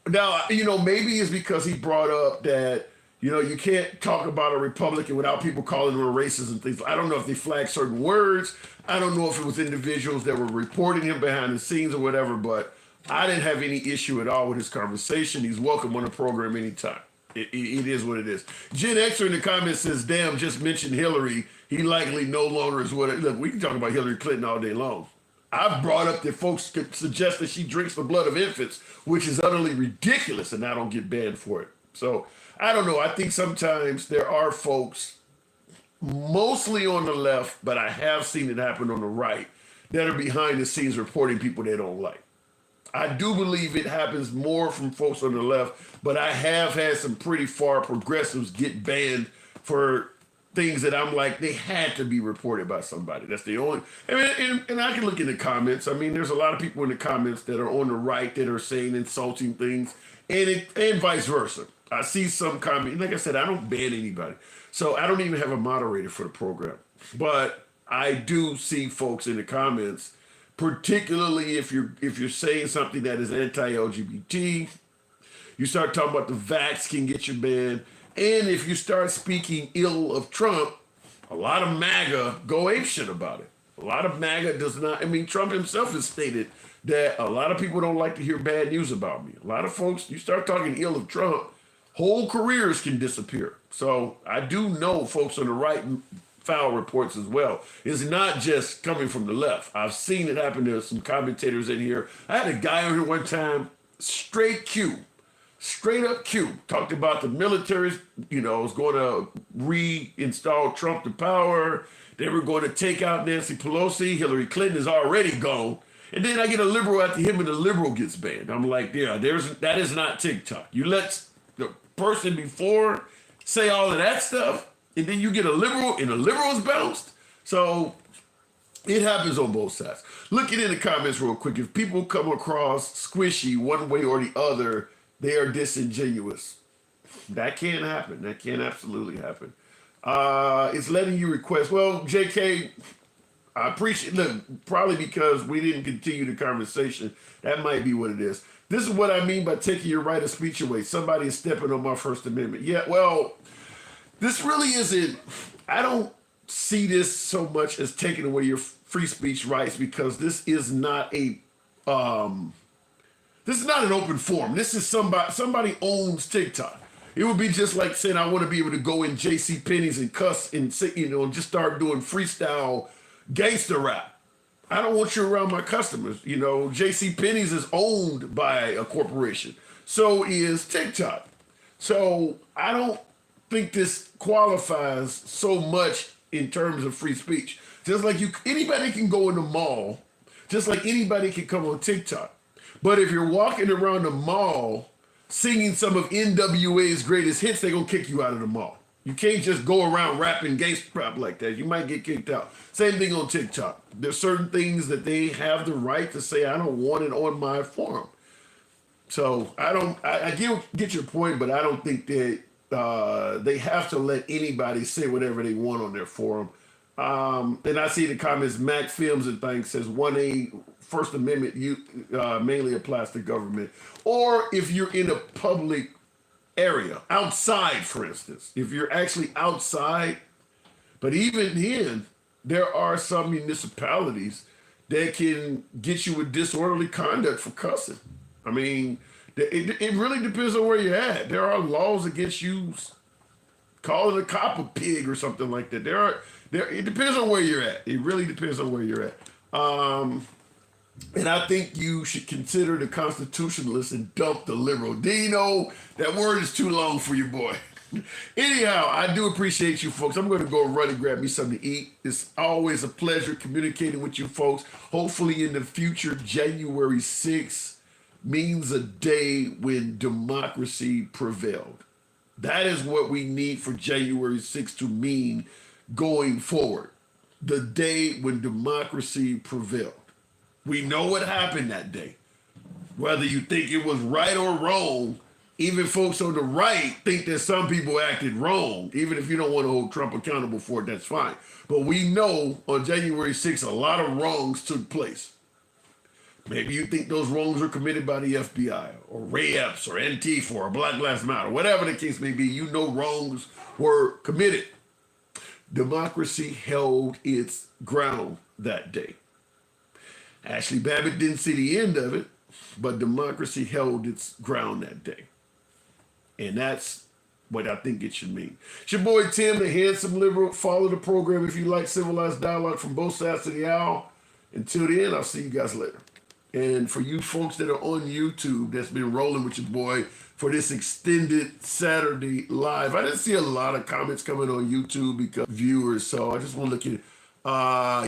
Now, maybe it's because he brought up that You know, you can't talk about a Republican without people calling them racist and things. I don't know if they flagged certain words. I don't know if it was individuals that were reporting him behind the scenes or whatever, but I didn't have any issue at all with his conversation. He's welcome on the program anytime. It is what it is. Gen Xer in the comments says, damn, just mentioned Hillary. He likely no longer is what it. Look, we can talk about Hillary Clinton all day long. I've brought up that folks could suggest that she drinks the blood of infants, which is utterly ridiculous, and I don't get banned for it. So I don't know. I think sometimes there are folks, mostly on the left, but I have seen it happen on the right, that are behind the scenes reporting people they don't like. I do believe it happens more from folks on the left, but I have had some pretty far progressives get banned for things that I'm like, they had to be reported by somebody. That's the only, I mean, and I can look in the comments. I mean, there's a lot of people in the comments that are on the right that are saying insulting things, and vice versa. I see some comment, like I said, I don't ban anybody. So I don't even have a moderator for the program. But I do see folks in the comments, particularly if you're saying something that is anti-LGBT, you start talking about the vax can get you banned. And if you start speaking ill of Trump, a lot of MAGA go apeshit about it. A lot of MAGA does not, I mean, Trump himself has stated that a lot of people don't like to hear bad news about me. A lot of folks, you start talking ill of Trump, whole careers can disappear. So I do know folks on the right foul reports as well. It's not just coming from the left. I've seen it happen to some commentators in here. I had a guy on here one time, straight up Q, talked about the military, you know, was going to reinstall Trump to power. They were going to take out Nancy Pelosi. Hillary Clinton is already gone. And then I get a liberal after him and the liberal gets banned. I'm like, yeah, that is not TikTok. You let the person before say all of that stuff, and then you get a liberal and the liberal is bounced. So it happens on both sides. Looking in the comments real quick, if people come across squishy one way or the other, they are disingenuous. That can't happen. That can absolutely happen. It's letting you request. Well, JK, I appreciate, look, probably because we didn't continue the conversation. That might be what it is. This is what I mean by taking your right of speech away. Somebody is stepping on my First Amendment. Yeah, well, this really isn't, I don't see this so much as taking away your free speech rights, because this is not a, this is not an open forum. This is somebody owns TikTok. It would be just like saying I want to be able to go in J.C. Penney's and cuss and say, you know, and just start doing freestyle gangster rap. I don't want you around my customers. You know, J.C. Penney's is owned by a corporation. So is TikTok. So I don't think this qualifies so much in terms of free speech. Just like anybody can go in the mall, just like anybody can come on TikTok. But if you're walking around the mall singing some of NWA's greatest hits, they're gonna kick you out of the mall. You can't just go around rapping gangster rap like that. You might get kicked out. Same thing on TikTok. There's certain things that they have the right to say, I don't want it on my forum. So I get your point, but I don't think that they have to let anybody say whatever they want on their forum. And I see the comments, Mac Films and things says 1A First Amendment mainly applies to government. Or if you're in a public area, outside, for instance, if you're actually outside, but even then, there are some municipalities that can get you with disorderly conduct for cussing. I mean, it really depends on where you're at. There are laws against you calling a cop a pig or something like that. It depends on where you're at. It really depends on where you're at. And I think you should consider the constitutionalists and dump the liberal. Dino, that word is too long for you, boy. Anyhow, I do appreciate you folks. I'm going to go run and grab me something to eat. It's always a pleasure communicating with you folks. Hopefully in the future, January 6th means a day when democracy prevailed. That is what we need for January 6th to mean going forward. The day when democracy prevailed. We know what happened that day. Whether you think it was right or wrong, even folks on the right think that some people acted wrong. Even if you don't want to hold Trump accountable for it, that's fine. But we know on January 6th, a lot of wrongs took place. Maybe you think those wrongs are committed by the FBI or Ray Epps or Antifa or Black Lives Matter, whatever the case may be, you know wrongs were committed. Democracy held its ground that day. Ashley Babbitt didn't see the end of it, but democracy held its ground that day. And that's what I think it should mean. It's your boy Tim, the handsome liberal. Follow the program if you like civilized dialogue from both sides of the aisle. Until then, I'll see you guys later. And for you folks that are on YouTube that's been rolling with your boy for this extended Saturday live, I didn't see a lot of comments coming on YouTube because viewers, so I just want to look at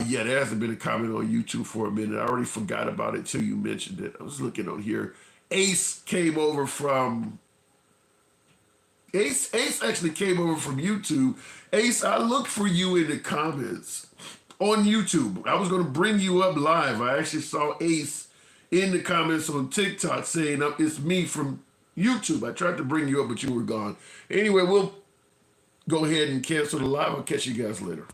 yeah, there hasn't been a comment on YouTube for a minute. I already forgot about it till you mentioned it. I was looking on here. Ace actually came over from YouTube. Ace, I looked for you in the comments on YouTube. I was going to bring you up live. I actually saw Ace in the comments on TikTok saying, it's me from YouTube. I tried to bring you up, but you were gone. Anyway, we'll go ahead and cancel the live. I'll catch you guys later.